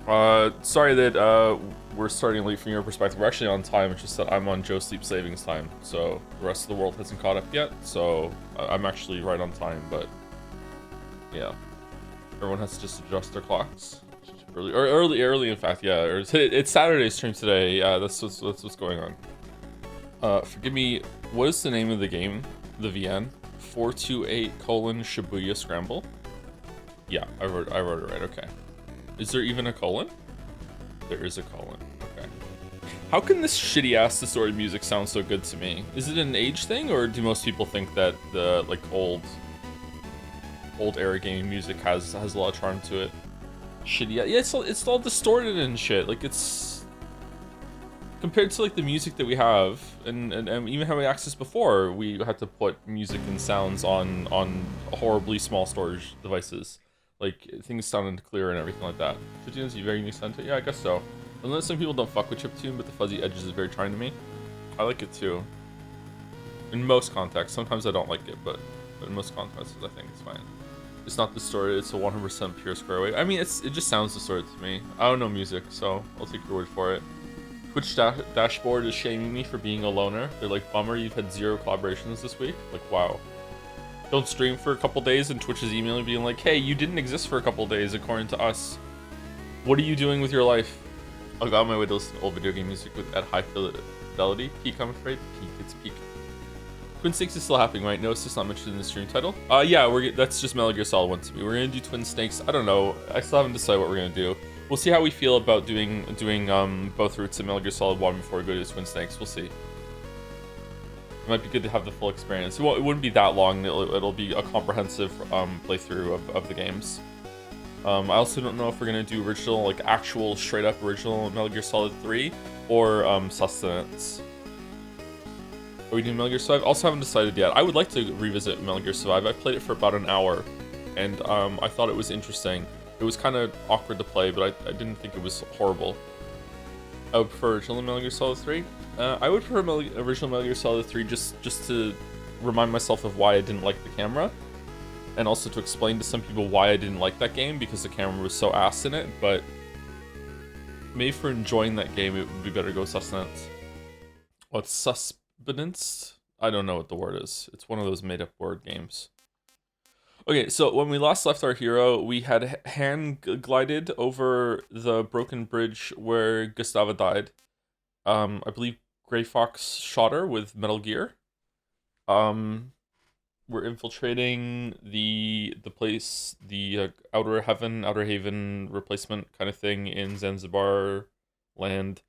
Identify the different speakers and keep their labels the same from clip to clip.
Speaker 1: Sorry that we're starting late from your perspective. We're actually on time. It's just that I'm on Joe sleep savings time, so the rest of the world hasn't caught up yet. So I'm actually right on time, but yeah, everyone has to just adjust their clocks. Early. In fact, yeah. It's Saturday stream today. Yeah, that's what's going on. Forgive me. What is the name of the game? The VN 428 Shibuya Scramble. Yeah, I wrote it right. Okay. Is there even a colon? There is a colon. Okay. How can this shitty ass distorted music sound so good to me? Is it an age thing, or do most people think that the like old era gaming music has a lot of charm to it? Shitty. Yeah, it's all distorted and shit. Like it's compared to like the music that we have, and even how we accessed before, we had to put music and sounds on horribly small storage devices. Like, things sounded clear and everything like that. Chiptunes, you very unique sound to it? Yeah, I guess so. Unless some people don't fuck with chiptune, but the fuzzy edges is very charming to me. I like it too. In most contexts. Sometimes I don't like it, but in most contexts, I think it's fine. It's not distorted, it's a 100% pure square wave. I mean, it just sounds distorted to me. I don't know music, so I'll take your word for it. Twitch dashboard is shaming me for being a loner. They're like, bummer, you've had 0 collaborations this week. Like, wow. Don't stream for a couple days and Twitch is emailing being like, hey, you didn't exist for a couple days according to us. What are you doing with your life? I got my way to listen to old video game music at high fidelity. Peak, I'm afraid. Peak, it's peak. Twin Snakes is still happening, right? No, it's just not mentioned in the stream title. Yeah, that's just Metal Gear Solid 1 to me. We're gonna do Twin Snakes. I don't know. I still haven't decided what we're gonna do. We'll see how we feel about doing both routes of Metal Gear Solid 1 before we go to Twin Snakes. We'll see. It might be good to have the full experience. It wouldn't be that long. It'll be a comprehensive playthrough of the games. I also don't know if we're gonna do original, like actual straight up original Metal Gear Solid 3 or Sustenance. Are we doing Metal Gear Survive? Also haven't decided yet. I would like to revisit Metal Gear Survive. I played it for about an hour, and I thought it was interesting. It was kind of awkward to play, but I didn't think it was horrible. I would prefer original Metal Gear Solid 3. I would prefer original Metal Gear Solid 3 just to remind myself of why I didn't like the camera, and also to explain to some people why I didn't like that game because the camera was so ass in it. But maybe for enjoying that game, it would be better to go Sustenance. What's Sustenance? I don't know what the word is. It's one of those made-up word games. Okay, so when we last left our hero, we had hand glided over the broken bridge where Gustava died. I believe Grey Fox shot her with Metal Gear. We're infiltrating the place, the Outer Haven replacement kind of thing in Zanzibar land.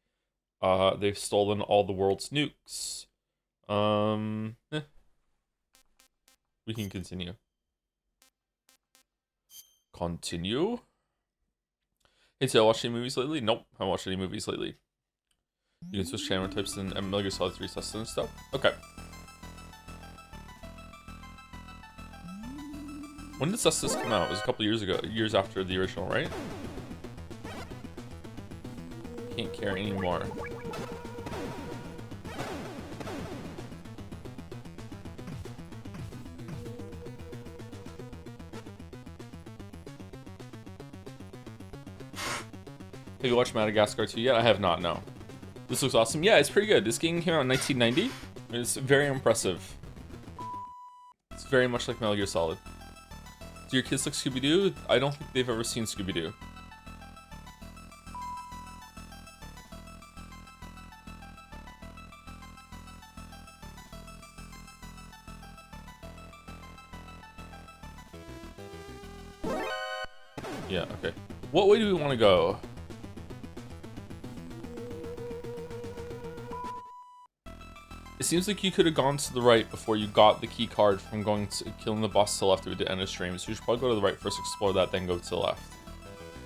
Speaker 1: They've stolen all the world's nukes. We can continue. Continue. Hey, so I watched any movies lately? Nope, I haven't watched any movies lately. You can switch camera types in Metal Gear Solid 3 Sustenance stuff. Okay. When did Sustenance come out? It was a couple years ago, years after the original, right? Can't care anymore. Have you watched Madagascar 2 yet? I have not, no. This looks awesome. Yeah, it's pretty good. This game came out in 1990. It's very impressive. It's very much like Metal Gear Solid. Do your kids look Scooby-Doo? I don't think they've ever seen Scooby-Doo. Yeah, okay. What way do we want to go? It seems like you could have gone to the right before you got the key card from killing the boss to the left to end of stream. So you should probably go to the right first, explore that, then go to the left.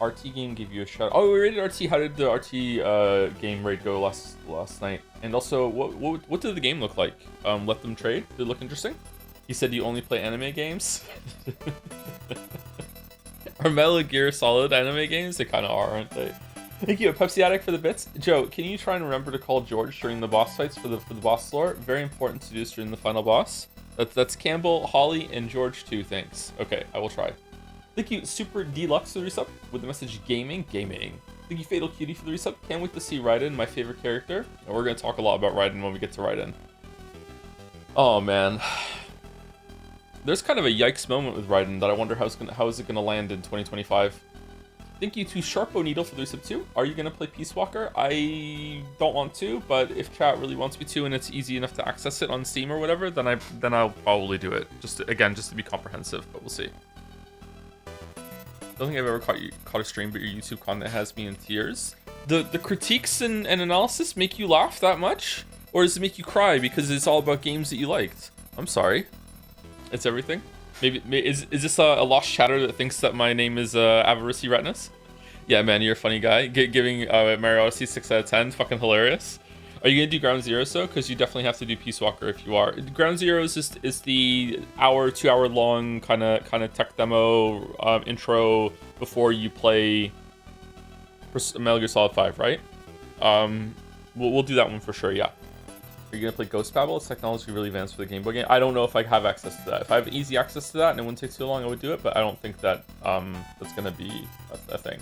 Speaker 1: RT game gave you a shout. Oh, we rated RT. How did the RT game raid go last night? And also, what did the game look like? Let them trade. Did it look interesting? He said you only play anime games. Are Metal Gear Solid anime games? They kind of are, aren't they? Thank you, Pepsi Addict, for the bits. Joe, can you try and remember to call George during the boss fights for the boss lore? Very important to do this during the final boss. That's Campbell, Holly, and George too. Thanks. Okay, I will try. Thank you, Super Deluxe, for the resub with the message gaming. Thank you, Fatal Cutie, for the resub. Can't wait to see Raiden, my favorite character. And we're going to talk a lot about Raiden when we get to Raiden. Oh, man. There's kind of a yikes moment with Raiden that I wonder how is it gonna land in 2025. Thank you to Sharpo Needle for the resub too. Are you gonna play Peace Walker? I don't want to, but if chat really wants me to and it's easy enough to access it on Steam or whatever, then I'll probably do it. Just to be comprehensive, but we'll see. Don't think I've ever caught a stream, but your YouTube content has me in tears. The critiques and analysis make you laugh that much? Or does it make you cry because it's all about games that you liked? I'm sorry. It's everything. Maybe is this a lost chatter that thinks that my name is Avarice Retinas? Yeah, man, you're a funny guy. Giving Mario Odyssey 6 out of 10, fucking hilarious. Are you gonna do Ground Zeroes though? Because you definitely have to do Peace Walker if you are. Ground Zeroes is the 2-hour long kind of tech demo intro before you play Metal Gear Solid 5, right? We'll do that one for sure. Yeah. Are you gonna play Ghost Babel? It's technology really advanced for the Game Boy game. I don't know if I have access to that. If I have easy access to that and it wouldn't take too long, I would do it. But I don't think that that's gonna be a thing.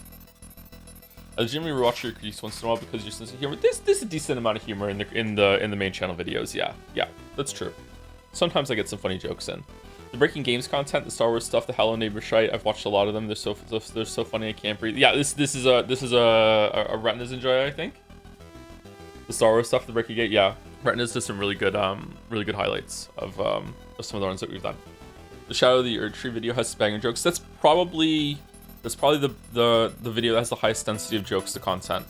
Speaker 1: I legitimately rewatch your critiques once in a while because your sense of humor. There's a decent amount of humor in the main channel videos. Yeah, that's true. Sometimes I get some funny jokes in. The Breaking Games content, the Star Wars stuff, the Hello Neighbor shite. I've watched a lot of them. They're so funny. I can't breathe. Yeah, this is a Retinas enjoy. I think the Star Wars stuff, the Breaking Game. Yeah. Retinas does some really good highlights of some of the runs that we've done. The Shadow of the Erd Tree video has banger jokes. That's probably the video that has the highest density of jokes to content.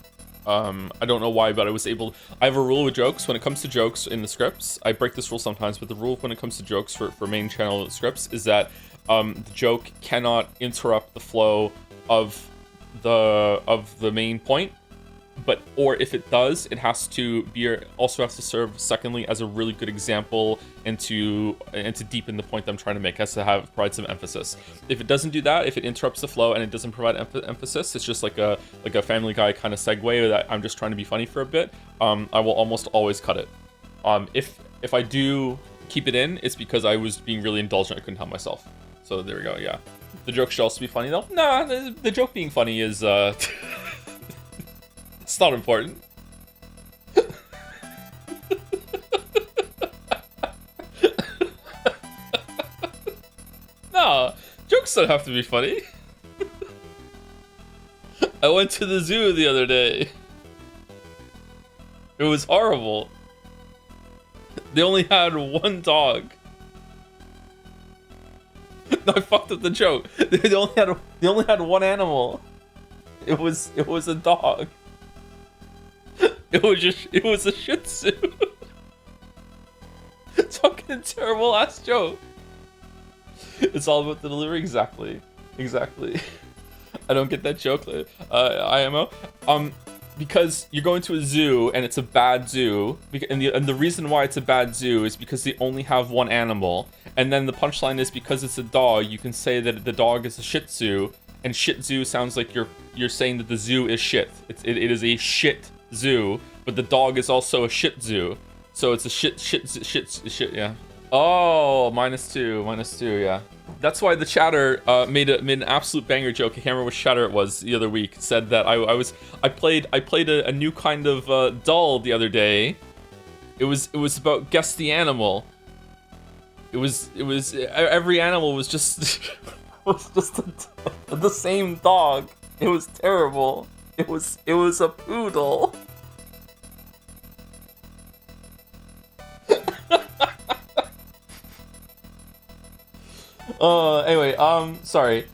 Speaker 1: I don't know why, but I have a rule with jokes. When it comes to jokes in the scripts, I break this rule sometimes, but the rule when it comes to jokes for main channel scripts is that the joke cannot interrupt the flow of the main point. Or if it does, it has to serve secondly as a really good example and to deepen the point that I'm trying to make. It has to provide some emphasis. If it doesn't do that, if it interrupts the flow and it doesn't provide emphasis, it's just like a Family Guy kind of segue that I'm just trying to be funny for a bit. I will almost always cut it. If I do keep it in, it's because I was being really indulgent. I couldn't help myself. So there we go. Yeah, the joke should also be funny though. Nah, the joke being funny is it's not important. No, jokes don't have to be funny. I went to the zoo the other day. It was horrible. They only had one dog. No, I fucked up the joke. They only had one animal. It was a dog. It was a Shih Tzu. It's fucking a terrible ass joke. It's all about the delivery. Exactly. I don't get that joke. IMO. Because you're going to a zoo and it's a bad zoo, and the reason why it's a bad zoo is because they only have one animal, and then the punchline is because it's a dog, you can say that the dog is a Shih Tzu, and Shih Tzu sounds like you're saying that the zoo is shit. It is a shit zoo, but the dog is also a Shih Tzu, so it's a shit. Yeah. Oh, -2, yeah. That's why the chatter made an absolute banger joke. I can't remember which chatter it was the other week. Said that I played a new kind of doll the other day. It was about guess the animal. It was every animal was just the same dog. It was terrible. It was a poodle. Anyway, sorry.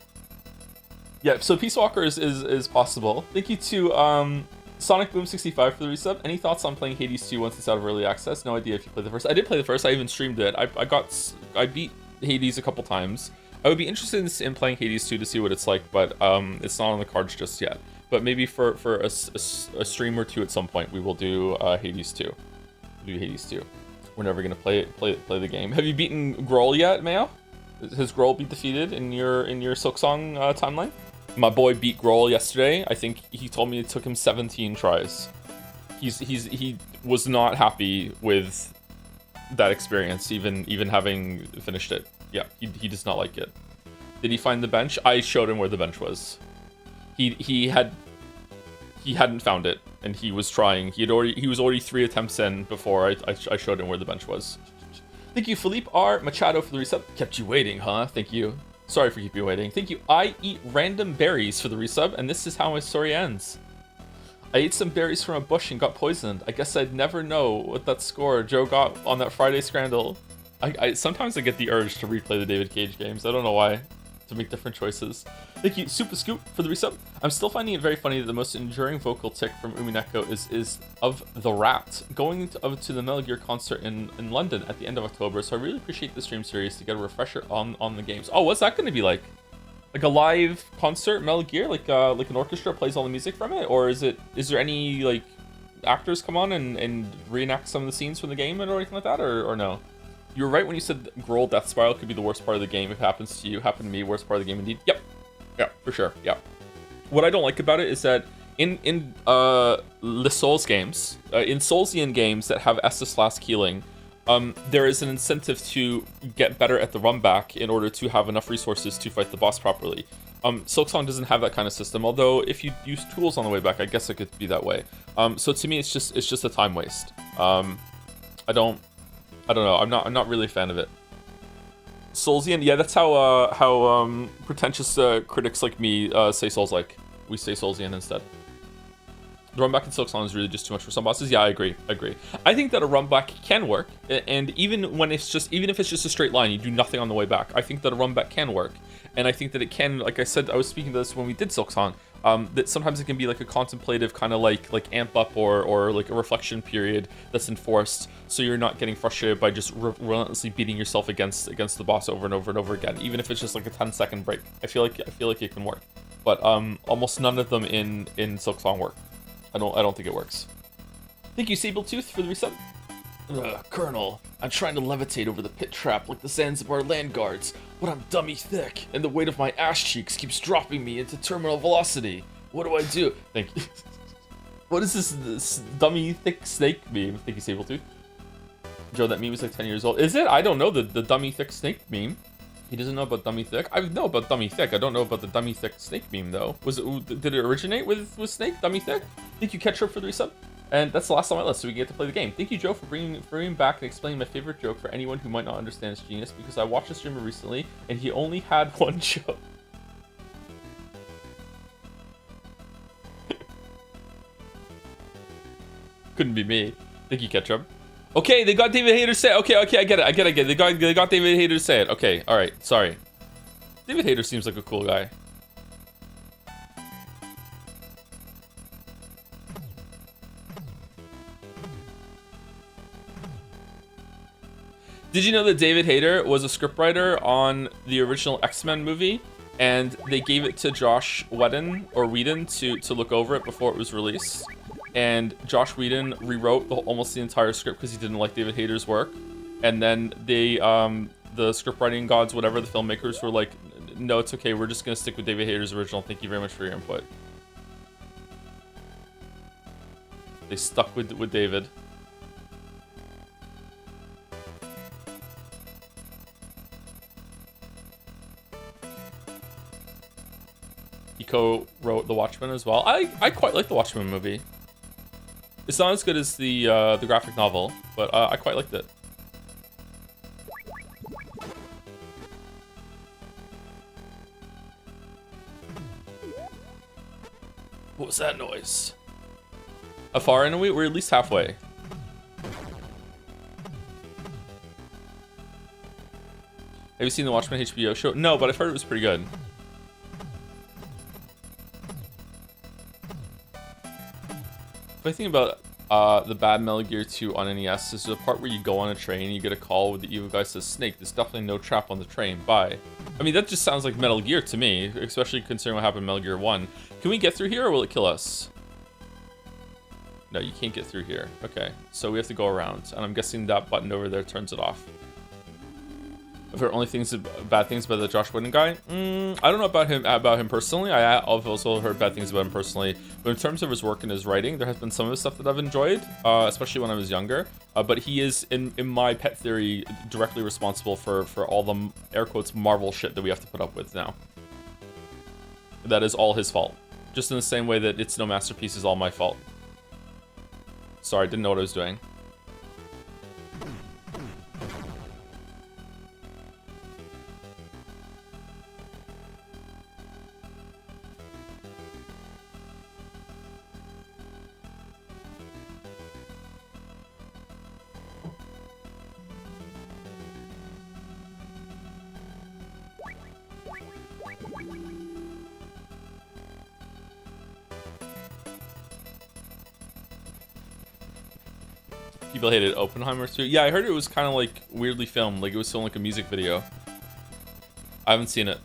Speaker 1: Yeah, so Peace Walker is possible. Thank you to Sonic Boom 65 for the resub. Any thoughts on playing Hades 2 once it's out of early access? No idea if you played the first. I did play the first. I even streamed it. I beat Hades a couple times. I would be interested in playing Hades 2 to see what it's like, but it's not on the cards just yet. But maybe for a stream or two at some point, we will do Hades 2. We'll do Hades 2. We're never gonna play the game. Have you beaten Grohl yet, Mayo? Has Grohl been defeated in your Silksong timeline? My boy beat Grohl yesterday. I think he told me it took him 17 tries. He was not happy with that experience, even having finished it. Yeah, he does not like it. Did he find the bench? I showed him where the bench was. He he hadn't found it, and he was trying. He was already 3 attempts in before I showed him where the bench was. Thank you, Felipe R. Machado, for the resub. Kept you waiting, huh? Thank you. Sorry for keeping you waiting. Thank you, I Eat Random Berries, for the resub, and this is how my story ends. I ate some berries from a bush and got poisoned. I guess I'd never know what that score Joe got on that Friday scramble. Sometimes I get the urge to replay the David Cage games. I don't know why. To make different choices. Thank you, Super Scoop, for the resub. I'm still finding it very funny that the most enduring vocal tick from Umineko is of the rat going to the Metal Gear concert in London at the end of October. So I really appreciate the stream series to get a refresher on the games. Oh, what's that going to be like? Like a live concert, Metal Gear, like an orchestra plays all the music from it, or is there any like actors come on and reenact some of the scenes from the game or anything like that, or no? You were right when you said Grohl Death Spiral could be the worst part of the game if it happens to you. Happened to me, worst part of the game indeed. Yep. Yeah, for sure. Yeah. What I don't like about it is that in the Souls games, in Soulsian games that have Estus last healing, there is an incentive to get better at the run back in order to have enough resources to fight the boss properly. Silksong doesn't have that kind of system, although if you use tools on the way back, I guess it could be that way. So to me, it's just a time waste. I don't know. I'm not really a fan of it. Soulsian, yeah, that's how pretentious critics like me say Souls-like. We say Soulsian instead. The run back in Silksong is really just too much for some bosses. Yeah, I agree. I think that a run back can work, and even if it's just a straight line, you do nothing on the way back. I think that a run back can work, and I think that it can. Like I said, I was speaking to this when we did Silksong. That sometimes it can be like a contemplative kind of like amp up or like a reflection period that's enforced, so you're not getting frustrated by just relentlessly beating yourself against the boss over and over and over again, even if it's just like a 10-second break. I feel like it can work, but almost none of them in Silksong work. I don't think it works. Thank you, Sabletooth, for the resub. Colonel, I'm trying to levitate over the pit trap like the Zanzibar land guards, but I'm dummy thick, and the weight of my ass cheeks keeps dropping me into terminal velocity. What do I do? Thank you. What is this dummy thick snake meme? Thank you, Sabletooth. Joe, that meme is like 10 years old. Is it? I don't know the dummy thick snake meme. He doesn't know about dummy thick. I know about dummy thick. I don't know about the dummy thick snake meme though. Did it originate with snake dummy thick? Thank you, Ketchup, for the resub. And that's the last on my list, so we get to play the game. Thank you, Joe, for bringing back and explaining my favorite joke for anyone who might not understand his genius, because I watched a streamer recently and he only had one joke. Couldn't be me. Thank you, Ketchup. Okay, they got David Hayter to say it. Okay, I get it. They got David Hayter to say it. Okay, all right. Sorry. David Hayter seems like a cool guy. Did you know that David Hayter was a scriptwriter on the original X-Men movie, and they gave it to Josh Whedon to look over it before it was released? And Josh Whedon rewrote almost the entire script because he didn't like David Hayter's work. And then they, the scriptwriting gods, whatever, the filmmakers were like, no, it's okay. We're just going to stick with David Hayter's original. Thank you very much for your input. They stuck with David. He co-wrote The Watchmen as well. I quite like The Watchmen movie. It's not as good as the graphic novel, but I quite liked it. What was that noise? How far in are we? We're at least halfway. Have you seen the Watchmen HBO show? No, but I've heard it was pretty good. If I think about the bad Metal Gear 2 on NES, is the part where you go on a train and you get a call with the evil guy says, "Snake, there's definitely no trap on the train, bye." I mean, that just sounds like Metal Gear to me, especially considering what happened in Metal Gear 1. Can we get through here or will it kill us? No, you can't get through here. Okay, so we have to go around, and I'm guessing that button over there turns it off. I've heard only bad things about the Josh Whedon guy. I don't know about him personally. I've also heard bad things about him personally. But in terms of his work and his writing, there has been some of his stuff that I've enjoyed, especially when I was younger. But he is, in my pet theory, directly responsible for all the air quotes Marvel shit that we have to put up with now. That is all his fault. Just in the same way that It's No Masterpiece is all my fault. Sorry, didn't know what I was doing. People hated Oppenheimer too. Yeah, I heard it was kind of like weirdly filmed, like it was filmed like a music video. I haven't seen it.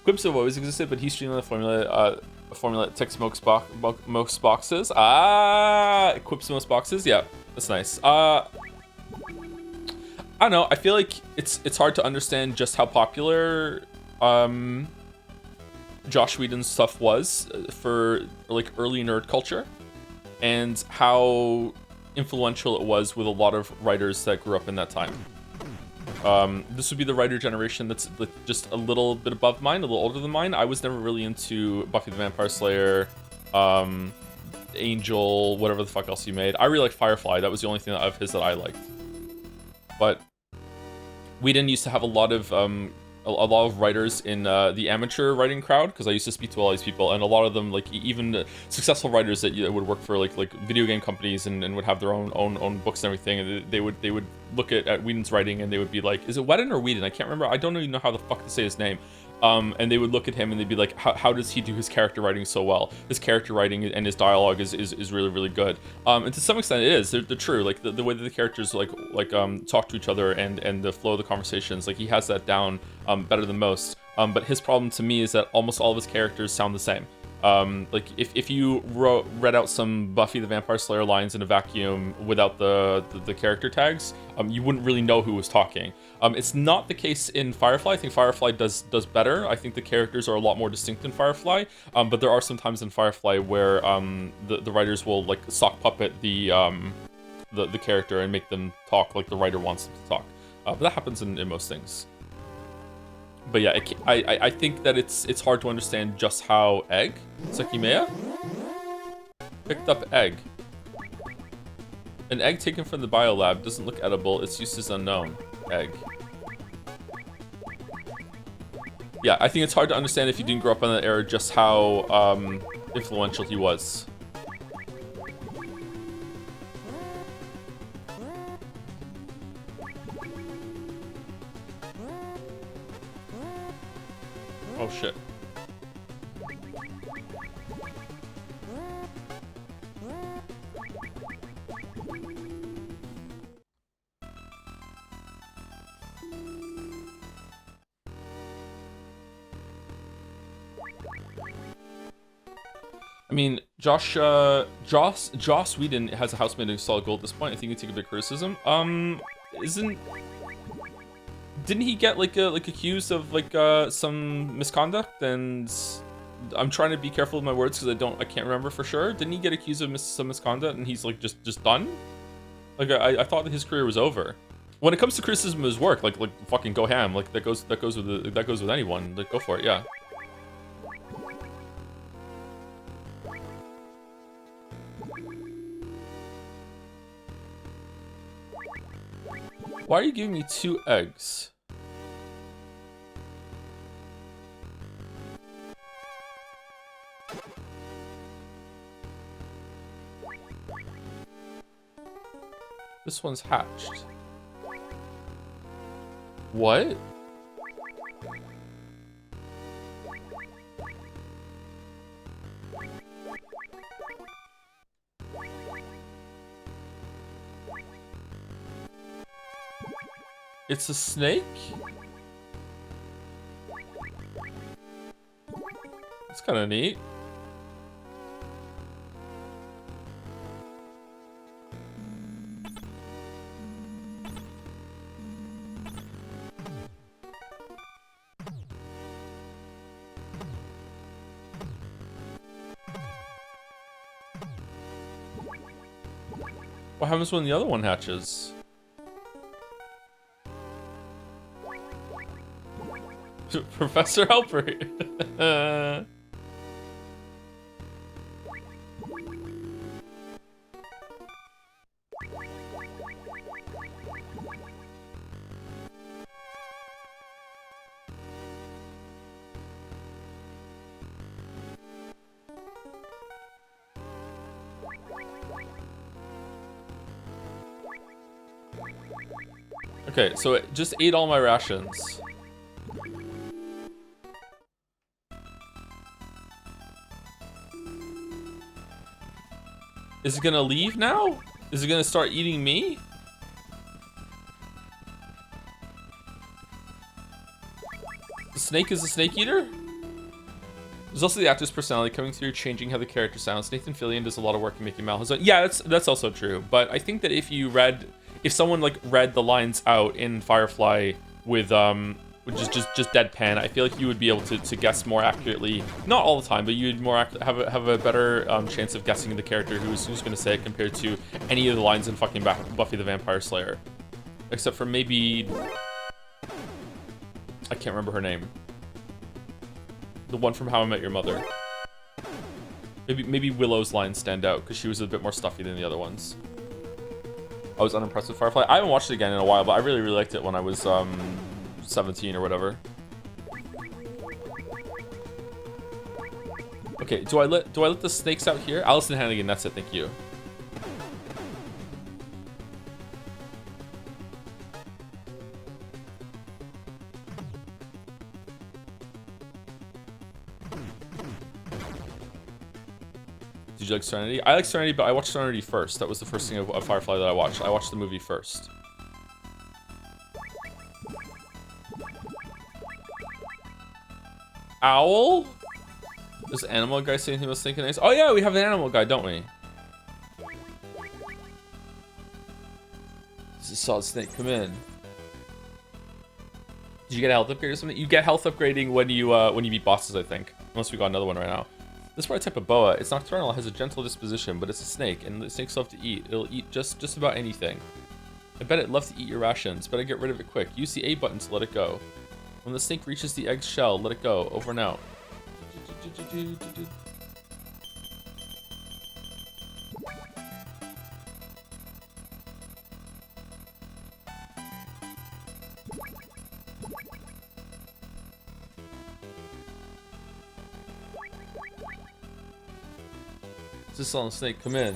Speaker 1: Quips have always existed, but he streamed a formula that ticks most boxes. Ah, Quips most boxes. Yeah, that's nice. I don't know. I feel like it's hard to understand just how popular Josh Whedon's stuff was for like early nerd culture, and how influential it was with a lot of writers that grew up in that time. This would be the writer generation that's like just a little bit above mine, a little older than mine. I was never really into Buffy the Vampire Slayer, Angel, whatever the fuck else he made. I really like Firefly. That was the only thing of his that I liked. But Whedon used to have a lot of writers in the amateur writing crowd, because I used to speak to all these people, and a lot of them, like even successful writers that would work for like video game companies and would have their own books and everything, and they would look at Whedon's writing and they would be like, is it Whedon or Whedon? I can't remember. I don't even know how the fuck to say his name. And they would look at him and they'd be like, how does he do his character writing so well? His character writing and his dialogue is really, really good. And to some extent it is. They're true. Like the way that the characters talk to each other and the flow of the conversations, like he has that down better than most. But his problem to me is that almost all of his characters sound the same. Like if you read out some Buffy the Vampire Slayer lines in a vacuum without the character tags, you wouldn't really know who was talking. It's not the case in Firefly. I think Firefly does better. I think the characters are a lot more distinct in Firefly, but there are some times in Firefly where the writers will like sock puppet the character and make them talk like the writer wants them to talk. But that happens in most things. But yeah, I think that it's hard to understand just how Egg, Sakimea, picked up egg. An egg taken from the biolab doesn't look edible. Its use is unknown. Egg. Yeah, I think it's hard to understand if you didn't grow up in that era just how influential he was. Oh shit. I mean, Joss Whedon has a housemate in solid gold at this point. I think he take a big criticism. Didn't he get like accused of like some misconduct? And I'm trying to be careful with my words because I can't remember for sure. Didn't he get accused of some misconduct and he's like just done? Like I thought that his career was over. When it comes to criticism of his work, like fucking go ham. Like that goes with anyone. Like go for it, yeah. Why are you giving me 2 eggs? This one's hatched. What? It's a snake? It's kind of neat. What happens when the other one hatches? Professor Helper. Okay, so it just ate all my rations. Is it gonna leave now? Is it gonna start eating me? The snake is a snake eater? There's also the actor's personality coming through, changing how the character sounds. Nathan Fillion does a lot of work in making Mal his own. Yeah, that's also true. But I think that if someone like read the lines out in Firefly with just deadpan, I feel like you would be able to guess more accurately. Not all the time, but you'd have a better chance of guessing the character who's going to say it compared to any of the lines in fucking Buffy the Vampire Slayer, except for maybe I can't remember her name. The one from How I Met Your Mother. Maybe Willow's lines stand out because she was a bit more stuffy than the other ones. I was unimpressed with Firefly. I haven't watched it again in a while, but I really liked it when I was 17 or whatever. Okay, do I let the snakes out here? Allison Hannigan, that's it. Thank you. Did you like Serenity? I like Serenity, but I watched Serenity first. That was the first thing of Firefly that I watched. I watched the movie first. Owl? Does Animal Guy say anything about Snake and Ice? Oh yeah, we have an Animal Guy, don't we? This is Solid Snake, come in. Did you get a health upgrade or something? You get health upgrading when you beat bosses, I think. Unless we got another one right now. This part type of boa, it's nocturnal, has a gentle disposition, but it's a snake, and the snakes love to eat. It'll eat just about anything. I bet it loves to eat your rations. Better get rid of it quick. Use the A button to let it go. When the snake reaches the egg shell, let it go. Over and out. This is on snake, come in.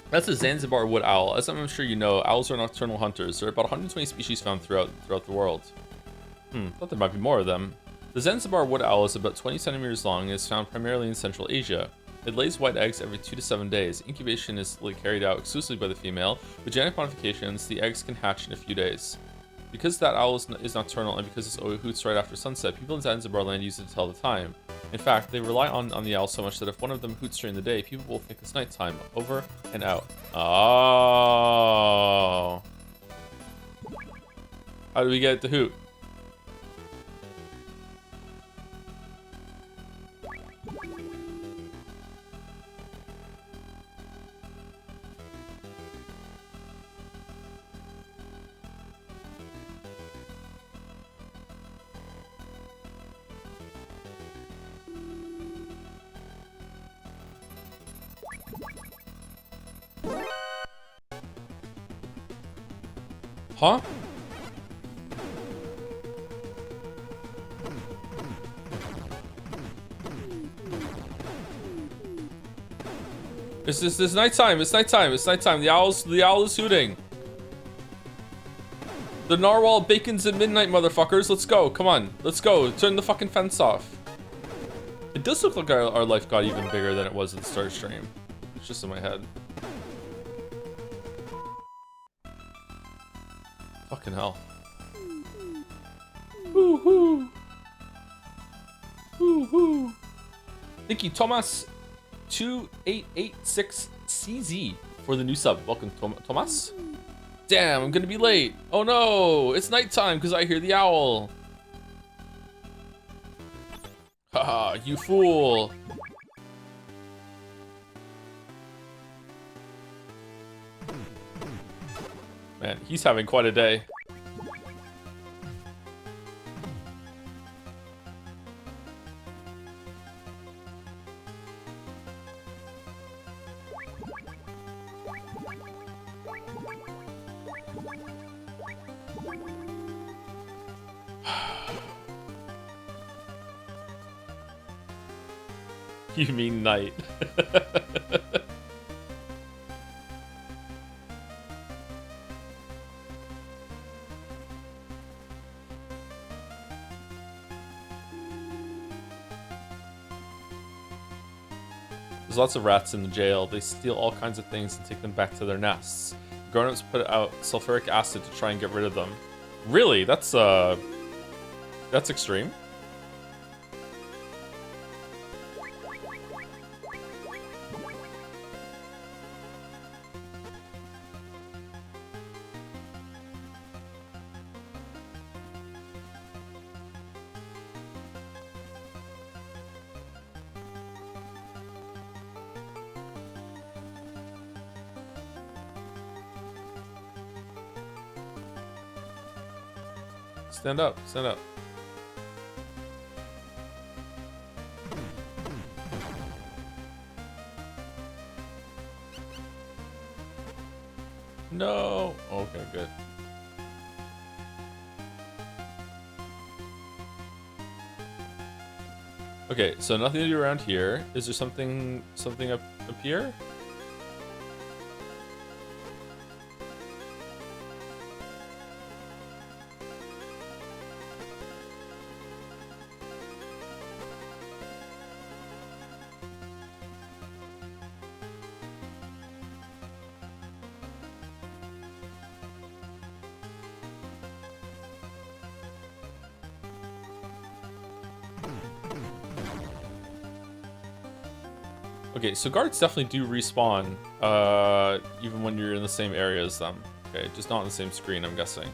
Speaker 1: That's a Zanzibar wood owl. As I'm sure you know, owls are nocturnal hunters. There are about 120 species found throughout the world. Thought there might be more of them. The Zanzibar wood owl is about 20 centimeters long and is found primarily in Central Asia. It lays white eggs every 2 to 7 days. Incubation is carried out exclusively by the female. With genetic modifications, the eggs can hatch in a few days. Because that owl is nocturnal and because it hoots right after sunset, people in Zanzibar land use it to tell the time. In fact, they rely on the owl so much that if one of them hoots during the day, people will think it's nighttime. Over and out. Oh. How do we get it to hoot? Huh? It's nighttime. It's nighttime. It's nighttime. The owl is hooting. The narwhal bacons at midnight, motherfuckers. Let's go. Come on. Let's go. Turn the fucking fence off. It does look like our life got even bigger than it was at the start stream. It's just in my head. Fucking hell. Woohoo! Woohoo! Thank you, Thomas 2886CZ for the new sub. Welcome, Thomas. Damn, I'm gonna be late. Oh no, it's nighttime because I hear the owl. Haha, you fool. Man, he's having quite a day. You mean night. There's lots of rats in the jail. They steal all kinds of things and take them back to their nests. Grown-ups put out sulfuric acid to try and get rid of them. Really? That's extreme. Stand up, stand up. No. Okay, good. Okay, so nothing to do around here. Is there something up here? Okay, so guards definitely do respawn, even when you're in the same area as them. Okay, just not on the same screen, I'm guessing.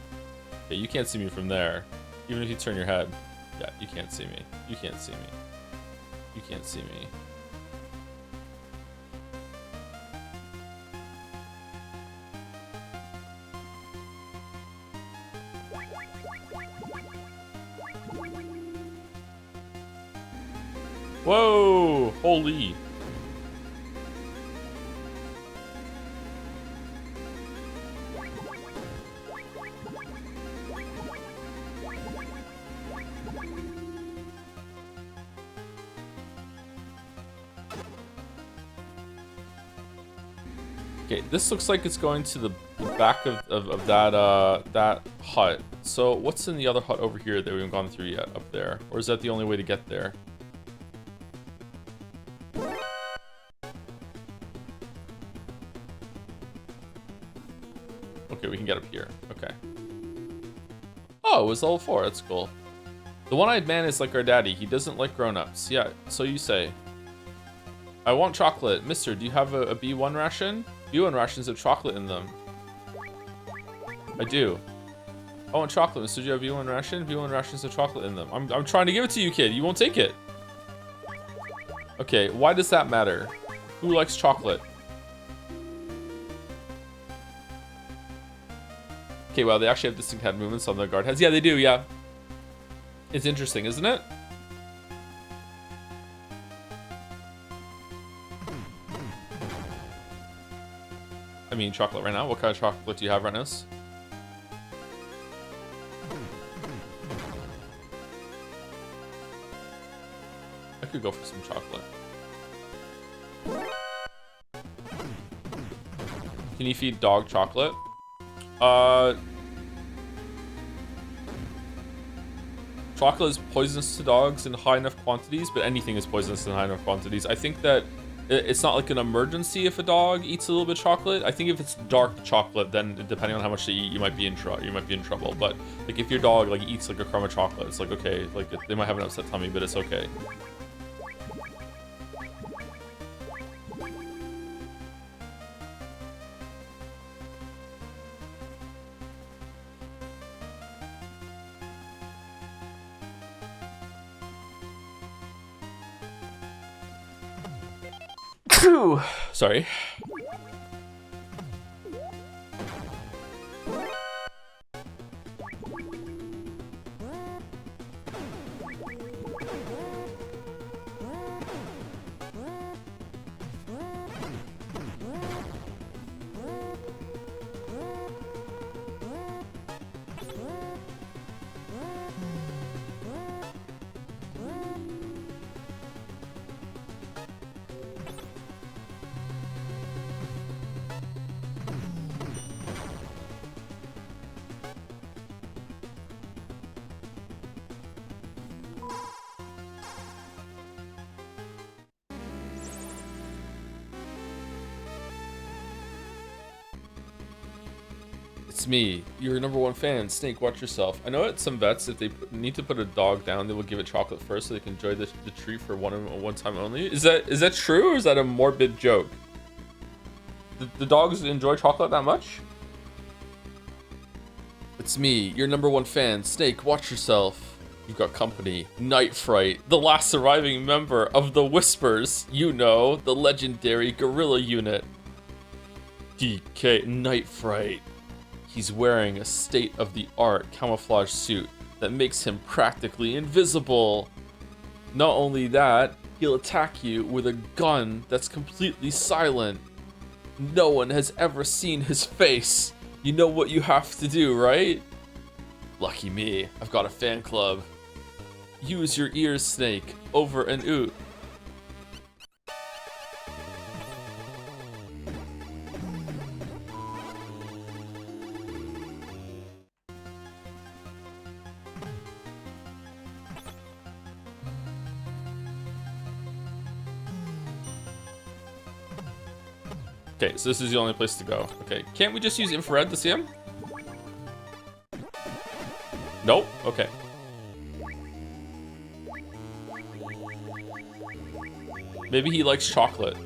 Speaker 1: Okay, you can't see me from there. Even if you turn your head. Yeah, you can't see me. You can't see me. You can't see me. Whoa! Holy! Okay, this looks like it's going to the back of that hut. So what's in the other hut over here that we haven't gone through yet up there? Or is that the only way to get there? Okay, we can get up here. Okay. Oh, it was level 4. That's cool. The one-eyed man is like our daddy. He doesn't like grown-ups. Yeah, so you say. I want chocolate. Mister, do you have a B1 ration? B1 rations have chocolate in them. I do. I want chocolate. Mister, do you have B1 ration? B1 rations have chocolate in them. I'm trying to give it to you, kid. You won't take it. Okay, why does that matter? Who likes chocolate? Okay, well, they actually have distinct head movements on their guard heads. Yeah, they do, yeah. It's interesting, isn't it? I mean, chocolate right now. What kind of chocolate do you have right now? I could go for some chocolate. Can you feed dog chocolate? Chocolate is poisonous to dogs in high enough quantities, but anything is poisonous in high enough quantities. I think that it's not like an emergency if a dog eats a little bit of chocolate. I think if it's dark chocolate, then depending on how much they eat, you might be in trouble. But like if your dog like eats like a crumb of chocolate, it's like okay, like they might have an upset tummy, but it's okay. Sorry. It's me, your #1 fan, Snake. Watch yourself. I know at some vets, if they need to put a dog down, they will give it chocolate first so they can enjoy the treat for one time only. Is that true, or is that a morbid joke? The dogs enjoy chocolate that much? It's me, your #1 fan, Snake. Watch yourself. You've got company. Night Fright, the last surviving member of the Whispers. You know, the legendary guerrilla unit. DK Night Fright. He's wearing a state-of-the-art camouflage suit that makes him practically invisible. Not only that, he'll attack you with a gun that's completely silent. No one has ever seen his face. You know what you have to do, right? Lucky me, I've got a fan club. Use your ears, Snake. Over and out. Okay, so this is the only place to go. Okay, can't we just use infrared to see him? Nope. Okay. Maybe he likes chocolate.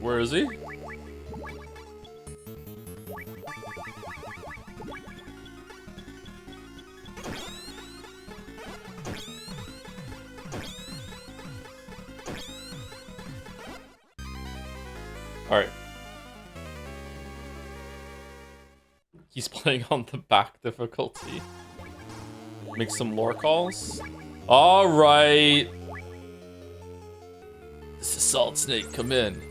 Speaker 1: Where is he? Alright. He's playing on the back difficulty. Make some lore calls. Alright. This is Solid Snake, come in.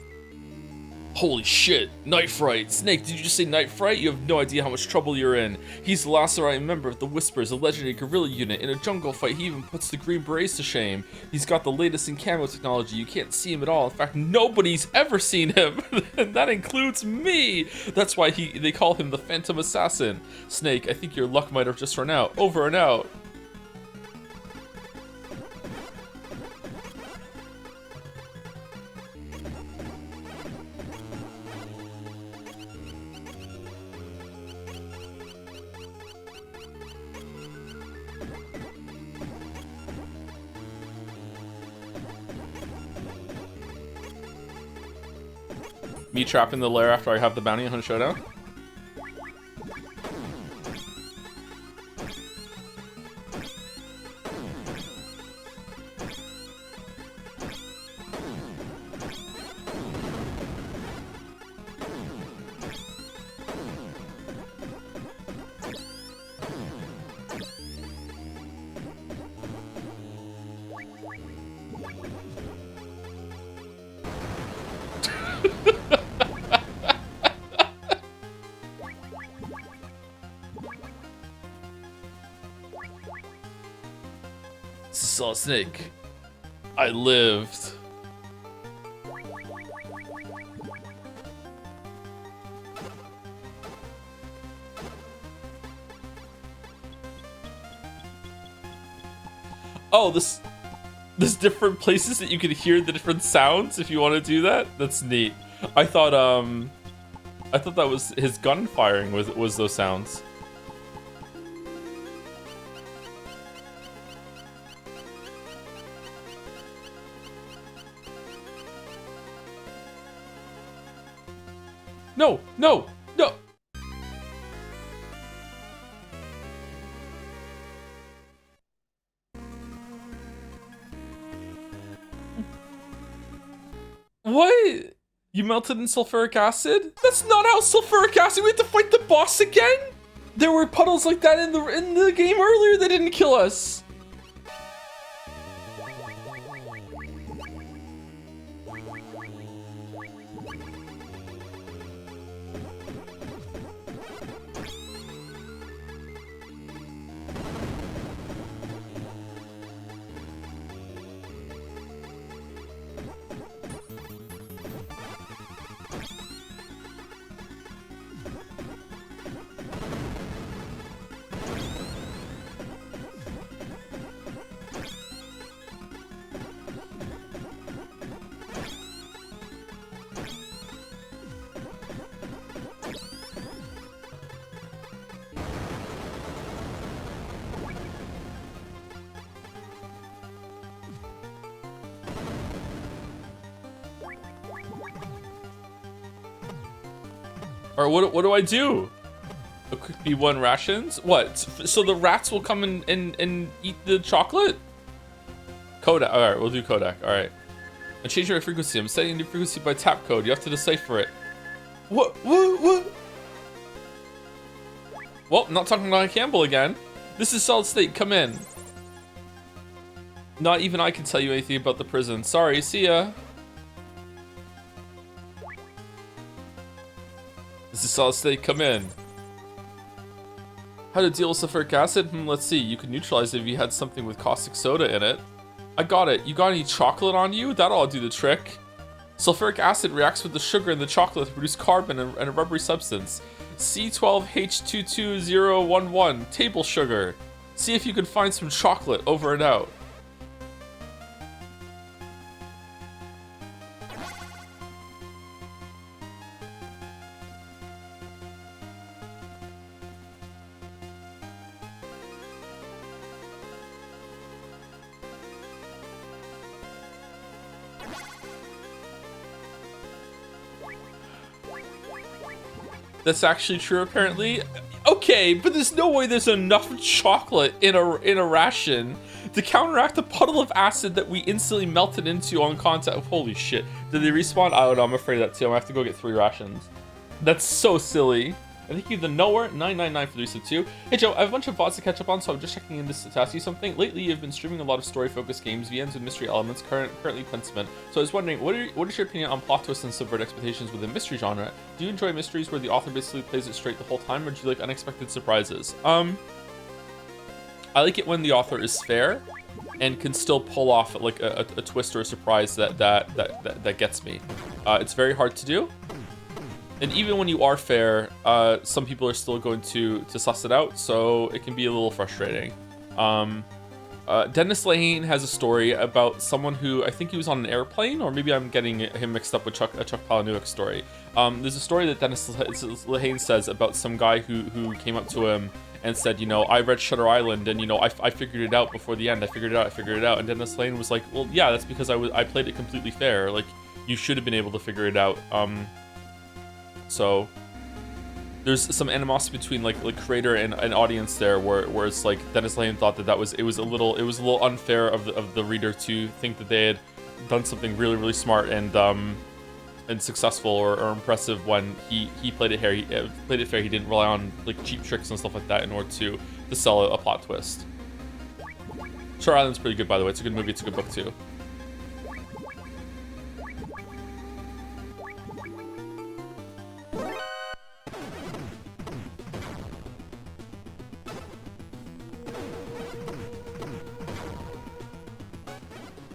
Speaker 1: Holy shit, Night Fright. Snake, did you just say Night Fright? You have no idea how much trouble you're in. He's the last surviving member of the Whispers, a legendary guerrilla unit. In a jungle fight, he even puts the Green Berets to shame. He's got the latest in camo technology. You can't see him at all. In fact, nobody's ever seen him. And that includes me. That's why they call him the Phantom Assassin. Snake, I think your luck might have just run out. Over and out. Me trapped in the lair after I have the bounty on Showdown. Solid Snake. I lived. Oh, there's different places that you can hear the different sounds if you want to do that. That's neat. I thought that was his gun firing was those sounds. No, no, no. What? You melted in sulfuric acid? That's not how sulfuric acid. We have to fight the boss again? There were puddles like that in the game earlier that didn't kill us. Or what do I do? A quick B1 rations? What? So the rats will come and eat the chocolate? Kodak. Alright, we'll do Kodak. Alright. And change your frequency. I'm setting a new frequency by tap code. You have to decipher it. What? Well, not talking about Campbell again. This is solid state. Come in. Not even I can tell you anything about the prison. Sorry. See ya. This is solid state, come in. How to deal with sulfuric acid? Let's see, you can neutralize it if you had something with caustic soda in it. I got it. You got any chocolate on you? That'll all do the trick. Sulfuric acid reacts with the sugar in the chocolate to produce carbon and a rubbery substance. C12H22011, table sugar. See if you can find some chocolate, over and out. That's actually true, apparently. Okay, but there's no way there's enough chocolate in a ration to counteract the puddle of acid that we instantly melted into on contact. Holy shit. Did they respawn? I don't know, I'm afraid of that too. I'm gonna have to go get 3 rations. That's so silly. I think you the Nowhere 999 for the sub 2. Hey Joe, I have a bunch of VODs to catch up on, so I'm just checking in to ask you something. Lately, you've been streaming a lot of story-focused games, VNs with mystery elements, currently Pentiment. So I was wondering, what is your opinion on plot twists and subvert expectations within mystery genre? Do you enjoy mysteries where the author basically plays it straight the whole time, or do you like unexpected surprises? I like it when the author is fair and can still pull off like a twist or a surprise that gets me. It's very hard to do. And even when you are fair, some people are still going to suss it out, so it can be a little frustrating. Dennis Lehane has a story about someone who, I think he was on an airplane, or maybe I'm getting him mixed up with Chuck Palahniuk's story. There's a story that Dennis Lehane says about some guy who came up to him and said, you know, I read Shutter Island, and, you know, I figured it out before the end. I figured it out. And Dennis Lehane was like, well, yeah, that's because I played it completely fair. Like, you should have been able to figure it out. So there's some animosity between like creator and audience there, where it's like Dennis Lehane thought that it was a little unfair of the reader to think that they had done something really smart and successful or impressive when he played it fair. He didn't rely on like cheap tricks and stuff like that in order to sell a plot twist. Shutter Island's pretty good, by the way. It's a good movie. It's a good book too.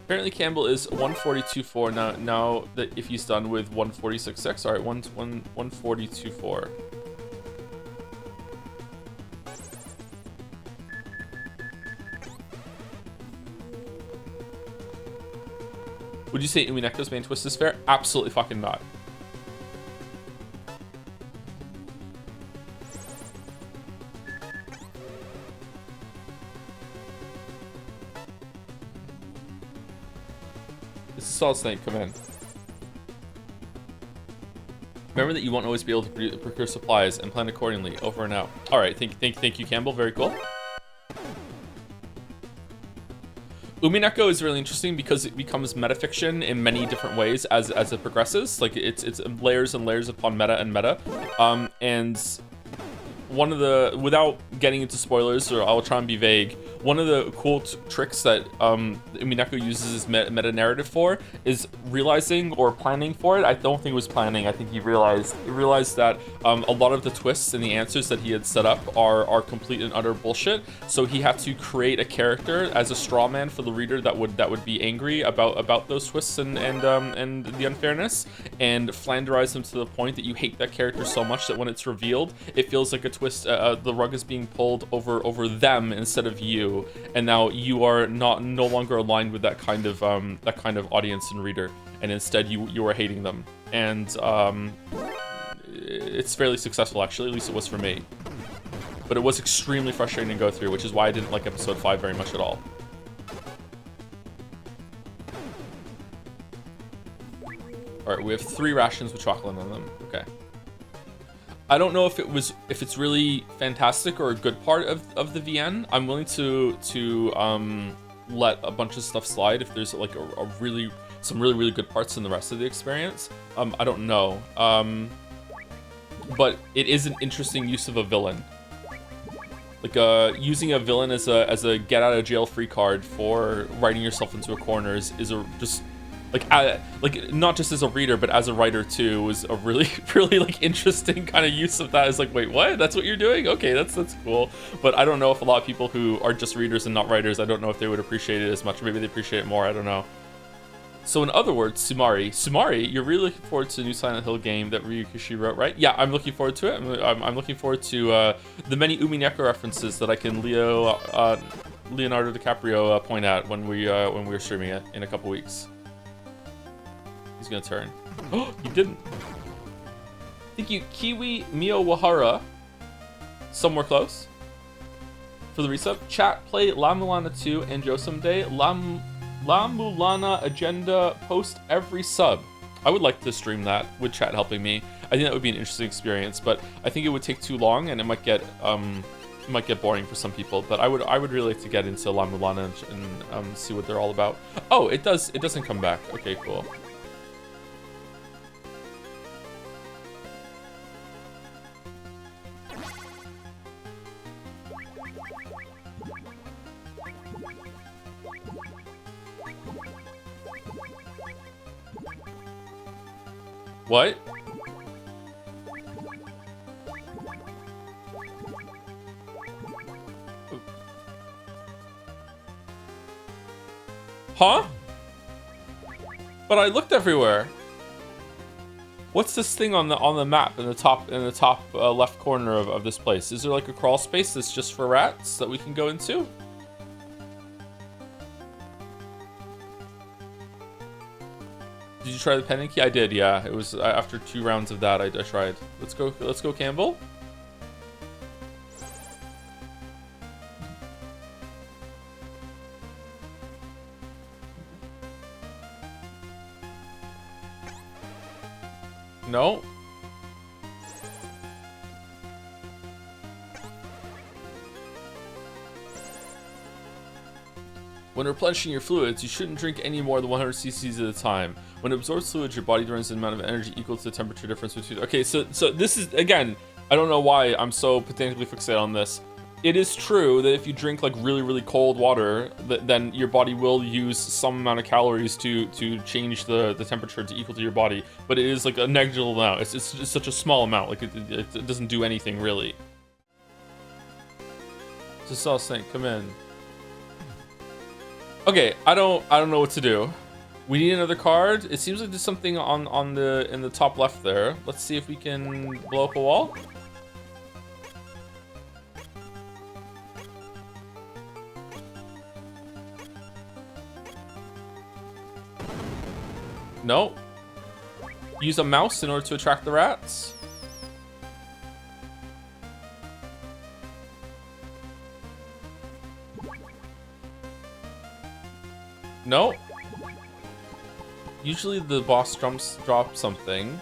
Speaker 1: Apparently Campbell is 142.4 now that if he's done with 146.6. All right, 142.4. Would you say Uminecto's main twist is fair? Absolutely fucking not. Solid Snake, come in. Remember that you won't always be able to procure supplies and plan accordingly. Over and out. All right, thank you, Campbell. Very cool. Umineko is really interesting because it becomes metafiction in many different ways as it progresses. Like it's layers and layers upon meta and meta. And one of the, without getting into spoilers, or I'll try and be vague, one of the cool tricks that Umineko uses his meta narrative for is realizing or planning for it. I don't think it was planning. I think he realized that a lot of the twists and the answers that he had set up are complete and utter bullshit. So he had to create a character as a straw man for the reader that would be angry about those twists and the unfairness, and Flanderize them to the point that you hate that character so much that when it's revealed, it feels like a twist. The rug is being pulled over them instead of you. And now you are no longer aligned with that kind of audience and reader, and instead you are hating them. And it's fairly successful, actually. At least it was for me. But it was extremely frustrating to go through, which is why I didn't like episode 5 very much at all. All right, we have 3 rations with chocolate on them. Okay. I don't know if it's really fantastic or a good part of the VN. I'm willing to let a bunch of stuff slide if there's like some really good parts in the rest of the experience. I don't know. But it is an interesting use of a villain. Like using a villain as a get out of jail free card for writing yourself into a corner is just like not just as a reader but as a writer too, was a really like interesting kind of use of that. Is like, wait, what? That's what you're doing? Okay, that's cool. But I don't know if a lot of people who are just readers and not writers, I don't know if they would appreciate it as much. Maybe they appreciate it more, I don't know. So in other words, Sumari, you're really looking forward to the new Silent Hill game that Ryukishi wrote, right? Yeah, I'm looking forward to it. I'm looking forward to the many Umineko references that I can Leonardo DiCaprio point at when we're streaming it in a couple weeks. He's gonna turn. Oh, he didn't. Thank you, Kiwi Miyawahara. Somewhere close. For the resub. Chat, play La Mulana 2 and Joe someday. La Mulana agenda post every sub. I would like to stream that with chat helping me. I think that would be an interesting experience, but I think it would take too long and it might get boring for some people. But I would really like to get into La Mulana and see what they're all about. Oh, it doesn't come back. Okay, cool. What? Huh? But I looked everywhere. What's this thing on the map in the top left corner of this place? Is there like a crawl space that's just for rats that we can go into? Did you try the pendant key? I did, yeah. It was after 2 rounds of that I tried. Let's go, Campbell. No. When replenishing your fluids, you shouldn't drink any more than 100 cc's at a time. When it absorbs fluids, your body drains an amount of energy equal to the temperature difference between... Okay, so this is, again, I don't know why I'm so potentially fixated on this. It is true that if you drink like really cold water, then your body will use some amount of calories to change the temperature to equal to your body. But it is like a negligible amount. It's such a small amount. Like it doesn't do anything really. Just saw Snake, come in. Okay, I don't know what to do. We need another card. It seems like there's something in the top left there. Let's see if we can blow up a wall. No. Use a mouse in order to attract the rats. No. Usually the boss drops something.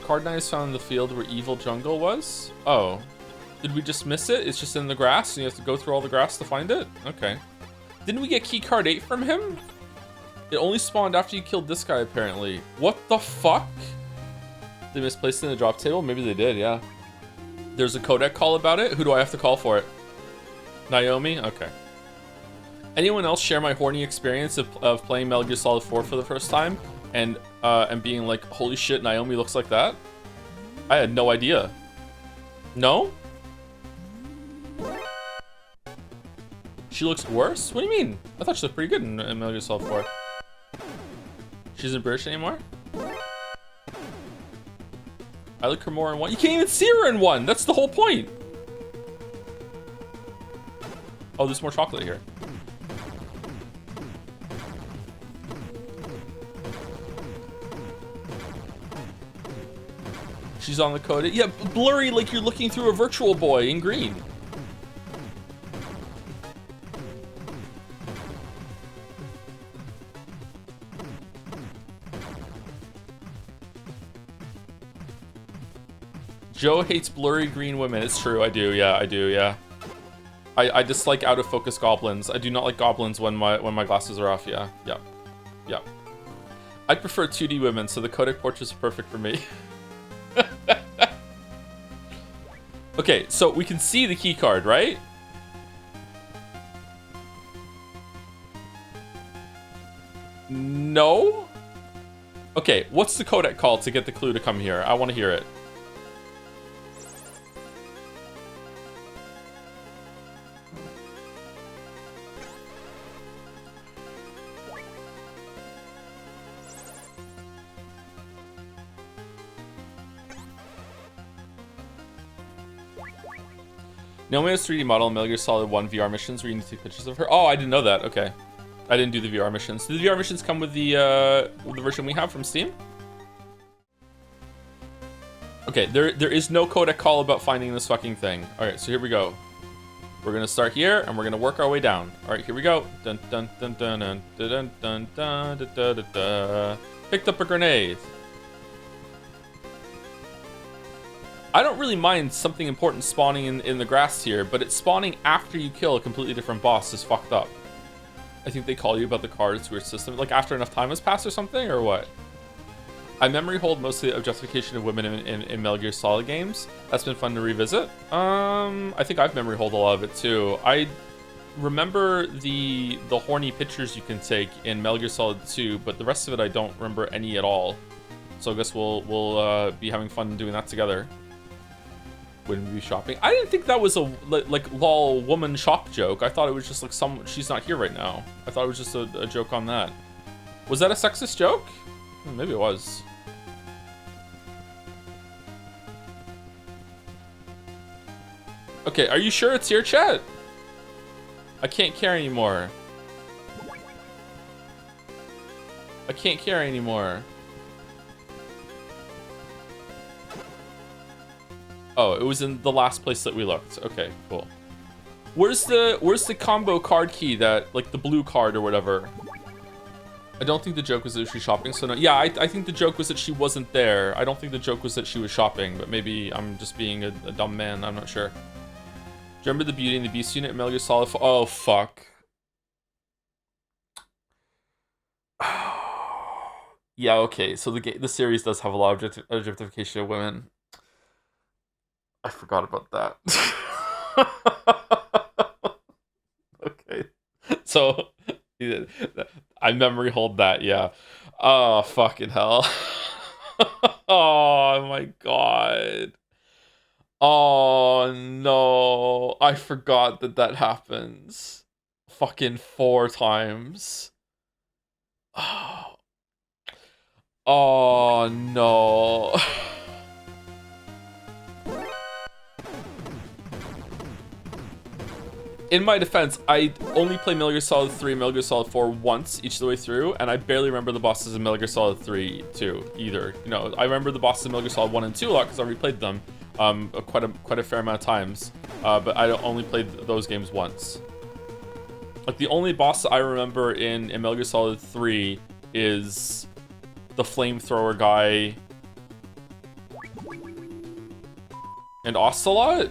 Speaker 1: Card 9 is found in the field where Evil Jungle was. Oh. Did we just miss it? It's just in the grass and you have to go through all the grass to find it? Okay. Didn't we get keycard 8 from him? It only spawned after you killed this guy, apparently. What the fuck? They misplaced it in the drop table? Maybe they did, yeah. There's a codec call about it? Who do I have to call for it? Naomi? Okay. Anyone else share my horny experience of playing Metal Gear Solid 4 for the first time? And being like, holy shit, Naomi looks like that? I had no idea. No? She looks worse? What do you mean? I thought she looked pretty good in Metal Gear Solid 4. She isn't British anymore? I like her more in 1. You can't even see her in 1! That's the whole point! Oh, there's more chocolate here. She's on the code. Yeah, blurry like you're looking through a virtual boy in green. Joe hates blurry green women. It's true, I do, yeah. I dislike out of focus goblins. I do not like goblins when my glasses are off, yeah. I prefer 2D women, so the codec portraits are perfect for me. Okay, so we can see the key card, right? No? Okay, what's the codec call to get the clue to come here? I want to hear it. Naomi has 3D model in Metal Gear Solid 1 VR missions where you need to take pictures of her. Oh, I didn't know that. Okay. I didn't do the VR missions. Did the VR missions come with the version we have from Steam? Okay, there is no codec call about finding this fucking thing. Alright, so here we go. We're gonna start here and we're gonna work our way down. Alright, here we go. Dun dun dun dun dun dun dun dun dun dun dun dun. Picked up a grenade. I don't really mind something important spawning in the grass here, but it's spawning after you kill a completely different boss is fucked up. I think they call you about the cards to your system, like after enough time has passed or something, or what? I memory hold most of the objectification of women in Metal Gear Solid games. That's been fun to revisit. I think I've memory hold a lot of it too. I remember the horny pictures you can take in Metal Gear Solid 2, but the rest of it I don't remember any at all. So I guess we'll be having fun doing that together. When we be shopping. I didn't think that was a like lol woman shop joke. I thought it was just like she's not here right now. I thought it was just a joke on that. Was that a sexist joke? Maybe it was. Okay, are you sure it's here, chat? I can't carry anymore. I can't carry anymore. Oh, it was in the last place that we looked. Okay, cool. Where's the combo card key that, like the blue card or whatever? I don't think the joke was that she was shopping, so no. Yeah, I think the joke was that she wasn't there. I don't think the joke was that she was shopping, but maybe I'm just being a dumb man. I'm not sure. Do you remember the Beauty and the Beast unit in Metal Gear Solid 4? Oh, fuck. Yeah, okay, so the series does have a lot of objectification of women. I forgot about that. Okay. So, I memory hold that, yeah. Oh, fucking hell. Oh, my God. Oh, no. I forgot that happens. Fucking 4 times. Oh. Oh, no. In my defense, I only play Metal Gear Solid 3 and Metal Gear Solid 4 once each of the way through, and I barely remember the bosses in Metal Gear Solid 3 too, either. You know, I remember the bosses in Metal Gear Solid 1 and 2 a lot because I replayed them quite a fair amount of times, but I only played those games once. Like, the only boss I remember in Metal Gear Solid 3 is the flamethrower guy and Ocelot.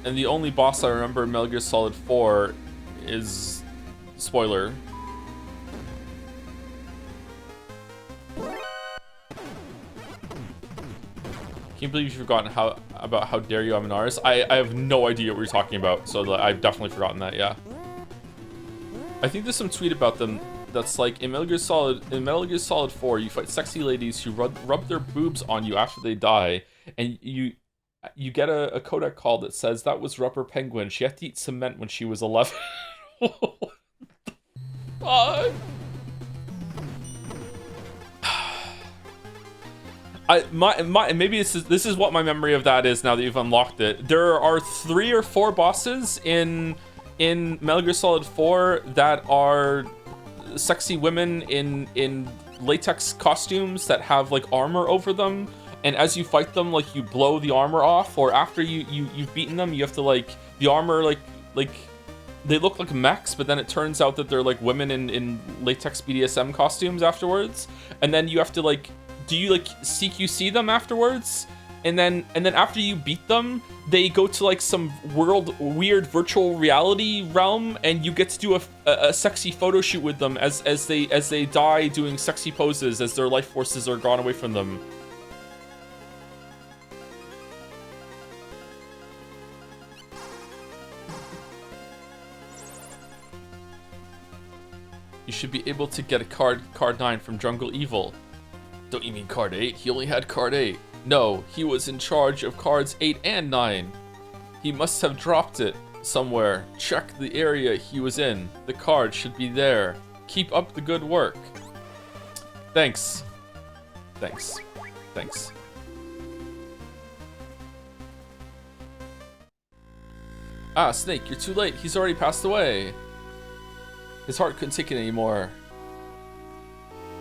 Speaker 1: And the only boss I remember in Metal Gear Solid 4 is Spoiler. Can't believe you've forgotten about how dare you, Madnar. I have no idea what you're talking about, so I've definitely forgotten that, yeah. I think there's some tweet about them that's like, in Metal Gear Solid 4, you fight sexy ladies who rub their boobs on you after they die, and you get a codec call that says that was Rubber Penguin. She had to eat cement when she was 11. What the fuck? Maybe this is what my memory of that is now that you've unlocked it. There are 3 or 4 bosses in Metal Gear Solid 4 that are sexy women in latex costumes that have like armor over them, and as you fight them, like, you blow the armor off, or after you've beaten them, you have to like the armor like they look like mechs, but then it turns out that they're like women in latex BDSM costumes afterwards, and then you have to like, do you like CQC them afterwards? And then after you beat them, they go to like some weird virtual reality realm, and you get to do a sexy photo shoot with them as they die doing sexy poses as their life forces are gone away from them. You should be able to get a card 9 from Jungle Evil. Don't you mean card 8? He only had card 8. No, he was in charge of cards 8 and 9. He must have dropped it somewhere. Check the area he was in. The card should be there. Keep up the good work. Thanks. Thanks. Thanks. Ah, Snake, you're too late. He's already passed away. His heart couldn't take it anymore.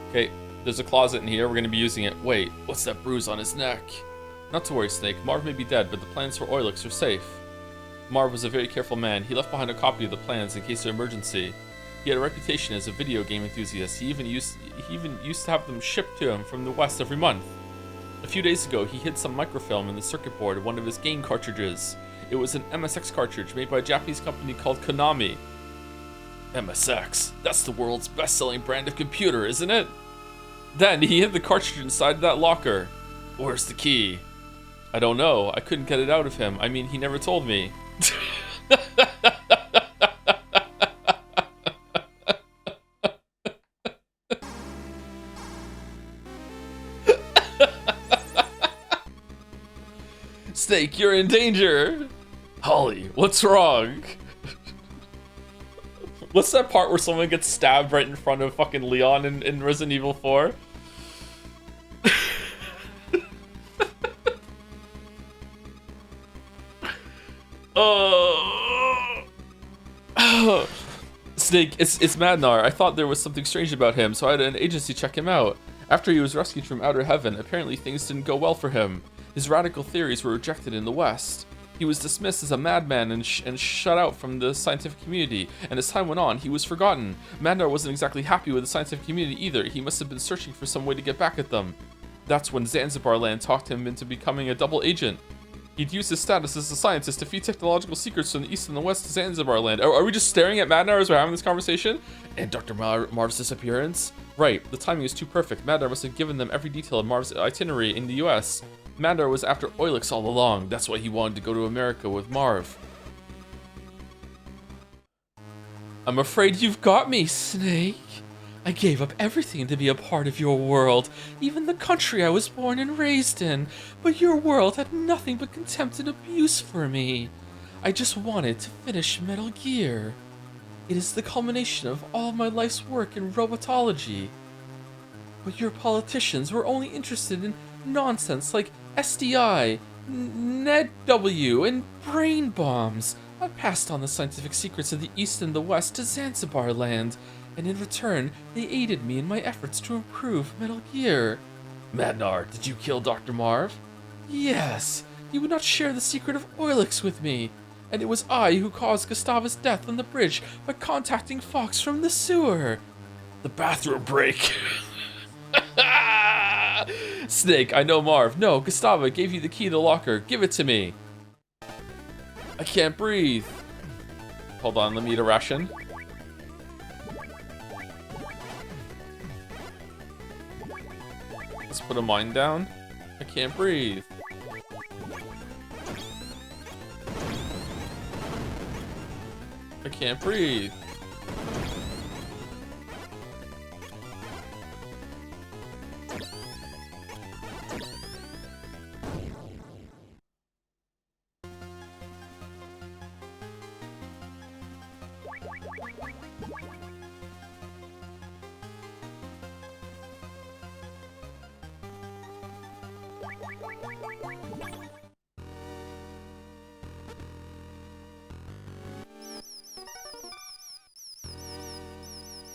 Speaker 1: Okay. There's a closet in here. We're going to be using it. Wait, what's that bruise on his neck? Not to worry, Snake. Marv may be dead, but the plans for Oilix are safe. Marv was a very careful man. He left behind a copy of the plans in case of emergency. He had a reputation as a video game enthusiast. He even used to have them shipped to him from the West every month. A few days ago, he hid some microfilm in the circuit board of one of his game cartridges. It was an MSX cartridge made by a Japanese company called Konami. MSX? That's the world's best-selling brand of computer, isn't it? Then he hid the cartridge inside that locker. Where's the key? I don't know. I couldn't get it out of him. I mean, he never told me. Snake, you're in danger. Holly, what's wrong? What's that part where someone gets stabbed right in front of fucking Leon in Resident Evil 4? Snake, it's Madnar. I thought there was something strange about him, so I had an agency check him out. After he was rescued from outer heaven, apparently things didn't go well for him. His radical theories were rejected in the West. He was dismissed as a madman and shut out from the scientific community, and as time went on, he was forgotten. Madnar wasn't exactly happy with the scientific community either. He must have been searching for some way to get back at them. That's when Zanzibar Land talked him into becoming a double agent. He'd used his status as a scientist to feed technological secrets from the east and the west to Zanzibar Land. Are we just staring at Madnar as we're having this conversation? And Dr. Marv's disappearance? Right, the timing is too perfect. Madnar must have given them every detail of Marv's itinerary in the US. Madnar was after Oilix all along. That's why he wanted to go to America with Marv. I'm afraid you've got me, Snake. I gave up everything to be a part of your world, even the country I was born and raised in, but your world had nothing but contempt and abuse for me. I just wanted to finish Metal Gear. It is the culmination of all my life's work in robotology. But your politicians were only interested in nonsense like SDI, NetW, and brain bombs. I passed on the scientific secrets of the East and the West to Zanzibar Land, and in return, they aided me in my efforts to improve Metal Gear. Madnar, did you kill Dr. Marv? Yes, he would not share the secret of Oilix with me, and it was I who caused Gustava's death on the bridge by contacting Fox from the sewer. The bathroom break. Snake, I know Marv. No, Gustava gave you the key to the locker. Give it to me. I can't breathe. Hold on, let me eat a ration. put a mine down. I can't breathe. I can't breathe.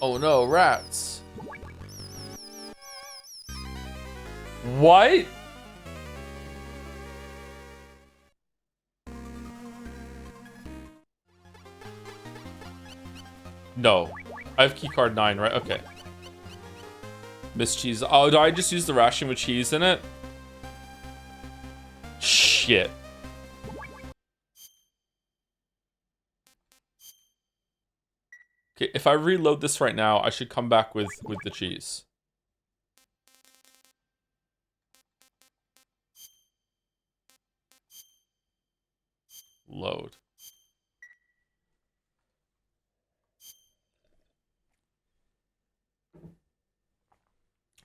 Speaker 1: Oh no, rats. What? No. I have keycard 9, right? Okay. Miss cheese. Oh, do I just use the ration with cheese in it? Shit. Okay, if I reload this right now, I should come back with the cheese. Load.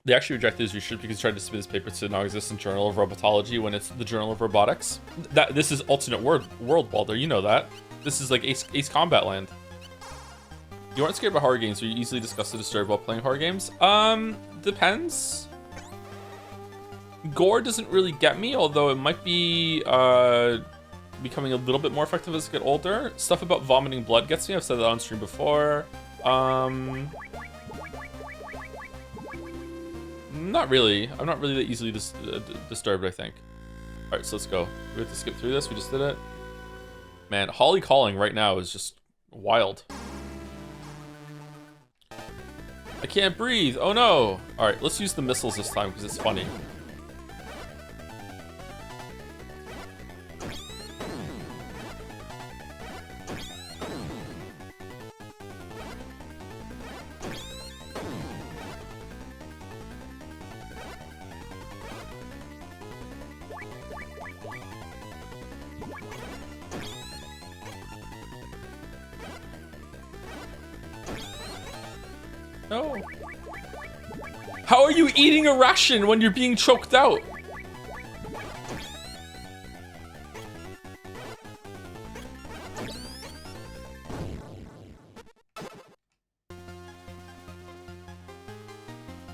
Speaker 1: They actually rejected his research because he tried to submit his paper to the non-existent Journal of Robotology when it's the Journal of Robotics. This is alternate world, Balder. You know that. This is like Ace Combat Land. You aren't scared about horror games, or you easily disgusted or disturbed while playing horror games? Depends. Gore doesn't really get me, although it might be becoming a little bit more effective as I get older. Stuff about vomiting blood gets me. I've said that on stream before. Not really. I'm not really that easily disturbed, I think. All right, so let's go. We have to skip through this. We just did it. Man, Holly calling right now is just wild. I can't breathe. Oh no. All right, let's use the missiles this time because it's funny. No. How are you eating a ration when you're being choked out?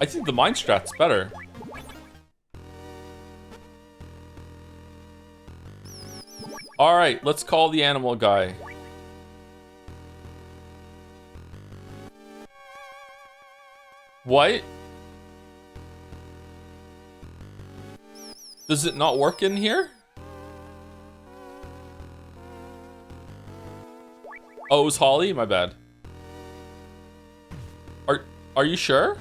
Speaker 1: I think the mine strat's better. All right, let's call the animal guy. What? Does it not work in here? Oh, it was Holly? My bad. Are you sure?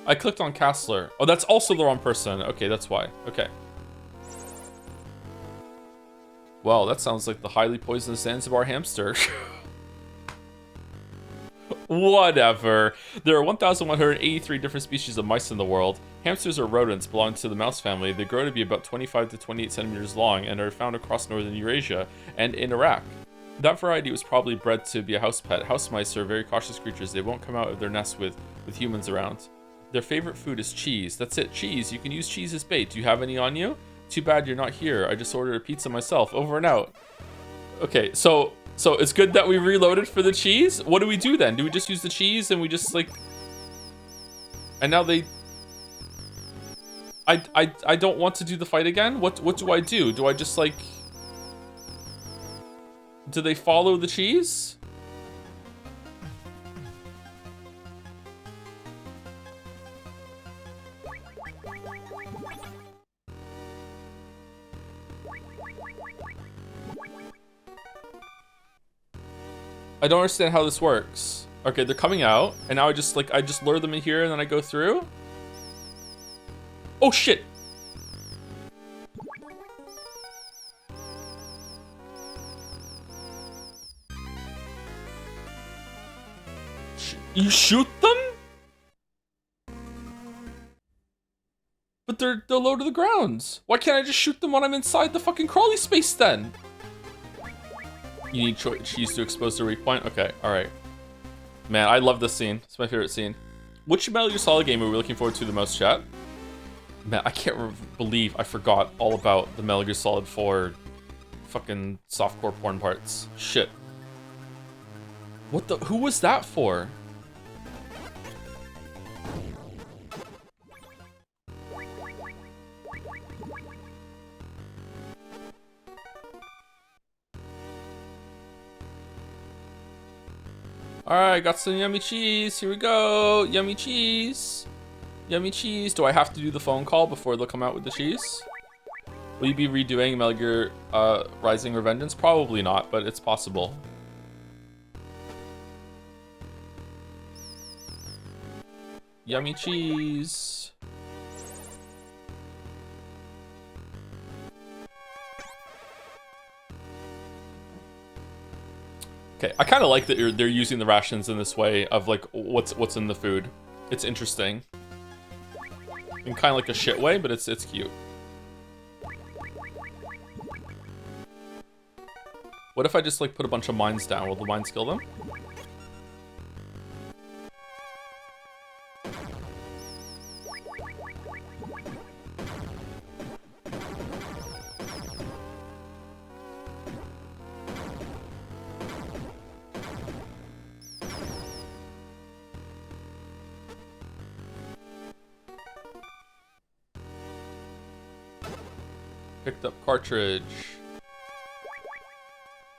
Speaker 1: I clicked on Castler. Oh, that's also the wrong person. Okay, that's why. Okay. Well, that sounds like the highly poisonous Zanzibar hamster. Whatever. There are 1,183 different species of mice in the world. Hamsters are rodents belonging to the mouse family. They grow to be about 25 to 28 centimeters long and are found across northern Eurasia and in Iraq. That variety was probably bred to be a house pet. House mice are very cautious creatures. They won't come out of their nest with humans around. Their favorite food is cheese. That's it, cheese. You can use cheese as bait. Do you have any on you? Too bad you're not here. I just ordered a pizza myself. Over and out. Okay, so it's good that we reloaded for the cheese. What do we do then? Do we just use the cheese and we just like... And now they... I don't want to do the fight again? What do I do? Do I just like... Do they follow the cheese? I don't understand how this works. Okay, they're coming out, and now I just lure them in here, and then I go through. Oh shit! You shoot them? But they're low to the ground. Why can't I just shoot them when I'm inside the fucking crawly space then? You need cheese to expose the weak point? Okay, alright. Man, I love this scene. It's my favorite scene. Which Metal Gear Solid game are we looking forward to the most, chat? Man, I can't believe I forgot all about the Metal Gear Solid 4 fucking softcore porn parts. Shit. What the? Who was that for? Alright, got some yummy cheese. Here we go. Yummy cheese. Yummy cheese. Do I have to do the phone call before they'll come out with the cheese? Will you be redoing Metal Gear Rising Revengeance? Probably not, but it's possible. Yummy cheese. Okay, I kind of like that they're using the rations in this way of like what's in the food. It's interesting. In kind of like a shit way, but it's cute. What if I just like put a bunch of mines down? Will the mines kill them? Picked up cartridge.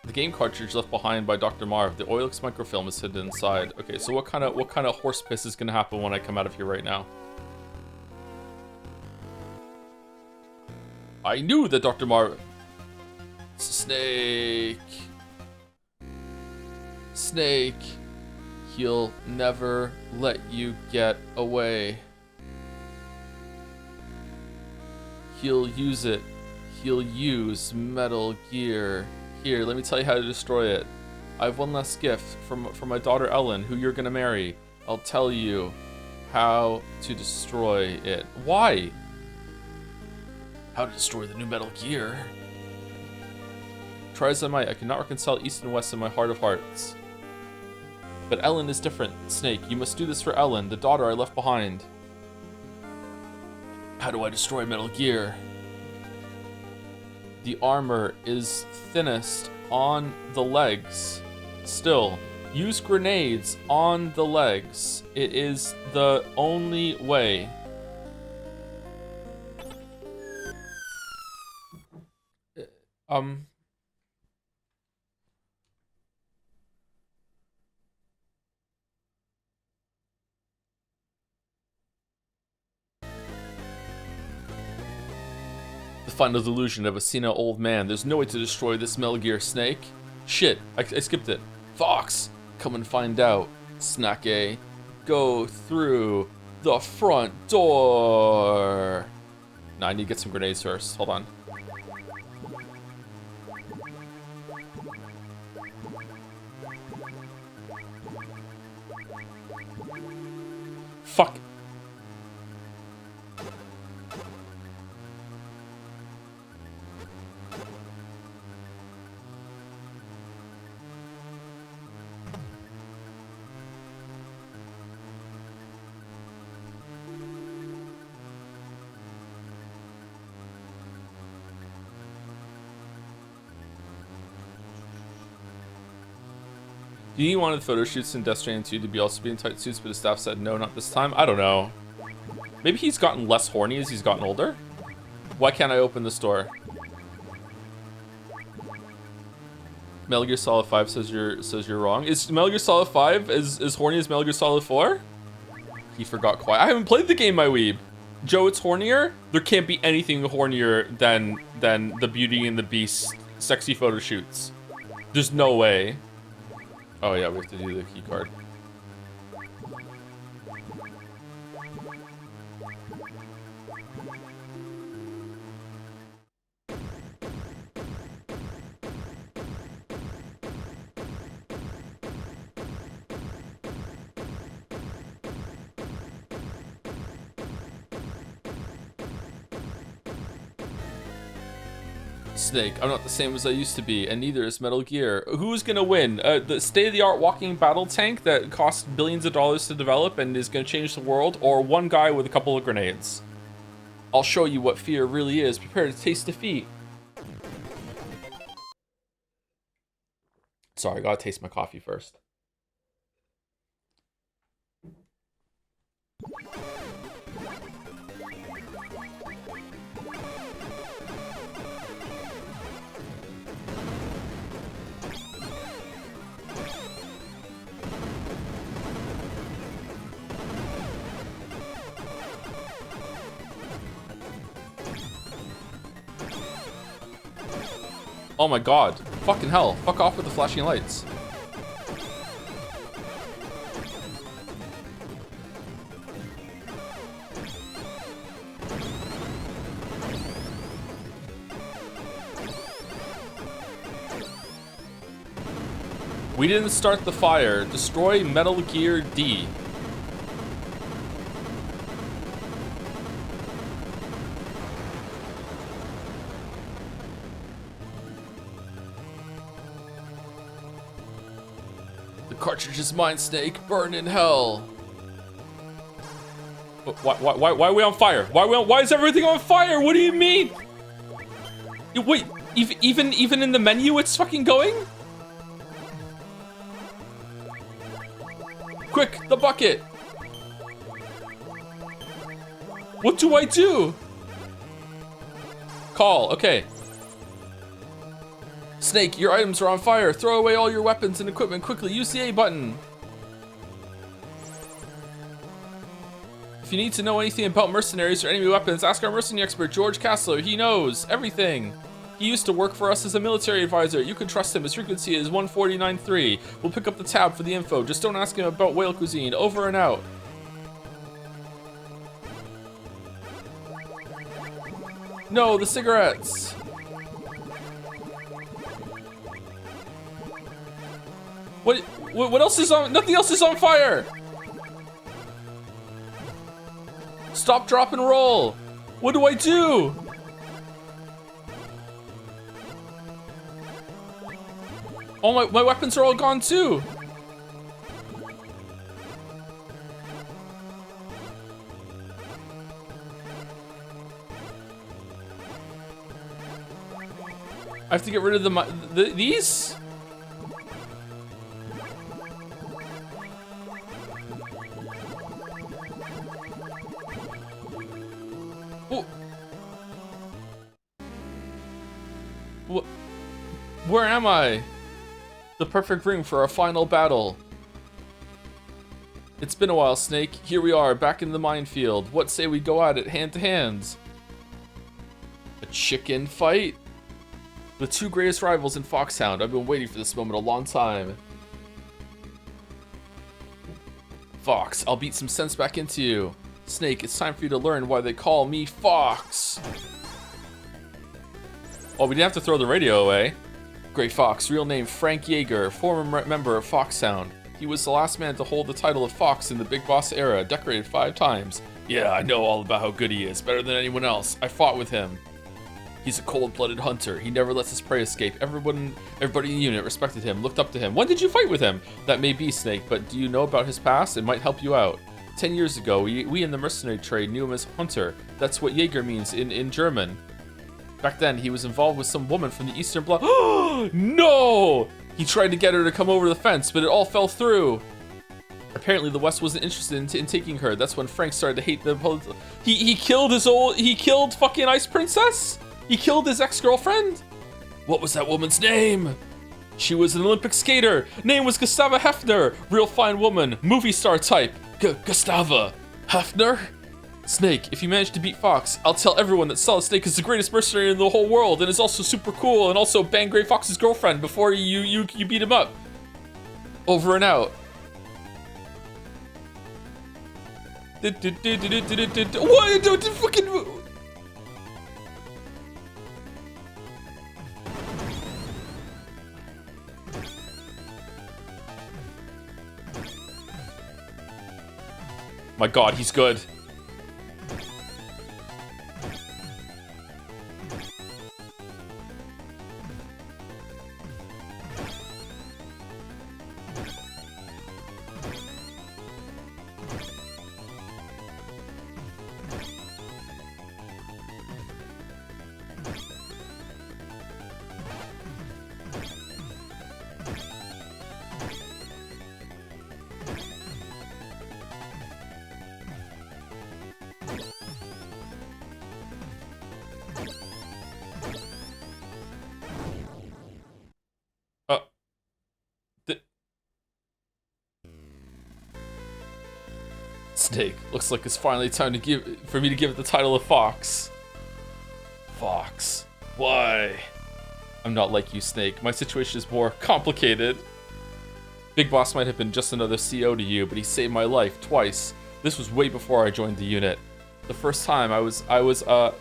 Speaker 1: The game cartridge left behind by Dr. Marv. The Oilix microfilm is hidden inside. Okay, so what kind of horse piss is gonna happen when I come out of here right now? I knew that Dr. Marv. Snake. Snake. He'll never let you get away. He'll use it. He'll use Metal Gear. Here, let me tell you how to destroy it. I have one last gift from my daughter Ellen, who you're gonna marry. I'll tell you how to destroy it. Why? How to destroy the new Metal Gear. Try as I might, I cannot reconcile East and West in my heart of hearts. But Ellen is different, Snake. You must do this for Ellen, the daughter I left behind. How do I destroy Metal Gear? The armor is thinnest on the legs. Still, use grenades on the legs. It is the only way. The final delusion of a senile old man. There's no way to destroy this Metal Gear, Snake. Shit, I skipped it. Fox, come and find out. Snake, go through the front door. Nah, I need to get some grenades first. Hold on. Fuck. Do you want the photo shoots in Death Stranding 2 to be also be in tight suits, but his staff said no, not this time? I don't know. Maybe he's gotten less horny as he's gotten older? Why can't I open this door? Metal Gear Solid 5 says you're wrong. Is Metal Gear Solid 5 as horny as Metal Gear Solid 4? He forgot quiet. I haven't played the game, my weeb. Joe, it's hornier? There can't be anything hornier than the Beauty and the Beast sexy photo shoots. There's no way. Oh yeah, we have to do the key card. Snake, I'm not the same as I used to be, and neither is Metal Gear. Who's gonna win? The state-of-the-art walking battle tank that costs billions of dollars to develop and is gonna change the world, or one guy with a couple of grenades? I'll show you what fear really is. Prepare to taste defeat. Sorry, I gotta taste my coffee first. Oh my god. Fucking hell. Fuck off with the flashing lights. We didn't start the fire. Destroy Metal Gear D. The cartridge is mine, Snake. Burn in hell. Why are we on fire? Why is everything on fire? What do you mean? Wait, even in the menu it's fucking going? Quick, the bucket! What do I do? Call, okay. Snake, your items are on fire. Throw away all your weapons and equipment quickly. Use the A button. If you need to know anything about mercenaries or enemy weapons, ask our mercenary expert, George Castler. He knows everything. He used to work for us as a military advisor. You can trust him. His frequency is 1493. We'll pick up the tab for the info. Just don't ask him about whale cuisine. Over and out. No, the cigarettes. What else is on? Nothing else is on fire. Stop, drop, and roll. What do I do? Oh, my weapons are all gone too. I have to get rid of these? Oh. Where am I? The perfect ring for our final battle. It's been a while, Snake. Here we are, back in the minefield. What say we go at it hand to hand? A chicken fight? The two greatest rivals in Foxhound. I've been waiting for this moment a long time. Fox, I'll beat some sense back into you. Snake, it's time for you to learn why they call me Fox. Oh, we didn't have to throw the radio away. Gray Fox, real name Frank Yeager, former member of Foxhound. He was the last man to hold the title of Fox in the Big Boss era, decorated 5 times. Yeah, I know all about how good he is, better than anyone else. I fought with him. He's a cold-blooded hunter. He never lets his prey escape. Everybody in the unit respected him, looked up to him. When did you fight with him? That may be, Snake, but do you know about his past? It might help you out. 10 years ago, we in the mercenary trade knew him as Hunter. That's what Jaeger means in German. Back then, he was involved with some woman from the Eastern Bloc. No! He tried to get her to come over the fence, but it all fell through. Apparently, the West wasn't interested in taking her. That's when Frank started to hate the... He killed fucking Ice Princess? He killed his ex-girlfriend? What was that woman's name? She was an Olympic skater. Name was Gustava Hefner. Real fine woman. Movie star type. Gustava Hefner? Snake, if you manage to beat Fox, I'll tell everyone that Solid Snake is the greatest mercenary in the whole world and is also super cool and also bang Gray Fox's girlfriend before you beat him up. Over and out. What? Fucking... My god, he's good. Snake, looks like it's finally time for me to give it the title of Fox. Fox. Why? I'm not like you, Snake. My situation is more complicated. Big Boss might have been just another CO to you, but he saved my life twice. This was way before I joined the unit. The first time I was a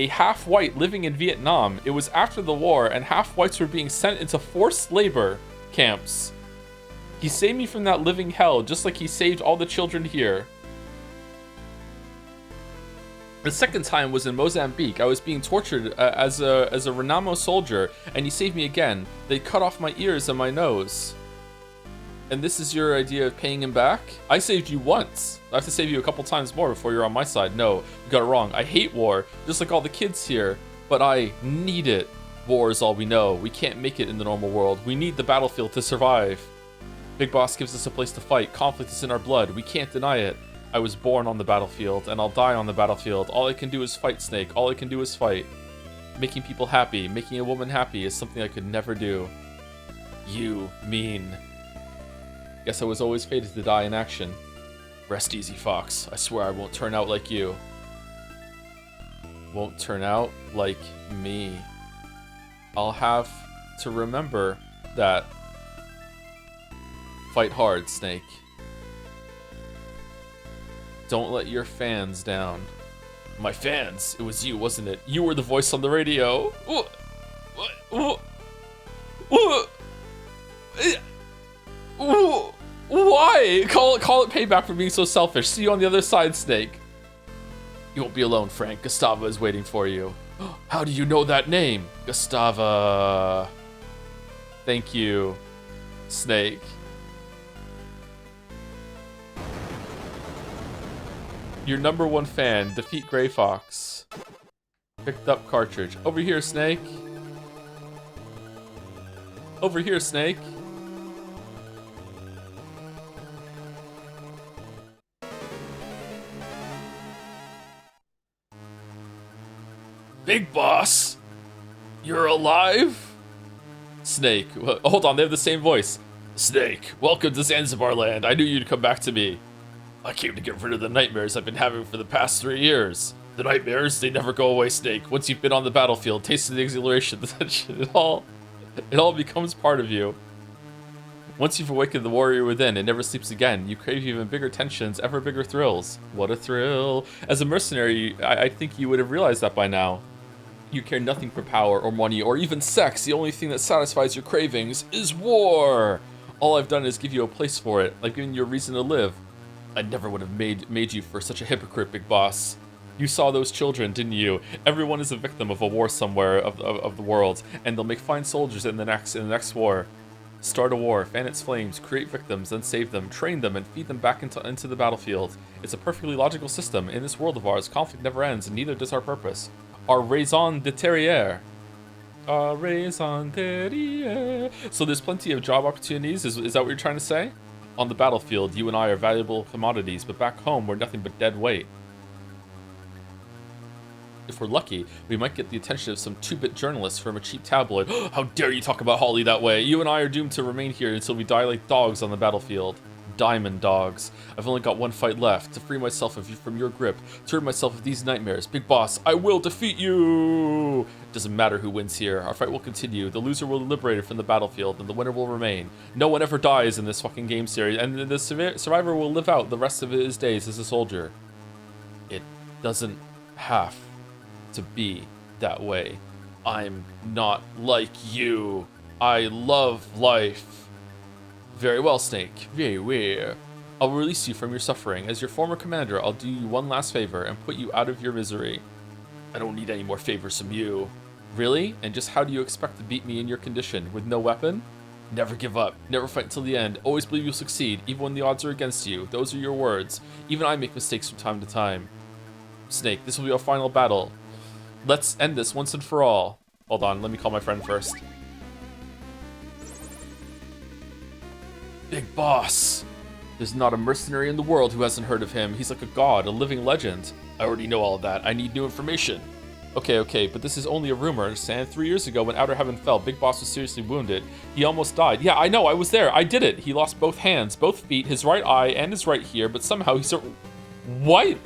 Speaker 1: half-white living in Vietnam. It was after the war, and half-whites were being sent into forced labor camps. He saved me from that living hell, just like he saved all the children here. The second time was in Mozambique. I was being tortured as a Renamo soldier, and he saved me again. They cut off my ears and my nose. And this is your idea of paying him back? I saved you once. I have to save you a couple times more before you're on my side. No, you got it wrong. I hate war, just like all the kids here, but I need it. War is all we know. We can't make it in the normal world. We need the battlefield to survive. Big Boss gives us a place to fight. Conflict is in our blood. We can't deny it. I was born on the battlefield, and I'll die on the battlefield. All I can do is fight, Snake. All I can do is fight. Making people happy, making a woman happy is something I could never do. You mean... Guess I was always fated to die in action. Rest easy, Fox. I swear I won't turn out like you. Won't turn out like me. I'll have to remember that. Fight hard, Snake. Don't let your fans down. My fans? It was you, wasn't it? You were the voice on the radio. Why? Call it payback for being so selfish. See you on the other side, Snake. You won't be alone, Frank. Gustava is waiting for you. How do you know that name? Gustava. Thank you, Snake. Your #1 fan. Defeat Gray Fox. Picked up cartridge. Over here, Snake. Over here, Snake. Big Boss, you're alive? Snake, hold on, they have the same voice. Snake, welcome to Zanzibar land. I knew you'd come back to me. I came to get rid of the nightmares I've been having for the past 3 years. The nightmares, they never go away, Snake. Once you've been on the battlefield, tasted the exhilaration, it all becomes part of you. Once you've awakened the warrior within, it never sleeps again. You crave even bigger tensions, ever bigger thrills. What a thrill. As a mercenary, I think you would have realized that by now. You care nothing for power or money or even sex. The only thing that satisfies your cravings is war. All I've done is give you a place for it. I've given you a reason to live. I never would have made you for such a hypocrite, Big Boss. You saw those children, didn't you? Everyone is a victim of a war somewhere of the world, and they'll make fine soldiers in the next war. Start a war, fan its flames, create victims, then save them, train them, and feed them back into the battlefield. It's a perfectly logical system. In this world of ours, conflict never ends, and neither does our purpose. Our raison d'être. Our raison d'être. So there's plenty of job opportunities, is that what you're trying to say? On the battlefield, you and I are valuable commodities, but back home, we're nothing but dead weight. If we're lucky, we might get the attention of some 2-bit journalists from a cheap tabloid. How dare you talk about Holly that way? You and I are doomed to remain here until we die like dogs on the battlefield. Diamond dogs. I've only got one fight left, to free myself from your grip, to rid myself of these nightmares. Big Boss, I will defeat you! It doesn't matter who wins here. Our fight will continue. The loser will be liberated from the battlefield, and the winner will remain. No one ever dies in this fucking game series, and the survivor will live out the rest of his days as a soldier. It doesn't have to be that way. I'm not like you. I love life. Very well, Snake. Very well. I'll release you from your suffering. As your former commander, I'll do you one last favor and put you out of your misery. I don't need any more favors from you. Really? And just how do you expect to beat me in your condition? With no weapon? Never give up. Never fight until the end. Always believe you'll succeed, even when the odds are against you. Those are your words. Even I make mistakes from time to time. Snake, this will be our final battle. Let's end this once and for all. Hold on, let me call my friend first. Big Boss. There's not a mercenary in the world who hasn't heard of him. He's like a god, a living legend. I already know all of that. I need new information. Okay, but this is only a rumor, understand? 3 years ago, when Outer Heaven fell, Big Boss was seriously wounded. He almost died. Yeah, I know, I was there. I did it. He lost both hands, both feet, his right eye, and his right ear, but somehow he What?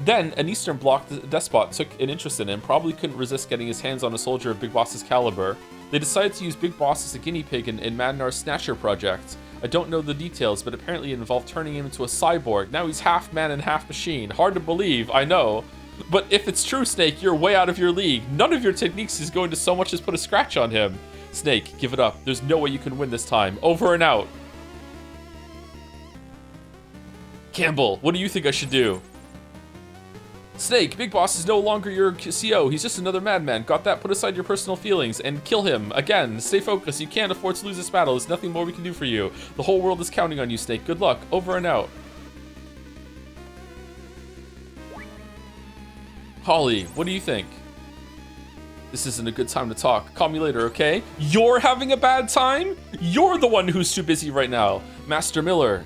Speaker 1: Then, an Eastern Bloc despot took an interest in him, probably couldn't resist getting his hands on a soldier of Big Boss's caliber. They decided to use Big Boss as a guinea pig in Madnar's Snatcher project. I don't know the details, but apparently it involved turning him into a cyborg. Now he's half man and half machine. Hard to believe, I know. But if it's true, Snake, you're way out of your league. None of your techniques is going to so much as put a scratch on him. Snake, give it up. There's no way you can win this time. Over and out. Campbell, what do you think I should do? Snake, Big Boss is no longer your CO. He's just another madman. Got that? Put aside your personal feelings and kill him. Again, stay focused. You can't afford to lose this battle. There's nothing more we can do for you. The whole world is counting on you, Snake. Good luck. Over and out. Holly, what do you think? This isn't a good time to talk. Call me later, okay? You're having a bad time? You're the one who's too busy right now. Master Miller.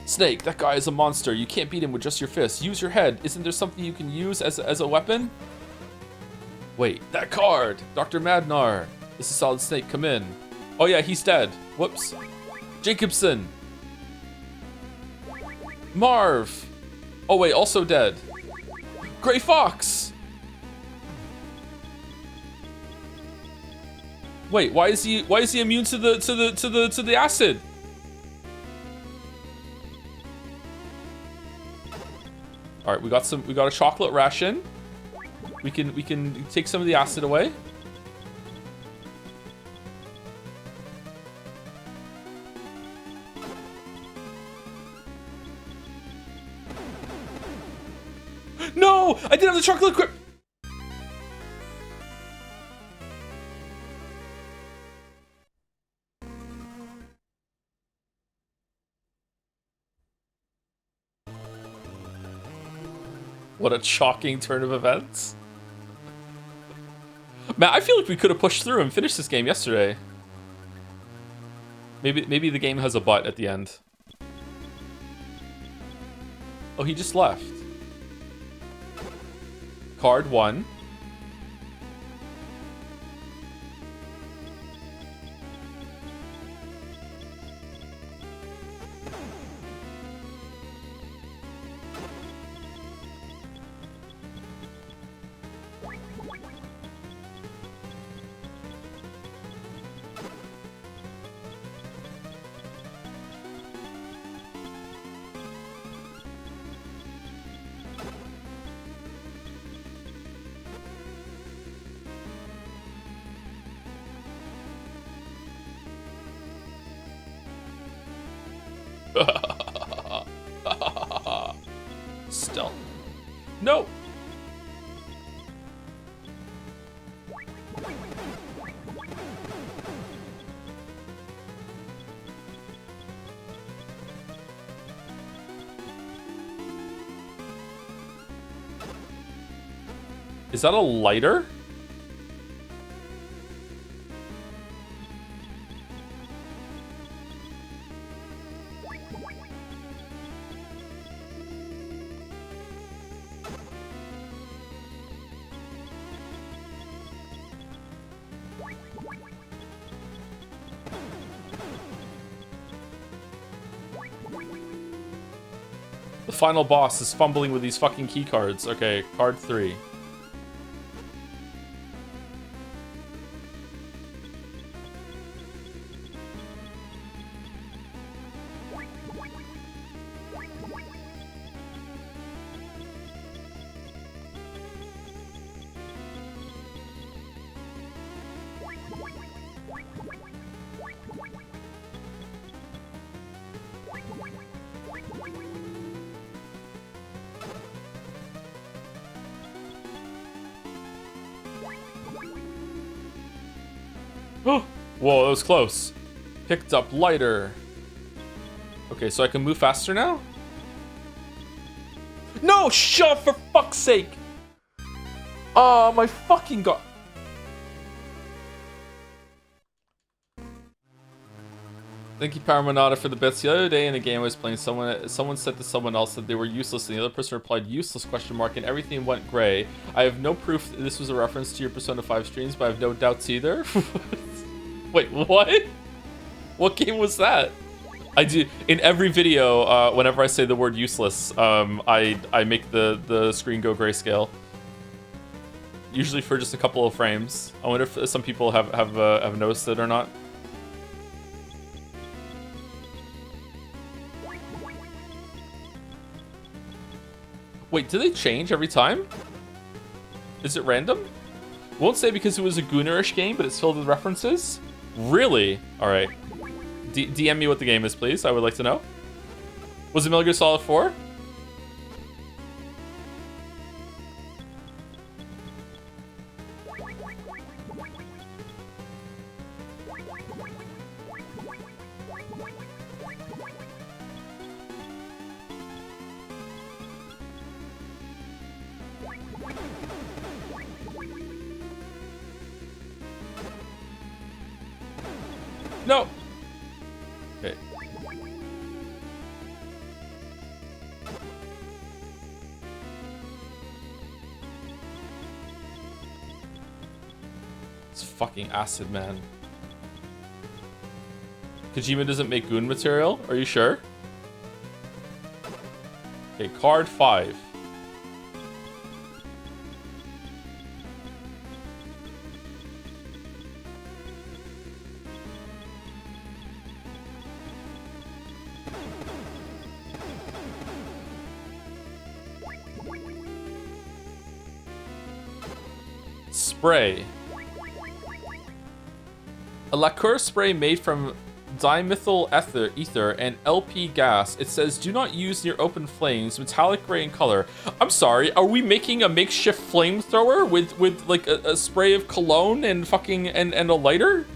Speaker 1: Snake, that guy is a monster. You can't beat him with just your fists. Use your head. Isn't there something you can use as a weapon? Wait, that card! Dr. Madnar. This is Solid Snake, come in. Oh yeah, he's dead. Whoops. Jacobson. Marv. Oh wait, also dead. Gray Fox. Wait, why is he immune to the acid? All right, we got a chocolate ration. We can take some of the acid away. No, I didn't have the chocolate equip. What a shocking turn of events. Man, I feel like we could have pushed through and finished this game yesterday. Maybe the game has a but at the end. Oh, he just left. Card 1. Stealth. No. Is that a lighter? The final boss is fumbling with these fucking key cards. Okay, card 3. Whoa, that was close. Picked up lighter. Okay, so I can move faster now? No, shove for fuck's sake! Oh my fucking god. Thank you, Paramonata, for the bits. The other day in a game I was playing, someone said to someone else that they were useless, and the other person replied, useless, question mark, and everything went gray. I have no proof that this was a reference to your Persona 5 streams, but I have no doubts either. Wait, what? What game was that? I do, in every video, whenever I say the word useless, I make the screen go grayscale. Usually for just a couple of frames. I wonder if some people have noticed it or not. Wait, do they change every time? Is it random? Won't say because it was a Goonerish game, but it's filled with references? Really? Alright. DM me what the game is, please. I would like to know. Was it Metal Gear Solid 4? No. Okay. It's fucking acid, man. Kojima doesn't make goon material? Are you sure? Okay, card 5. Spray. A lacquer spray made from dimethyl ether and LP gas. It says, do not use near open flames, metallic gray in color. I'm sorry, are we making a makeshift flamethrower with like a spray of cologne and fucking and a lighter?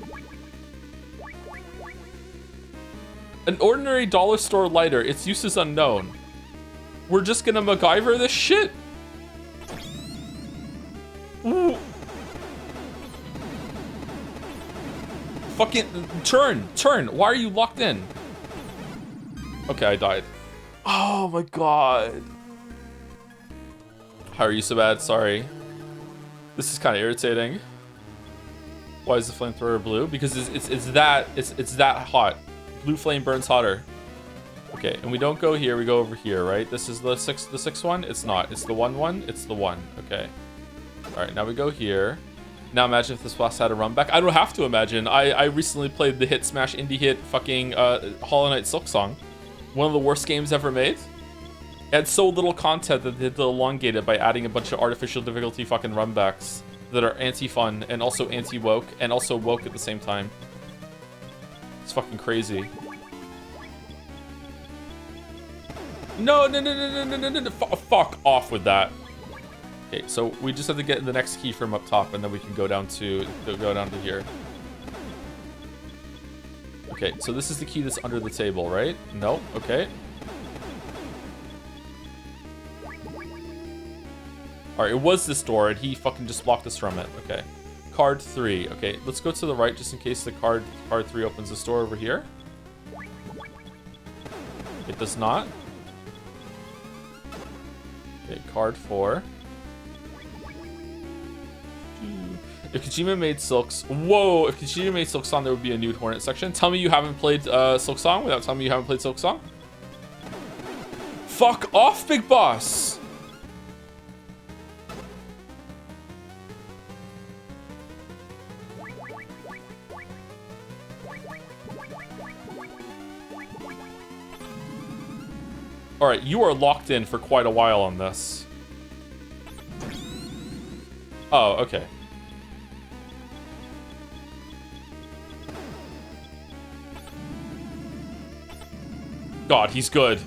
Speaker 1: An ordinary dollar store lighter, its use is unknown. We're just gonna MacGyver this shit? Ooh. Fucking turn. Why are you locked in? Okay, I died. Oh my god. How are you so bad? Sorry. This is kind of irritating. Why is the flamethrower blue? Because it's that hot. Blue flame burns hotter. Okay, and we don't go here, we go over here, right? This is the sixth one? It's not. It's the one? It's the one. Okay. Alright, now we go here. Now imagine if this boss had a run back. I don't have to imagine. I recently played the hit smash indie hit fucking Hollow Knight Silk Song. One of the worst games ever made. It had so little content that they had to elongate it by adding a bunch of artificial difficulty fucking runbacks that are anti-fun and also anti-woke and also woke at the same time. It's fucking crazy. No. Fuck off with that. Okay, so we just have to get the next key from up top, and then we can go down to here. Okay, so this is the key that's under the table, right? No. Okay. All right, it was this door, and he fucking just blocked us from it. Okay. Card 3. Okay, let's go to the right just in case the card 3 opens this door over here. It does not. Okay, card 4. If Kojima made Silks... Whoa! If Kojima made Silk Song, there would be a nude Hornet section. Tell me you haven't played Silk Song without telling me you haven't played Silk Song. Fuck off, Big Boss! Alright, you are locked in for quite a while on this. Oh, okay. God, he's good.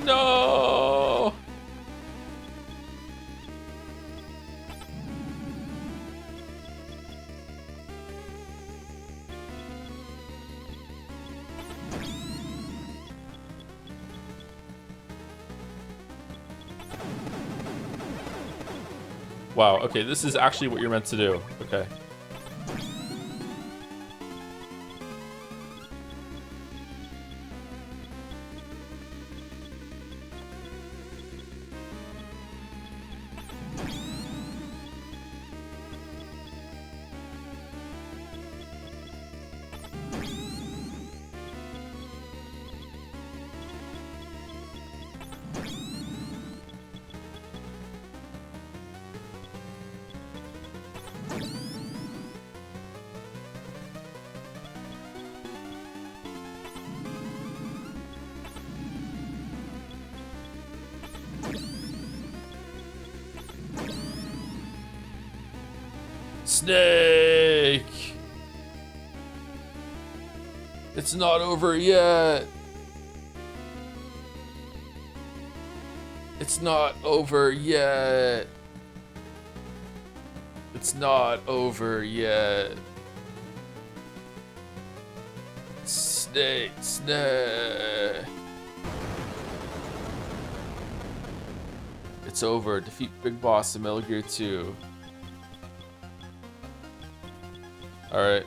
Speaker 1: No. Wow, okay, this is actually what you're meant to do. Okay. Snake! It's not over yet. It's not over yet. It's not over yet. Snake, snake. It's over. Defeat Big Boss in Metal Gear 2. Alright.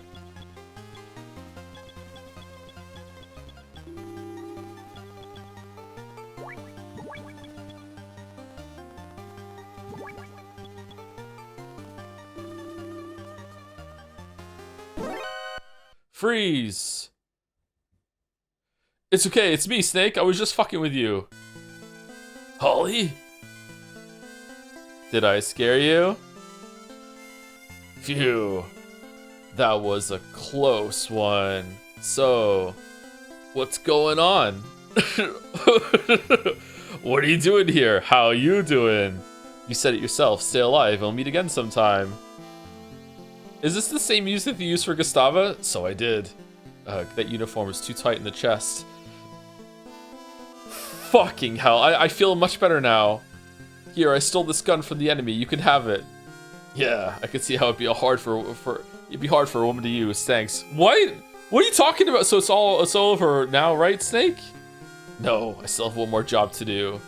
Speaker 1: Freeze! It's okay, it's me, Snake. I was just fucking with you. Holly? Did I scare you? Phew. That was a close one. So, what's going on? What are you doing here? How you doing? You said it yourself. Stay alive. We'll meet again sometime. Is this the same music you used for Gustava? So I did. That uniform is too tight in the chest. Fucking hell. I feel much better now. Here, I stole this gun from the enemy. You can have it. Yeah, I could see how it'd be hard for a woman to use. Thanks. What? What are you talking about? So it's all over now, right, Snake? No, I still have one more job to do.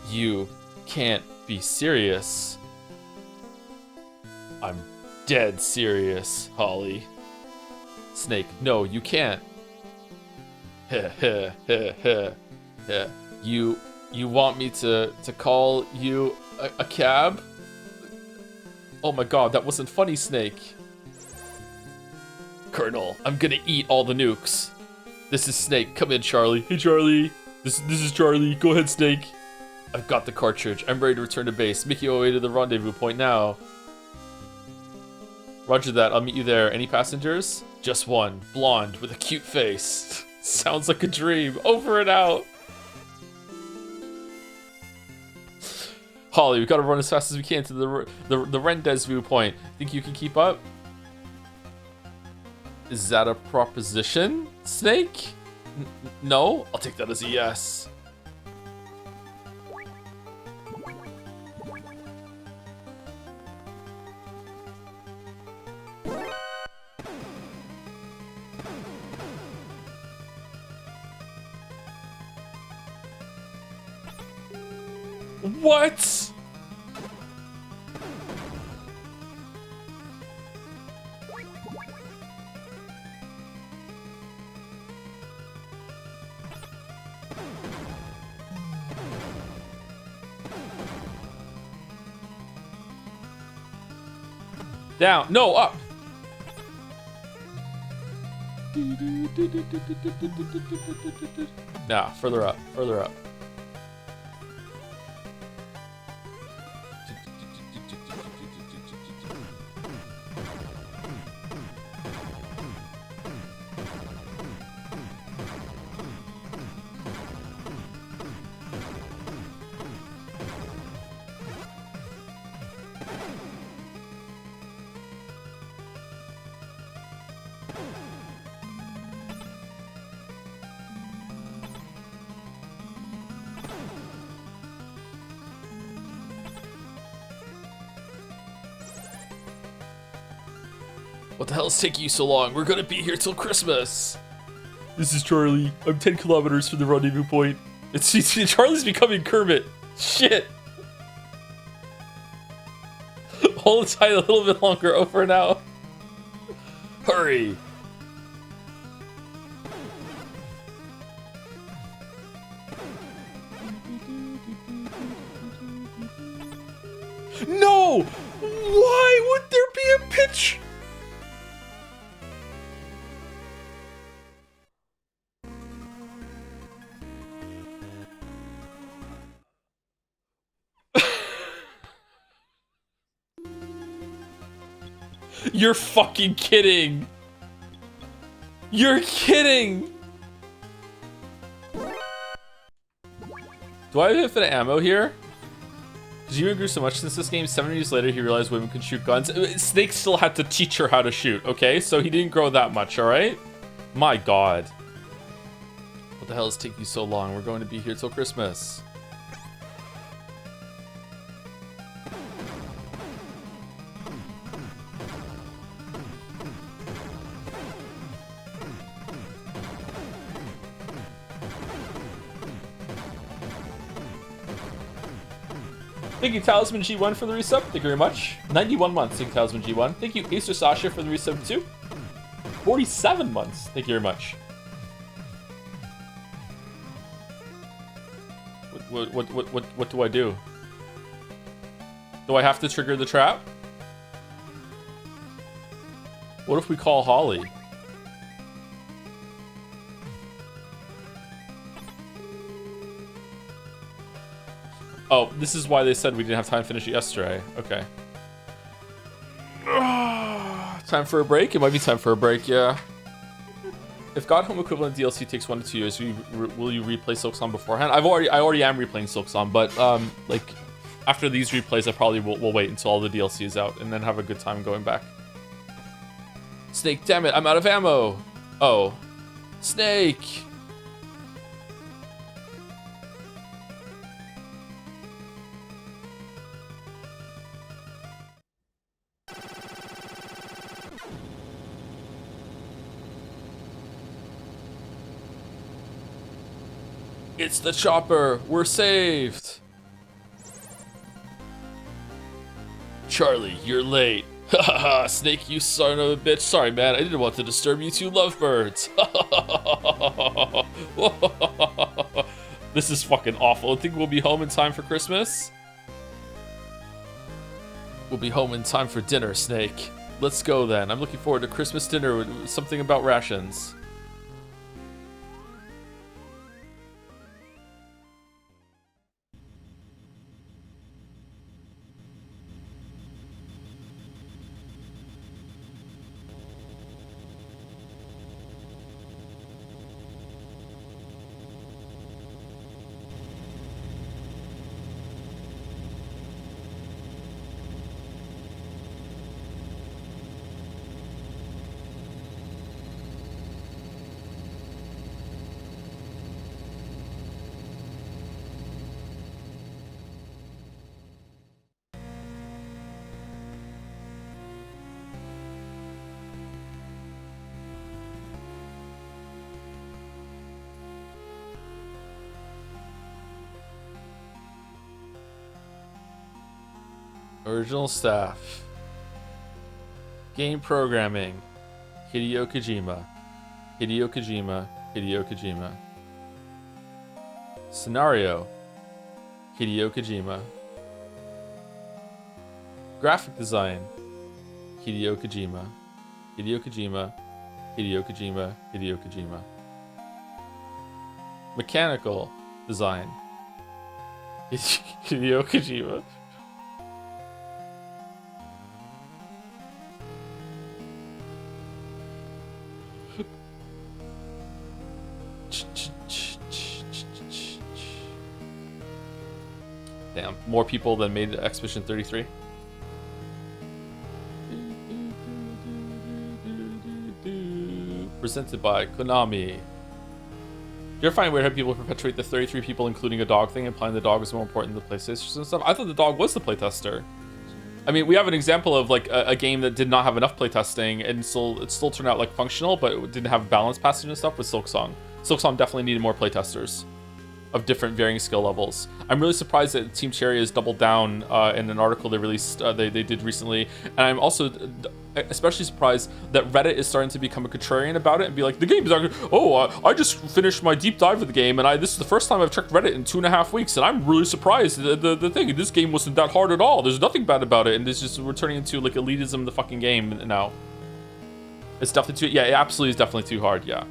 Speaker 1: You can't be serious. I'm dead serious, Holly. Snake, no, you can't. Heh heh heh heh heh. You want me to call you a cab? Oh my god, that wasn't funny, Snake. Colonel, I'm gonna eat all the nukes. This is Snake. Come in, Charlie. Hey, Charlie. This is Charlie. Go ahead, Snake. I've got the cartridge. I'm ready to return to base. Making my way to the rendezvous point now. Roger that. I'll meet you there. Any passengers? Just one. Blonde with a cute face. Sounds like a dream. Over and out. Holly, we've got to run as fast as we can to the rendezvous point. Think you can keep up? Is that a proposition, Snake? No? I'll take that as a yes. What? Down. No, up. Nah, further up. Further up. What the hell is taking you so long? We're gonna be here till Christmas. This is Charlie. I'm 10 kilometers from the rendezvous point. Charlie's becoming Kermit. Shit. Hold tight a little bit longer. Over now. Hurry. No! Why would there be a pitch? You're fucking kidding. You're kidding. Do I have infinite ammo here? Because you grew so much since this game. 7 years later, he realized women can shoot guns. Snake still had to teach her how to shoot, okay? So he didn't grow that much, all right? My God. What the hell is taking you so long? We're going to be here till Christmas. Thank you, Talisman G1 for the resub. Thank you very much. 91 months. Thank you, Talisman G1. Thank you, Acer Sasha for the resub too. 47 months. Thank you very much. What do I do? Do I have to trigger the trap? What if we call Holly? Oh, this is why they said we didn't have time to finish it yesterday. Okay. Time for a break? It might be time for a break, yeah. If God Home equivalent DLC takes 1 to 2 years, will you replay Silksong beforehand? I already am replaying Silksong, but like after these replays, I probably will wait until all the DLC is out and then have a good time going back. Snake, damn it, I'm out of ammo. Oh, Snake. It's the chopper. We're saved. Charlie, you're late. Haha, Snake, you son of a bitch. Sorry, man. I didn't want to disturb you two lovebirds. This is fucking awful. I think we'll be home in time for Christmas. We'll be home in time for dinner, Snake. Let's go then. I'm looking forward to Christmas dinner with something about rations. Original staff. Game programming. Hideo Kojima. Hideo Kojima. Hideo Kojima. Scenario. Hideo Kojima. Graphic design. Hideo Kojima. Hideo Kojima. Hideo Kojima. Hideo Kojima. Mechanical design. Hideo Kojima. Damn, more people than made Expedition 33. Presented by Konami. Do you ever find it weird how people perpetuate the 33 people including a dog thing, implying the dog is more important than the PlayStation and stuff? I thought the dog was the playtester. I mean, we have an example of like a game that did not have enough playtesting and it still turned out like functional, but it didn't have balance passage and stuff with Silksong. Silksong definitely needed more playtesters. of different varying skill levels. I'm really surprised that Team Cherry has doubled down in an article they released, they did recently, and I'm also especially surprised that Reddit is starting to become a contrarian about it and be like, the game is not good. Oh, I just finished my deep dive of the game, and this is the first time I've checked Reddit in 2.5 weeks, and I'm really surprised. The thing, this game wasn't that hard at all. There's nothing bad about it, and it's just, we're turning into like elitism in the fucking game now. It's definitely too, yeah, it absolutely is definitely too hard, yeah.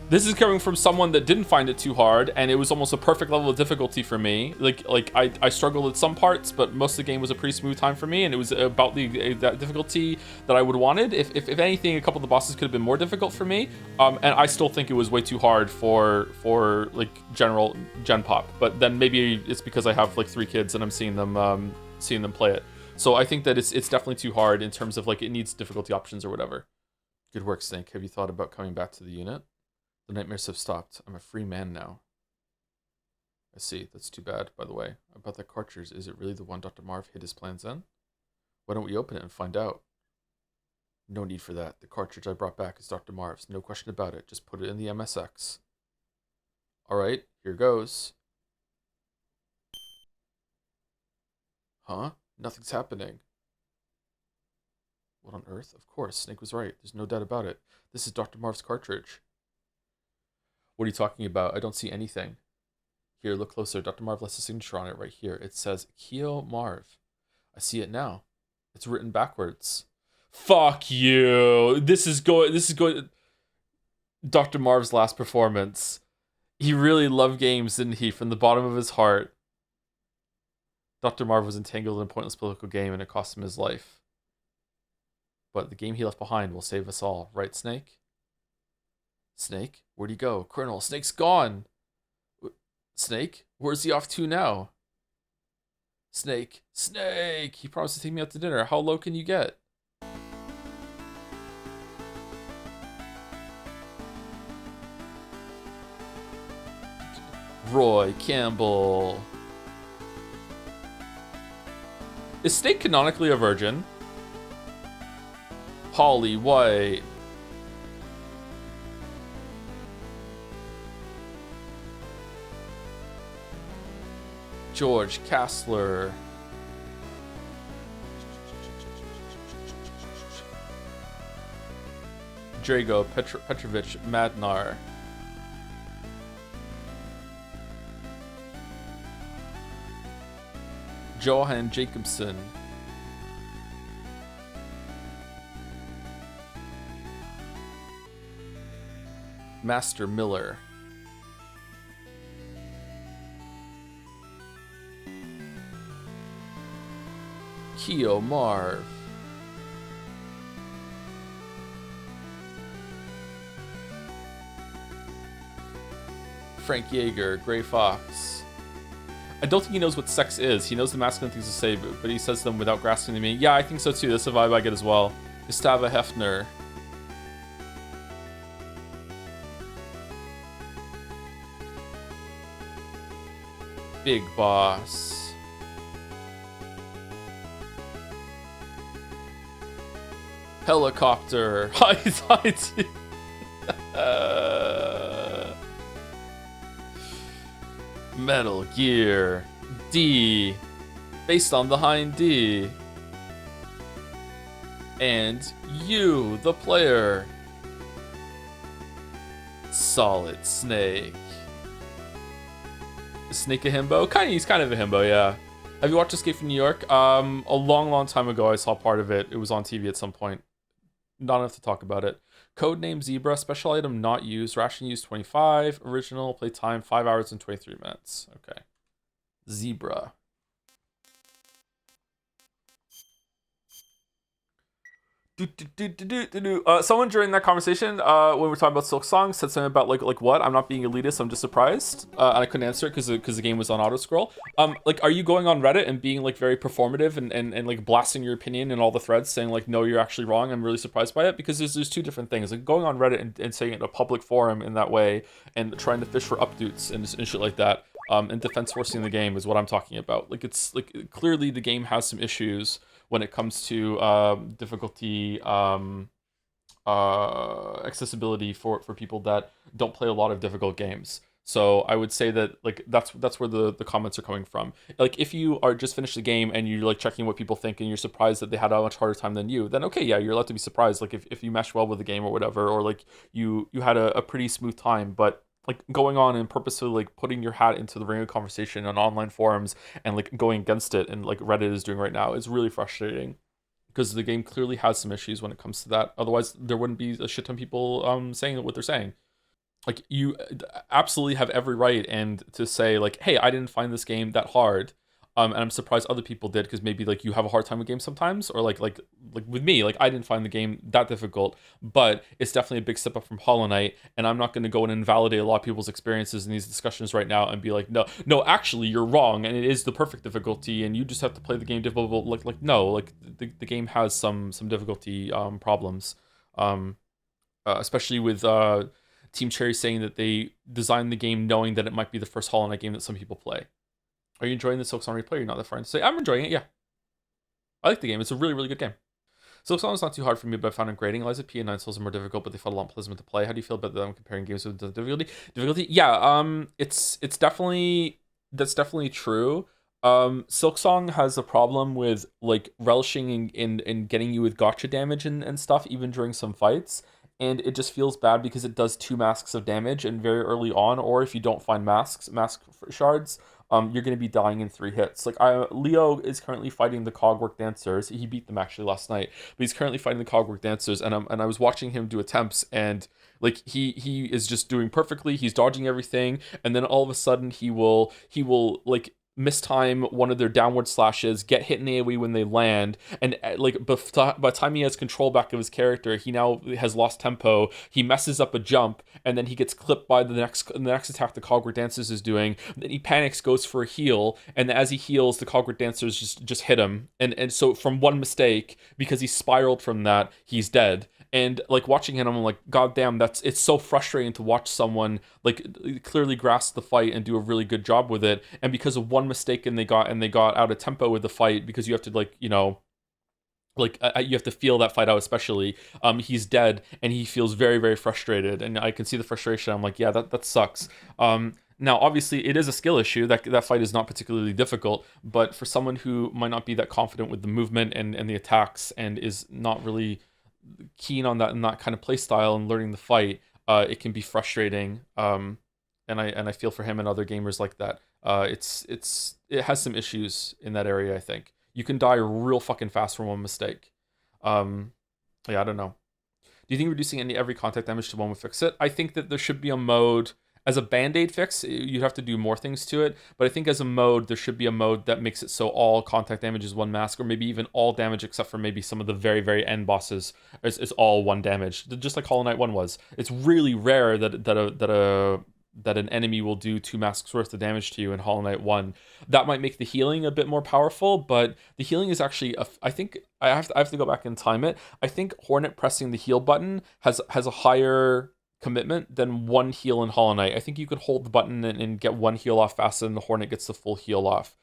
Speaker 1: This is coming from someone that didn't find it too hard, and it was almost a perfect level of difficulty for me. Like I struggled at some parts, but most of the game was a pretty smooth time for me, and it was about that difficulty that I would wanted. If anything, a couple of the bosses could have been more difficult for me, and I still think it was way too hard for like general gen pop. But then maybe it's because I have like 3 kids and I'm seeing them play it. So I think that it's definitely too hard in terms of like it needs difficulty options or whatever. Good work, Snake. Have you thought about coming back to the unit? The nightmares have stopped. I'm a free man now. I see. That's too bad, by the way. About that cartridge, is it really the one Dr. Marv hid his plans in? Why don't we open it and find out? No need for that. The cartridge I brought back is Dr. Marv's. No question about it. Just put it in the MSX. Alright, here goes. Huh? Nothing's happening. What on earth? Of course, Snake was right. There's no doubt about it. This is Dr. Marv's cartridge. What are you talking about? I don't see anything. Here, look closer. Dr. Marv left a signature on it right here. It says Keo Marv. I see it now. It's written backwards. Fuck you. This is going. Dr. Marv's last performance. He really loved games, didn't he? From the bottom of his heart. Dr. Marv was entangled in a pointless political game, and it cost him his life. But the game he left behind will save us all. Right, Snake? Snake? Where'd he go? Colonel, Snake's gone! Snake? Where's he off to now? Snake! Snake! He promised to take me out to dinner. How low can you get? Roy Campbell. Is Snake canonically a virgin? Polly White. George Kassler. Drago Petrovich Madnar. Johan Jacobson. Master Miller. Keo Marv. Frank Yeager, Gray Fox. I don't think he knows what sex is. He knows the masculine things to say, but he says them without grasping the meaning. Yeah, I think so too. That's the vibe I get as well. Gustava Hefner. Big Boss. Helicopter. Metal Gear. D. Based on the Hind D. And you, the player. Solid Snake. Is Snake a himbo? He's kind of a himbo, yeah. Have you watched Escape from New York? A long time ago I saw part of it. It was on TV at some point. Not enough to talk about it. Codename Zebra, special item not used, ration used 25, original play time 5 hours and 23 minutes. Okay. Zebra. Someone during that conversation, when we were talking about Silk Song, said something about like what? I'm not being elitist. I'm just surprised, and I couldn't answer it because the game was on auto scroll. Like, are you going on Reddit and being like very performative and like blasting your opinion in all the threads, saying like, no, you're actually wrong? I'm really surprised by it, because there's two different things. Like going on Reddit and saying it in a public forum in that way and trying to fish for updates and shit like that, and defense forcing the game is what I'm talking about. Like, it's like clearly the game has some issues when it comes to difficulty, accessibility for people that don't play a lot of difficult games. So I would say that like that's where the comments are coming from. Like if you are just finished the game and you're like checking what people think and you're surprised that they had a much harder time than you, then okay, yeah, you're allowed to be surprised. Like if you mesh well with the game or whatever, or like you had a pretty smooth time, but like going on and purposefully like putting your hat into the ring of conversation on online forums and like going against it and like Reddit is doing right now is really frustrating because the game clearly has some issues when it comes to that. Otherwise, there wouldn't be a shit ton of people saying what they're saying. Like you absolutely have every right and to say like, hey, I didn't find this game that hard, and I'm surprised other people did because maybe like you have a hard time with games sometimes, or like with me, like I didn't find the game that difficult, but it's definitely a big step up from Hollow Knight, and I'm not going to go and invalidate a lot of people's experiences in these discussions right now and be like, no, no, actually you're wrong, and it is the perfect difficulty, and you just have to play the game difficult. Like no, like the game has some difficulty problems, especially with Team Cherry saying that they designed the game knowing that it might be the first Hollow Knight game that some people play. Are you enjoying the Silksong replay? You're not that far into say. I'm enjoying it, yeah. I like the game. It's a really, really good game. Silksong is not too hard for me, but I found it grating. Eliza P and Nine Souls are more difficult, but they felt a lot pleasant to play. How do you feel about them comparing games with the difficulty? Yeah, it's definitely that's definitely true. Silksong has a problem with like relishing in getting you with gotcha damage and stuff, even during some fights. And it just feels bad because it does 2 masks of damage and very early on, or if you don't find mask shards, you're going to be dying in 3 hits. Like Leo is currently fighting the Cogwork Dancers. He beat them actually last night, but he's currently fighting the Cogwork Dancers, and I was watching him do attempts, and like he is just doing perfectly. He's dodging everything, and then all of a sudden he will like mistime one of their downward slashes, get hit in AoE when they land, and like by the time he has control back of his character, he now has lost tempo. He messes up a jump, and then he gets clipped by the next attack the Cogwork Dancers is doing. Then he panics, goes for a heal, and as he heals, the Cogwork Dancers just hit him, and so from one mistake, because he spiraled from that, he's dead. And like watching him, I'm like, God damn, it's so frustrating to watch someone like clearly grasp the fight and do a really good job with it. And because of one mistake, and they got out of tempo with the fight, because you have to like you have to feel that fight out, especially he's dead, and he feels very, very frustrated, and I can see the frustration. I'm like, yeah, that sucks. Now obviously it is a skill issue. That fight is not particularly difficult, but for someone who might not be that confident with the movement and the attacks, and is not really keen on that kind of play style and learning the fight, it can be frustrating. And I feel for him and other gamers like that. It has some issues in that area. I think you can die real fucking fast from one mistake. Yeah, I don't know. Do you think reducing every contact damage to 1 would fix it? I think that there should be a mode. As a band-aid fix, you'd have to do more things to it, but I think as a mode, there should be a mode that makes it so all contact damage is 1 mask, or maybe even all damage except for maybe some of the very, very end bosses is all 1 damage, just like Hollow Knight 1 was. It's really rare that an enemy will do 2 masks worth of damage to you in Hollow Knight 1. That might make the healing a bit more powerful, but the healing is actually, I think, I have to go back and time it. I think Hornet pressing the heal button has a higher commitment than 1 heal in Hollow Knight. I think you could hold the button and get 1 heal off faster than the Hornet gets the full heal off.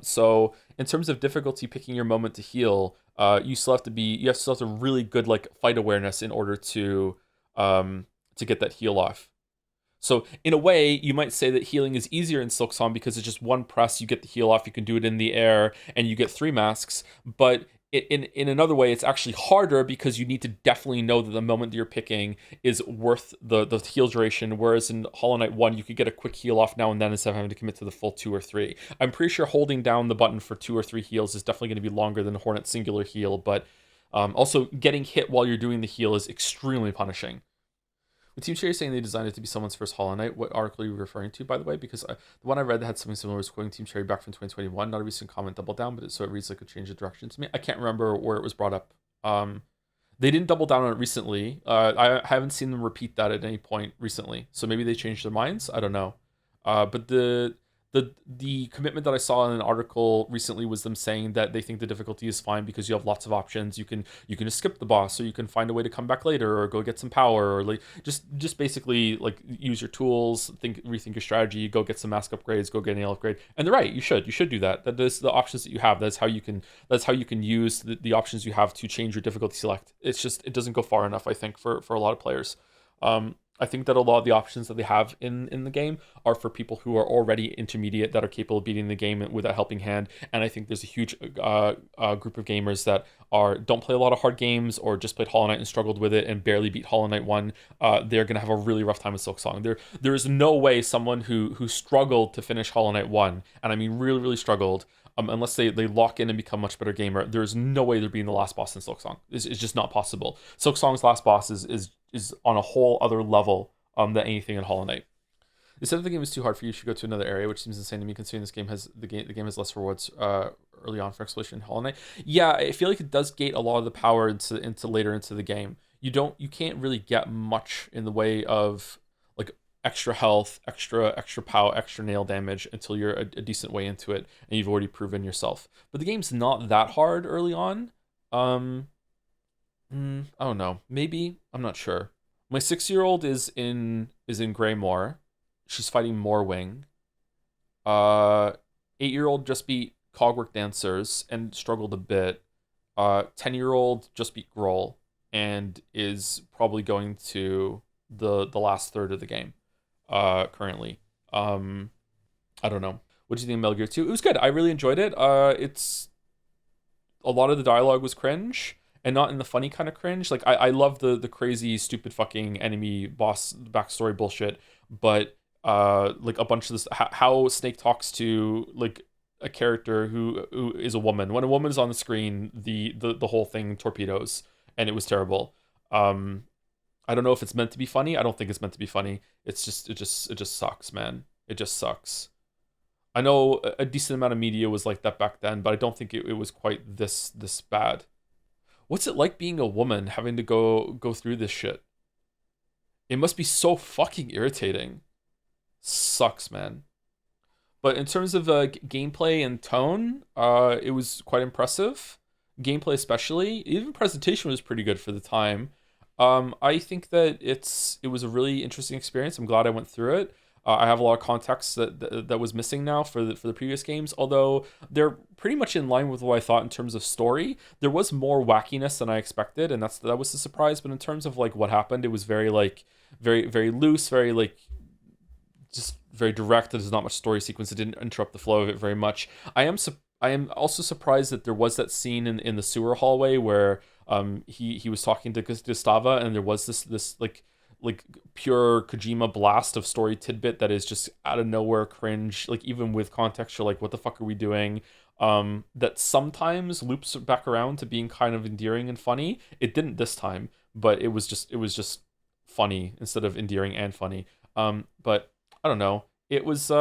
Speaker 1: So in terms of difficulty picking your moment to heal, you still have to really good like fight awareness in order to get that heal off. So in a way, you might say that healing is easier in Silksong because it's just 1 press, you get the heal off, you can do it in the air, and you get 3 masks. But in another way, it's actually harder because you need to definitely know that the moment that you're picking is worth the heal duration, whereas in Hollow Knight 1, you could get a quick heal off now and then instead of having to commit to the full 2 or 3. I'm pretty sure holding down the button for 2 or 3 heals is definitely going to be longer than the Hornet singular heal, but also getting hit while you're doing the heal is extremely punishing. With Team Cherry saying they designed it to be someone's first Hollow Knight, what article are you referring to, by the way? Because the one I read that had something similar was quoting Team Cherry back from 2021. Not a recent comment, double down, but so it reads like a change of direction to me. I can't remember where it was brought up. They didn't double down on it recently. I haven't seen them repeat that at any point recently. So maybe they changed their minds. I don't know. But the commitment that I saw in an article recently was them saying that they think the difficulty is fine because you have lots of options. You can just skip the boss, or you can find a way to come back later, or go get some power, or like just basically like use your tools, rethink your strategy, go get some mask upgrades, go get an nail upgrade. And they're right, you should do that. That is the options that you have. That's how you can use the options you have to change your difficulty select. It's just it doesn't go far enough, I think, for a lot of players. I think that a lot of the options that they have in the game are for people who are already intermediate that are capable of beating the game with a helping hand. And I think there's a huge group of gamers that don't play a lot of hard games or just played Hollow Knight and struggled with it and barely beat Hollow Knight 1. They're gonna have a really rough time with Silksong. There is no way someone who struggled to finish Hollow Knight 1, and I mean really really struggled, unless they lock in and become a much better gamer, there's no way they're being the last boss in Silksong. It's just not possible. Silksong's last boss is on a whole other level than anything in Hollow Knight. They said if the game is too hard for you, you should go to another area, which seems insane to me considering this game has the game has less rewards early on for exploration in Hollow Knight. Yeah, I feel like it does gate a lot of the power into later into the game. You can't really get much in the way of like extra health, extra power, extra nail damage until you're a decent way into it and you've already proven yourself. But the game's not that hard early on. I don't know. Maybe, I'm not sure. My 6-year-old is in Greymoor. She's fighting Morwing. 8-year-old just beat Cogwork Dancers and struggled a bit. 10-year-old just beat Grohl and is probably going to the last third of the game currently. I don't know. What do you think of Metal Gear 2? It was good. I really enjoyed it. It's a lot of the dialogue was cringe, and not in the funny kind of cringe. Like I love the crazy stupid fucking enemy boss backstory bullshit, but like a bunch of this how Snake talks to like a character who is a woman. When a woman is on the screen, the whole thing torpedoes, and it was terrible. I don't know if it's meant to be funny. I don't think it's meant to be funny. It just sucks, man. It just sucks. I know a decent amount of media was like that back then, but I don't think it was quite this bad. What's it like being a woman having to go through this shit? It must be so fucking irritating. Sucks, man. But in terms of gameplay and tone, it was quite impressive. Gameplay especially. Even presentation was pretty good for the time. I think that it was a really interesting experience. I'm glad I went through it. I have a lot of context that was missing now for the previous games, although they're pretty much in line with what I thought in terms of story. There was more wackiness than I expected, and that was a surprise. But in terms of like what happened, it was very very loose, very like just very direct. There's not much story sequence. It didn't interrupt the flow of it very much. I am also surprised that there was that scene in the sewer hallway where he was talking to Gustava, and there was this like pure Kojima blast of story tidbit that is just out of nowhere cringe, like even with context you're like, what the fuck are we doing? That sometimes loops back around to being kind of endearing and funny. It didn't this time, but it was just funny instead of endearing and funny. But I don't know. It was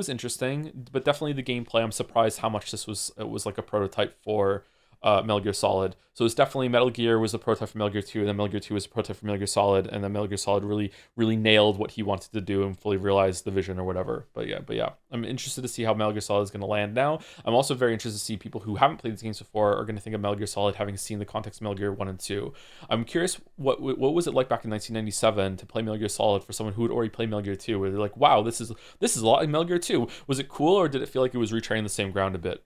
Speaker 1: interesting, but definitely the gameplay. I'm surprised how much it was like a prototype for Metal Gear Solid. So it's definitely Metal Gear was a prototype for Metal Gear 2, and then Metal Gear 2 was a prototype for Metal Gear Solid, and then Metal Gear Solid really nailed what he wanted to do and fully realized the vision or whatever. But yeah, I'm interested to see how Metal Gear Solid is going to land now. I'm also very interested to see people who haven't played these games before are going to think of Metal Gear Solid having seen the context of Metal Gear 1 and 2. I'm curious what was it like back in 1997 to play Metal Gear Solid for someone who had already played Metal Gear 2, where they're like, wow, this is a lot like Metal Gear 2. Was it cool, or did it feel like it was retreading the same ground a bit?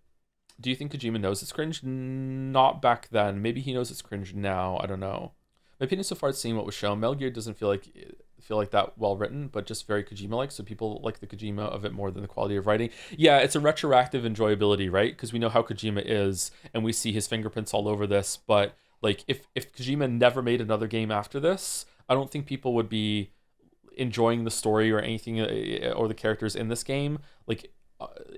Speaker 1: Do you think Kojima knows it's cringe? Not back then. Maybe he knows it's cringe now. I don't know. My opinion so far, seeing what was shown, Metal Gear doesn't feel like that well written, but just very Kojima-like. So people like the Kojima of it more than the quality of writing. Yeah, it's a retroactive enjoyability, right? Because we know how Kojima is, and we see his fingerprints all over this. But like, if Kojima never made another game after this, I don't think people would be enjoying the story or anything or the characters in this game like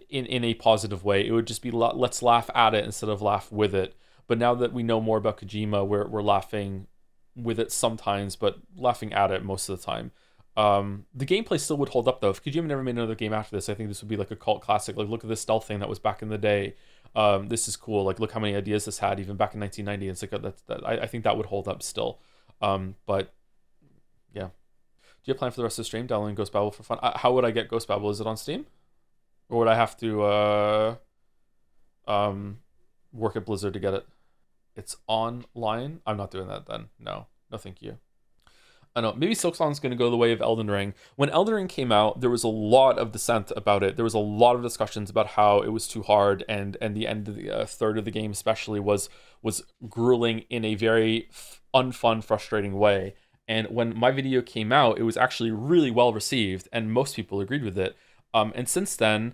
Speaker 1: in a positive way. It would just be let's laugh at it instead of laugh with it. But now that we know more about Kojima, we're laughing with it sometimes, but laughing at it most of the time. The gameplay still would hold up though. If Kojima never made another game after this, I think this would be like a cult classic. Like, look at this stealth thing that was back in the day. This is cool. Like, look how many ideas this had even back in 1990. It's like I think that would hold up still. But yeah. Do you have plan for the rest of the stream? Downloading Ghost Babel for fun. How would I get Ghost Babel? Is it on Steam? Or would I have to work at Blizzard to get it? It's online? I'm not doing that then. No, thank you. I know, maybe Silksong's going to go the way of Elden Ring. When Elden Ring came out, there was a lot of dissent about it. There was a lot of discussions about how it was too hard, and the end of the third of the game especially was grueling in a very unfun, frustrating way. And when my video came out, it was actually really well received, and most people agreed with it. And since then,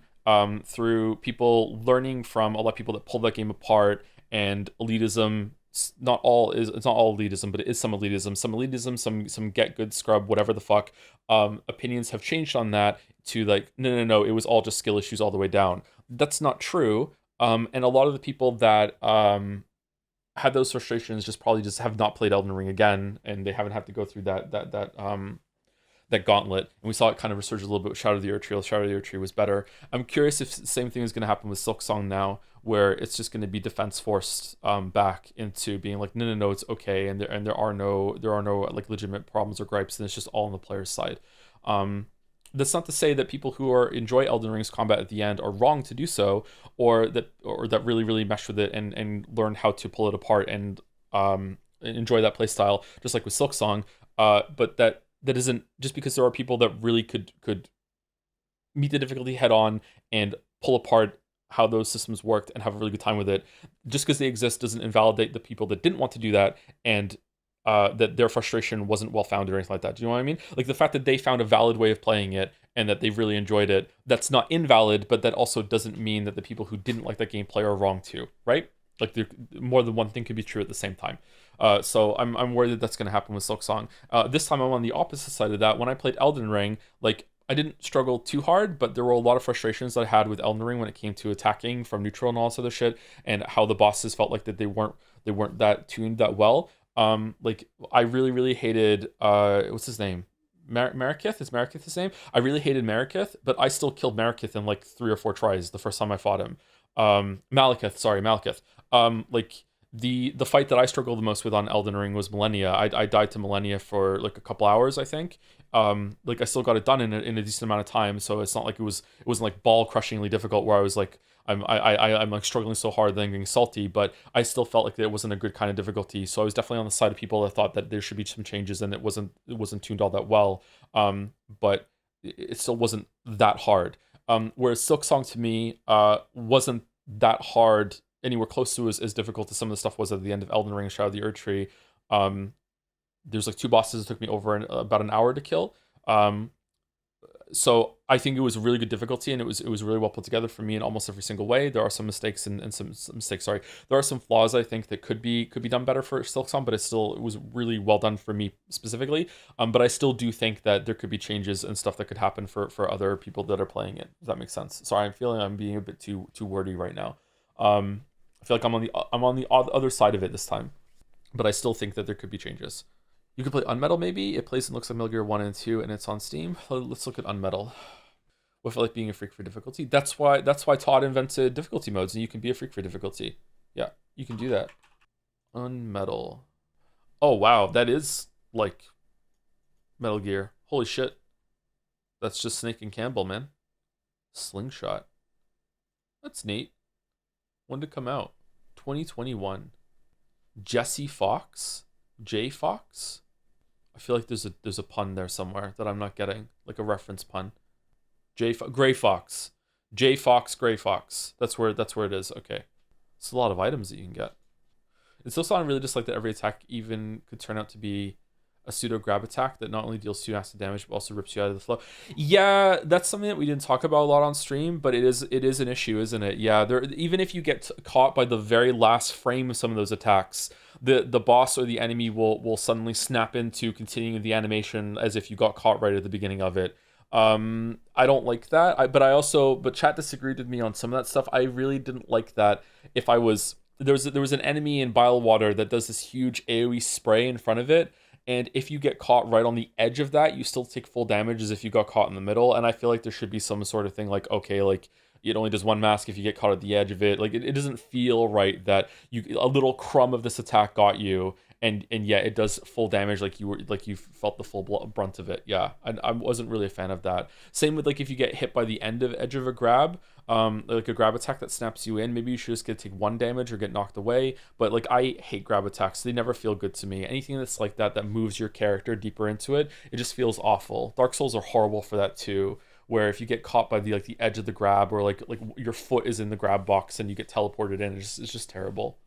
Speaker 1: through people learning from a lot of people that pulled that game apart, and elitism, it's not all elitism, but it is some elitism, some get good scrub, whatever the fuck. Opinions have changed on that to like, no, it was all just skill issues all the way down. That's not true. And a lot of the people that had those frustrations just probably just have not played Elden Ring again, and they haven't had to go through that gauntlet. And we saw it kind of resurge a little bit with Shadow of the Erdtree. Shadow of the Erdtree was better. I'm curious if the same thing is going to happen with Silksong now, where it's just going to be defense forced back into being like, no, it's okay, and there are no like legitimate problems or gripes, and it's just all on the player's side. That's not to say that people who enjoy Elden Ring's combat at the end are wrong to do so, or that really mesh with it and learn how to pull it apart and enjoy that playstyle, just like with Silksong. But that isn't just because there are people that really could meet the difficulty head on and pull apart how those systems worked and have a really good time with it. Just because they exist doesn't invalidate the people that didn't want to do that, and that their frustration wasn't well founded or anything like that. Do you know what I mean? Like the fact that they found a valid way of playing it and that they've really enjoyed it, that's not invalid, but that also doesn't mean that the people who didn't like that gameplay are wrong too, right? Like more than one thing could be true at the same time. So I'm worried that that's going to happen with Silksong. This time I'm on the opposite side of that. When I played Elden Ring, like I didn't struggle too hard, but there were a lot of frustrations that I had with Elden Ring when it came to attacking from neutral and all this other shit, and how the bosses felt like that they weren't that tuned that well. Like I really hated what's his name? Marikith? Is Marikith his name? I really hated Marikith, but I still killed Marikith in like 3 or 4 tries the first time I fought him. Malekith. Like the fight that I struggled the most with on Elden Ring was Millennia. I died to Millennia for like a couple hours, I think. Like I still got it done in a decent amount of time, so it's not like it wasn't like ball crushingly difficult where I was like I'm like struggling so hard then getting salty, but I still felt like it wasn't a good kind of difficulty. So I was definitely on the side of people that thought that there should be some changes, and it wasn't tuned all that well. But it still wasn't that hard. Whereas Silksong to me wasn't that hard, anywhere close to as difficult as some of the stuff was at the end of Elden Ring and Shadow of the Erdtree. There's like 2 bosses that took me over about an hour to kill. So I think it was a really good difficulty, and it was really well put together for me in almost every single way. There are some mistakes and some mistakes. Sorry, there are some flaws I think that could be done better for Silksong, but it was really well done for me specifically. But I still do think that there could be changes and stuff that could happen for other people that are playing it. Does that make sense? Sorry, I'm feeling I'm being a bit too wordy right now. I feel like I'm on the other side of it this time, but I still think that there could be changes. You could play Unmetal maybe. It plays and looks like Metal Gear 1 and 2, and it's on Steam. Let's look at Unmetal. What if I like being a freak for difficulty? That's why Todd invented difficulty modes, and you can be a freak for difficulty. Yeah, you can do that. Unmetal. Oh wow, that is like Metal Gear. Holy shit. That's just Snake and Campbell, man. Slingshot. That's neat. When did it come out? 2021. Jesse Fox? J Fox? I feel like there's a pun there somewhere that I'm not getting, like a reference pun. Gray Fox. J Fox, Gray Fox. That's where it is. Okay. It's a lot of items that you can get. It's also not really just like that every attack even could turn out to be a pseudo grab attack that not only deals 2 acid damage but also rips you out of the flow. Yeah, that's something that we didn't talk about a lot on stream, but it is an issue, isn't it? Yeah, even if you get caught by the very last frame of some of those attacks, the boss or the enemy will suddenly snap into continuing the animation as if you got caught right at the beginning of it. I don't like that. But chat disagreed with me on some of that stuff. I really didn't like that. If I was there was an enemy in Bilewater that does this huge AoE spray in front of it, and if you get caught right on the edge of that, you still take full damage as if you got caught in the middle. And I feel like there should be some sort of thing like, okay, like it only does 1 mask if you get caught at the edge of it. Like it doesn't feel right that a little crumb of this attack got you, and yet it does full damage like you felt the full brunt of it. Yeah, I wasn't really a fan of that. Same with like if you get hit by the edge of a grab, like a grab attack that snaps you in, maybe you should just take 1 damage or get knocked away. But like I hate grab attacks. They never feel good to me. Anything that's like that moves your character deeper into it, it just feels awful. Dark Souls are horrible for that too, where if you get caught by the edge of the grab, or like your foot is in the grab box and you get teleported in, it's just terrible.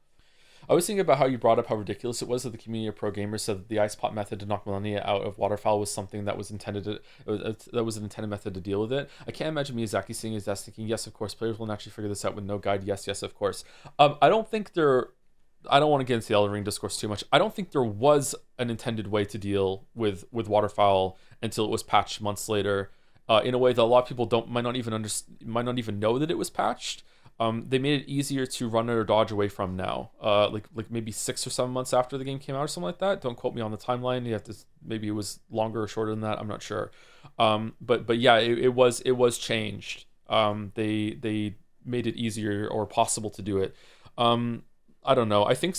Speaker 1: I was thinking about how you brought up how ridiculous it was that the community of pro gamers said that the ice pot method to knock Millennia out of waterfowl was something that was intended to, that was an intended method to deal with it. I can't imagine Miyazaki seeing his desk thinking, yes, of course, players will naturally figure this out with no guide. Yes, yes, of course. I don't think there. I don't want to get into the Elden Ring discourse too much. I don't think there was an intended way to deal with waterfowl until it was patched months later, in a way that a lot of people might not even know that it was patched. They made it easier to run or dodge away from now. Like maybe 6 or 7 months after the game came out or something like that. Don't quote me on the timeline. You have to, maybe it was longer or shorter than that. I'm not sure. But yeah, it was changed. They made it easier or possible to do it. I don't know. I think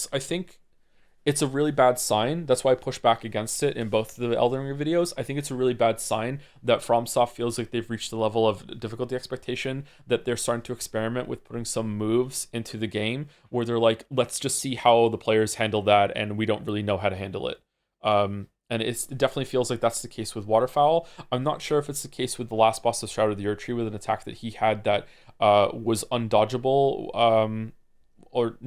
Speaker 1: it's a really bad sign. That's why I push back against it in both the Elden Ring videos. I think it's a really bad sign that FromSoft feels like they've reached the level of difficulty expectation that they're starting to experiment with putting some moves into the game where they're like, let's just see how the players handle that, and we don't really know how to handle it. And it definitely feels like that's the case with Waterfowl. I'm not sure if it's the case with the last boss of Shroud of the Erdtree with an attack that he had that was undodgeable. Or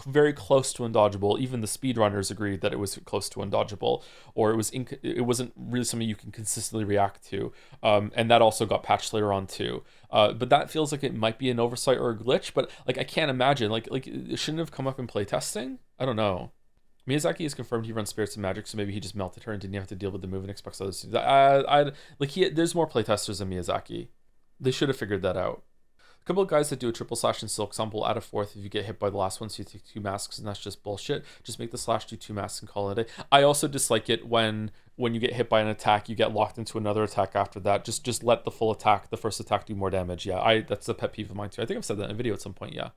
Speaker 1: very close to undodgeable. Even the speedrunners agreed that it was close to undodgeable, or it wasn't really something you can consistently react to. And that also got patched later on too. But that feels like it might be an oversight or a glitch. But like I can't imagine like it shouldn't have come up in playtesting. I don't know. Miyazaki has confirmed he runs Spirits of Magic, so maybe he just melted her and didn't have to deal with the move and expects others to. There's more playtesters than Miyazaki. They should have figured that out. A couple of guys that do a triple slash in Silk Sun will add a fourth if you get hit by the last one, so you take 2 masks, and that's just bullshit. Just make the slash do 2 masks and call it a day. I also dislike it when you get hit by an attack, you get locked into another attack after that. Just let the full attack, the first attack, do more damage. Yeah, that's a pet peeve of mine too. I think I've said that in a video at some point. Yeah.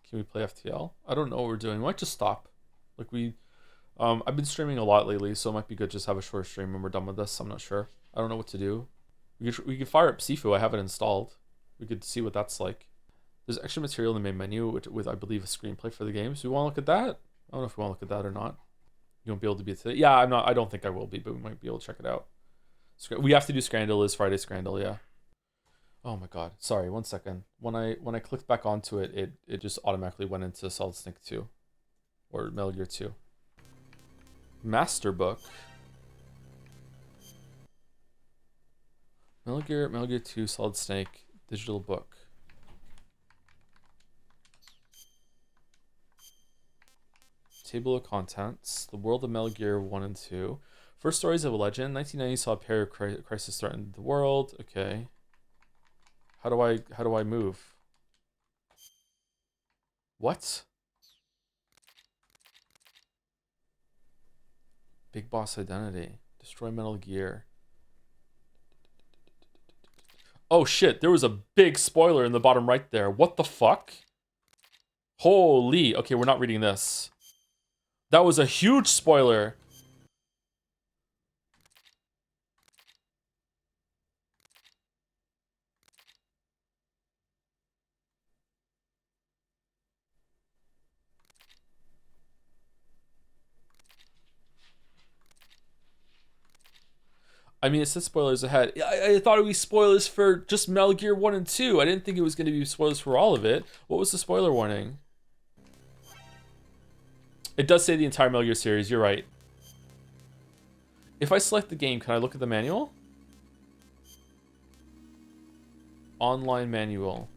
Speaker 1: Can we play FTL? I don't know what we're doing. We might just stop. I've been streaming a lot lately, so it might be good just have a short stream when we're done with this. I'm not sure. I don't know what to do. We could fire up Sifu. I have it installed. We could see what that's like. There's extra material in the main menu with I believe a screenplay for the game. So we want to look at that? I don't know if we want to look at that or not. You won't be able to be today. Yeah, I'm not. I don't think I will be, but we might be able to check it out. We have to do Scrandal. Is Friday Scrandal? Yeah. Oh my god. Sorry. 1 second. When I clicked back onto it, it just automatically went into Solid Snake 2 or Metal Gear 2. Master Book. Metal Gear 2 Solid Snake digital book. Table of contents. The world of Metal Gear 1 and 2. First stories of a legend. 1990 saw a pair of crisis threatened the world. Okay. How do I move? What? Big Boss Identity. Destroy Metal Gear. Oh shit, there was a big spoiler in the bottom right there. What the fuck? Holy. Okay, we're not reading this. That was a huge spoiler. I mean, it says spoilers ahead. I thought it would be spoilers for just Metal Gear 1 and 2. I didn't think it was going to be spoilers for all of it. What was the spoiler warning? It does say the entire Metal Gear series, you're right. If I select the game, can I look at the manual? Online manual.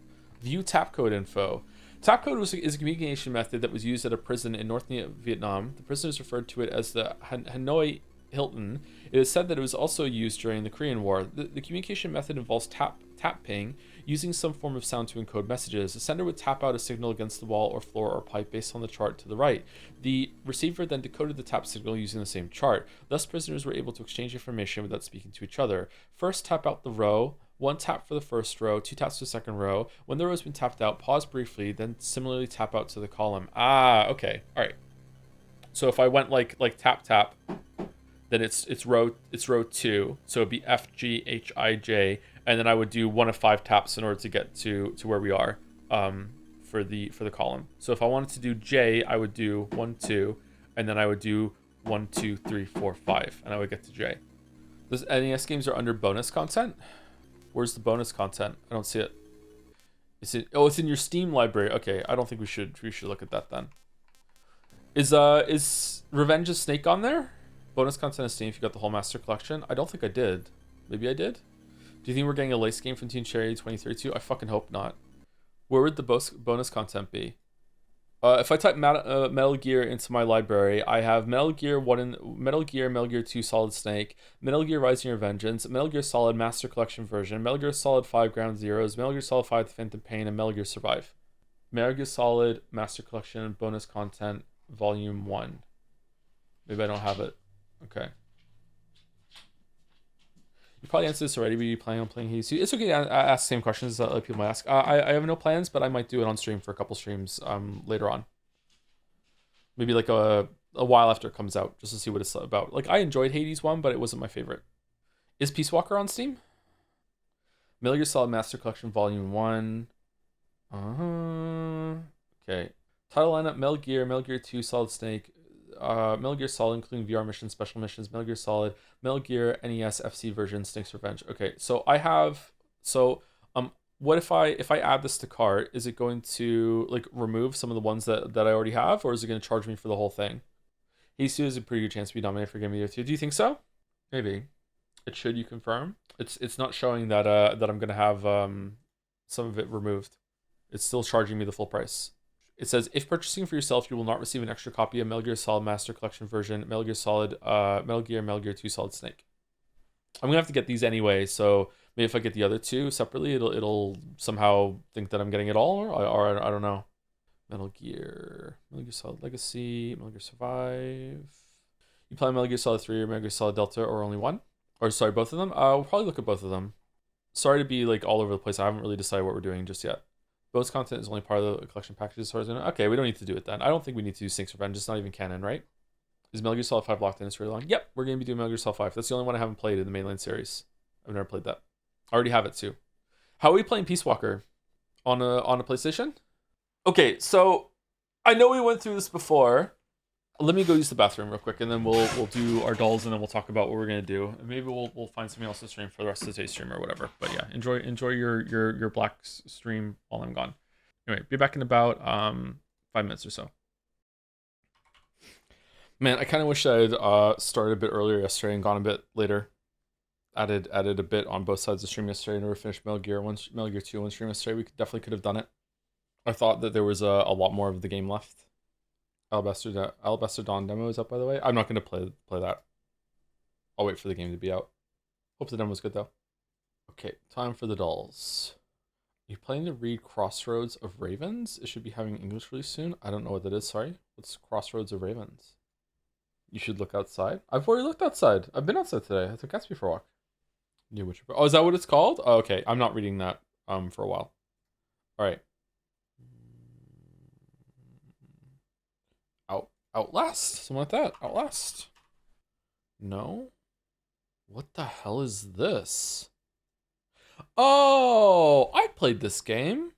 Speaker 1: View tap code info. Tap code is a communication method that was used at a prison in North Vietnam. The prisoners referred to it as the Hanoi Hilton. It is said that it was also used during the Korean War. The communication method involves tap ping, using some form of sound to encode messages. The sender would tap out a signal against the wall or floor or pipe based on the chart to the right. The receiver then decoded the tap signal using the same chart. Thus, prisoners were able to exchange information without speaking to each other. First, tap out the row. 1 tap for the first row, 2 taps for the second row. When the row has been tapped out, pause briefly, then similarly tap out to the column. Ah, okay. All right. So if I went like tap tap, then it's row 2. So it'd be F G H I J, and then I would do 1 of 5 taps in order to get to where we are for the column. So if I wanted to do J, I would do 1 2, and then I would do 1 2 3 4 5, and I would get to J. Those NES games are under bonus content. Where's the bonus content? I don't see it. Is it? Oh, it's in your Steam library. Okay, I don't think we should look at that then. Is Revenge of Snake on there? Bonus content of Steam if you got the whole Master Collection. I don't think I did. Maybe I did. Do you think we're getting a lace game from Team Cherry 2032? I fucking hope not. Where would the bonus content be? If I type Metal Gear into my library, I have Metal Gear 2 Solid Snake, Metal Gear Rising Revengeance, Metal Gear Solid Master Collection version, Metal Gear Solid 5 Ground Zeroes, Metal Gear Solid 5 The Phantom Pain, and Metal Gear Survive. Metal Gear Solid Master Collection bonus content Volume 1. Maybe I don't have it. Okay. You probably answered this already, but you planning on playing Hades 2? It's okay to ask the same questions that other people might ask. I have no plans, but I might do it on stream for a couple streams later on. Maybe like a while after it comes out, just to see what it's about. Like, I enjoyed Hades 1, but it wasn't my favorite. Is Peace Walker on Steam? Metal Gear Solid Master Collection Volume 1. Okay. Title lineup: Metal Gear 2 Solid Snake, Metal Gear Solid including VR missions, special missions, Metal Gear Solid, Metal Gear NES FC version, Snake's Revenge. Okay, so I have what if I add this to cart, is it going to like remove some of the ones that I already have, or is it going to charge me for the whole thing? Hades 2 has a pretty good chance to be nominated for Game of the Year 2. Do you think so? Maybe. It should, you confirm? It's not showing that that I'm going to have some of it removed. It's still charging me the full price. It says, if purchasing for yourself, you will not receive an extra copy of Metal Gear Solid Master Collection version, Metal Gear Solid, Metal Gear 2 Solid Snake. I'm gonna have to get these anyway, so maybe if I get the other two separately, it'll somehow think that I'm getting it all, or I don't know. Metal Gear Solid Legacy, Metal Gear Survive. You play Metal Gear Solid 3 or Metal Gear Solid Delta, or only one? Or sorry, both of them? We'll probably look at both of them. Sorry to be like all over the place. I haven't really decided what we're doing just yet. Bonus content is only part of the collection packages as far as I know. Okay, we don't need to do it then. I don't think we need to do Snake's Revenge. It's not even canon, right? Is Metal Gear Solid 5 locked in? It's really long. Yep, we're going to be doing Metal Gear Solid 5. That's the only one I haven't played in the mainline series. I've never played that. I already have it too. How are we playing Peace Walker? On a PlayStation? Okay, so I know we went through this before. Let me go use the bathroom real quick, and then we'll do our dolls, and then we'll talk about what we're gonna do. And maybe we'll find something else to stream for the rest of the day stream or whatever. But yeah, enjoy your black stream while I'm gone. Anyway, be back in about 5 minutes or so. Man, I kind of wish I'd started a bit earlier yesterday and gone a bit later. Added a bit on both sides of the stream yesterday, and we finished Metal Gear 2 on stream yesterday. We definitely could have done it. I thought that there was a lot more of the game left. Alabaster Dawn demo is up, by the way. I'm not going to play that. I'll wait for the game to be out. Hope the demo was good, though. Okay, time for the dolls. Are you planning to read Crossroads of Ravens? It should be having English release soon. I don't know what that is, sorry. What's Crossroads of Ravens? You should look outside. I've already looked outside. I've been outside today. I took Gatsby for a walk. New Witcher. Oh, is that what it's called? Oh, okay, I'm not reading that for a while. All right. Outlast? Something like that. Outlast. No? What the hell is this? Oh, I played this game.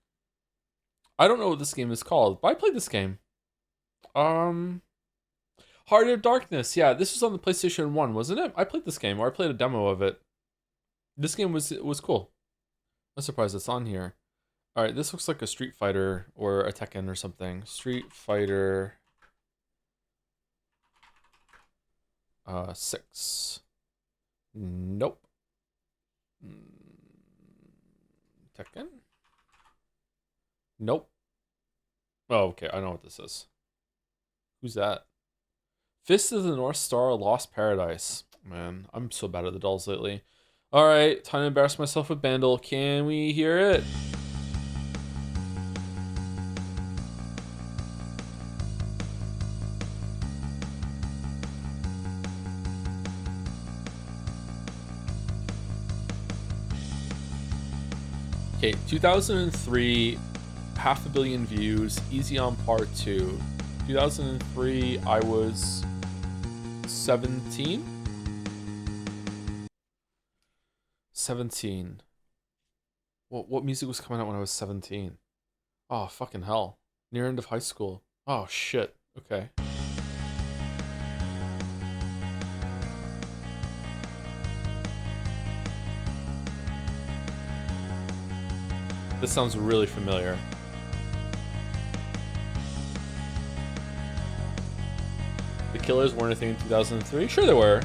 Speaker 1: I don't know what this game is called, but I played this game. Heart of Darkness. Yeah, this was on the PlayStation 1, wasn't it? I played this game, or I played a demo of it. This game was cool. I'm surprised it's on here. All right, this looks like a Street Fighter or a Tekken or something. Street Fighter 6. Nope. Tekken? Nope. Oh, okay, I know what this is. Who's that? Fist of the North Star, Lost Paradise. Man, I'm so bad at the dolls lately. All right, time to embarrass myself with Bandle. Can we hear it? Okay, 2003, 500 million views, Easy on Part 2. 2003, I was 17? 17. What music was coming out when I was 17? Oh, fucking hell. Near end of high school. Oh, shit. Okay. This sounds really familiar. Killers weren't a thing in 2003? Sure they were.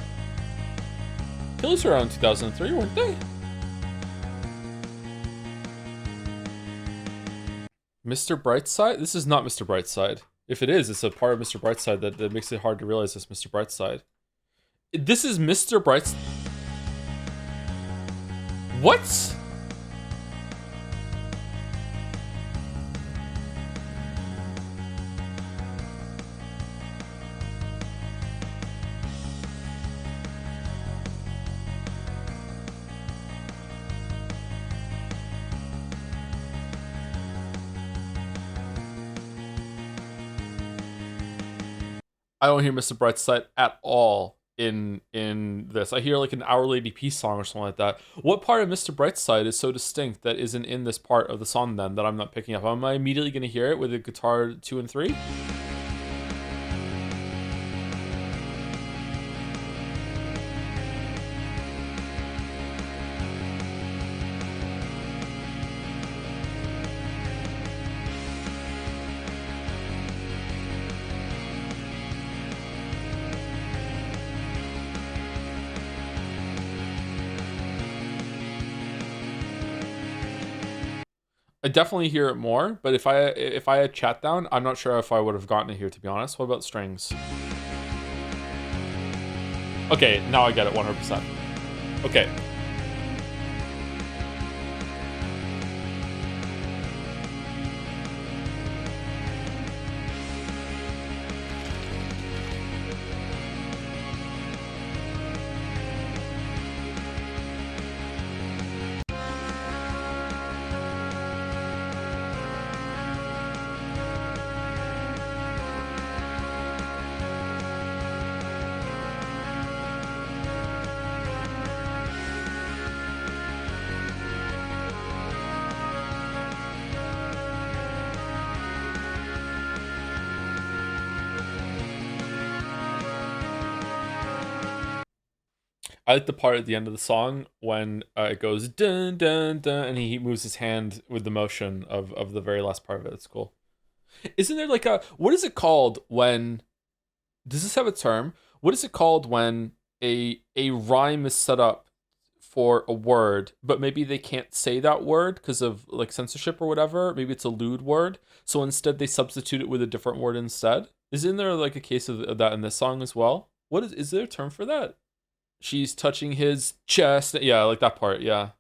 Speaker 1: Killers were around 2003, weren't they? Mr. Brightside? This is not Mr. Brightside. If it is, it's a part of Mr. Brightside that makes it hard to realize it's Mr. Brightside. This is Mr. Brightside. What? I don't hear Mr. Brightside at all in this. I hear like an Our Lady Peace song or something like that. What part of Mr. Brightside is so distinct that isn't in this part of the song then that I'm not picking up? Am I immediately going to hear it with the guitar 2 and 3? I definitely hear it more, but if I had chat down, I'm not sure if I would have gotten it here, to be honest. What about strings? Okay, now I get it 100%. Okay. I like the part at the end of the song when it goes dun dun dun and he moves his hand with the motion of the very last part of it. It's cool. Isn't there like a, what is it called when, does this have a term? What is it called when a rhyme is set up for a word, but maybe they can't say that word because of like censorship or whatever? Maybe it's a lewd word, so instead they substitute it with a different word instead. Isn't there like a case of that in this song as well? What is there a term for that? She's touching his chest. Yeah, like that part. Yeah.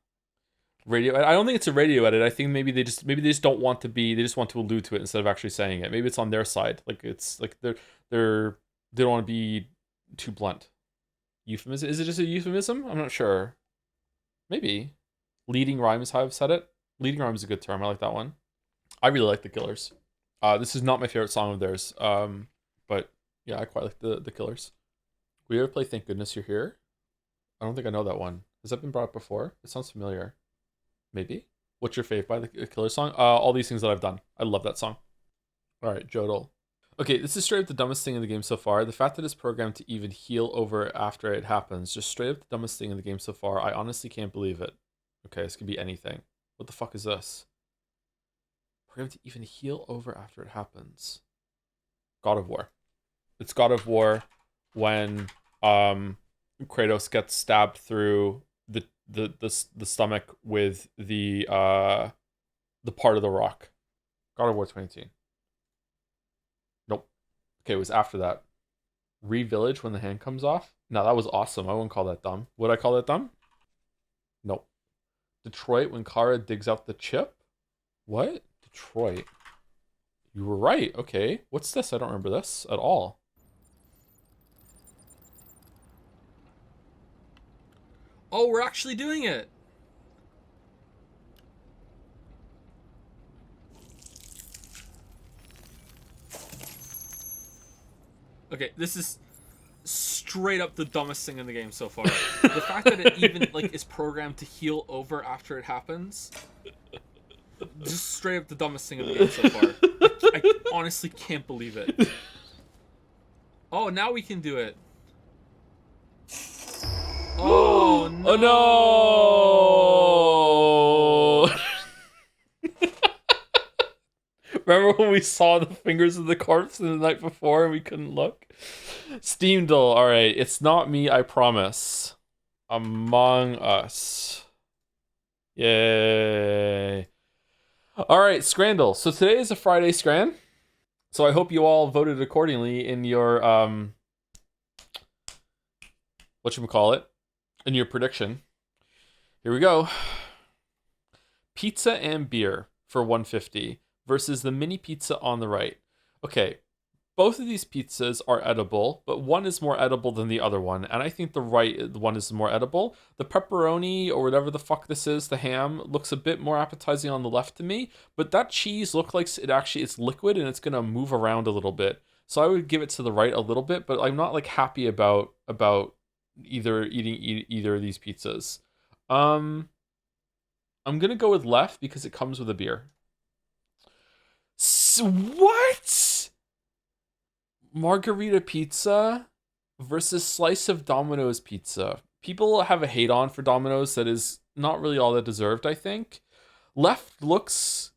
Speaker 1: Radio. I don't think it's a radio edit. I think maybe they just don't want to be. They just want to allude to it instead of actually saying it. Maybe it's on their side. Like it's like they don't want to be too blunt. Euphemism. Is it just a euphemism? I'm not sure. Maybe. Leading rhyme is how I've said it. Leading rhyme is a good term. I like that one. I really like the Killers. This is not my favorite song of theirs. But yeah, I quite like the Killers. We ever play Thank Goodness You're Here? I don't think I know that one. Has that been brought up before? It sounds familiar. Maybe. What's your fave by the Killers song? All These Things That I've Done. I love that song. All right, Jodel. Okay, this is straight up the dumbest thing in the game so far. The fact that it's programmed to even heal over after it happens, just straight up the dumbest thing in the game so far. I honestly can't believe it. Okay, this could be anything. What the fuck is this? Programmed to even heal over after it happens. God of War. It's God of War when Kratos gets stabbed through the stomach with the part of the rock. God of War 2018. Nope. Okay, it was after that. Re-Village when the hand comes off. No, that was awesome. I wouldn't call that dumb. Would I call that dumb? Nope. Detroit when Kara digs out the chip. What? Detroit. You were right. Okay. What's this? I don't remember this at all.
Speaker 2: Oh, we're actually doing it. Okay, this is straight up the dumbest thing in the game so far. The fact that it even like is programmed to heal over after it happens. Just straight up the dumbest thing in the game so far. I honestly can't believe it. Oh, now we can do it. Oh no!
Speaker 1: Oh no! Remember when we saw the fingers of the corpse the night before and we couldn't look? Steamdle. All right, it's not me. I promise. Among Us. Yay. All right, Scrandle. So today is a Friday Scran. So I hope you all voted accordingly in your whatchamacallit, in your prediction. Here we go. Pizza and beer for 150 versus the mini pizza on the right. Okay, both of these pizzas are edible, but one is more edible than the other one, and I think the right one is more edible. The pepperoni or whatever the fuck this is, the ham, looks a bit more appetizing on the left to me, but that cheese looks like it's liquid and it's gonna move around a little bit. So I would give it to the right a little bit, but I'm not like happy about either either of these pizzas. Um, I'm gonna go with left because it comes with a beer. What? Margarita pizza versus slice of Domino's pizza. People have a hate on for Domino's that is not really all that deserved, I think. Left looks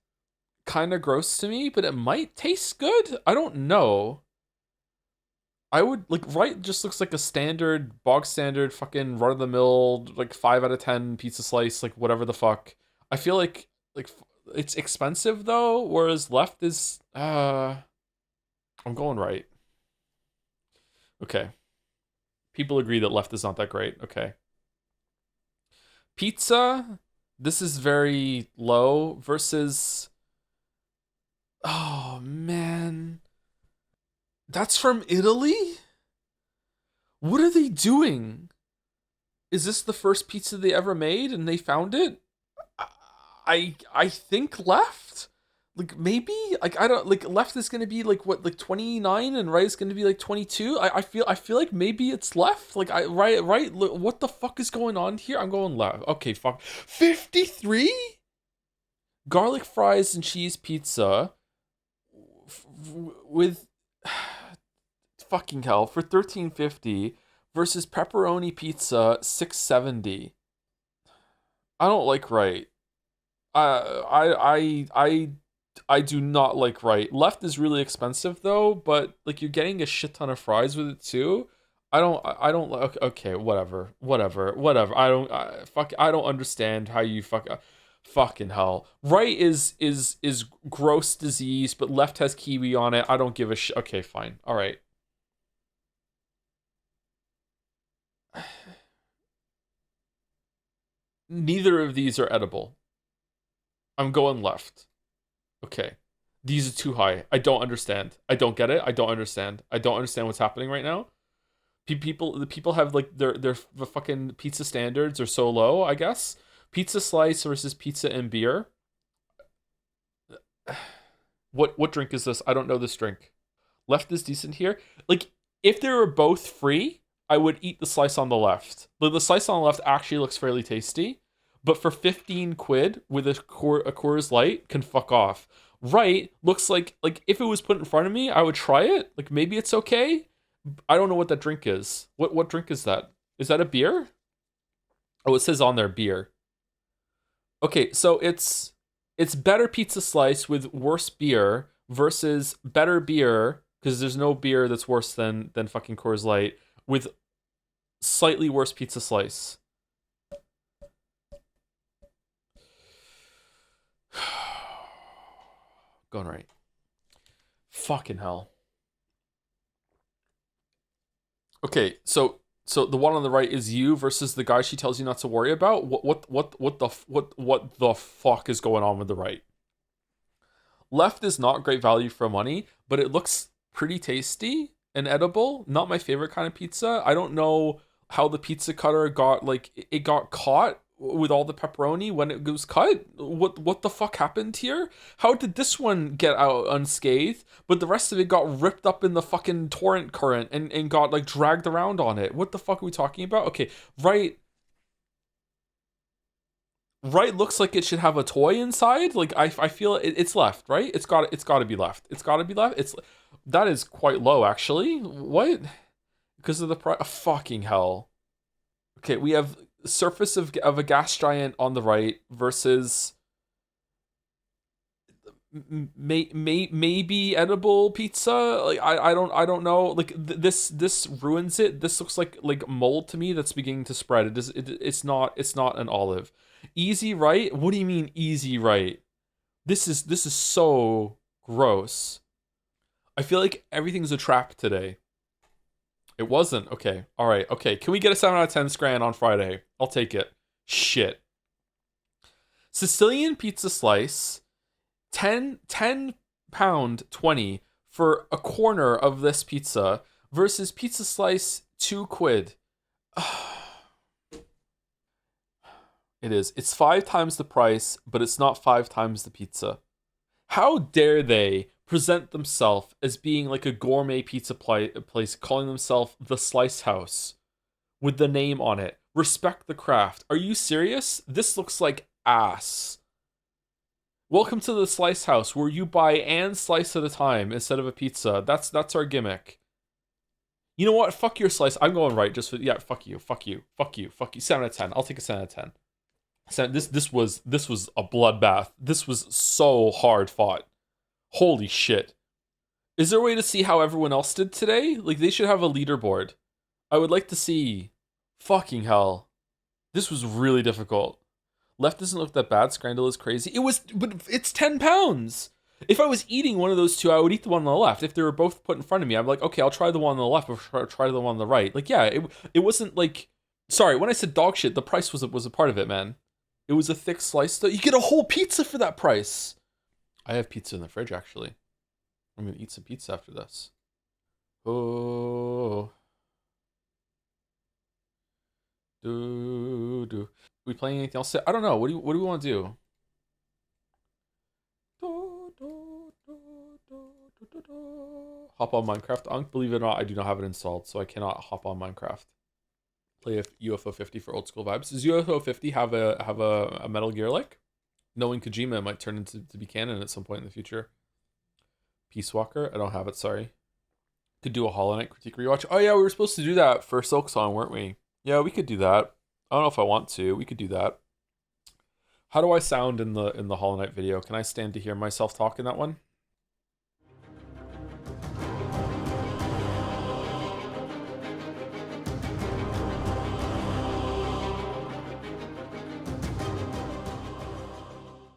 Speaker 1: kind of gross to me, but it might taste good. I don't know. I would like right just looks like a standard, bog standard, fucking run of the mill, like 5 out of 10 pizza slice, like whatever the fuck. I feel like it's expensive though, whereas left is I'm going right. Okay. People agree that left is not that great. Okay. Pizza, this is very low versus. Oh, man. That's from Italy? What are they doing? Is this the first pizza they ever made and they found it? I think left? Like maybe like I don't like left is gonna be like what like 29 and right is gonna be like 22. I feel like maybe it's left. Like I right what the fuck is going on here? I'm going left. Okay, fuck. 53? Garlic fries and cheese pizza with fucking hell for 13.50 versus pepperoni pizza 6.70. I don't like right. I I do not like right. Left is really expensive though, but like you're getting a shit ton of fries with it too. I don't like okay, whatever. I don't understand how you fucking hell. Right is gross disease, but left has kiwi on it. I don't give a shit. Okay, fine. All right. Neither of these are edible. I'm going left. Okay. These are too high. I don't understand. I don't get it. I don't understand. I don't understand what's happening right now. The people have like their fucking pizza standards are so low, I guess. Pizza slice versus pizza and beer. What drink is this? I don't know this drink. Left is decent here. Like if they were both free, I would eat the slice on the left. The slice on the left actually looks fairly tasty, but for 15 quid with a Coors Light can fuck off. Right looks like if it was put in front of me, I would try it. Like maybe it's okay. I don't know what that drink is. What drink is that? Is that a beer? Oh, it says on there beer. Okay, so it's better pizza slice with worse beer versus better beer because there's no beer that's worse than fucking Coors Light with slightly worse pizza slice. Going right. Fucking hell. Okay, so the one on the right is you versus the guy she tells you not to worry about. What the fuck is going on with the right? Left is not great value for money, but it looks pretty tasty and edible. Not my favorite kind of pizza. I don't know how the pizza cutter got like it got caught with all the pepperoni when it was cut. What the fuck happened here? How did this one get out unscathed, but the rest of it got ripped up in the fucking torrent current and got like dragged around on it? What the fuck are we talking about? Okay, right right looks like it should have a toy inside. Like I feel it's left, right? It's got to be left. It's got to be left. It's that is quite low actually. What? Because of the price. Oh, fucking hell. Okay, we have surface of a gas giant on the right versus maybe edible pizza. Like I don't know. Like this ruins it. This looks like mold to me that's beginning to spread. It's not an olive. Easy right? What do you mean easy right? This is so gross. I feel like everything's a trap today. It wasn't. Okay. All right. Okay. Can we get a 7 out of 10 scran on Friday? I'll take it. Shit. Sicilian pizza slice, 10 pound 20 for a corner of this pizza versus pizza slice 2 quid. It is. It's 5 times the price, but it's not 5 times the pizza. How dare they present themselves as being like a gourmet pizza place, calling themselves the Slice House with the name on it. Respect the craft. Are you serious? This looks like ass. Welcome to the Slice House, where you buy and slice at a time instead of a pizza. That's our gimmick. You know what? Fuck your slice. I'm going right. Just for, yeah. Fuck you. 7 out of 10. I'll take a 7 out of 10. This was a bloodbath. This was so hard fought. Holy shit. Is there a way to see how everyone else did today? Like, they should have a leaderboard. I would like to see. Fucking hell. This was really difficult. Left doesn't look that bad. Scrandle is crazy. But it's 10 pounds. If I was eating one of those two, I would eat the one on the left. If they were both put in front of me, I'm like, okay, I'll try the one on the left or try the one on the right. Like, yeah, it wasn't like... Sorry, when I said dog shit, the price was a part of it, man. It was a thick slice. You get a whole pizza for that price. I have pizza in the fridge, actually. I'm going to eat some pizza after this. Oh. Are we playing anything else? I don't know. What do we want to do? Hop on Minecraft. Believe it or not, I do not have it installed, so I cannot hop on Minecraft. Play a UFO 50 for old school vibes. Does UFO 50 have a Metal Gear like? Knowing Kojima might turn into to be canon at some point in the future. Peace Walker, I don't have it. Sorry. Could do a Hollow Knight critique rewatch. Oh yeah, we were supposed to do that for Silk Song, weren't we? Yeah, we could do that. I don't know if I want to. We could do that. How do I sound in the Hollow Knight video? Can I stand to hear myself talk in that one?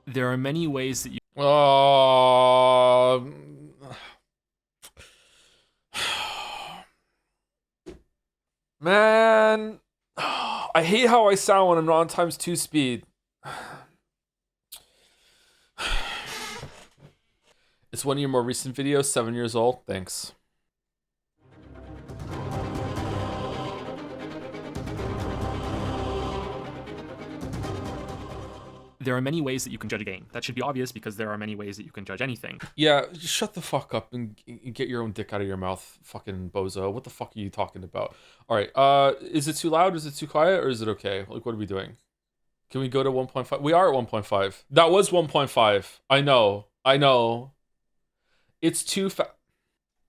Speaker 2: There are many ways that you...
Speaker 1: Man, I hate how I sound when I'm not on ×2 speed. It's one of your more recent videos, 7 years old. Thanks.
Speaker 2: There are many ways that you can judge a game. That should be obvious because there are many ways that you can judge anything.
Speaker 1: Yeah, just shut the fuck up and get your own dick out of your mouth, fucking bozo. What the fuck are you talking about? All right, is it too loud? Is it too quiet? Or is it okay? Like, what are we doing? Can we go to 1.5? We are at 1.5. That was 1.5. I know. It's too fast.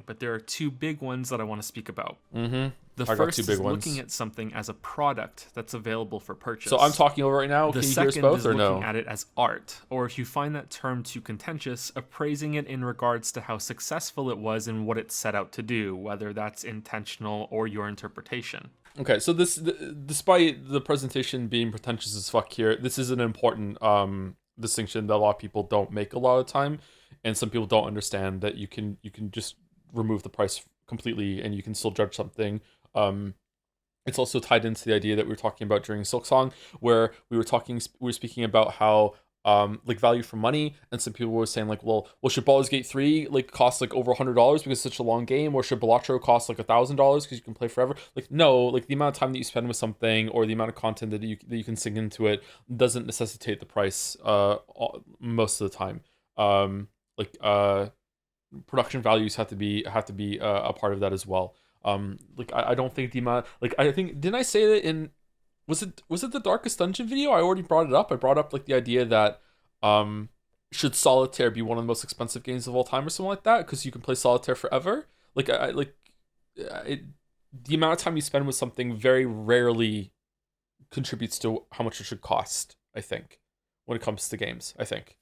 Speaker 2: But there are two big ones that I want to speak about.
Speaker 1: Mm-hmm.
Speaker 2: The first is looking at something as a product that's available for purchase.
Speaker 1: So I'm talking over right now.
Speaker 2: The
Speaker 1: Can you hear us both or no? The second is looking
Speaker 2: at it as art, or if you find that term too contentious, appraising it in regards to how successful it was and what it set out to do, whether that's intentional or your interpretation.
Speaker 1: Okay, so despite the presentation being pretentious as fuck here, this is an important distinction that a lot of people don't make a lot of time, and some people don't understand that you can just remove the price completely and you can still judge something. It's also tied into the idea that we were talking about during Silksong, where we were speaking about how like value for money, and some people were saying like, well, should Baldur's Gate 3 like cost like over $100 because it's such a long game, or should Balatro cost like $1,000 because you can play forever? Like, no, like the amount of time that you spend with something or the amount of content that you can sink into it doesn't necessitate the price most of the time. Production values have to be a part of that as well. Like I don't think the amount, like I think, didn't I say that in, was it the Darkest Dungeon video? I already brought it up. I brought up like the idea that should Solitaire be one of the most expensive games of all time or something like that, because you can play Solitaire forever. Like the amount of time you spend with something very rarely contributes to how much it should cost, I think, when it comes to games. I think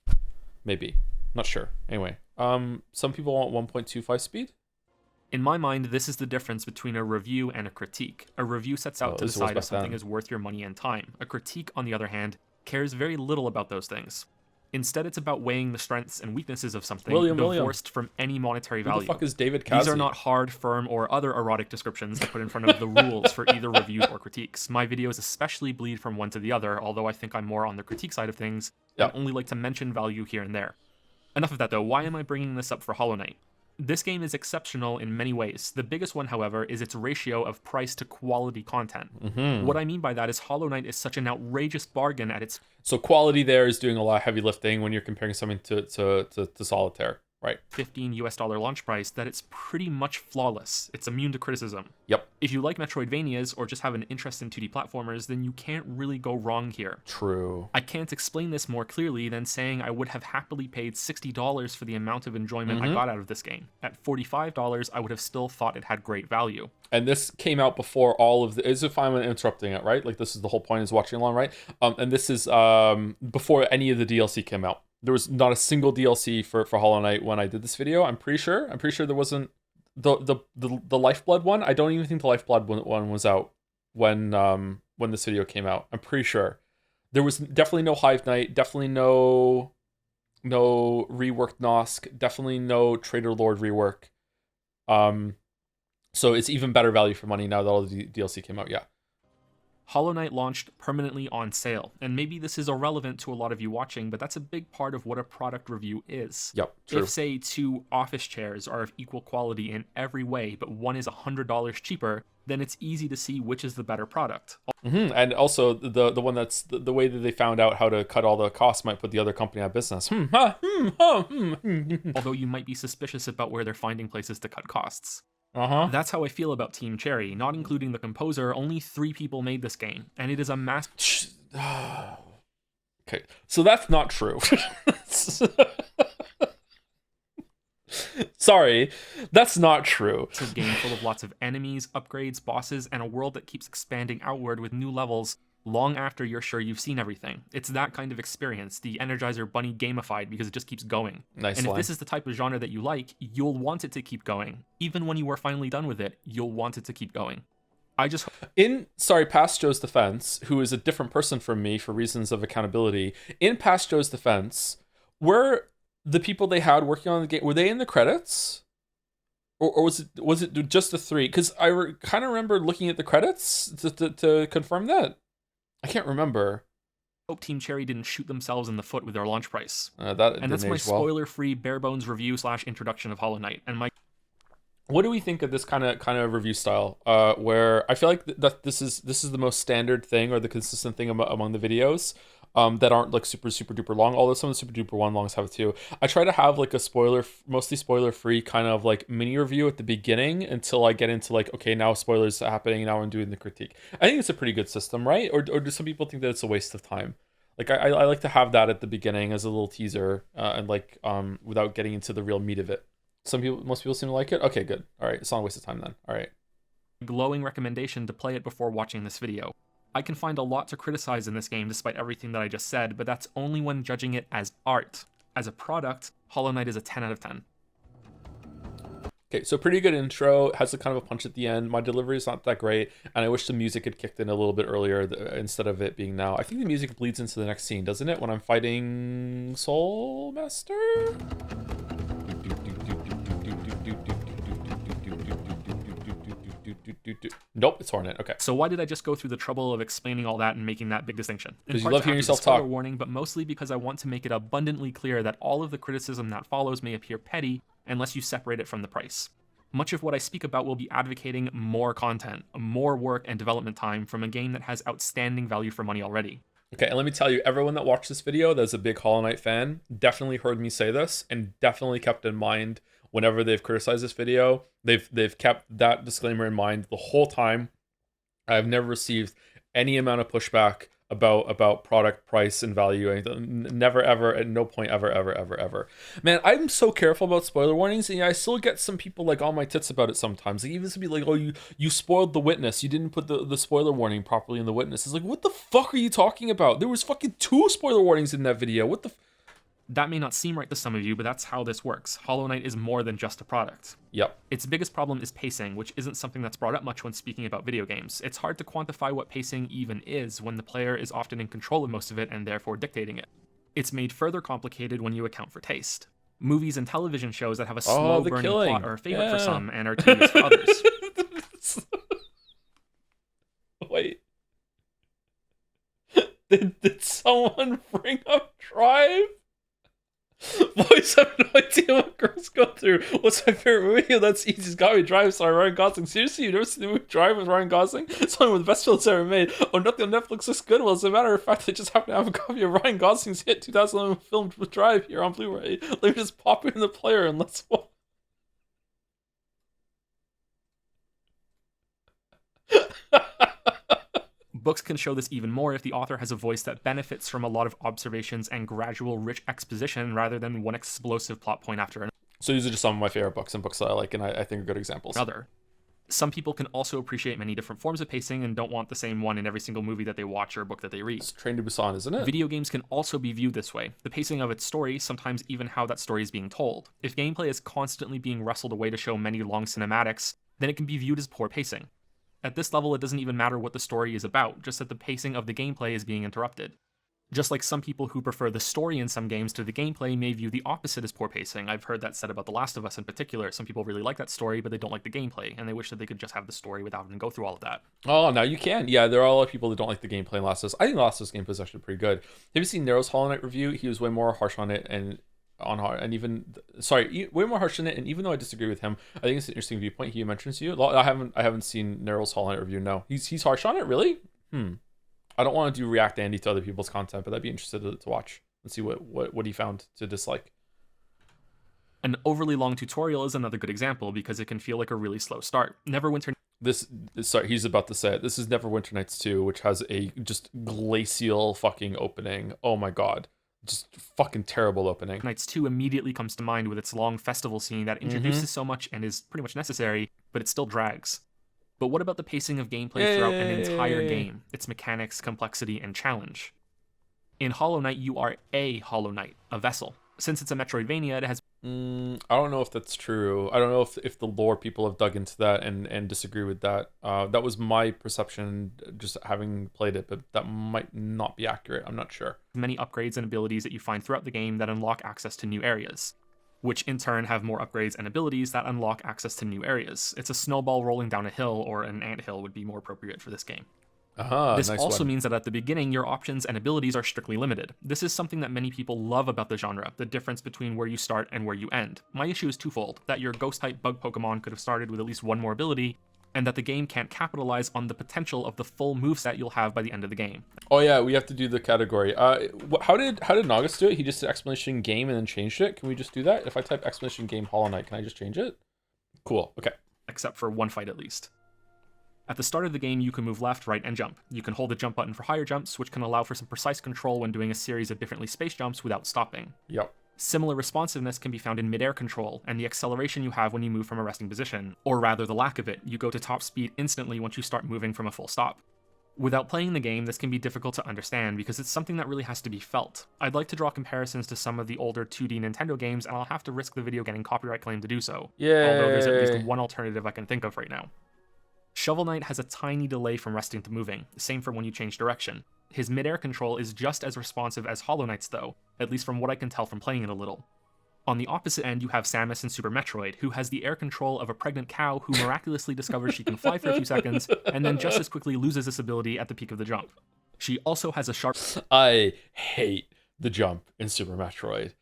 Speaker 1: maybe Not sure. Anyway, some people want 1.25 speed.
Speaker 2: In my mind, this is the difference between a review and a critique. A review sets out to decide if something is worth your money and time. A critique, on the other hand, cares very little about those things. Instead, it's about weighing the strengths and weaknesses of something divorced from any monetary value.
Speaker 1: Who the fuck is David Cassie?
Speaker 2: These are not hard, firm, or other erotic descriptions that put in front of the rules for either reviews or critiques. My videos especially bleed from one to the other, although I think I'm more on the critique side of things, and only like to mention value here and there. Enough of that though, why am I bringing this up for Hollow Knight? This game is exceptional in many ways. The biggest one, however, is its ratio of price to quality content. What I mean by that is Hollow Knight is such an outrageous bargain at its...
Speaker 1: So quality there is doing a lot of heavy lifting when you're comparing something to Solitaire, right?
Speaker 2: $15 launch price, that it's pretty much flawless. It's immune to criticism.
Speaker 1: Yep.
Speaker 2: If you like Metroidvanias or just have an interest in 2D platformers, then you can't really go wrong here.
Speaker 1: True.
Speaker 2: I can't explain this more clearly than saying I would have happily paid $60 for the amount of enjoyment I got out of this game. At $45, I would have still thought it had great value.
Speaker 1: And this came out before all of the... Is it fine when interrupting it, right? Like, this is the whole point, is watching along, right? And this is before any of the DLC came out. There was not a single DLC for Hollow Knight when I did this video. I'm pretty sure there wasn't the Lifeblood one. I don't even think the Lifeblood one was out when this video came out. I'm pretty sure there was definitely no Hive Knight, definitely no reworked Nosk, definitely no Trader Lord rework. So it's even better value for money now that all the DLC came out. Yeah.
Speaker 2: Hollow Knight launched permanently on sale, and maybe this is irrelevant to a lot of you watching, but that's a big part of what a product review is.
Speaker 1: Yep, true.
Speaker 2: If, say, 2 office chairs are of equal quality in every way, but one is $100 cheaper, then it's easy to see which is the better product.
Speaker 1: And also, the one that's the way that they found out how to cut all the costs might put the other company out of business.
Speaker 2: Although you might be suspicious about where they're finding places to cut costs. That's how I feel about Team Cherry. Not including the composer, only 3 people made this game, and it is a mass...
Speaker 1: Okay, so that's not true. Sorry, that's not true.
Speaker 2: It's a game full of lots of enemies, upgrades, bosses, and a world that keeps expanding outward with new levels long after you're sure you've seen everything. It's that kind of experience, the Energizer Bunny gamified, because it just keeps going.
Speaker 1: Nice
Speaker 2: and
Speaker 1: line.
Speaker 2: If this is the type of genre that you like, you'll want it to keep going. Even when you are finally done with it, you'll want it to keep going.
Speaker 1: Past Joe's defense, who is a different person from me for reasons of accountability, in Past Joe's defense, were the people they had working on the game, were they in the credits? Or was it just the 3? Because I kind of remember looking at the credits to confirm that. I can't remember.
Speaker 2: Hope Team Cherry didn't shoot themselves in the foot with their launch price.
Speaker 1: And
Speaker 2: that's my spoiler-free, bare-bones review / introduction of Hollow Knight. And
Speaker 1: what do we think of this kind of review style? Where I feel like that this is the most standard thing or the consistent thing among the videos. That aren't like super duper long, although some of the super duper one longs have it too. I try to have like a mostly spoiler free kind of like mini review at the beginning until I get into like, okay, now spoilers are happening, now I'm doing the critique. I think it's a pretty good system, right? Or do some people think that it's a waste of time? Like I like to have that at the beginning as a little teaser, and like without getting into the real meat of it. Most people seem to like it. Okay, good. All right, it's not a waste of time then. All right.
Speaker 2: Glowing recommendation to play it before watching this video. I can find a lot to criticize in this game despite everything that I just said, but that's only when judging it as art. As a product, Hollow Knight is a 10 out of 10.
Speaker 1: Okay, so pretty good intro, has a kind of a punch at the end. My delivery is not that great, and I wish the music had kicked in a little bit earlier instead of it being now. I think the music bleeds into the next scene, doesn't it? When I'm fighting Soul Master? Nope, it's Hornet. Okay.
Speaker 2: So why did I just go through the trouble of explaining all that and making that big distinction?
Speaker 1: Because you love hearing yourself talk.
Speaker 2: Warning, but mostly because I want to make it abundantly clear that all of the criticism that follows may appear petty unless you separate it from the price. Much of what I speak about will be advocating more content, more work and development time from a game that has outstanding value for money already.
Speaker 1: Okay, and let me tell you, everyone that watched this video that's a big Hollow Knight fan definitely heard me say this and definitely kept in mind whenever they've criticized this video. They've kept that disclaimer in mind the whole time. I've never received any amount of pushback about product price and value. Never ever, at no point ever. Man, I'm so careful about spoiler warnings, and I still get some people like on my tits about it sometimes. Like even some people like, oh, you spoiled the witness. You didn't put the spoiler warning properly in the witness. It's like, what the fuck are you talking about? There was fucking 2 spoiler warnings in that video. What the
Speaker 3: That may not seem right to some of you, but that's how this works. Hollow Knight is more than just a product.
Speaker 1: Yep.
Speaker 3: Its biggest problem is pacing, which isn't something that's brought up much when speaking about video games. It's hard to quantify what pacing even is when the player is often in control of most of it and therefore dictating it. It's made further complicated when you account for taste. Movies and television shows that have a slow-burning plot are a favorite for some and are tedious for others.
Speaker 1: Wait. Did someone bring up Drive? Boys have no idea what girls go through. What's my favorite movie? That's easy. It's gotta be Drive, starring Ryan Gosling. Seriously, you've never seen the movie Drive with Ryan Gosling? It's one of the best films ever made. Oh, nothing on Netflix looks good. Well, as a matter of fact, I just happen to have a copy of Ryan Gosling's hit 2011 film with Drive here on Blu-ray. Let me just pop it in the player and let's watch.
Speaker 3: Books can show this even more if the author has a voice that benefits from a lot of observations and gradual, rich exposition rather than one explosive plot point after another.
Speaker 1: So these are just some of my favorite books and books that I like and I think are good examples.
Speaker 3: Some people can also appreciate many different forms of pacing and don't want the same one in every single movie that they watch or book that they read.
Speaker 1: It's Train to Busan, isn't it?
Speaker 3: Video games can also be viewed this way. The pacing of its story, sometimes even how that story is being told. If gameplay is constantly being wrestled away to show many long cinematics, then it can be viewed as poor pacing. At this level, it doesn't even matter what the story is about, just that the pacing of the gameplay is being interrupted. Just like some people who prefer the story in some games to the gameplay may view the opposite as poor pacing. I've heard that said about The Last of Us in particular. Some people really like that story, but they don't like the gameplay, and they wish that they could just have the story without having to go through all of that.
Speaker 1: Oh, now you can. Yeah, there are a lot of people that don't like the gameplay in Last of Us. I think Last of Us gameplay is actually pretty good. Have you seen Nero's Hollow Knight review? He was way more harsh on it way more harsh on it. And even though I disagree with him, I think it's an interesting viewpoint he mentions to you. I haven't seen Nero's Hollow Knight review. No, he's harsh on it. Really? I don't want to do React Andy to other people's content, but I'd be interested to watch and see what he found to dislike.
Speaker 3: An overly long tutorial is another good example because it can feel like a really slow start.
Speaker 1: He's about to say it. This is Neverwinter Nights 2, which has a just glacial fucking opening. Oh my god. Just fucking terrible opening.
Speaker 3: Nights 2 immediately comes to mind with its long festival scene that introduces so much and is pretty much necessary, but it still drags. But what about the pacing of gameplay throughout an entire game, its mechanics, complexity, and challenge? In Hollow Knight, you are a Hollow Knight, a vessel. Since it's a Metroidvania, it has...
Speaker 1: I don't know if that's true. I don't know if the lore people have dug into that and disagree with that. That was my perception just having played it, but that might not be accurate. I'm not sure.
Speaker 3: Many upgrades and abilities that you find throughout the game that unlock access to new areas, which in turn have more upgrades and abilities that unlock access to new areas. It's a snowball rolling down a hill, or an anthill would be more appropriate for this game. This
Speaker 1: nice
Speaker 3: also
Speaker 1: one.
Speaker 3: means that at the beginning, your options and abilities are strictly limited. This is something that many people love about the genre, the difference between where you start and where you end. My issue is twofold, that your ghost-type bug Pokemon could have started with at least one more ability, and that the game can't capitalize on the potential of the full moveset you'll have by the end of the game.
Speaker 1: Oh yeah, we have to do the category. How did Nagas do it? He just did exclamation game and then changed it. Can we just do that? If I type exclamation game Hollow Knight, can I just change it? Cool, okay.
Speaker 3: Except for one fight at least. At the start of the game, you can move left, right, and jump. You can hold the jump button for higher jumps, which can allow for some precise control when doing a series of differently spaced jumps without stopping.
Speaker 1: Yep.
Speaker 3: Similar responsiveness can be found in midair control, and the acceleration you have when you move from a resting position, or rather the lack of it. You go to top speed instantly once you start moving from a full stop. Without playing the game, this can be difficult to understand because it's something that really has to be felt. I'd like to draw comparisons to some of the older 2D Nintendo games, and I'll have to risk the video getting copyright claim to do so.
Speaker 1: Yay.
Speaker 3: Although there's at least one alternative I can think of right now. Shovel Knight has a tiny delay from resting to moving, same for when you change direction. His midair control is just as responsive as Hollow Knight's though, at least from what I can tell from playing it a little. On the opposite end, you have Samus in Super Metroid, who has the air control of a pregnant cow who miraculously discovers she can fly for a few seconds, and then just as quickly loses this ability at the peak of the jump. She also has a sharp...
Speaker 1: I hate the jump in Super Metroid.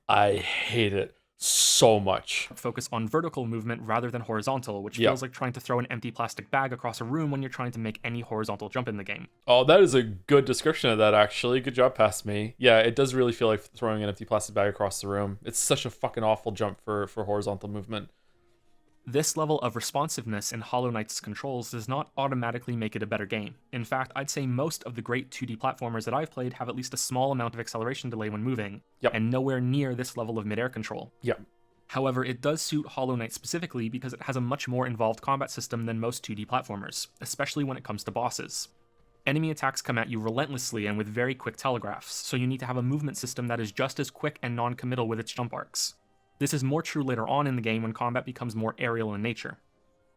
Speaker 1: I hate it so much.
Speaker 3: Focus on vertical movement rather than horizontal, which feels like trying to throw an empty plastic bag across a room when you're trying to make any horizontal jump in the game.
Speaker 1: Oh, that is a good description of that, actually. Good job, past me. Yeah, it does really feel like throwing an empty plastic bag across the room. It's such a fucking awful jump for horizontal movement.
Speaker 3: This level of responsiveness in Hollow Knight's controls does not automatically make it a better game. In fact, I'd say most of the great 2D platformers that I've played have at least a small amount of acceleration delay when moving, and nowhere near this level of midair control. However, it does suit Hollow Knight specifically because it has a much more involved combat system than most 2D platformers, especially when it comes to bosses. Enemy attacks come at you relentlessly and with very quick telegraphs, so you need to have a movement system that is just as quick and non-committal with its jump arcs. This is more true later on in the game when combat becomes more aerial in nature.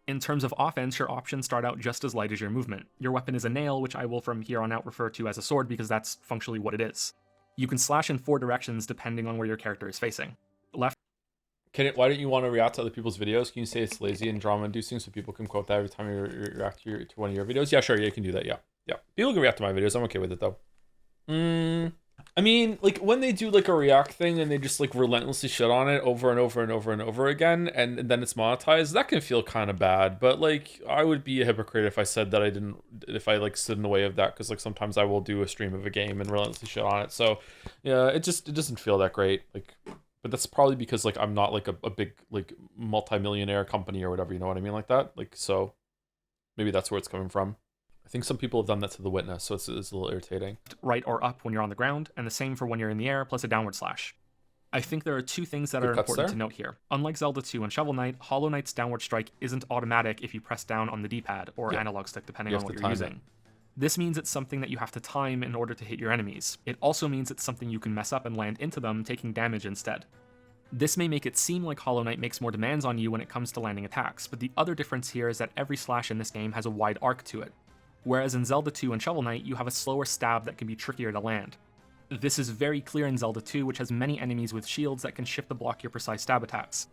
Speaker 3: In terms of offense, your options start out just as light as your movement. Your weapon is a nail, which I will from here on out refer to as a sword because that's functionally what it is. You can slash in 4 directions depending on where your character is facing. Left.
Speaker 1: Why don't you want to react to other people's videos? Can you say it's lazy and drama-inducing so people can quote that every time you react to one of your videos? Yeah, sure, yeah, you can do that, yeah. Yeah, people can react to my videos. I'm okay with it, though. I mean, like, when they do, like, a react thing and they just, like, relentlessly shit on it over and over and over and over again, and then it's monetized, that can feel kind of bad. But, like, I would be a hypocrite if I said that if I, like, stood in the way of that, because, like, sometimes I will do a stream of a game and relentlessly shit on it. So, yeah, it doesn't feel that great. Like, but that's probably because, like, I'm not, like, a big, like, multi-millionaire company or whatever, you know what I mean? Like that. Like, so maybe that's where it's coming from. I think some people have done that to the witness, so it's a little irritating.
Speaker 3: Right or up when you're on the ground, and the same for when you're in the air, plus a downward slash. I think there are 2 things that are important to note here. Unlike Zelda 2 and Shovel Knight, Hollow Knight's downward strike isn't automatic if you press down on the D-pad or analog stick, depending on what you're using. This means it's something that you have to time in order to hit your enemies. It also means it's something you can mess up and land into them, taking damage instead. This may make it seem like Hollow Knight makes more demands on you when it comes to landing attacks, but the other difference here is that every slash in this game has a wide arc to it. Whereas in Zelda 2 and Shovel Knight, you have a slower stab that can be trickier to land. This is very clear in Zelda 2, which has many enemies with shields that can shift to block your precise stab attacks.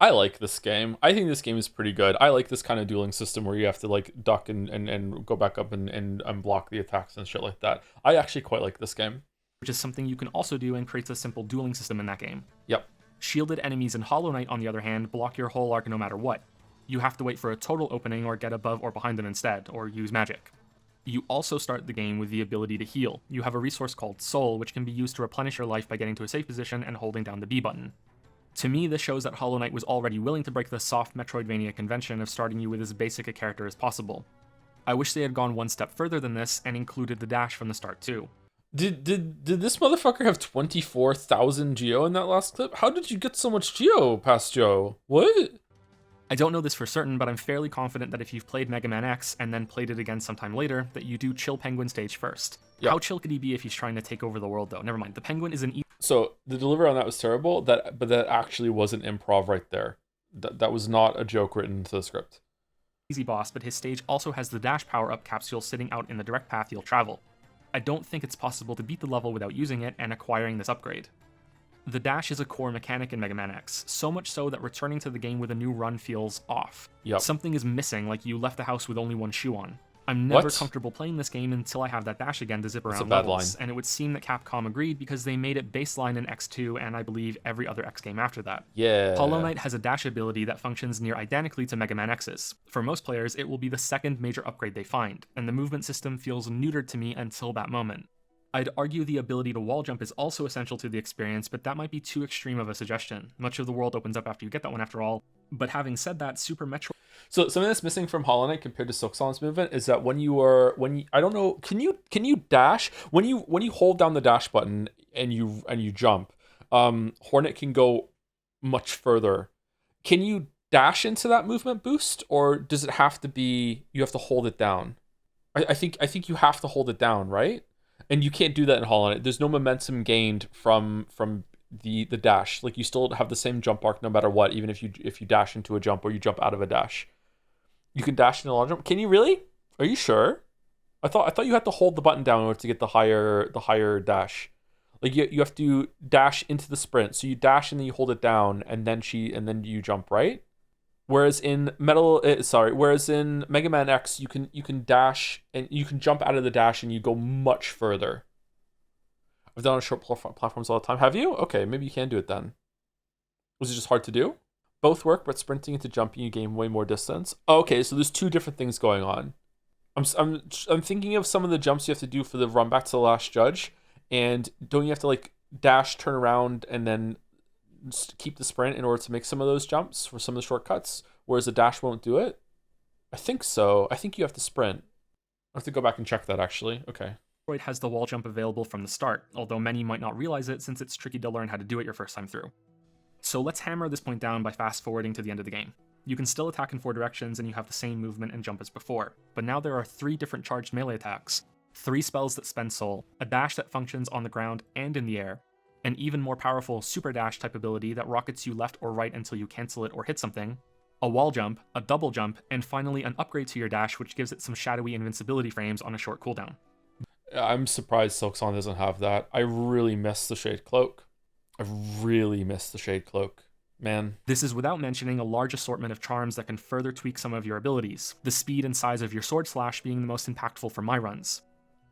Speaker 1: I like this game. I think this game is pretty good. I like this kind of dueling system where you have to, like, duck and go back up and block the attacks and shit like that. I actually quite like this game.
Speaker 3: Which is something you can also do and creates a simple dueling system in that game.
Speaker 1: Yep.
Speaker 3: Shielded enemies in Hollow Knight, on the other hand, block your whole arc no matter what. You have to wait for a total opening or get above or behind them instead, or use magic. You also start the game with the ability to heal. You have a resource called Soul, which can be used to replenish your life by getting to a safe position and holding down the B button. To me, this shows that Hollow Knight was already willing to break the soft Metroidvania convention of starting you with as basic a character as possible. I wish they had gone one step further than this and included the dash from the start too.
Speaker 1: Did this motherfucker have 24,000 Geo in that last clip? How did you get so much Geo, past Joe? What?
Speaker 3: I don't know this for certain, but I'm fairly confident that if you've played Mega Man X and then played it again sometime later, that you do Chill Penguin stage first. Yep. How chill could he be if he's trying to take over the world, though? Never mind. The Penguin is an
Speaker 1: So the delivery on that was terrible. But that actually wasn't improv right there. That was not a joke written into the script.
Speaker 3: Easy boss, but his stage also has the dash power-up capsule sitting out in the direct path you'll travel. I don't think it's possible to beat the level without using it and acquiring this upgrade. The dash is a core mechanic in Mega Man X, so much so that returning to the game with a new run feels off.
Speaker 1: Yep.
Speaker 3: Something is missing, like you left the house with only one shoe on. I'm never comfortable playing this game until I have that dash again to zip around levels, and it would seem that Capcom agreed because they made it baseline in X2 and I believe every other X game after that.
Speaker 1: Yeah.
Speaker 3: Hollow Knight has a dash ability that functions near identically to Mega Man X's. For most players, it will be the second major upgrade they find, and the movement system feels neutered to me until that moment. I'd argue the ability to wall jump is also essential to the experience, but that might be too extreme of a suggestion. Much of the world opens up after you get that one after all. But having said that, Super Metroid...
Speaker 1: So something that's missing from Hollow Knight compared to Silk Song's movement is that I don't know, can you dash? When you hold down the dash button and you jump, Hornet can go much further. Can you dash into that movement boost, or does it have to be you have to hold it down? I think you have to hold it down, right? And you can't do that in Hollow Knight. There's no momentum gained from the dash. Like, you still have the same jump arc no matter what, even if you dash into a jump or you jump out of a dash. You can dash into a long jump. Can you really? Are you sure? I thought you had to hold the button down in order to get the higher dash. Like, you have to dash into the sprint. So you dash and then you hold it down and then you jump, right? Whereas in Mega Man X, you can dash and you can jump out of the dash and you go much further. I've done it on short platforms all the time. Have you? Okay, maybe you can do it then. Was it just hard to do? Both work, but sprinting into jumping, you gain way more distance. Okay, so there's 2 different things going on. I'm thinking of some of the jumps you have to do for the run back to the last judge, and don't you have to, like, dash, turn around, and then keep the sprint in order to make some of those jumps for some of the shortcuts, whereas the dash won't do it? I think so. I think you have to sprint. I have to go back and check that, actually. Okay.
Speaker 3: Metroid has the wall jump available from the start, although many might not realize it since it's tricky to learn how to do it your first time through. So let's hammer this point down by fast forwarding to the end of the game. You can still attack in 4 directions and you have the same movement and jump as before, but now there are 3 different charged melee attacks, 3 spells that spend soul, a dash that functions on the ground and in the air, an even more powerful super dash type ability that rockets you left or right until you cancel it or hit something, a wall jump, a double jump, and finally an upgrade to your dash which gives it some shadowy invincibility frames on a short cooldown.
Speaker 1: I'm surprised Silksong doesn't have that. I really miss the Shade Cloak. I really miss the Shade Cloak. Man.
Speaker 3: This is without mentioning a large assortment of charms that can further tweak some of your abilities, the speed and size of your sword slash being the most impactful for my runs.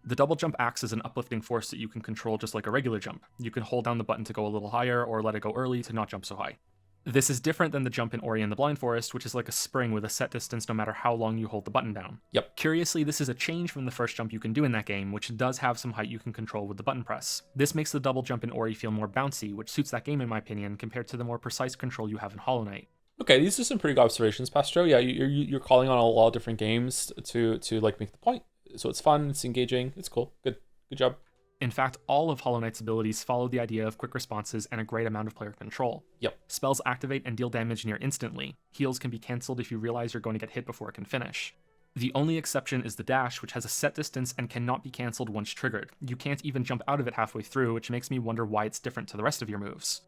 Speaker 3: The double jump acts as an uplifting force that you can control just like a regular jump. You can hold down the button to go a little higher or let it go early to not jump so high. This is different than the jump in Ori and the Blind Forest, which is like a spring with a set distance no matter how long you hold the button down.
Speaker 1: Yep.
Speaker 3: Curiously, this is a change from the first jump you can do in that game, which does have some height you can control with the button press. This makes the double jump in Ori feel more bouncy, which suits that game in my opinion, compared to the more precise control you have in Hollow Knight.
Speaker 1: Okay, these are some pretty good observations, Pastro. Yeah, you're calling on a lot of different games to like make the point. So it's fun, it's engaging, it's cool. Good job.
Speaker 3: In fact, all of Hollow Knight's abilities follow the idea of quick responses and a great amount of player control.
Speaker 1: Yep.
Speaker 3: Spells activate and deal damage near instantly. Heals can be cancelled if you realize you're going to get hit before it can finish. The only exception is the dash, which has a set distance and cannot be cancelled once triggered. You can't even jump out of it halfway through, which makes me wonder why it's different to the rest of your moves.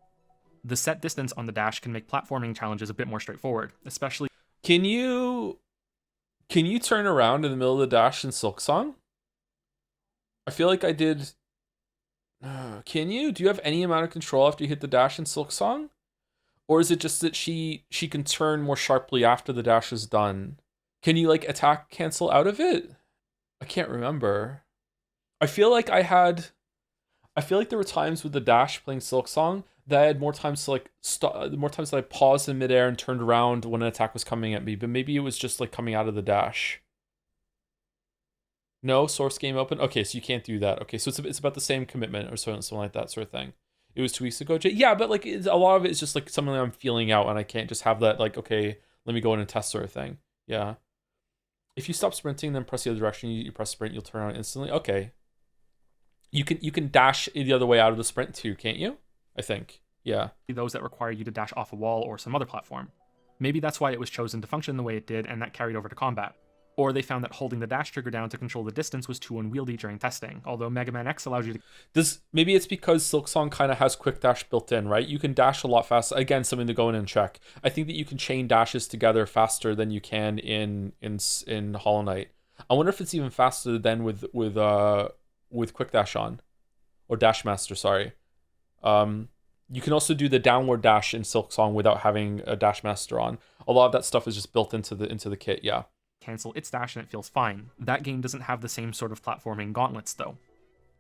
Speaker 3: The set distance on the dash can make platforming challenges a bit more straightforward, especially...
Speaker 1: Can you turn around in the middle of the dash in Silksong? I feel like I did... Can you? Do you have any amount of control after you hit the dash in Silksong? Or is it just that she can turn more sharply after the dash is done? Can you like attack cancel out of it? I can't remember. I feel like there were times with the dash playing Silksong that I had more times to like more times that I paused in midair and turned around when an attack was coming at me, but maybe it was just like coming out of the dash. No, source game open? Okay, so you can't do that. Okay, so it's about the same commitment or something like that sort of thing. It was 2 weeks ago. Yeah, but like a lot of it is just like something I'm feeling out and I can't just have that like, okay, let me go in and test sort of thing. Yeah. If you stop sprinting, then press the other direction, you press sprint, you'll turn around instantly. Okay. You can dash the other way out of the sprint too, can't you? I think. Yeah.
Speaker 3: Those that require you to dash off a wall or some other platform. Maybe that's why it was chosen to function the way it did and that carried over to combat. Or they found that holding the dash trigger down to control the distance was too unwieldy during testing, although Mega Man X allows you to...
Speaker 1: Maybe it's because Silksong kind of has quick dash built in, right? You can dash a lot faster. Again, something to go in and check. I think that you can chain dashes together faster than you can in Hollow Knight. I wonder if it's even faster than with quick dash on, or Dash Master. Sorry. You can also do the downward dash in Silksong without having a Dash Master on. A lot of that stuff is just built into the kit. Yeah.
Speaker 3: Cancel its dash and it feels fine. That game doesn't have the same sort of platforming gauntlets though.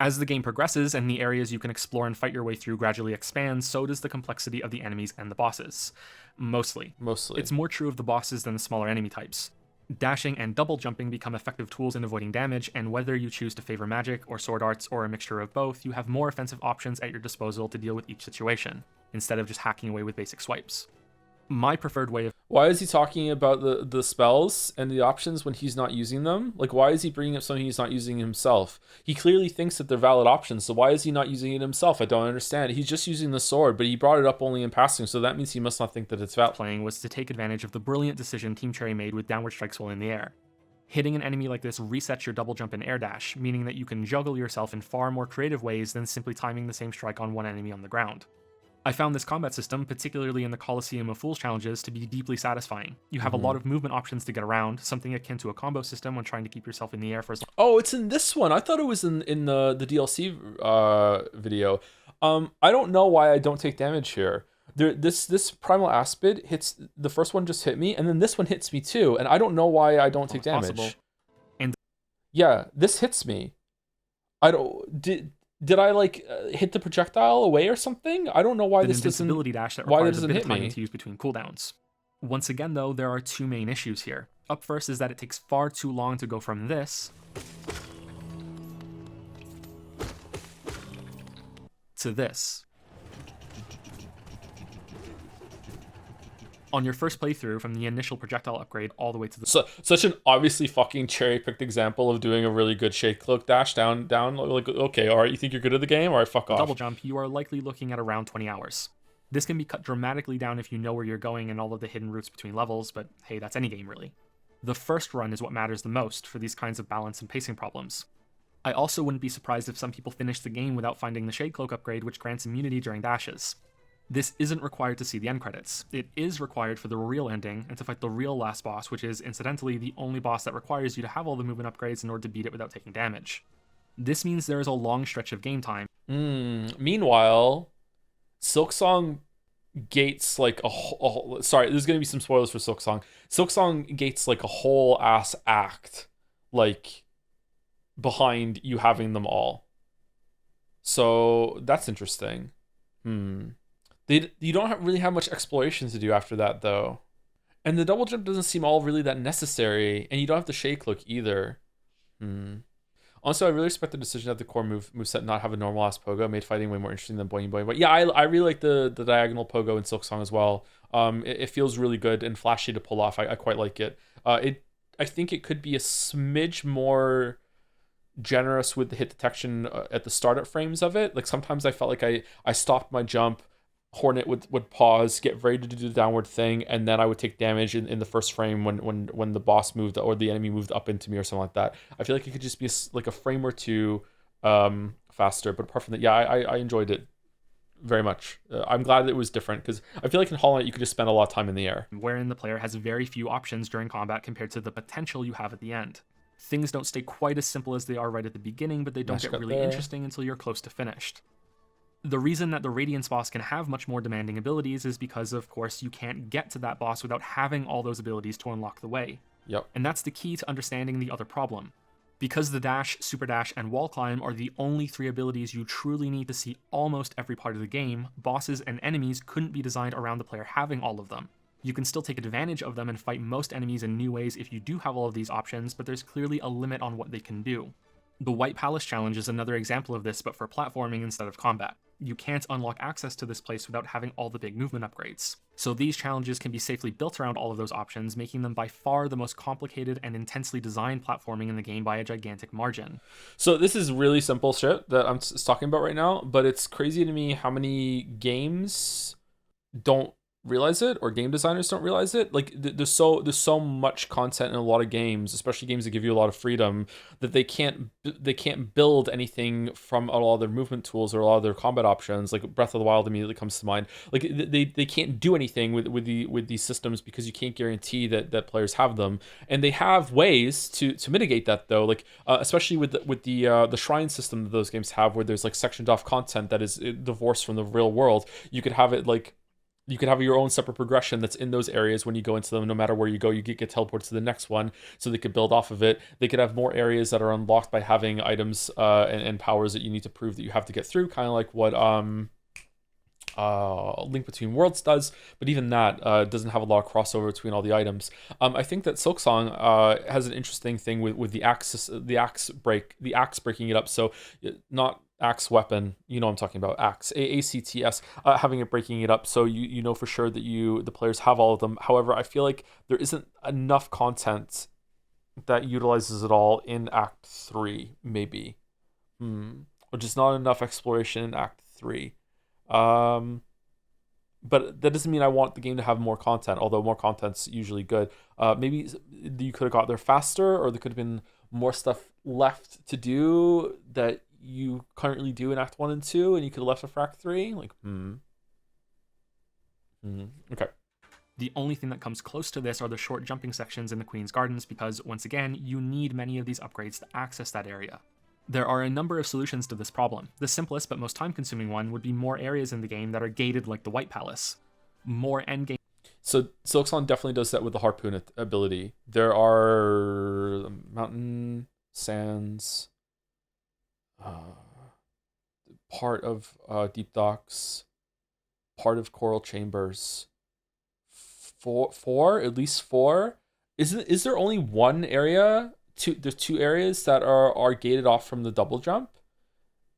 Speaker 3: As the game progresses and the areas you can explore and fight your way through gradually expands, so does the complexity of the enemies and the bosses. Mostly. It's more true of the bosses than the smaller enemy types. Dashing and double jumping become effective tools in avoiding damage, and whether you choose to favor magic or sword arts or a mixture of both, you have more offensive options at your disposal to deal with each situation, instead of just hacking away with basic swipes. My preferred way of...
Speaker 1: Why is he talking about the spells and the options when he's not using them? Like, why is he bringing up something he's not using himself? He clearly thinks that they're valid options, so why is he not using it himself? I don't understand. He's just using the sword, but he brought it up only in passing, so that means he must not think that it's valid.
Speaker 3: Playing was to take advantage of the brilliant decision Team Cherry made with downward strikes while in the air. Hitting an enemy like this resets your double jump and air dash, meaning that you can juggle yourself in far more creative ways than simply timing the same strike on one enemy on the ground. I found this combat system, particularly in the Coliseum of Fools challenges, to be deeply satisfying. You have a lot of movement options to get around, something akin to a combo system when trying to keep yourself in the air for as long.
Speaker 1: Oh, it's in this one. I thought it was in the DLC video. I don't know why I don't take damage here. This Primal Aspid hits, the first one just hit me, and then this one hits me too, and I don't know why I don't take damage. Possible. And yeah, this hits me. Did I like hit the projectile away or something? I don't know why this doesn't.
Speaker 3: Invincibility dash that requires a bit of timing to use between cooldowns. Once again, though, there are two main issues here. Up first is that it takes far too long to go from this to this. On your first playthrough, from the initial projectile upgrade all the way to the...
Speaker 1: Such an obviously fucking cherry-picked example of doing a really good Shade Cloak dash down, like, okay, alright, you think you're good at the game? Alright, fuck off.
Speaker 3: Double jump, you are likely looking at around 20 hours. This can be cut dramatically down if you know where you're going and all of the hidden routes between levels, but hey, that's any game really. The first run is what matters the most for these kinds of balance and pacing problems. I also wouldn't be surprised if some people finish the game without finding the Shade Cloak upgrade, which grants immunity during dashes. This isn't required to see the end credits. It is required for the real ending and to fight the real last boss, which is, incidentally, the only boss that requires you to have all the movement upgrades in order to beat it without taking damage. This means there is a long stretch of game time.
Speaker 1: Meanwhile, Silksong gates like a whole... Sorry, there's going to be some spoilers for Silksong. Silksong gates like a whole ass act, like, behind you having them all. So that's interesting. You don't really have much exploration to do after that, though. And the double jump doesn't seem all really that necessary, and you don't have the Shade Cloak either. Also, I really respect the decision that the core moveset not have a normal ass pogo, made fighting way more interesting than boing boing. But yeah, I really like the diagonal pogo in Silksong as well. It feels really good and flashy to pull off. I quite like it. I think it could be a smidge more generous with the hit detection at the startup frames of it. Like sometimes I felt like I stopped my jump, Hornet would pause, get ready to do the downward thing, and then I would take damage in the first frame when the boss moved or the enemy moved up into me or something like that. I feel like it could just be like a frame or two faster, but apart from that, yeah, I enjoyed it very much. I'm glad it was different because I feel like in Hollow Knight you could just spend a lot of time in the air.
Speaker 3: Wherein the player has very few options during combat compared to the potential you have at the end. Things don't stay quite as simple as they are right at the beginning, but they don't get really interesting until you're close to finished. The reason that the Radiance boss can have much more demanding abilities is because, of course, you can't get to that boss without having all those abilities to unlock the way.
Speaker 1: Yep.
Speaker 3: And that's the key to understanding the other problem. Because the dash, super dash, and wall climb are the only 3 abilities you truly need to see almost every part of the game, bosses and enemies couldn't be designed around the player having all of them. You can still take advantage of them and fight most enemies in new ways if you do have all of these options, but there's clearly a limit on what they can do. The White Palace challenge is another example of this, but for platforming instead of combat. You can't unlock access to this place without having all the big movement upgrades. So these challenges can be safely built around all of those options, making them by far the most complicated and intensely designed platforming in the game by a gigantic margin.
Speaker 1: So this is really simple shit that I'm talking about right now, but it's crazy to me how many games don't realize it, or game designers don't realize it. Like there's so much content in a lot of games, especially games that give you a lot of freedom, that they can't build anything from a lot of their movement tools or a lot of their combat options. Like Breath of the Wild immediately comes to mind. Like they can't do anything with these systems because you can't guarantee that players have them, and they have ways to mitigate that though. Like especially with the shrine system that those games have, where there's like sectioned off content that is divorced from the real world. You could have it like, you could have your own separate progression that's in those areas. When you go into them, no matter where you go, you get teleported to the next one, so they could build off of it. They could have more areas that are unlocked by having items and powers that you need to prove that you have to get through, kind of like what Link Between Worlds does, but even that doesn't have a lot of crossover between all the items. I think that Silksong has an interesting thing with the axe breaking it up. So not axe weapon, you know what I'm talking about, axe, AACTS, having it breaking it up so you know for sure that the players have all of them. However, I feel like there isn't enough content that utilizes it all in Act 3, maybe. Or just not enough exploration in Act 3. But that doesn't mean I want the game to have more content, although more content's usually good. Maybe you could have got there faster, or there could have been more stuff left to do that you currently do in Act 1 and 2, and you could have left it for Act 3. Like, Okay.
Speaker 3: The only thing that comes close to this are the short jumping sections in the Queen's Gardens, because, once again, you need many of these upgrades to access that area. There are a number of solutions to this problem. The simplest but most time-consuming one would be more areas in the game that are gated like the White Palace. More endgame.
Speaker 1: So Silksong definitely does that with the Harpoon ability. There are mountain sands, part of Deep Docks, part of Coral Chambers. At least four. Is there only one area? There's 2 areas that are gated off from the double jump,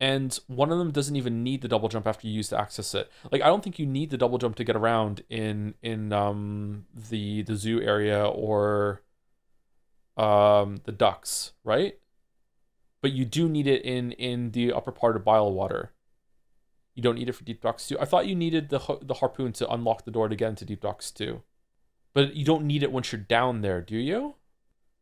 Speaker 1: and one of them doesn't even need the double jump after you use to access it. Like, I don't think you need the double jump to get around in the zoo area or the ducks, right? But you do need it in the upper part of Bile Water. You don't need it for Deep Docks 2. I thought you needed the harpoon to unlock the door to get into Deep Docks 2. But you don't need it once you're down there, do you?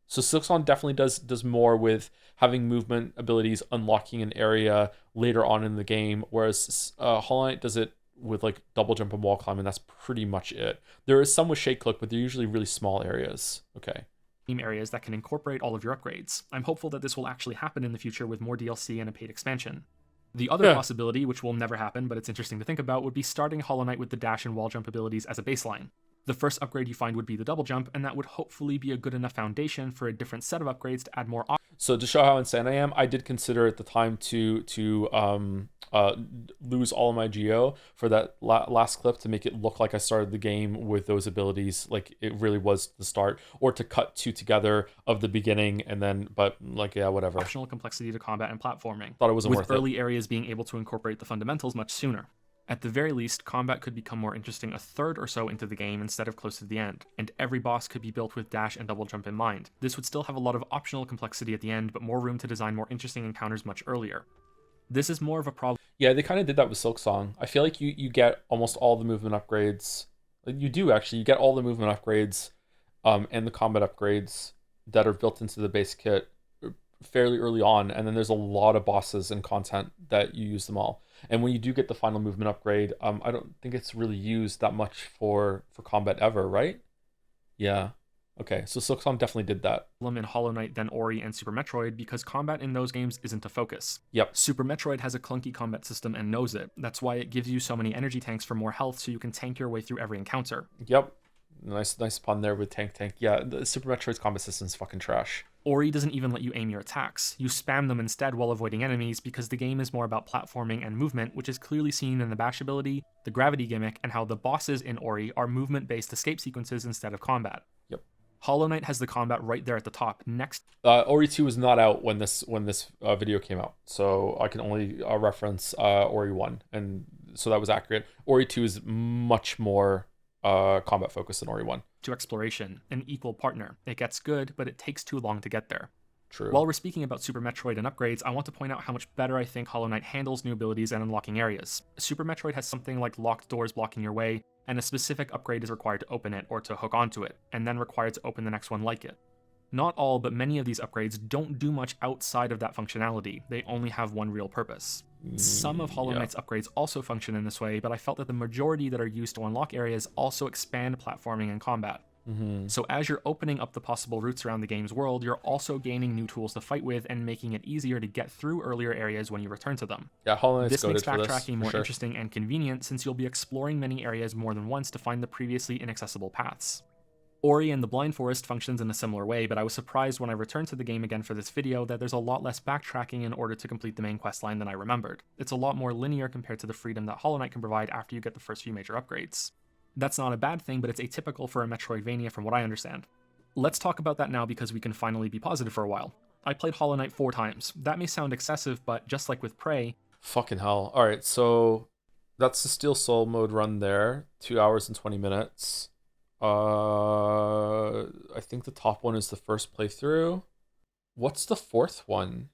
Speaker 1: So Silksong definitely does more with having movement abilities, unlocking an area later on in the game, whereas Hollow Knight does it with like double jump and wall climbing. That's pretty much it. There is some with shake click, but they're usually really small areas. Okay.
Speaker 3: Areas that can incorporate all of your upgrades. I'm hopeful that this will actually happen in the future with more DLC and a paid expansion. The other possibility, which will never happen, but it's interesting to think about, would be starting Hollow Knight with the dash and wall jump abilities as a baseline. The first upgrade you find would be the double jump, and that would hopefully be a good enough foundation for a different set of upgrades to add more options.
Speaker 1: So to show how insane I am, I did consider at the time to lose all of my geo for that last clip to make it look like I started the game with those abilities, like it really was the start, or to cut two together of the beginning and then, but like, yeah, whatever.
Speaker 3: Optional complexity to combat and platforming.
Speaker 1: Thought it wasn't worth it.
Speaker 3: With early areas being able to incorporate the fundamentals much sooner. At the very least, combat could become more interesting a third or so into the game instead of close to the end, and every boss could be built with dash and double jump in mind. This would still have a lot of optional complexity at the end, but more room to design more interesting encounters much earlier. This is more of a problem.
Speaker 1: Yeah, they kind of did that with Silksong. I feel like you get almost all the movement upgrades. You do actually. You get all the movement upgrades and the combat upgrades that are built into the base kit fairly early on, and then there's a lot of bosses and content that you use them all. And when you do get the final movement upgrade, I don't think it's really used that much for combat ever, right? Yeah. Okay, so Silksong definitely did that.
Speaker 3: In Hollow Knight, then Ori, and Super Metroid, because combat in those games isn't a focus.
Speaker 1: Yep.
Speaker 3: Super Metroid has a clunky combat system and knows it. That's why it gives you so many energy tanks for more health, so you can tank your way through every encounter.
Speaker 1: Yep. Nice pun there with tank. Yeah, the Super Metroid's combat system is fucking trash.
Speaker 3: Ori doesn't even let you aim your attacks. You spam them instead while avoiding enemies because the game is more about platforming and movement, which is clearly seen in the bash ability, the gravity gimmick, and how the bosses in Ori are movement-based escape sequences instead of combat.
Speaker 1: Yep.
Speaker 3: Hollow Knight has the combat right there at the top. Next,
Speaker 1: Ori 2 was not out when this video came out, so I can only reference Ori 1, and so that was accurate. Ori 2 is much more combat focused than Ori 1.
Speaker 3: To exploration, an equal partner. It gets good, but it takes too long to get there.
Speaker 1: True.
Speaker 3: While we're speaking about Super Metroid and upgrades, I want to point out how much better I think Hollow Knight handles new abilities and unlocking areas. Super Metroid has something like locked doors blocking your way, and a specific upgrade is required to open it or to hook onto it, and then required to open the next one like it. Not all, but many of these upgrades don't do much outside of that functionality. They only have one real purpose. Some of Hollow Knight's upgrades also function in this way, but I felt that the majority that are used to unlock areas also expand platforming and combat. So as you're opening up the possible routes around the game's world, you're also gaining new tools to fight with and making it easier to get through earlier areas when you return to them.
Speaker 1: Yeah, Hollow Knight's
Speaker 3: this makes
Speaker 1: goated for
Speaker 3: backtracking more
Speaker 1: sure.
Speaker 3: interesting and convenient since you'll be exploring many areas more than once to find the previously inaccessible paths. Ori and the Blind Forest functions in a similar way, but I was surprised when I returned to the game again for this video that there's a lot less backtracking in order to complete the main questline than I remembered. It's a lot more linear compared to the freedom that Hollow Knight can provide after you get the first few major upgrades. That's not a bad thing, but it's atypical for a Metroidvania from what I understand. Let's talk about that now because we can finally be positive for a while. I played Hollow Knight 4 times. That may sound excessive, but just like with Prey...
Speaker 1: Fucking hell. Alright, so that's the Steel Soul mode run there. 2 hours and 20 minutes. I think the top one is the first playthrough. What's the fourth one?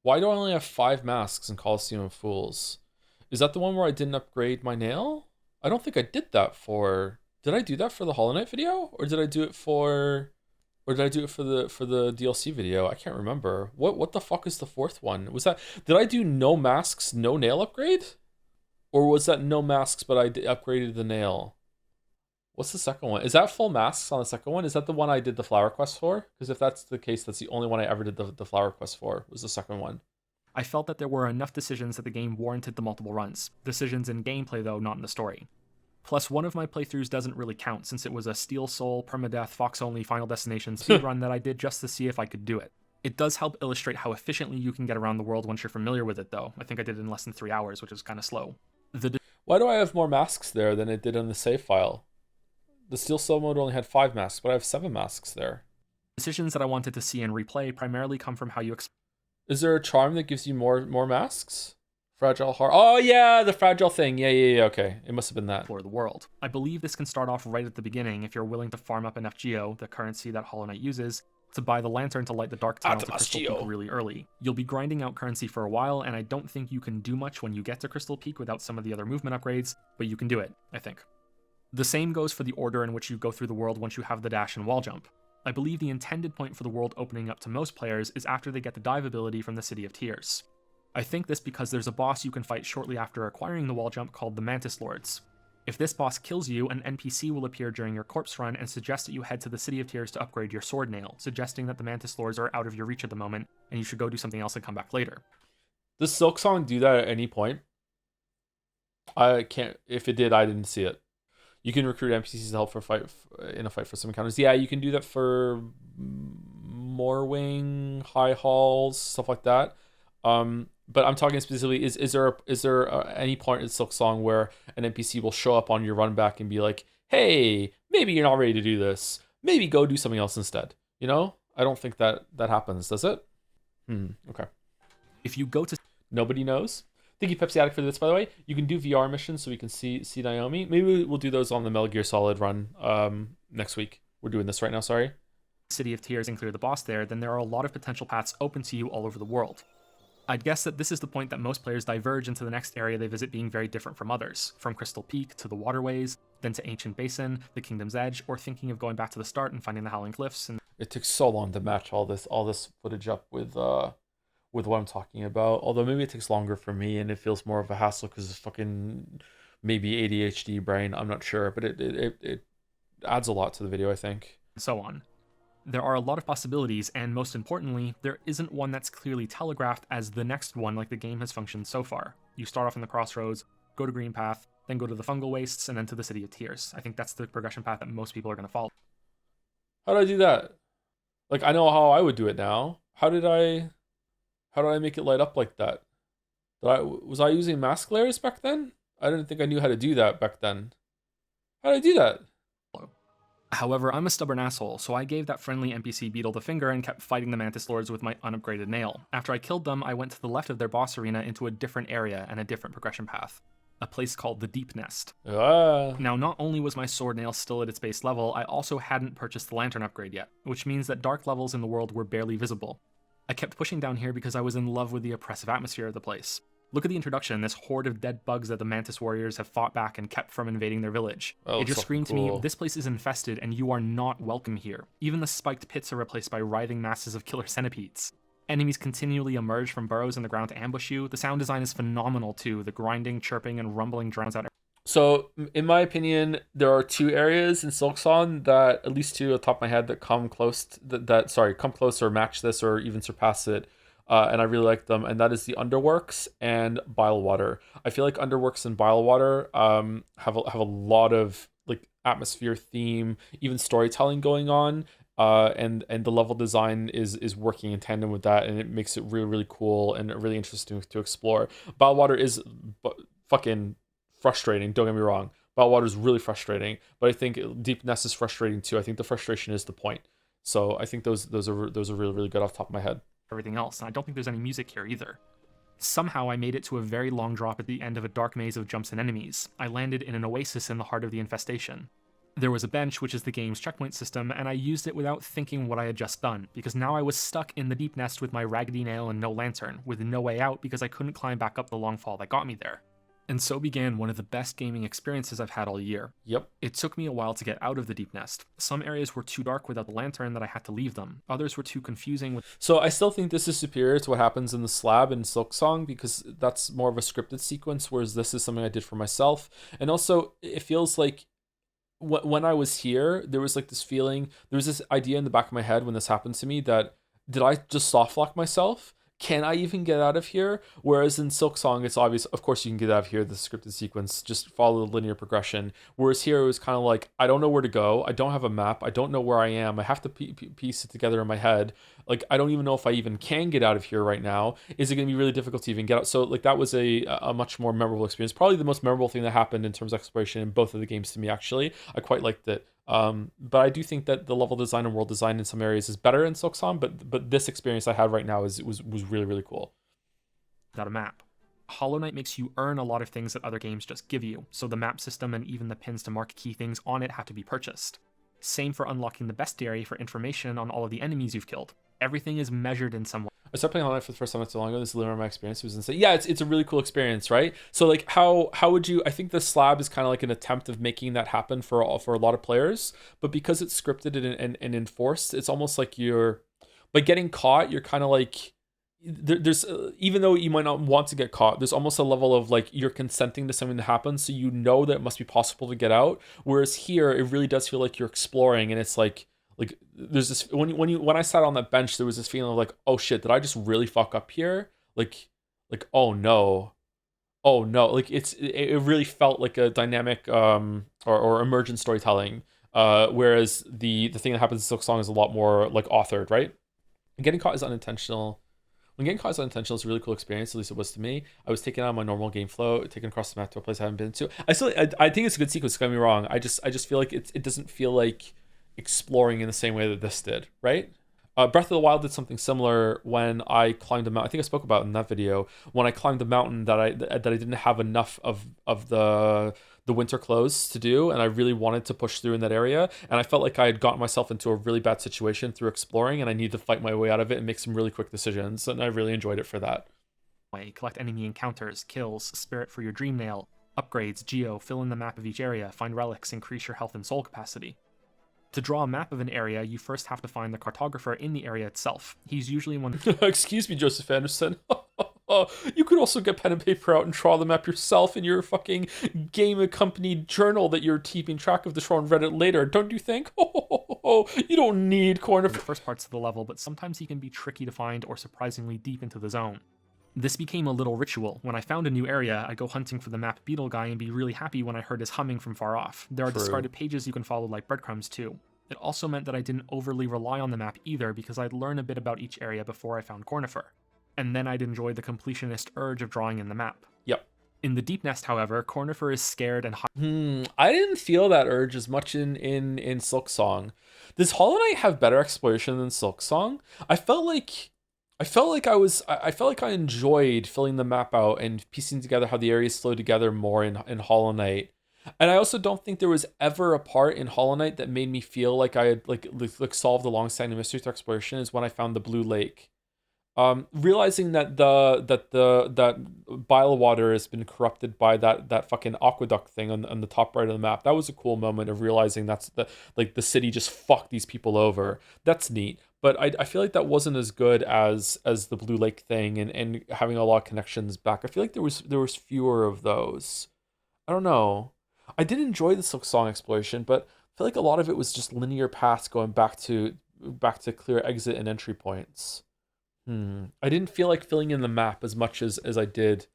Speaker 1: Why do I only have 5 masks in Coliseum of Fools? Is that the one where I didn't upgrade my nail? I don't think I did that for... Did I do that for the Hollow Knight video? Or did I do it for... Or did I do it for the DLC video? I can't remember. What the fuck is the fourth one? Was that... Did I do no masks, no nail upgrade? Or was that no masks, but I upgraded the nail? What's the second one? Is that full masks on the second one? Is that the one I did the flower quest for? Because if that's the case, that's the only one I ever did the flower quest for, was the second one.
Speaker 3: I felt that there were enough decisions that the game warranted the multiple runs. Decisions in gameplay, though, not in the story. Plus, one of my playthroughs doesn't really count, since it was a Steel Soul, permadeath, Fox-only Final Destination speedrun that I did just to see if I could do it. It does help illustrate how efficiently you can get around the world once you're familiar with it, though. I think I did it in less than 3 hours, which is kind of slow.
Speaker 1: Why do I have more masks there than it did in the save file? The Steel Soul mode only had 5 masks, but I have 7 masks there.
Speaker 3: Decisions that I wanted to see and replay primarily come from how you...
Speaker 1: Is there a charm that gives you more masks? Fragile heart. Oh yeah, the fragile thing. Yeah, okay. It must have been that.
Speaker 3: Explore the world. I believe this can start off right at the beginning if you're willing to farm up enough geo, the currency that Hollow Knight uses, to buy the lantern to light the dark tunnel to Crystal Peak
Speaker 1: Atamastio.
Speaker 3: really early. You'll be grinding out currency for a while, and I don't think you can do much when you get to Crystal Peak without some of the other movement upgrades, but you can do it, I think. The same goes for the order in which you go through the world once you have the dash and wall jump. I believe the intended point for the world opening up to most players is after they get the dive ability from the City of Tears. I think this because there's a boss you can fight shortly after acquiring the wall jump called the Mantis Lords. If this boss kills you, an NPC will appear during your corpse run and suggest that you head to the City of Tears to upgrade your sword nail, suggesting that the Mantis Lords are out of your reach at the moment, and you should go do something else and come back later.
Speaker 1: Does Silksong do that at any point? I can't. If it did, I didn't see it. You can recruit NPCs to help in a fight for some encounters. Yeah, you can do that for Moorwing, High Halls, stuff like that. But I'm talking specifically, is there any point in Silksong where an NPC will show up on your run back and be like, hey, maybe you're not ready to do this. Maybe go do something else instead. You know? I don't think that happens, does it? Okay.
Speaker 3: If you go to...
Speaker 1: Nobody knows? Thank you, Pepsi Addict, for this, by the way. You can do VR missions so we can see Naomi. Maybe we'll do those on the Metal Gear Solid run next week. We're doing this right now, sorry.
Speaker 3: City of Tears and clear the boss there, then there are a lot of potential paths open to you all over the world. I'd guess that this is the point that most players diverge into the next area they visit being very different from others, from Crystal Peak to the Waterways, then to Ancient Basin, the Kingdom's Edge, or thinking of going back to the start and finding the Howling Cliffs. And
Speaker 1: it took so long to match all this footage up with what I'm talking about. Although maybe it takes longer for me and it feels more of a hassle because it's fucking maybe ADHD brain. I'm not sure, but it adds a lot to the video, I think.
Speaker 3: So on. There are a lot of possibilities, and most importantly, there isn't one that's clearly telegraphed as the next one like the game has functioned so far. You start off in the Crossroads, go to Green Path, then go to the Fungal Wastes, and then to the City of Tears. I think that's the progression path that most people are going to follow.
Speaker 1: How do I do that? Like, I know how I would do it now. How did I make it light up like that? Was I using mask layers back then? I didn't think I knew how to do that back then. How did I do that?
Speaker 3: However, I'm a stubborn asshole, so I gave that friendly NPC beetle the finger and kept fighting the Mantis Lords with my unupgraded nail. After I killed them, I went to the left of their boss arena into a different area and a different progression path. A place called the Deep Nest. Now, not only was my sword nail still at its base level, I also hadn't purchased the lantern upgrade yet, which means that dark levels in the world were barely visible. I kept pushing down here because I was in love with the oppressive atmosphere of the place. Look at the introduction, this horde of dead bugs that the Mantis warriors have fought back and kept from invading their village. It just screamed to me, this place is infested and you are not welcome here. Even the spiked pits are replaced by writhing masses of killer centipedes. Enemies continually emerge from burrows in the ground to ambush you. The sound design is phenomenal too. The grinding, chirping, and rumbling drowns out.
Speaker 1: So, in my opinion, there are two areas in Silksong that, at least two at the top of my head, that come close come close or match this or even surpass it. And I really like them, and that is the Underworks and Bilewater. I feel like Underworks and Bilewater have a lot of like atmosphere, theme, even storytelling going on, and the level design is working in tandem with that, and it makes it really, really cool and really interesting to explore. Bilewater is fucking frustrating. Don't get me wrong. Bilewater is really frustrating, but I think Deep Nest is frustrating too. I think the frustration is the point. So I think those are really, really good off the top of my head.
Speaker 3: Everything else, and I don't think there's any music here either. Somehow I made it to a very long drop at the end of a dark maze of jumps and enemies. I landed in an oasis in the heart of the infestation. There was a bench, which is the game's checkpoint system, and I used it without thinking what I had just done, because now I was stuck in the Deep Nest with my raggedy nail and no lantern, with no way out because I couldn't climb back up the long fall that got me there. And so began one of the best gaming experiences I've had all year.
Speaker 1: Yep.
Speaker 3: It took me a while to get out of the Deep Nest. Some areas were too dark without the lantern that I had to leave them. Others were too confusing with...
Speaker 1: So I still think this is superior to what happens in the Slab and Silksong, because that's more of a scripted sequence, whereas this is something I did for myself. And also, it feels like when I was here, there was like this feeling, there was this idea in the back of my head when this happened to me that, did I just soft lock myself? Can I even get out of here? Whereas in Silksong, it's obvious, of course you can get out of here, the scripted sequence, just follow the linear progression. Whereas here it was kind of like, I don't know where to go. I don't have a map. I don't know where I am. I have to piece it together in my head. Like, I don't even know if I even can get out of here right now. Is it going to be really difficult to even get out? So like that was a much more memorable experience. Probably the most memorable thing that happened in terms of exploration in both of the games to me, actually. I quite liked it. But I do think that the level design and world design in some areas is better in Silksong, but this experience I had right now was really, really cool.
Speaker 3: Without a map. Hollow Knight makes you earn a lot of things that other games just give you, so the map system and even the pins to mark key things on it have to be purchased. Same for unlocking the bestiary for information on all of the enemies you've killed. Everything is measured in some way.
Speaker 1: I started playing Hollow Knight for the first time not too long ago. This is literally my experience. It was insane. Yeah, it's a really cool experience, right? So like how would you? I think the slab is kind of like an attempt of making that happen for a lot of players, but because it's scripted and enforced, it's almost like you're by getting caught. You're kind of like there's even though you might not want to get caught, there's almost a level of like you're consenting to something to happen, so you know that it must be possible to get out. Whereas here, it really does feel like you're exploring, and it's like there's this when I sat on that bench, there was this feeling of like, oh shit, did I just really fuck up here? Like oh no, like it really felt like a dynamic or emergent storytelling. Whereas the thing that happens in Silksong is a lot more like authored, right? And getting caught is unintentional. When getting caught is unintentional, it's a really cool experience. At least it was to me. I was taken out of my normal game flow, taken across the map to a place I haven't been to. I think it's a good sequence. Don't get me wrong. I just feel like it doesn't feel like exploring in the same way that this did, right? Breath of the Wild did something similar when I climbed a mountain. I think I spoke about it in that video. When I climbed the mountain that I didn't have enough of the winter clothes to do, and I really wanted to push through in that area, and I felt like I had gotten myself into a really bad situation through exploring, and I needed to fight my way out of it and make some really quick decisions, and I really enjoyed it for that.
Speaker 3: Collect enemy encounters, kills, spirit for your dream nail, upgrades, geo, fill in the map of each area, find relics, increase your health and soul capacity. To draw a map of an area, you first have to find the cartographer in the area itself. He's usually one.
Speaker 1: Excuse me, Joseph Anderson. You could also get pen and paper out and draw the map yourself in your fucking game-accompanied journal that you're keeping track of the show on Reddit later, don't you think? You don't need corner
Speaker 3: the first parts of the level, but sometimes he can be tricky to find or surprisingly deep into the zone. This became a little ritual. When I found a new area, I'd go hunting for the map beetle guy and be really happy when I heard his humming from far off. There are discarded pages you can follow like breadcrumbs too. It also meant that I didn't overly rely on the map either because I'd learn a bit about each area before I found Cornifer. And then I'd enjoy the completionist urge of drawing in the map.
Speaker 1: Yep.
Speaker 3: In the Deep Nest, however, Cornifer is scared and
Speaker 1: I didn't feel that urge as much in Silksong. Does Hollow Knight have better exploration than Silksong? I felt like I enjoyed filling the map out and piecing together how the areas flow together more in Hollow Knight. And I also don't think there was ever a part in Hollow Knight that made me feel like I had like solved the long-standing mystery through exploration is when I found the Blue Lake. Realizing that that bile of water has been corrupted by that fucking aqueduct thing on the top right of the map. That was a cool moment of realizing that's the city just fucked these people over. That's neat. But I feel like that wasn't as good as the Blue Lake thing and having a lot of connections back. I feel like there was fewer of those. I don't know. I did enjoy the Silksong exploration, but I feel like a lot of it was just linear paths going back to clear exit and entry points. I didn't feel like filling in the map as much as I did.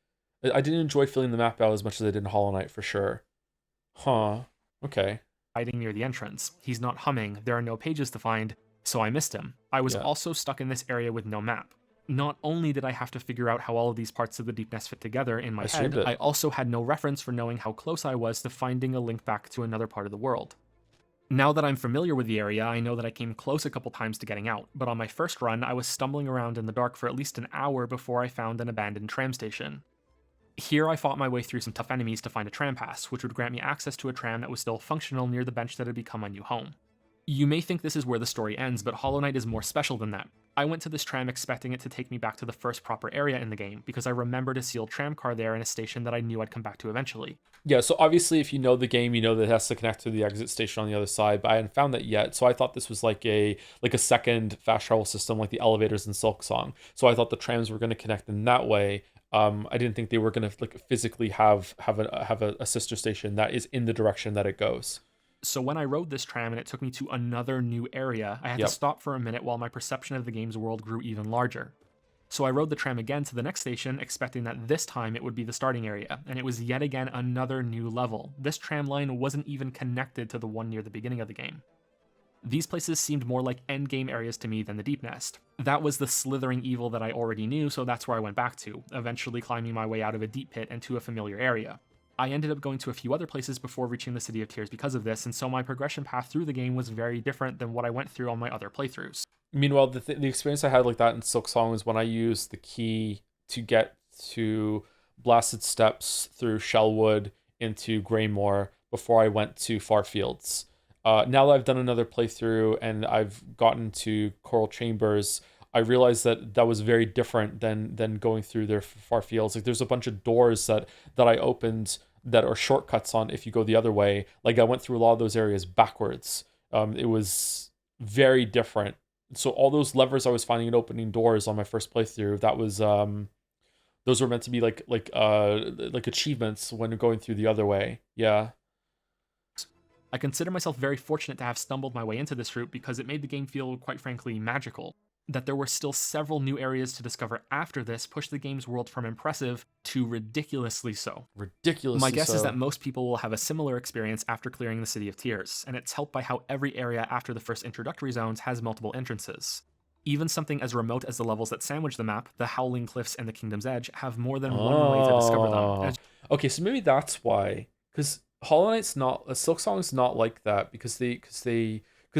Speaker 1: I didn't enjoy filling the map out as much as I did in Hollow Knight for sure. Huh. Okay.
Speaker 3: Hiding near the entrance. He's not humming. There are no pages to find, so I missed him. I was also stuck in this area with no map. Not only did I have to figure out how all of these parts of the Deep Nest fit together in my head, I also had no reference for knowing how close I was to finding a link back to another part of the world. Now that I'm familiar with the area, I know that I came close a couple times to getting out, but on my first run, I was stumbling around in the dark for at least an hour before I found an abandoned tram station. Here I fought my way through some tough enemies to find a tram pass, which would grant me access to a tram that was still functional near the bench that had become my new home. You may think this is where the story ends, but Hollow Knight is more special than that. I went to this tram expecting it to take me back to the first proper area in the game, because I remembered a sealed tram car there in a station that I knew I'd come back to eventually.
Speaker 1: Yeah, so obviously if you know the game, you know that it has to connect to the exit station on the other side, but I hadn't found that yet, so I thought this was like a second fast travel system like the elevators in Silksong. So I thought the trams were going to connect in that way. I didn't think they were going to like physically have a sister station that is in the direction that it goes.
Speaker 3: So when I rode this tram and it took me to another new area, I had to stop for a minute while my perception of the game's world grew even larger. So I rode the tram again to the next station, expecting that this time it would be the starting area, and it was yet again another new level. This tram line wasn't even connected to the one near the beginning of the game. These places seemed more like endgame areas to me than the Deep Nest. That was the slithering evil that I already knew, so that's where I went back to, eventually climbing my way out of a deep pit and to a familiar area. I ended up going to a few other places before reaching the City of Tears because of this, and so my progression path through the game was very different than what I went through on my other playthroughs.
Speaker 1: Meanwhile, the experience I had like that in Silksong was when I used the key to get to Blasted Steps through Shellwood into Greymoor before I went to Far Fields. Now that I've done another playthrough and I've gotten to Coral Chambers, I realized that that was very different than going through their far fields. Like there's a bunch of doors that I opened that are shortcuts on if you go the other way. Like I went through a lot of those areas backwards. It was very different. So all those levers I was finding and opening doors on my first playthrough, that was those were meant to be like achievements when going through the other way. Yeah.
Speaker 3: I consider myself very fortunate to have stumbled my way into this route because it made the game feel, quite frankly, magical. That there were still several new areas to discover after this pushed the game's world from impressive to ridiculously so.
Speaker 1: Ridiculously
Speaker 3: My guess is
Speaker 1: so.
Speaker 3: that most people will have a similar experience after clearing the City of Tears, and it's helped by how every area after the first introductory zones has multiple entrances. Even something as remote as the levels that sandwich the map, the Howling Cliffs and the Kingdom's Edge, have more than one way to discover them.
Speaker 1: Okay, so maybe that's why. Because Hollow Knight's not, Silksong's not like that because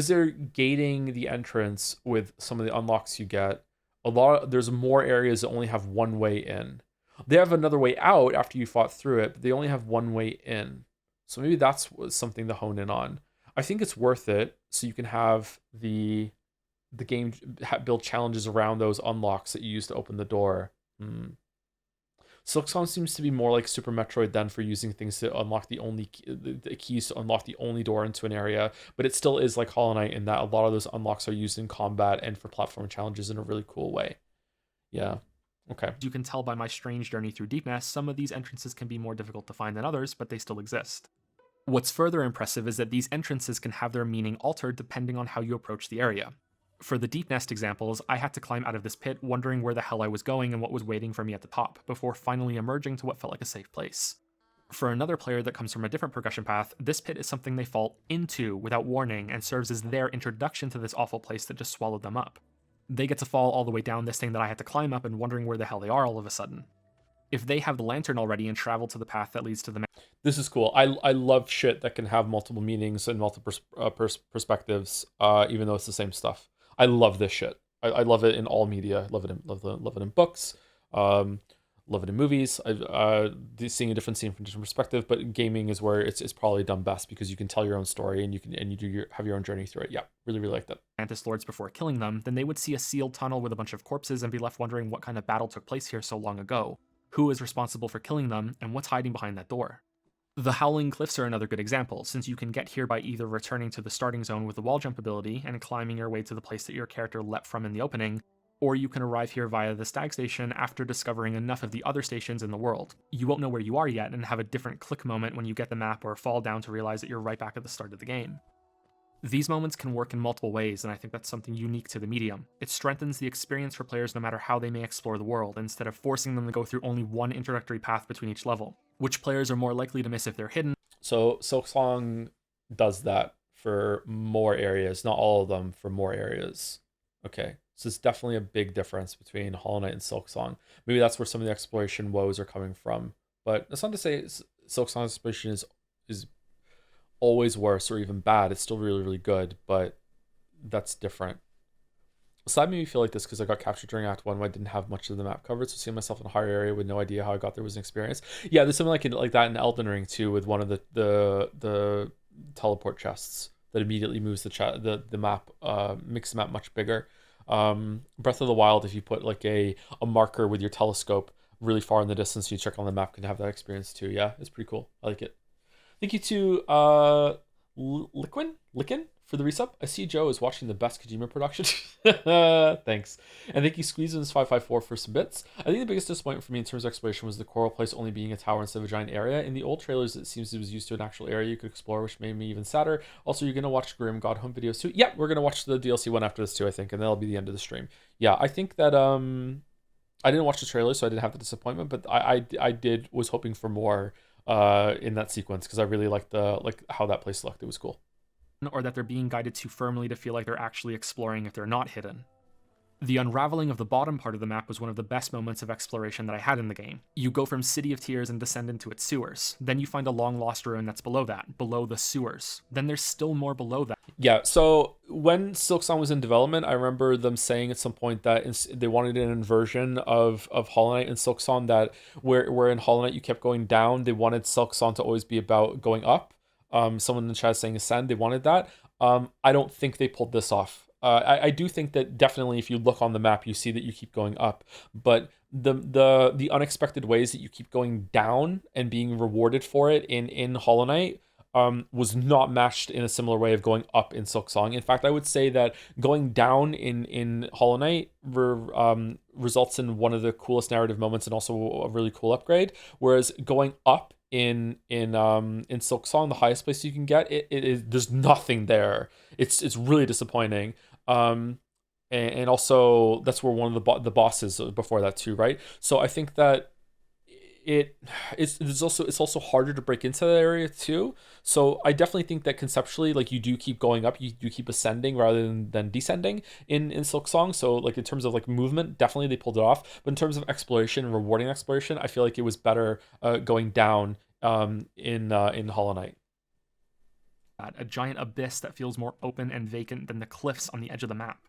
Speaker 1: they're gating the entrance with some of the unlocks you get. There's more areas that only have one way in. They have another way out after you fought through it, but they only have one way in. So maybe that's something to hone in on. I think it's worth it so you can have the game build challenges around those unlocks that you use to open the door. Silksong seems to be more like Super Metroid then for using things to unlock the keys to unlock the only door into an area, but it still is like Hollow Knight in that a lot of those unlocks are used in combat and for platform challenges in a really cool way. Yeah. Okay.
Speaker 3: You can tell by my strange journey through Deepness, some of these entrances can be more difficult to find than others, but they still exist. What's further impressive is that these entrances can have their meaning altered depending on how you approach the area. For the Deep Nest examples, I had to climb out of this pit wondering where the hell I was going and what was waiting for me at the top, before finally emerging to what felt like a safe place. For another player that comes from a different progression path, this pit is something they fall into without warning and serves as their introduction to this awful place that just swallowed them up. They get to fall all the way down this thing that I had to climb up and wondering where the hell they are all of a sudden. If they have the lantern already and travel to the path that leads to the
Speaker 1: This is cool. I love shit that can have multiple meanings and multiple perspectives, even though it's the same stuff. I love this shit. I love it in all media. Love it in books. Love it in movies. Seeing a different scene from a different perspective. But gaming is where it's probably done best because you can tell your own story and you have your own journey through it. Yeah, really like that.
Speaker 3: Mantis Lords before killing them, then they would see a sealed tunnel with a bunch of corpses and be left wondering what kind of battle took place here so long ago, who is responsible for killing them, and what's hiding behind that door. The Howling Cliffs are another good example, since you can get here by either returning to the starting zone with the wall jump ability and climbing your way to the place that your character leapt from in the opening, or you can arrive here via the Stag Station after discovering enough of the other stations in the world. You won't know where you are yet and have a different click moment when you get the map or fall down to realize that you're right back at the start of the game. These moments can work in multiple ways, and I think that's something unique to the medium. It strengthens the experience for players no matter how they may explore the world, instead of forcing them to go through only one introductory path between each level, which players are more likely to miss if they're hidden.
Speaker 1: So Silksong does that for more areas, not all of them, for more areas. Okay, so it's definitely a big difference between Hollow Knight and Silksong. Maybe that's where some of the exploration woes are coming from, but that's not to say Silksong's exploration is always worse or even bad. It's still really good, but that's different. So that made me feel like this because I got captured during Act 1 when I didn't have much of the map covered, so seeing myself in a higher area with no idea how I got there was an experience. Yeah, there's something like that in Elden Ring too, with one of the teleport chests that immediately moves the map, makes the map much bigger. Breath of the Wild, if you put like a marker with your telescope really far in the distance, you check on the map, can have that experience too. Yeah, it's pretty cool. I like it. Thank you to Licken for the resub. I see Joe is watching the best Kojima production. Thanks. And thank you Squeezins554 for some bits. I think the biggest disappointment for me in terms of exploration was the Coral Place only being a tower instead of a giant area. In the old trailers, it seems it was used to an actual area you could explore, which made me even sadder. Also, you're going to watch Grim God Home videos too? Yeah, we're going to watch the DLC one after this too, I think, and that'll be the end of the stream. Yeah, I think that I didn't watch the trailer, so I didn't have the disappointment, but I was hoping for more in that sequence because I really liked how that place looked. It was cool.
Speaker 3: Or that they're being guided too firmly to feel like they're actually exploring if they're not hidden. The unraveling of the bottom part of the map was one of the best moments of exploration that I had in the game. You go from City of Tears and descend into its sewers. Then you find a long lost ruin that's below that, below the sewers. Then there's still more below that.
Speaker 1: Yeah, so when Silksong was in development, I remember them saying at some point that they wanted an inversion of Hollow Knight and Silksong, that where in Hollow Knight you kept going down, they wanted Silksong to always be about going up. Someone in the chat saying Ascend, they wanted that. I don't think they pulled this off. I do think that definitely if you look on the map, you see that you keep going up, but the unexpected ways that you keep going down and being rewarded for it in Hollow Knight was not matched in a similar way of going up in Silksong. In fact, I would say that going down in Hollow Knight results in one of the coolest narrative moments and also a really cool upgrade, whereas going up in Silksong, the highest place you can get, it is, there's nothing there. It's really disappointing. And also that's where one of the bosses before that too, right? So I think that it's also harder to break into that area too. So I definitely think that conceptually, like, you do keep going up, you keep ascending rather than descending in Silksong. So like in terms of like movement, definitely they pulled it off. But in terms of exploration, rewarding exploration, I feel like it was better going down in Hollow Knight.
Speaker 3: A giant abyss that feels more open and vacant than the cliffs on the edge of the map.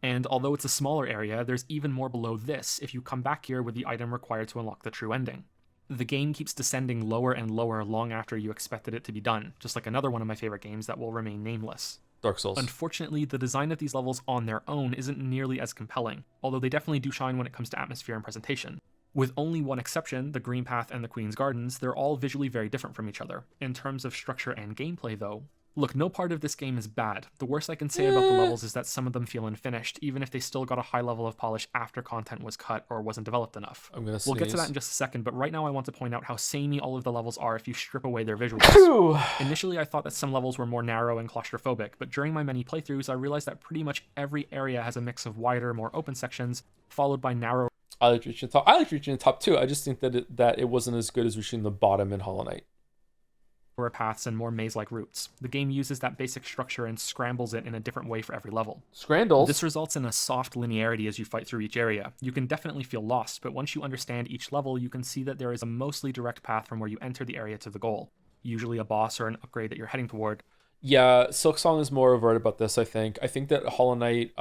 Speaker 3: And although it's a smaller area, there's even more below this if you come back here with the item required to unlock the true ending. The game keeps descending lower and lower long after you expected it to be done, just like another one of my favorite games that will remain nameless.
Speaker 1: Dark Souls.
Speaker 3: Unfortunately, the design of these levels on their own isn't nearly as compelling, although they definitely do shine when it comes to atmosphere and presentation. With only one exception, the Green Path and the Queen's Gardens, they're all visually very different from each other. In terms of structure and gameplay though, look, no part of this game is bad. The worst I can say about the levels is that some of them feel unfinished, even if they still got a high level of polish after content was cut or wasn't developed enough. We'll get to that in just a second, but right now I want to point out how samey all of the levels are if you strip away their visuals. Initially, I thought that some levels were more narrow and claustrophobic, but during my many playthroughs, I realized that pretty much every area has a mix of wider, more open sections, followed by narrow.
Speaker 1: I liked reaching the top. I liked reaching the top too. I just think that it wasn't as good as reaching the bottom in Hollow Knight.
Speaker 3: Paths and more maze-like routes. The game uses that basic structure and scrambles it in a different way for every level.
Speaker 1: Scrandles?
Speaker 3: This results in a soft linearity as you fight through each area. You can definitely feel lost, but once you understand each level, you can see that there is a mostly direct path from where you enter the area to the goal, usually a boss or an upgrade that you're heading toward.
Speaker 1: Yeah, Silksong is more overt about this, I think. I think that Hollow Knight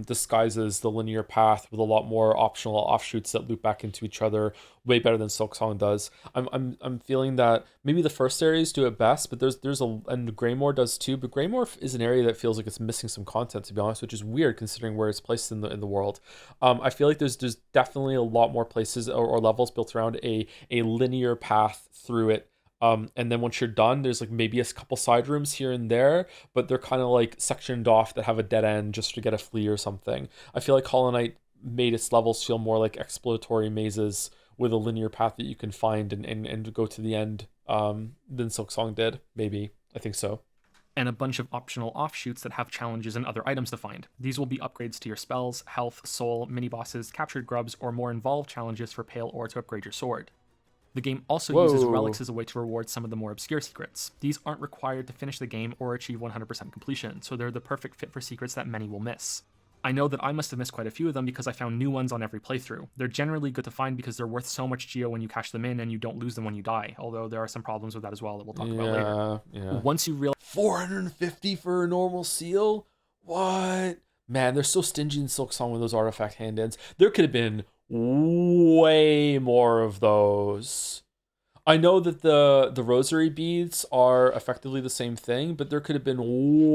Speaker 1: disguises the linear path with a lot more optional offshoots that loop back into each other way better than Silksong does. I'm feeling that maybe the first areas do it best, but and Greymoor does too, but Greymoor is an area that feels like it's missing some content, to be honest, which is weird considering where it's placed in the world. I feel like there's definitely a lot more places or levels built around a linear path through it. And then once you're done, there's like maybe a couple side rooms here and there, but they're kind of like sectioned off that have a dead end just to get a flea or something. I feel like Hollow Knight made its levels feel more like exploratory mazes with a linear path that you can find and go to the end than Silksong did, maybe. I think so.
Speaker 3: And a bunch of optional offshoots that have challenges and other items to find. These will be upgrades to your spells, health, soul, mini-bosses, captured grubs, or more involved challenges for pale ore to upgrade your sword. The game also uses relics as a way to reward some of the more obscure secrets. These aren't required to finish the game or achieve 100% completion, so they're the perfect fit for secrets that many will miss. I know that I must have missed quite a few of them because I found new ones on every playthrough. They're generally good to find because they're worth so much geo when you cash them in and you don't lose them when you die, although there are some problems with that as well that we'll talk about later.
Speaker 1: Yeah.
Speaker 3: Once you realize
Speaker 1: 450 for a normal seal? What? Man, they're so stingy in Silksong with those artifact hand-ins. There could have been way more of those. I know that the rosary beads are effectively the same thing, but there could have been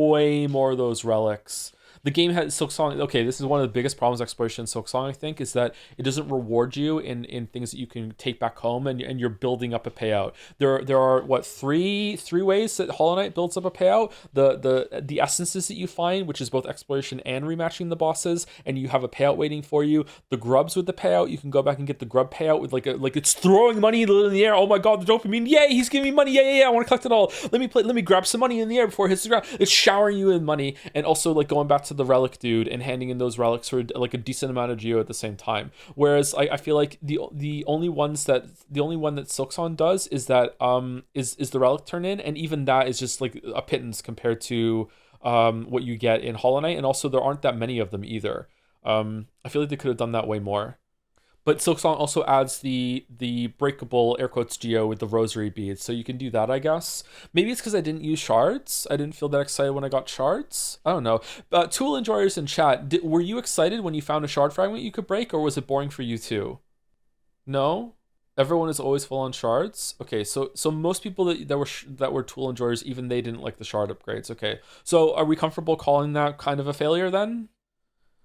Speaker 1: way more of those relics. The game had Silksong. Okay, this is one of the biggest problems with exploration in Silksong, I think, is that it doesn't reward you in things that you can take back home, and you're building up a payout. There are what three ways that Hollow Knight builds up a payout. The essences that you find, which is both exploration and rematching the bosses, and you have a payout waiting for you. The grubs with the payout, you can go back and get the grub payout with like it's throwing money in the air. Oh my god, the dopamine! Yay, he's giving me money! Yeah, I want to collect it all. Let me grab some money in the air before it hits the ground. It's showering you with money, and also like going back to the relic dude and handing in those relics for like a decent amount of geo at the same time. Whereas I feel like the only one that Silksong does is that is the relic turn in, and even that is just like a pittance compared to what you get in Hollow Knight, and also there aren't that many of them either. I feel like they could have done that way more. But Silksong also adds the breakable air quotes geo with the rosary beads, so you can do that, I guess. Maybe it's because I didn't use shards. I didn't feel that excited when I got shards. I don't know. Tool enjoyers in chat, were you excited when you found a shard fragment you could break, or was it boring for you too? No? Everyone is always full on shards. Okay, so most people that were tool enjoyers, even they didn't like the shard upgrades. Okay, so are we comfortable calling that kind of a failure then?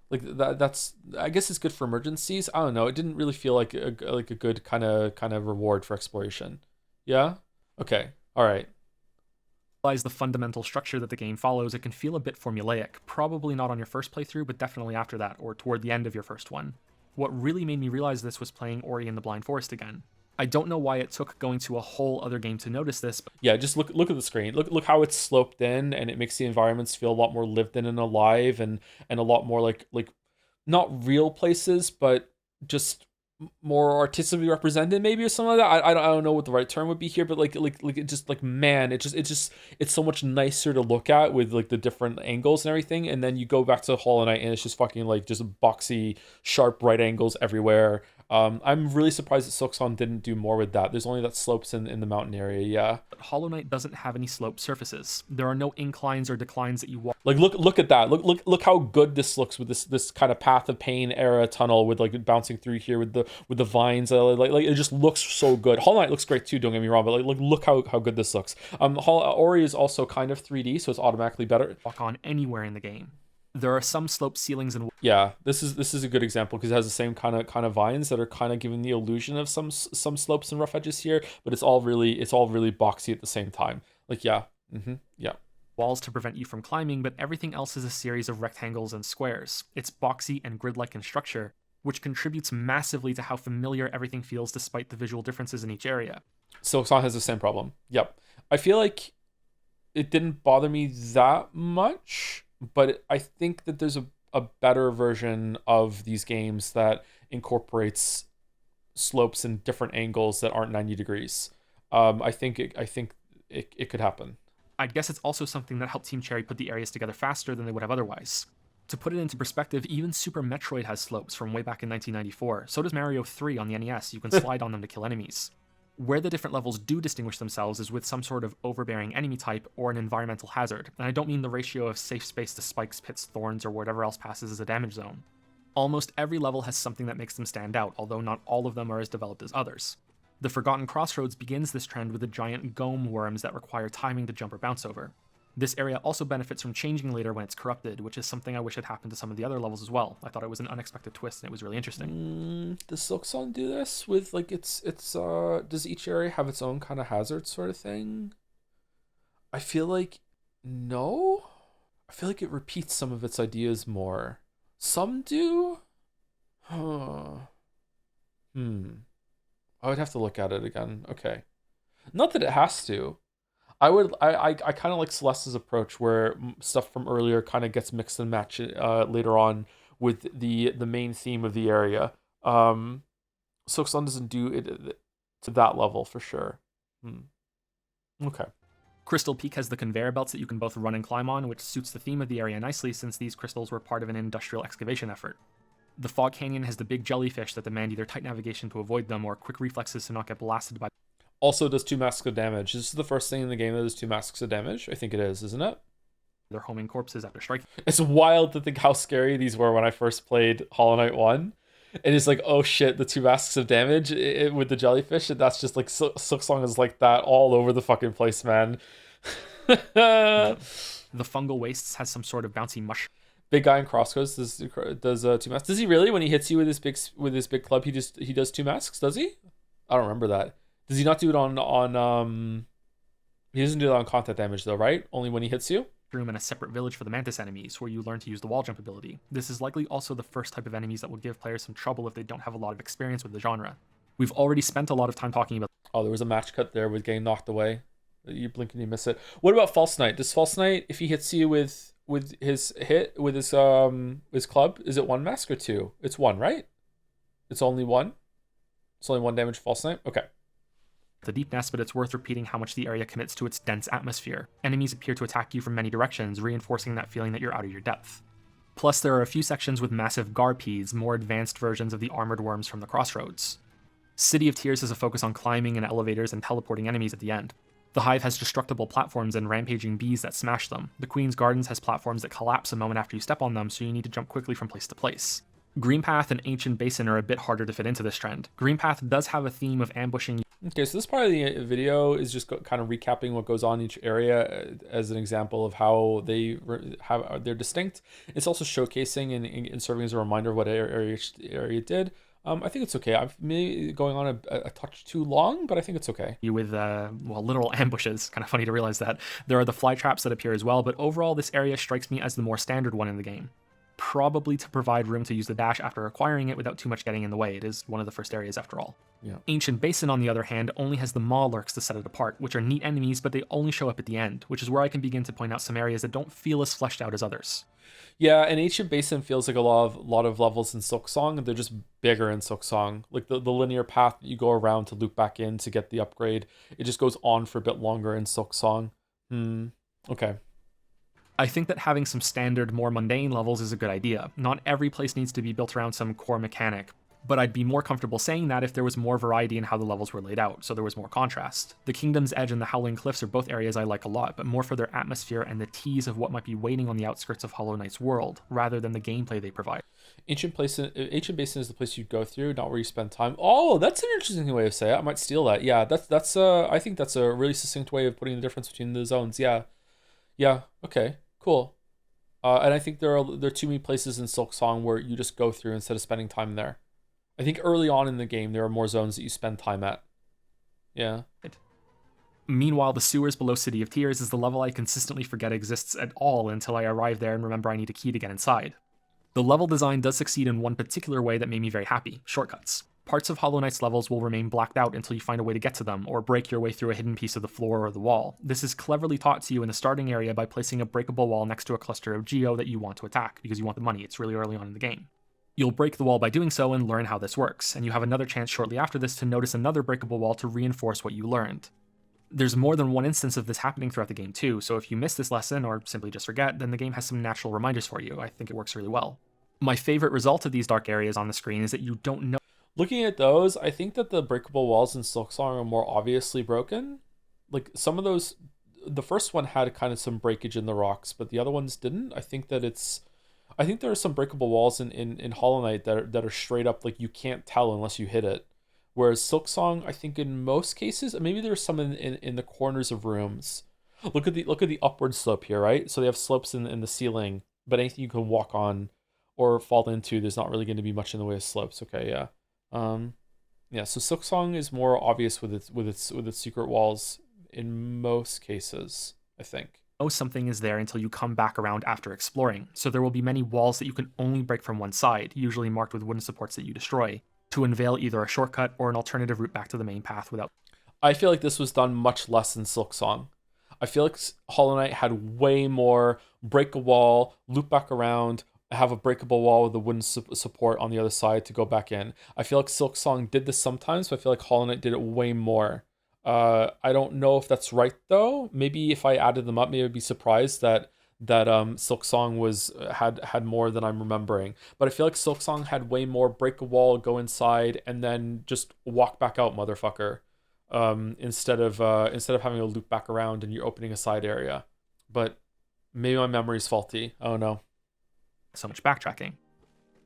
Speaker 1: Like that's I guess it's good for emergencies. I don't know. It didn't really feel like a good kind of reward for exploration. Yeah. Okay. All right.
Speaker 3: Realize the fundamental structure that the game follows, it can feel a bit formulaic. Probably not on your first playthrough, but definitely after that, or toward the end of your first one. What really made me realize this was playing Ori and the Blind Forest again. I don't know why it took going to a whole other game to notice this, but
Speaker 1: Yeah, just look at the screen. Look how it's sloped in, and it makes the environments feel a lot more lived in and alive, and a lot more like not real places, but just more artistically represented, maybe, or something like that. I don't know what the right term would be here, but like it just like, man, it's so much nicer to look at with like the different angles and everything. And then you go back to Hollow Knight and it's just fucking like just boxy, sharp right angles everywhere. I'm really surprised that Silksong didn't do more with that. There's only that slopes in the mountain area, yeah.
Speaker 3: Hollow Knight doesn't have any sloped surfaces. There are no inclines or declines that you walk.
Speaker 1: Like look at that. Look how good this looks with this kind of Path of Pain era tunnel with like bouncing through here with the vines. Like it just looks so good. Hollow Knight looks great too, don't get me wrong, but like look how good this looks. Ori is also kind of 3D, so it's automatically better.
Speaker 3: Walk on anywhere in the game. There are some sloped ceilings and
Speaker 1: yeah, this is a good example because it has the same kind of vines that are kind of giving the illusion of some slopes and rough edges here, but it's all really boxy at the same time. Like yeah, yeah.
Speaker 3: Walls to prevent you from climbing, but everything else is a series of rectangles and squares. It's boxy and grid-like in structure, which contributes massively to how familiar everything feels despite the visual differences in each area.
Speaker 1: Silksong has the same problem. Yep, I feel like it didn't bother me that much. But I think that there's a better version of these games that incorporates slopes and different angles that aren't 90 degrees. I think it could happen.
Speaker 3: I guess it's also something that helped Team Cherry put the areas together faster than they would have otherwise. To put it into perspective, even Super Metroid has slopes from way back in 1994. So does Mario 3 on the NES. You can slide on them to kill enemies. Where the different levels do distinguish themselves is with some sort of overbearing enemy type or an environmental hazard, and I don't mean the ratio of safe space to spikes, pits, thorns, or whatever else passes as a damage zone. Almost every level has something that makes them stand out, although not all of them are as developed as others. The Forgotten Crossroads begins this trend with the giant gome worms that require timing to jump or bounce over. This area also benefits from changing later when it's corrupted, which is something I wish had happened to some of the other levels as well. I thought it was an unexpected twist and it was really interesting.
Speaker 1: Does Silksong do this with like does each area have its own kind of hazard sort of thing? I feel like no. I feel like it repeats some of its ideas more. Some do? I would have to look at it again. Okay. Not that it has to. I kind of like Celeste's approach where stuff from earlier kind of gets mixed and matched later on with the main theme of the area. Silksong doesn't do it to that level for sure. Okay.
Speaker 3: Crystal Peak has the conveyor belts that you can both run and climb on, which suits the theme of the area nicely since these crystals were part of an industrial excavation effort. The Fog Canyon has the big jellyfish that demand either tight navigation to avoid them or quick reflexes to not get blasted by.
Speaker 1: Also does 2 masks of damage. This is the first thing in the game that does 2 masks of damage. I think it is, isn't it?
Speaker 3: Their homing corpses after striking.
Speaker 1: It's wild to think how scary these were when I first played Hollow Knight 1. And it's like, oh shit, the 2 masks of damage with the jellyfish. And that's just like, Silksong is like that all over the fucking place, man.
Speaker 3: The Fungal Wastes has some sort of bouncy mushroom.
Speaker 1: Big guy in crosscodes does 2 masks. Does he really? When he hits you with his big club, he does 2 masks, does he? I don't remember that. Does he not do it on he doesn't do it on contact damage though, right? Only when he hits you?
Speaker 3: Room and a separate village for the Mantis enemies, where you learn to use the wall jump ability. This is likely also the first type of enemies that will give players some trouble if they don't have a lot of experience with the genre. We've already spent a lot of time talking about.
Speaker 1: Oh, there was a match cut there with getting knocked away. You blink and you miss it. What about False Knight? Does False Knight, if he hits you with his club, is it 1 mask or 2? It's 1, right? It's only 1? It's only 1 damage False Knight? Okay.
Speaker 3: The deepness, but it's worth repeating how much the area commits to its dense atmosphere. Enemies appear to attack you from many directions, reinforcing that feeling that you're out of your depth. Plus, there are a few sections with massive Garpees, more advanced versions of the armored worms from the Crossroads. City of Tears has a focus on climbing and elevators and teleporting enemies at the end. The Hive has destructible platforms and rampaging bees that smash them. The Queen's Gardens has platforms that collapse a moment after you step on them, so you need to jump quickly from place to place. Green Path and Ancient Basin are a bit harder to fit into this trend. Green Path does have a theme of ambushing.
Speaker 1: Okay, so this part of the video is just kind of recapping what goes on in each area as an example of how they're distinct. It's also showcasing and serving as a reminder of what area did. I think it's okay. I'm maybe going on a touch too long, but I think it's okay.
Speaker 3: With, literal ambushes. Kind of funny to realize that. There are the fly traps that appear as well, but overall this area strikes me as the more standard one in the game. Probably to provide room to use the dash after acquiring it without too much getting in the way. It is one of the first areas after all.
Speaker 1: Yeah.
Speaker 3: Ancient Basin, on the other hand, only has the Maw Lurks to set it apart, which are neat enemies, but they only show up at the end, which is where I can begin to point out some areas that don't feel as fleshed out as others.
Speaker 1: Yeah, and Ancient Basin feels like a lot of levels in Silksong, and they're just bigger in Silksong. Like the linear path that you go around to loop back in to get the upgrade, it just goes on for a bit longer in Silksong. Okay.
Speaker 3: I think that having some standard, more mundane levels is a good idea. Not every place needs to be built around some core mechanic, but I'd be more comfortable saying that if there was more variety in how the levels were laid out, so there was more contrast. The Kingdom's Edge and the Howling Cliffs are both areas I like a lot, but more for their atmosphere and the tease of what might be waiting on the outskirts of Hollow Knight's world, rather than the gameplay they provide.
Speaker 1: Ancient Basin is the place you go through, not where you spend time. Oh, that's an interesting way of saying it. I might steal that. Yeah, that's I think that's a really succinct way of putting the difference between the zones. Yeah, okay, cool. And I think there are too many places in Silksong where you just go through instead of spending time there. I think early on in the game, there are more zones that you spend time at. Yeah.
Speaker 3: Meanwhile, the sewers below City of Tears is the level I consistently forget exists at all until I arrive there and remember I need a key to get inside. The level design does succeed in one particular way that made me very happy: shortcuts. Parts of Hollow Knight's levels will remain blacked out until you find a way to get to them, or break your way through a hidden piece of the floor or the wall. This is cleverly taught to you in the starting area by placing a breakable wall next to a cluster of Geo that you want to attack, because you want the money. It's really early on in the game. You'll break the wall by doing so and learn how this works, and you have another chance shortly after this to notice another breakable wall to reinforce what you learned. There's more than one instance of this happening throughout the game too, so if you miss this lesson or simply just forget, then the game has some natural reminders for you. I think it works really well. My favorite result of these dark areas on the screen is that you don't know.
Speaker 1: Looking at those, I think that the breakable walls in Silksong are more obviously broken. Like some of those, the first one had kind of some breakage in the rocks, but the other ones didn't. I think there are some breakable walls in Hollow Knight that are straight up like you can't tell unless you hit it. Whereas Silksong, I think in most cases, maybe there's some in the corners of rooms. Look at the upward slope here, right? So they have slopes in the ceiling, but anything you can walk on or fall into, there's not really going to be much in the way of slopes. Okay, yeah. So Silksong is more obvious with its secret walls in most cases, I think.
Speaker 3: Something is there until you come back around after exploring, so there will be many walls that you can only break from one side, usually marked with wooden supports that you destroy, to unveil either a shortcut or an alternative route back to the main path without...
Speaker 1: I feel like this was done much less in Silksong. I feel like Hollow Knight had way more break a wall, loop back around, have a breakable wall with a wooden support on the other side to go back in. I feel like Silksong did this sometimes, but I feel like Hollow Knight did it way more. I don't know if that's right though. Maybe if I added them up, maybe I'd be surprised that Silksong had more than I'm remembering. But I feel like Silksong had way more break a wall, go inside, and then just walk back out, motherfucker. Instead of having a loop back around and you're opening a side area. But maybe my memory's faulty. I don't know.
Speaker 3: So much backtracking.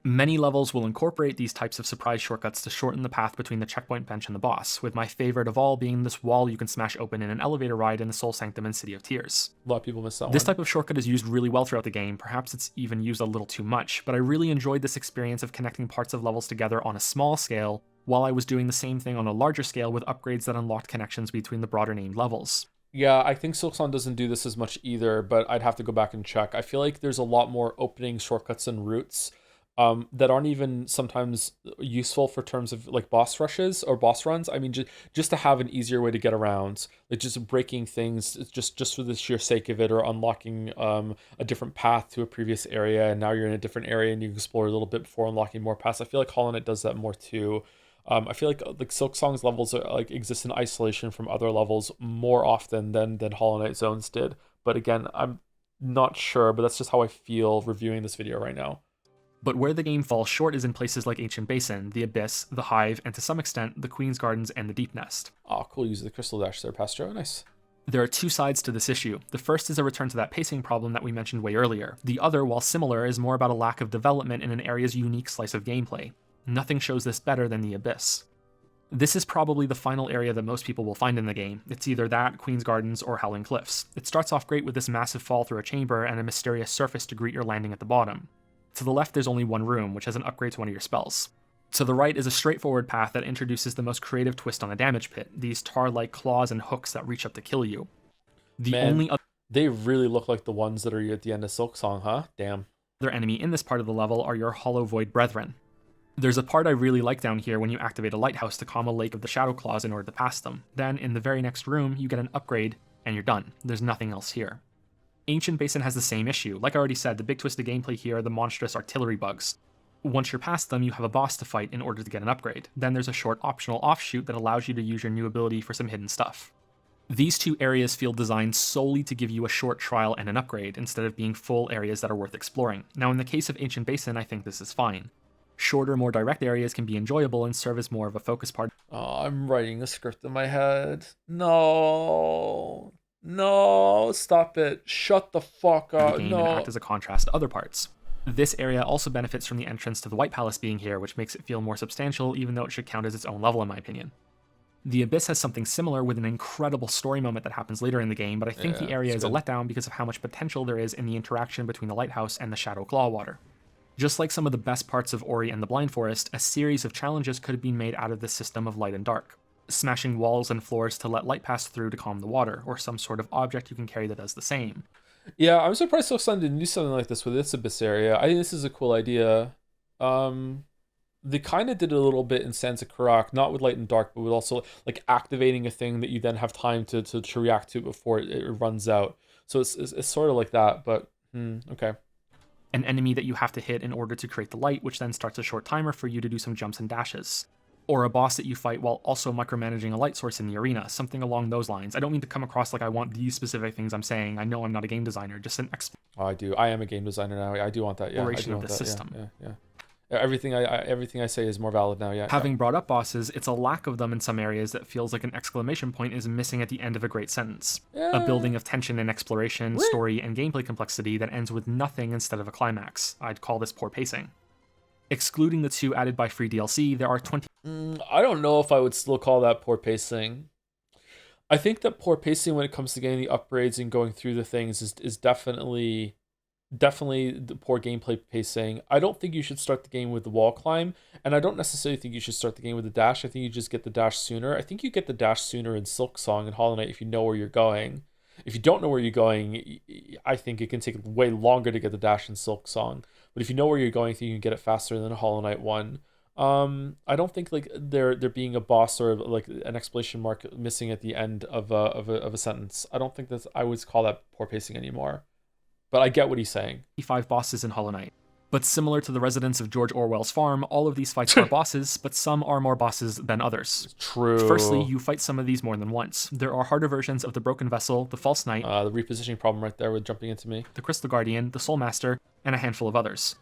Speaker 3: Many levels will incorporate these types of surprise shortcuts to shorten the path between the checkpoint bench and the boss, with my favorite of all being this wall you can smash open in an elevator ride in the Soul Sanctum and City of Tears.
Speaker 1: A lot of people miss that one.
Speaker 3: This type of shortcut is used really well throughout the game, perhaps it's even used a little too much, but I really enjoyed this experience of connecting parts of levels together on a small scale, while I was doing the same thing on a larger scale with upgrades that unlocked connections between the broader named levels.
Speaker 1: Yeah, I think Silksong doesn't do this as much either, but I'd have to go back and check. I feel like there's a lot more opening shortcuts and routes that aren't even sometimes useful for terms of like boss rushes or boss runs. I mean, just to have an easier way to get around, like just breaking things just for the sheer sake of it, or unlocking a different path to a previous area, and now you're in a different area and you explore a little bit before unlocking more paths. I feel like Hollow Knight does that more too. I feel like Silksong's levels are, like, exist in isolation from other levels more often than Hollow Knight zones did. But again, I'm not sure, but that's just how I feel reviewing this video right now.
Speaker 3: But where the game falls short is in places like Ancient Basin, the Abyss, the Hive, and to some extent, the Queen's Gardens and the Deep Nest.
Speaker 1: Oh, cool. Use the Crystal Dash there, Pastro. Nice.
Speaker 3: There are two sides to this issue. The first is a return to that pacing problem that we mentioned way earlier. The other, while similar, is more about a lack of development in an area's unique slice of gameplay. Nothing shows this better than the Abyss. This is probably the final area that most people will find in the game. It's either that, Queen's Gardens, or Howling Cliffs. It starts off great with this massive fall through a chamber and a mysterious surface to greet your landing at the bottom. To the left there's only one room, which has an upgrade to one of your spells. To the right is a straightforward path that introduces the most creative twist on the damage pit, these tar-like claws and hooks that reach up to kill you.
Speaker 1: They really look like the ones that are at the end of Silksong, huh? Damn.
Speaker 3: Other enemy in this part of the level are your Hollow Void Brethren. There's a part I really like down here when you activate a lighthouse to calm a lake of the Shadow Claws in order to pass them. Then, in the very next room, you get an upgrade, and you're done. There's nothing else here. Ancient Basin has the same issue. Like I already said, the big twist of gameplay here are the monstrous artillery bugs. Once you're past them, you have a boss to fight in order to get an upgrade. Then there's a short optional offshoot that allows you to use your new ability for some hidden stuff. These two areas feel designed solely to give you a short trial and an upgrade, instead of being full areas that are worth exploring. Now in the case of Ancient Basin, I think this is fine. Shorter, more direct areas can be enjoyable and serve as more of a focus part.
Speaker 1: Oh, I'm writing a script in my head. No, stop it. Shut the fuck up.
Speaker 3: And act as a contrast to other parts. This area also benefits from the entrance to the White Palace being here, which makes it feel more substantial, even though it should count as its own level in my opinion. The Abyss has something similar with an incredible story moment that happens later in the game, but I think the area is a letdown because of how much potential there is in the interaction between the lighthouse and the Shadow Claw water. Just like some of the best parts of Ori and the Blind Forest, a series of challenges could have been made out of this system of light and dark. Smashing walls and floors to let light pass through to calm the water, or some sort of object you can carry that does the same.
Speaker 1: Yeah, I'm surprised Silksong didn't do something like this with its Abyss area. I think this is a cool idea. They kind of did it a little bit in Zanzibaring, not with light and dark, but with also like activating a thing that you then have time to react to before it runs out. So it's sort of like that, but okay.
Speaker 3: An enemy that you have to hit in order to create the light, which then starts a short timer for you to do some jumps and dashes. Or a boss that you fight while also micromanaging a light source in the arena, something along those lines. I don't mean to come across like I want these specific things I'm saying. I know I'm not a game designer, just an
Speaker 1: I do. I am a game designer now. I do want that, yeah.
Speaker 3: Exploration of the system.
Speaker 1: Yeah. Everything I say is more valid now, yeah.
Speaker 3: Having brought up bosses, it's a lack of them in some areas that feels like an exclamation point is missing at the end of a great sentence. A building of tension and exploration, story, and gameplay complexity that ends with nothing instead of a climax. I'd call this poor pacing. Excluding the two added by free DLC, there are 20...
Speaker 1: I don't know if I would still call that poor pacing. I think that poor pacing when it comes to getting the upgrades and going through the things is definitely the poor gameplay pacing. I don't think you should start the game with the wall climb, and I don't necessarily think you should start the game with the dash. I think you just get the dash sooner. I think you get the dash sooner in Silksong and Hollow Knight if you know where you're going. If you don't know where you're going, I think it can take way longer to get the dash in Silksong. But if you know where you're going, I think you can get it faster than Hollow Knight 1. I don't think like there being a boss or like an exclamation mark missing at the end of a sentence. I don't think I would call that poor pacing anymore. But I get what he's saying.
Speaker 3: 5 bosses in Hollow Knight. But similar to the residents of George Orwell's farm, all of these fights are bosses, but some are more bosses than others.
Speaker 1: True.
Speaker 3: Firstly, you fight some of these more than once. There are harder versions of the Broken Vessel, the False Knight,
Speaker 1: the repositioning problem right there with jumping into me,
Speaker 3: the Crystal Guardian, the Soul Master, and a handful of others.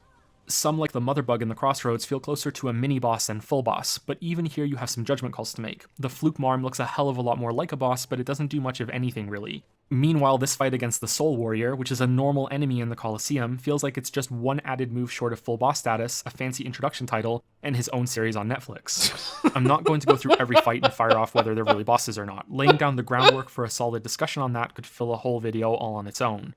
Speaker 3: Some, like the Mother Bug in the Crossroads, feel closer to a mini-boss than full boss, but even here you have some judgment calls to make. The Fluke Marm looks a hell of a lot more like a boss, but it doesn't do much of anything really. Meanwhile, this fight against the Soul Warrior, which is a normal enemy in the Colosseum, feels like it's just one added move short of full boss status, a fancy introduction title, and his own series on Netflix. I'm not going to go through every fight and fire off whether they're really bosses or not. Laying down the groundwork for a solid discussion on that could fill a whole video all on its own.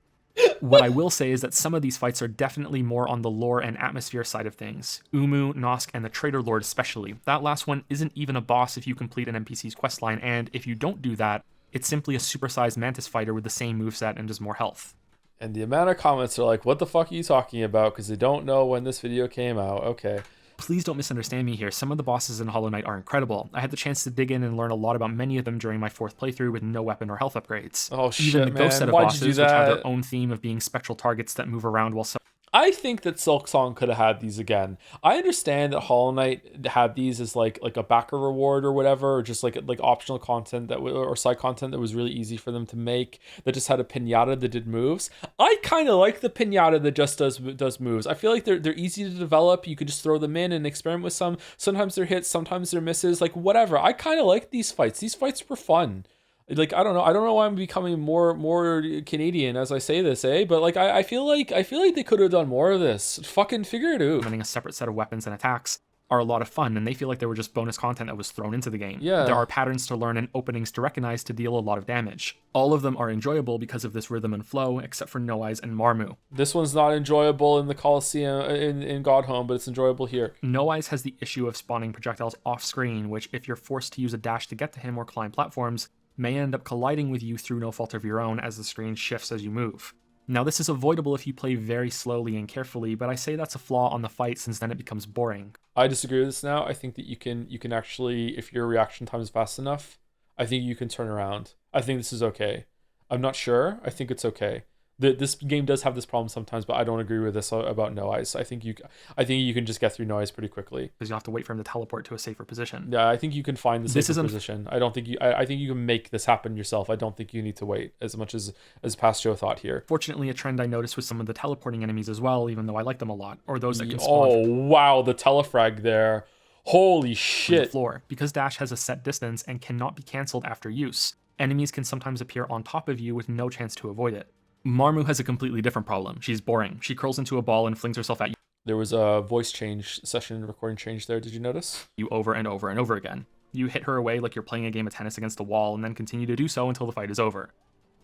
Speaker 3: What I will say is that some of these fights are definitely more on the lore and atmosphere side of things. Umu, Nosk, and the Traitor Lord especially. That last one isn't even a boss if you complete an NPC's questline, and if you don't do that, it's simply a supersized Mantis fighter with the same moveset and just more health.
Speaker 1: And the amount of comments are like, what the fuck are you talking about? Because they don't know when this video came out. Okay.
Speaker 3: Please don't misunderstand me here. Some of the bosses in Hollow Knight are incredible. I had the chance to dig in and learn a lot about many of them during my 4th playthrough with no weapon or health upgrades.
Speaker 1: Oh shit,
Speaker 3: Even the
Speaker 1: man.
Speaker 3: ghost set of
Speaker 1: Why'd
Speaker 3: bosses,
Speaker 1: you do
Speaker 3: which have
Speaker 1: that?
Speaker 3: their own theme of being spectral targets that move around while
Speaker 1: I think that Silksong could have had these again. I understand that Hollow Knight had these as like a backer reward or whatever, or just like optional content or side content that was really easy for them to make, that just had a pinata that did moves. I kind of like the pinata that just does moves. I feel like they're easy to develop. You could just throw them in and experiment with some. Sometimes they're hits, sometimes they're misses, like whatever. I kind of like these fights. These fights were fun. Like, I don't know why I'm becoming more Canadian as I say this, but like I feel like they could have done more of this. Fucking figure it out.
Speaker 3: Running a separate set of weapons and attacks are a lot of fun, and they feel like they were just bonus content that was thrown into the game.
Speaker 1: Yeah.
Speaker 3: There are patterns to learn and openings to recognize to deal a lot of damage. All of them are enjoyable because of this rhythm and flow, except for No Eyes and Marmu.
Speaker 1: This one's not enjoyable in the Coliseum in Godhome, but it's enjoyable here.
Speaker 3: No Eyes has the issue of spawning projectiles off screen, which if you're forced to use a dash to get to him or climb platforms, may end up colliding with you through no fault of your own as the screen shifts as you move. Now this is avoidable if you play very slowly and carefully, but I say that's a flaw on the fight since then it becomes boring.
Speaker 1: I disagree with this now. I think that you can actually, if your reaction time is fast enough, I think you can turn around. I think this is okay. I'm not sure. I think it's okay. This game does have this problem sometimes, but I don't agree with this about No Eyes. I think you can just get through No Eyes pretty quickly.
Speaker 3: Because you have to wait for him to teleport to a safer position.
Speaker 1: Yeah, I think you can find the safer position. I don't think I think you can make this happen yourself. I don't think you need to wait as much as Past Joe thought here.
Speaker 3: Fortunately, a trend I noticed with some of the teleporting enemies as well, even though I like them a lot, or those that can spawn.
Speaker 1: Oh wow, the telefrag there. Holy shit.
Speaker 3: The floor. Because dash has a set distance and cannot be cancelled after use, enemies can sometimes appear on top of you with no chance to avoid it. Marmu has a completely different problem. She's boring. She curls into a ball and flings herself at you.
Speaker 1: There was a voice change, session recording change there. Did you notice?
Speaker 3: You over and over and over again. You hit her away like you're playing a game of tennis against a wall and then continue to do so until the fight is over.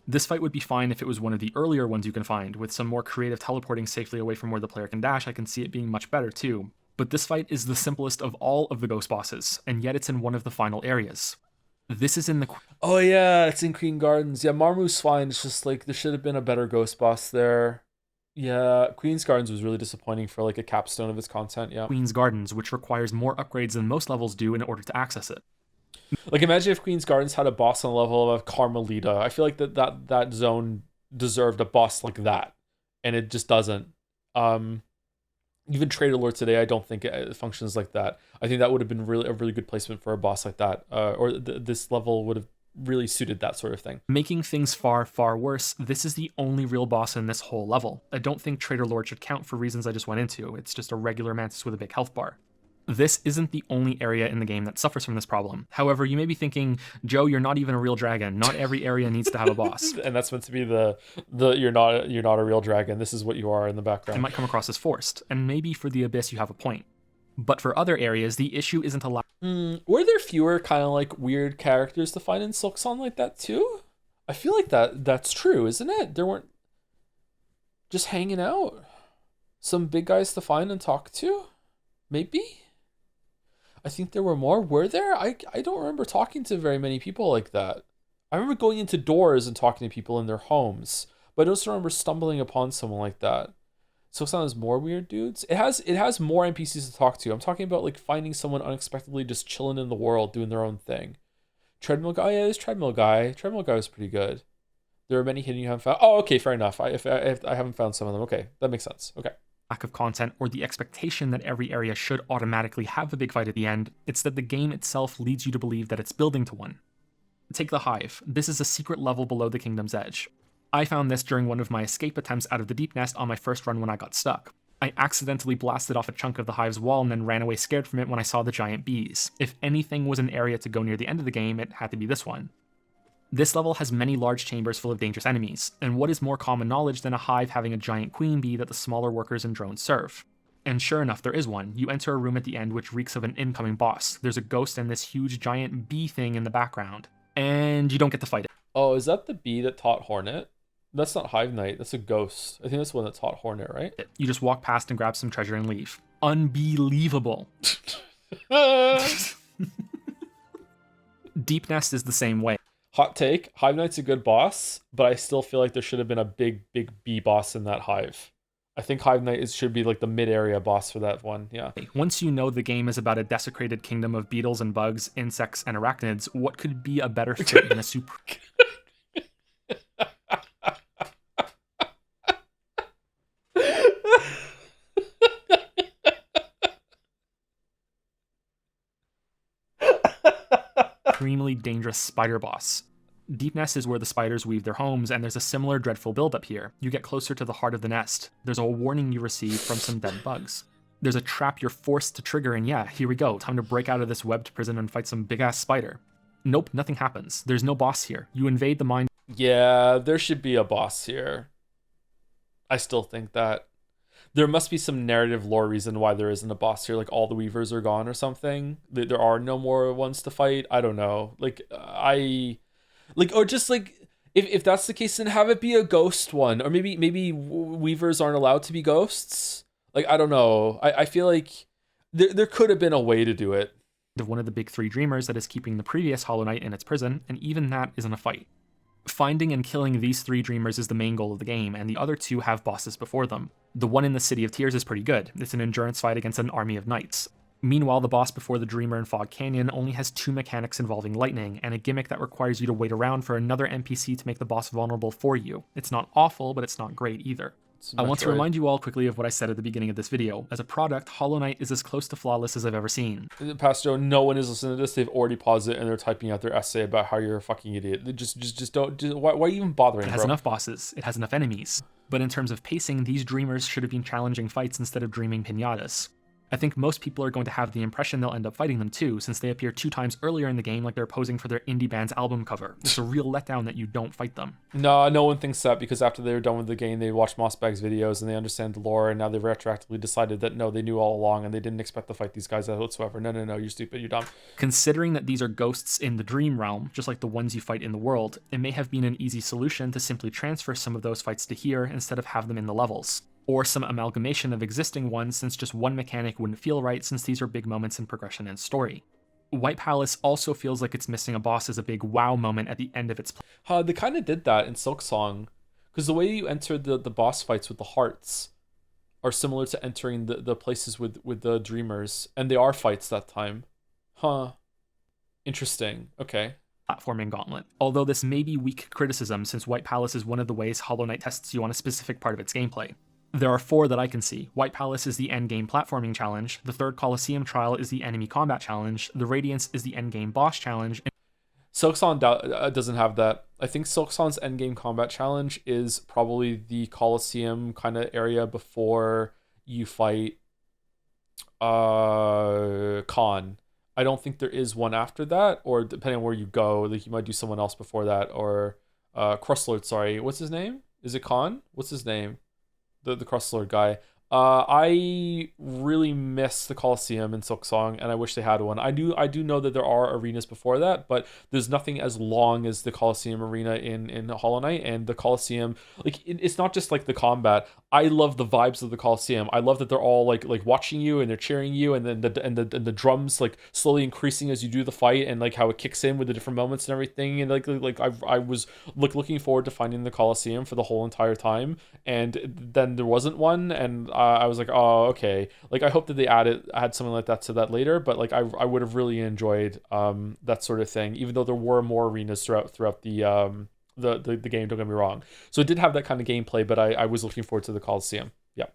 Speaker 3: This fight would be fine if it was one of the earlier ones you can find. With some more creative teleporting safely away from where the player can dash, I can see it being much better too. But this fight is the simplest of all of the ghost bosses, and yet it's in one of the final areas. This is in the...
Speaker 1: Oh yeah, it's in Queen Gardens. Yeah, Marmu's fine. It's just like there should have been a better ghost boss there. Yeah, Queen's Gardens was really disappointing for like a capstone of its content, yeah.
Speaker 3: Queen's Gardens, which requires more upgrades than most levels do in order to access it.
Speaker 1: Like imagine if Queen's Gardens had a boss on the level of Carmelita. I feel like that zone deserved a boss like that, and it just doesn't. Even Trader Lord today, I don't think it functions like that. I think that would have been a really good placement for a boss like that, or this level would have really suited that sort of thing.
Speaker 3: Making things far, far worse, this is the only real boss in this whole level. I don't think Trader Lord should count for reasons I just went into. It's just a regular mantis with a big health bar. This isn't the only area in the game that suffers from this problem. However, you may be thinking, Joe, you're not even a real dragon. Not every area needs to have a boss.
Speaker 1: And that's meant to be the you're not a real dragon. This is what you are in the background.
Speaker 3: It might come across as forced, and maybe for the Abyss you have a point. But for other areas, the issue isn't a lack.
Speaker 1: Were there fewer kind of like weird characters to find in Silksong like that too? I feel like that's true, isn't it? There weren't just hanging out. Some big guys to find and talk to? Maybe? I think there were more. Were there? I don't remember talking to very many people like that. I remember going into doors and talking to people in their homes, but I don't remember stumbling upon someone like that. So sometimes more weird dudes. It has more NPCs to talk to. I'm talking about like finding someone unexpectedly just chilling in the world doing their own thing. Treadmill guy, yeah, there's treadmill guy. Treadmill guy was pretty good. There are many hidden you haven't found. Oh, okay, fair enough. If I haven't found some of them, okay, that makes sense. Okay.
Speaker 3: Lack of content or the expectation that every area should automatically have a big fight at the end. It's that the game itself leads you to believe that it's building to one. Take the Hive. This is a secret level below the kingdom's edge. I found this during one of my escape attempts out of the Deep Nest on my first run when I got stuck. I accidentally blasted off a chunk of the Hive's wall and then ran away scared from it when I saw the giant bees. If anything was an area to go near the end of the game, it had to be this one. This level has many large chambers full of dangerous enemies, and what is more common knowledge than a hive having a giant queen bee that the smaller workers and drones serve? And sure enough, there is one. You enter a room at the end which reeks of an incoming boss. There's a ghost and this huge giant bee thing in the background, and you don't get to fight it.
Speaker 1: Oh, is that the bee that taught Hornet? That's not Hive Knight, that's a ghost. I think that's the one that taught Hornet, right?
Speaker 3: You just walk past and grab some treasure and leave. Unbelievable. Deep Nest is the same way.
Speaker 1: Hot take, Hive Knight's a good boss, but I still feel like there should have been a big bee boss in that hive. I think Hive Knight should be like the mid-area boss for that one, yeah.
Speaker 3: Once you know the game is about a desecrated kingdom of beetles and bugs, insects and arachnids, what could be a better fit than a super... extremely dangerous spider boss. Deep Nest is where the spiders weave their homes, and there's a similar dreadful build-up here. You get closer to the heart of the nest. There's a warning you receive from some dead bugs. There's a trap you're forced to trigger, and yeah, here we go. Time to break out of this webbed prison and fight some big-ass spider. Nope, nothing happens. There's no boss here. You invade the mine.
Speaker 1: Yeah, there should be a boss here. I still think that. There must be some narrative lore reason why there isn't a boss here, like all the weavers are gone or something. There are no more ones to fight. I don't know. Or just like, if that's the case, then have it be a ghost one. Or maybe weavers aren't allowed to be ghosts. Like, I don't know. I feel like there could have been a way to do it.
Speaker 3: Of one of the big three dreamers that is keeping the previous Hollow Knight in its prison, and even that isn't a fight. Finding and killing these three dreamers is the main goal of the game, and the other two have bosses before them. The one in the City of Tears is pretty good. It's an endurance fight against an army of knights. Meanwhile, the boss before the Dreamer in Fog Canyon only has two mechanics involving lightning, and a gimmick that requires you to wait around for another NPC to make the boss vulnerable for you. It's not awful, but it's not great either. I want to remind you all quickly of what I said at the beginning of this video. As a product, Hollow Knight is as close to flawless as I've ever seen.
Speaker 1: Pastor, no one is listening to this. They've already paused it and they're typing out their essay about how you're a fucking idiot. Why are you even bothering,
Speaker 3: It has enough bosses. It has enough enemies. But in terms of pacing, these dreamers should have been challenging fights instead of dreaming pinatas. I think most people are going to have the impression they'll end up fighting them too, since they appear 2 times earlier in the game like they're posing for their indie band's album cover. It's a real letdown that you don't fight them.
Speaker 1: No one thinks that, because after they were done with the game, they watched Mossbag's videos and they understand the lore, and now they've retroactively decided that no, they knew all along and they didn't expect to fight these guys whatsoever. No, you're stupid, you're dumb.
Speaker 3: Considering that these are ghosts in the dream realm, just like the ones you fight in the world, it may have been an easy solution to simply transfer some of those fights to here instead of have them in the levels. Or some amalgamation of existing ones, since just one mechanic wouldn't feel right, since these are big moments in progression and story. White Palace also feels like it's missing a boss as a big wow moment at the end of its
Speaker 1: They kind of did that in Silksong, because the way you enter the boss fights with the hearts are similar to entering the places with the dreamers, and they are fights that time. Interesting. Okay.
Speaker 3: Platforming gauntlet. Although this may be weak criticism, since White Palace is one of the ways Hollow Knight tests you on a specific part of its gameplay. There are 4 that I can see. White Palace is the endgame platforming challenge, the third Colosseum trial is the enemy combat challenge, the Radiance is the endgame boss challenge.
Speaker 1: Silksong doesn't have that. I think Silksong's endgame combat challenge is probably the Colosseum kind of area before you fight Khan. I don't think there is one after that, or depending on where you go, like you might do someone else before that, or Crustlord, sorry. What's his name? Is it Khan? What's his name? The Crustlord guy. I really miss the Colosseum in Silksong, and I wish they had one. I do know that there are arenas before that, but there's nothing as long as the Colosseum arena in Hollow Knight. And the Colosseum, like, it's not just like the combat. I love the vibes of the Colosseum. I love that they're all like watching you and they're cheering you, and then the drums like slowly increasing as you do the fight, and like how it kicks in with the different moments and everything. And like I was looking forward to finding the Colosseum for the whole entire time, and then there wasn't one, and I was like, oh, okay. Like, I hope that they add something like that to that later, but like I would have really enjoyed that sort of thing, even though there were more arenas throughout the game, don't get me wrong. So it did have that kind of gameplay, but I was looking forward to the Colosseum. Yeah.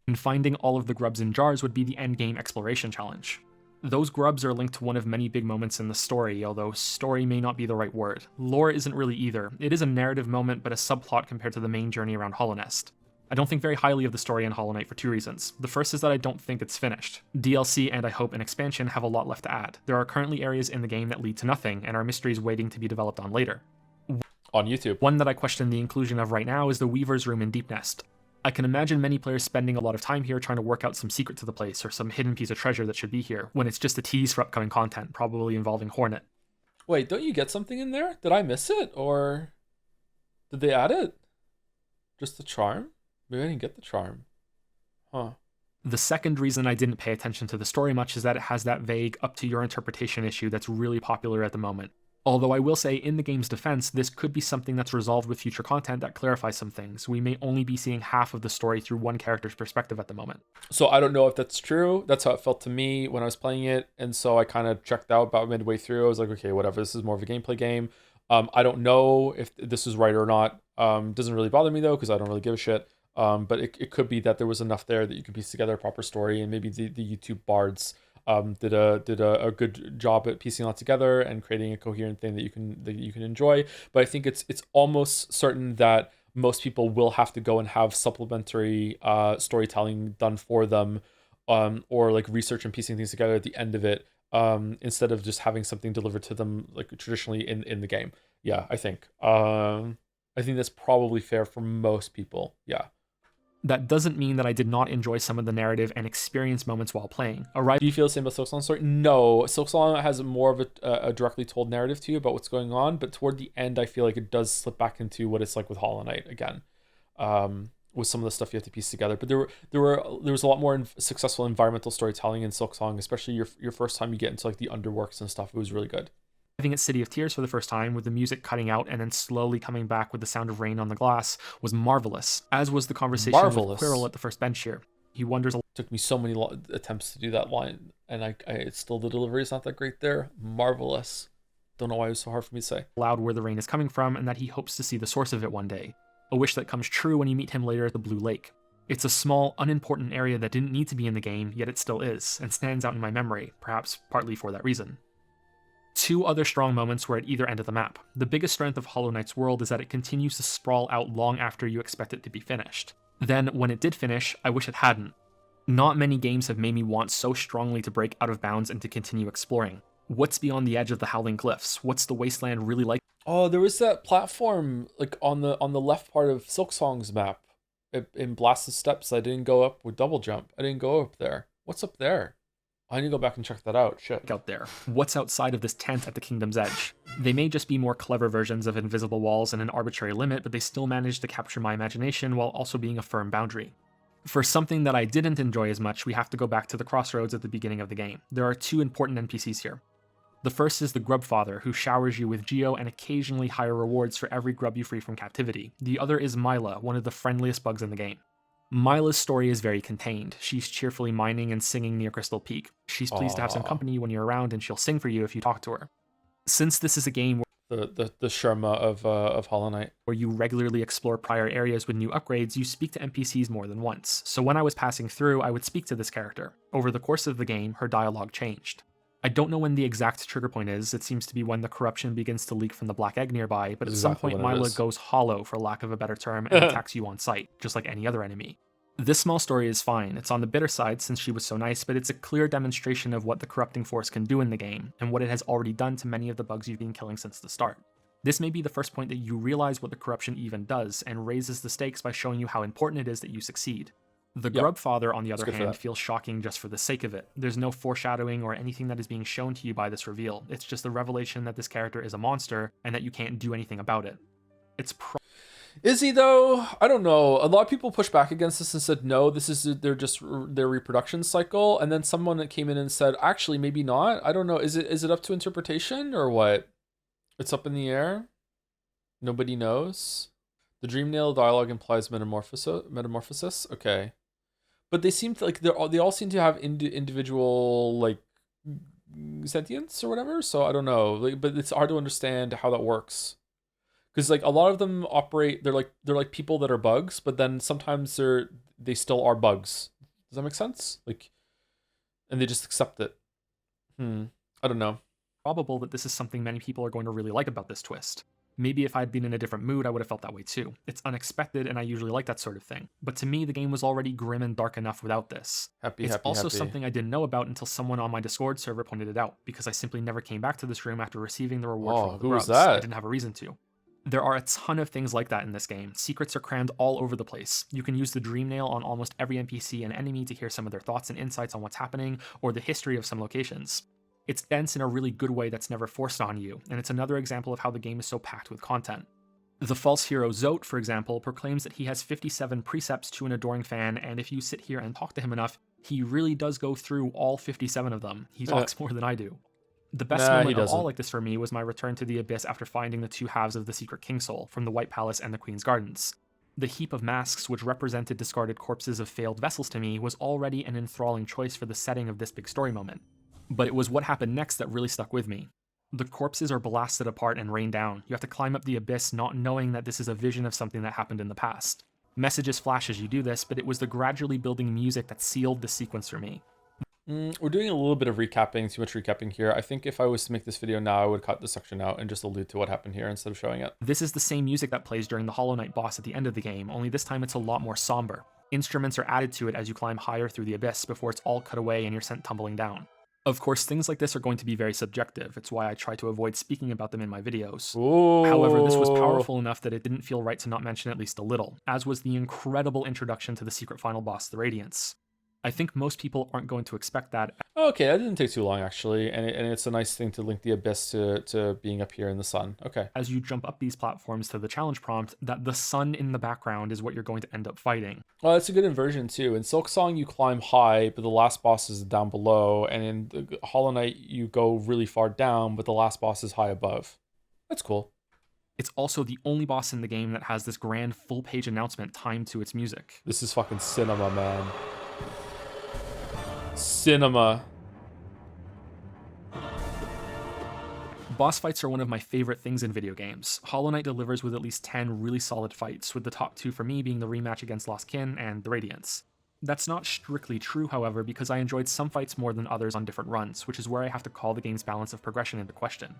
Speaker 3: And finding all of the grubs in jars would be the endgame exploration challenge. Those grubs are linked to one of many big moments in the story, although story may not be the right word. Lore isn't really either. It is a narrative moment, but a subplot compared to the main journey around Hollownest. I don't think very highly of the story in Hollow Knight for 2 reasons. The first is that I don't think it's finished. DLC and I hope an expansion have a lot left to add. There are currently areas in the game that lead to nothing, and are mysteries waiting to be developed on later.
Speaker 1: On YouTube.
Speaker 3: One that I question the inclusion of right now is the Weaver's Room in Deep Nest. I can imagine many players spending a lot of time here trying to work out some secret to the place, or some hidden piece of treasure that should be here, when it's just a tease for upcoming content, probably involving Hornet.
Speaker 1: Wait, don't you get something in there? Did I miss it? Or did they add it? Just the charm? Maybe I didn't get the charm. Huh.
Speaker 3: The second reason I didn't pay attention to the story much is that it has that vague, up to your interpretation issue that's really popular at the moment. Although I will say, in the game's defense, this could be something that's resolved with future content that clarifies some things. We may only be seeing half of the story through one character's perspective at the moment.
Speaker 1: So I don't know if that's true. That's how it felt to me when I was playing it. And so I kind of checked out about midway through. I was like, okay, whatever. This is more of a gameplay game. I don't know if this is right or not. Doesn't really bother me though, because I don't really give a shit. But it could be that there was enough there that you could piece together a proper story, and maybe the YouTube bards did a good job at piecing it all together and creating a coherent thing that you can enjoy. But I think it's almost certain that most people will have to go and have supplementary storytelling done for them, or like research and piecing things together at the end of it,
Speaker 4: instead of just having something delivered to them like traditionally in the game. Yeah, I think that's probably fair for most people. Yeah.
Speaker 3: That doesn't mean that I did not enjoy some of the narrative and experience moments while playing.
Speaker 4: Do you feel the same about Silksong's story? No, Silksong has more of a directly told narrative to you about what's going on, but toward the end, I feel like it does slip back into what it's like with Hollow Knight again, with some of the stuff you have to piece together. But there was a lot more successful environmental storytelling in Silksong, especially your first time you get into like the underworks and stuff. It was really good.
Speaker 3: Arriving at City of Tears for the first time, with the music cutting out and then slowly coming back with the sound of rain on the glass, was marvelous, as was the conversation with Quirrell at the first bench here. He wonders...
Speaker 4: Took me so many attempts to do that line, and it's still, the delivery is not that great there. Marvelous. Don't know why it was so hard for me to say.
Speaker 3: ...loud where the rain is coming from, and that he hopes to see the source of it one day. A wish that comes true when you meet him later at the Blue Lake. It's a small, unimportant area that didn't need to be in the game, yet it still is, and stands out in my memory, perhaps partly for that reason. Two other strong moments were at either end of the map. The biggest strength of Hollow Knight's world is that it continues to sprawl out long after you expect it to be finished. Then, when it did finish, I wish it hadn't. Not many games have made me want so strongly to break out of bounds and to continue exploring. What's beyond the edge of the Howling Cliffs? What's the wasteland really like?
Speaker 4: Oh, there was that platform like on the left part of Silksong's map in Blasted Steps. I didn't go up with double jump. I didn't go up there. What's up there? I need to go back and check that out. Shit.
Speaker 3: Out there. What's outside of this tent at the Kingdom's Edge? They may just be more clever versions of invisible walls and an arbitrary limit, but they still manage to capture my imagination while also being a firm boundary. For something that I didn't enjoy as much, we have to go back to the crossroads at the beginning of the game. There are two important NPCs here. The first is the Grubfather, who showers you with geo and occasionally higher rewards for every grub you free from captivity. The other is Mila, one of the friendliest bugs in the game. Mila's story is very contained. She's cheerfully mining and singing near Crystal Peak. She's pleased to have some company when you're around, and she'll sing for you if you talk to her. Since this is a game
Speaker 4: the Sharma of Hollow Knight,
Speaker 3: where you regularly explore prior areas with new upgrades, you speak to NPCs more than once. So when I was passing through, I would speak to this character. Over the course of the game, her dialogue changed. I don't know when the exact trigger point is. It seems to be when the corruption begins to leak from the black egg nearby, but at some point Mila goes hollow, for lack of a better term, and attacks you on sight, just like any other enemy. This small story is fine. It's on the bitter side since she was so nice, but it's a clear demonstration of what the corrupting force can do in the game, and what it has already done to many of the bugs you've been killing since the start. This may be the first point that you realize what the corruption even does, and raises the stakes by showing you how important it is that you succeed. The Grubfather, on the other hand, feels shocking just for the sake of it. There's no foreshadowing or anything that is being shown to you by this reveal. It's just the revelation that this character is a monster, and that you can't do anything about it.
Speaker 4: Is he though? I don't know. A lot of people pushed back against this and said no, this is their reproduction cycle. And then someone that came in and said, actually, maybe not. I don't know. Is it up to interpretation or what? It's up in the air. Nobody knows. The dream nail dialogue implies metamorphosis. Okay, but they seem to they all seem to have individual like sentience or whatever. So I don't know. But it's hard to understand how that works. Because like a lot of them operate, they're like people that are bugs, but then sometimes they still are bugs. Does that make sense? Like, and they just accept it. I don't know.
Speaker 3: Probable that this is something many people are going to really like about this twist. Maybe if I'd been in a different mood, I would have felt that way too. It's unexpected, and I usually like that sort of thing. But to me, the game was already grim and dark enough without this. It's also something I didn't know about until someone on my Discord server pointed it out, because I simply never came back to this room after receiving the reward from the grubs. I didn't have a reason to. There are a ton of things like that in this game. Secrets are crammed all over the place. You can use the dream nail on almost every NPC and enemy to hear some of their thoughts and insights on what's happening, or the history of some locations. It's dense in a really good way that's never forced on you, and it's another example of how the game is so packed with content. The false hero Zote, for example, proclaims that he has 57 precepts to an adoring fan, and if you sit here and talk to him enough, he really does go through all 57 of them. He talks more than I do. The best moment of all like this for me was my return to the Abyss after finding the two halves of the secret King Soul from the White Palace and the Queen's Gardens. The heap of masks which represented discarded corpses of failed vessels to me was already an enthralling choice for the setting of this big story moment. But it was what happened next that really stuck with me. The corpses are blasted apart and rained down. You have to climb up the Abyss not knowing that this is a vision of something that happened in the past. Messages flash as you do this, but it was the gradually building music that sealed the sequence for me.
Speaker 4: We're doing a little bit of recapping, too much recapping here. I think if I was to make this video now, I would cut this section out and just allude to what happened here instead of showing it.
Speaker 3: This is the same music that plays during the Hollow Knight boss at the end of the game, only this time it's a lot more somber. Instruments are added to it as you climb higher through the Abyss before it's all cut away and you're sent tumbling down. Of course, things like this are going to be very subjective. It's why I try to avoid speaking about them in my videos.
Speaker 4: Ooh.
Speaker 3: However, this was powerful enough that it didn't feel right to not mention at least a little, as was the incredible introduction to the secret final boss, the Radiance. I think most people aren't going to expect that.
Speaker 4: Okay, that didn't take too long, actually, and it's a nice thing to link the Abyss to being up here in the sun. Okay.
Speaker 3: As you jump up these platforms to the challenge prompt, that the sun in the background is what you're going to end up fighting.
Speaker 4: Well, that's a good inversion, too. In Silksong, you climb high, but the last boss is down below, and in Hollow Knight, you go really far down, but the last boss is high above. That's cool.
Speaker 3: It's also the only boss in the game that has this grand full-page announcement timed to its music.
Speaker 4: This is fucking cinema, man. Cinema.
Speaker 3: Boss fights are one of my favorite things in video games. Hollow Knight delivers with at least 10 really solid fights, with the top 2 for me being the rematch against Lost Kin and the Radiance. That's not strictly true, however, because I enjoyed some fights more than others on different runs, which is where I have to call the game's balance of progression into question.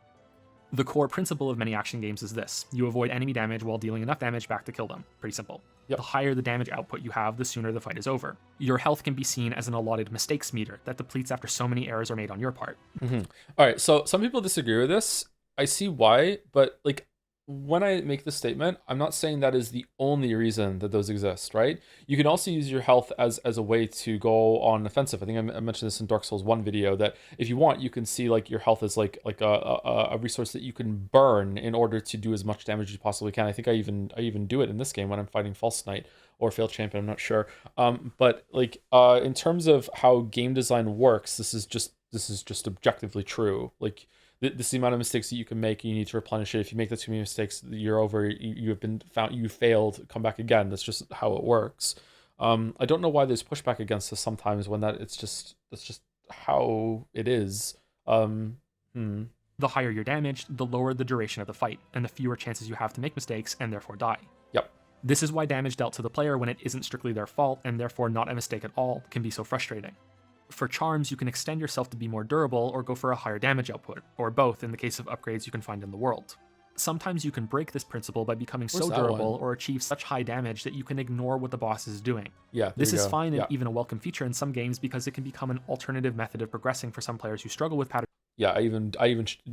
Speaker 3: The core principle of many action games is this: you avoid enemy damage while dealing enough damage back to kill them. Pretty simple.
Speaker 4: Yep.
Speaker 3: The higher the damage output you have, the sooner the fight is over. Your health can be seen as an allotted mistakes meter that depletes after so many errors are made on your part.
Speaker 4: Mm-hmm. All right, so some people disagree with this. I see why, but like when I make this statement, I'm not saying that is the only reason that those exist, right? You can also use your health as a way to go on offensive. I think I mentioned this in Dark Souls 1 video, that if you want, you can see like your health is like a resource that you can burn in order to do as much damage as you possibly can. I think I even do it in this game when I'm fighting False Knight or Failed Champion, I'm not sure. But like in terms of how game design works, this is just objectively true. Like this is the amount of mistakes that you can make, and you need to replenish it. If you make that too many mistakes, you're over. You have been found. You failed. Come back again. That's just how it works. I don't know why there's pushback against this sometimes when that's just how it is.
Speaker 3: The higher your damage, the lower the duration of the fight, and the fewer chances you have to make mistakes and therefore die.
Speaker 4: Yep.
Speaker 3: This is why damage dealt to the player when it isn't strictly their fault and therefore not a mistake at all can be so frustrating. For charms, you can extend yourself to be more durable or go for a higher damage output, or both in the case of upgrades you can find in the world. Sometimes you can break this principle by becoming so durable or achieve such high damage that you can ignore what the boss is doing.
Speaker 4: Yeah,
Speaker 3: this is fine and even a welcome feature in some games because it can become an alternative method of progressing for some players who struggle with pattern
Speaker 4: Yeah, I even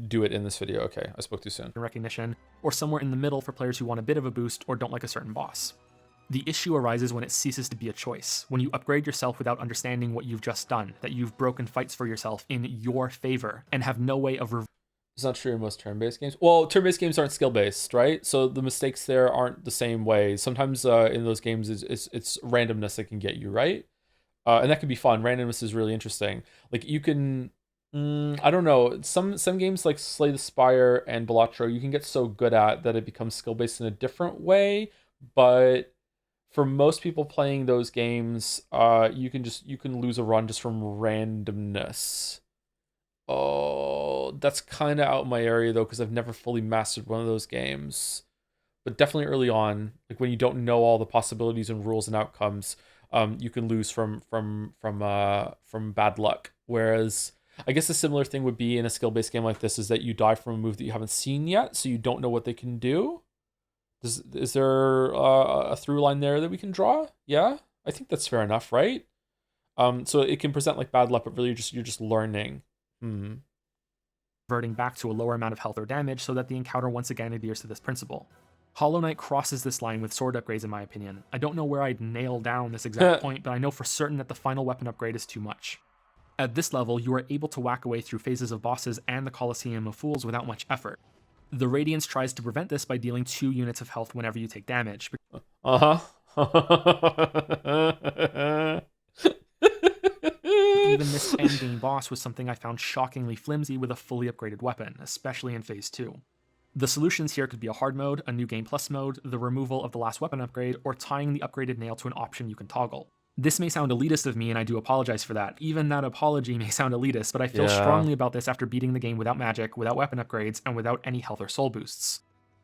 Speaker 4: do it in this video. Okay, I spoke too soon.
Speaker 3: recognition, or somewhere in the middle for players who want a bit of a boost or don't like a certain boss. The issue arises when it ceases to be a choice, when you upgrade yourself without understanding what you've just done, that you've broken fights for yourself in your favor, and have no way of
Speaker 4: It's not true in most turn-based games. Well, turn-based games aren't skill-based, right? So the mistakes there aren't the same way. Sometimes in those games, it's randomness that can get you, right? And that can be fun. Randomness is really interesting. Like you can, I don't know, some games like Slay the Spire and Balatro, you can get so good at that it becomes skill-based in a different way, but for most people playing those games, you can lose a run just from randomness. Oh, that's kind of out my area though, because I've never fully mastered one of those games. But definitely early on, like when you don't know all the possibilities and rules and outcomes, you can lose from bad luck. Whereas I guess a similar thing would be in a skill-based game like this is that you die from a move that you haven't seen yet, so you don't know what they can do. Is there a through line there that we can draw? Yeah, I think that's fair enough, right? So it can present like bad luck, but really you're just learning.
Speaker 3: reverting back to a lower amount of health or damage so that the encounter once again adheres to this principle. Hollow Knight crosses this line with sword upgrades in my opinion. I don't know where I'd nail down this exact point, but I know for certain that the final weapon upgrade is too much. At this level, you are able to whack away through phases of bosses and the Colosseum of Fools without much effort. The Radiance tries to prevent this by dealing 2 units of health whenever you take damage. Even this endgame boss was something I found shockingly flimsy with a fully upgraded weapon, especially in Phase 2. The solutions here could be a hard mode, a new game plus mode, the removal of the last weapon upgrade, or tying the upgraded nail to an option you can toggle. This may sound elitist of me, and I do apologize for that. Even that apology may sound elitist, but I feel strongly about this after beating the game without magic, without weapon upgrades, and without any health or soul boosts.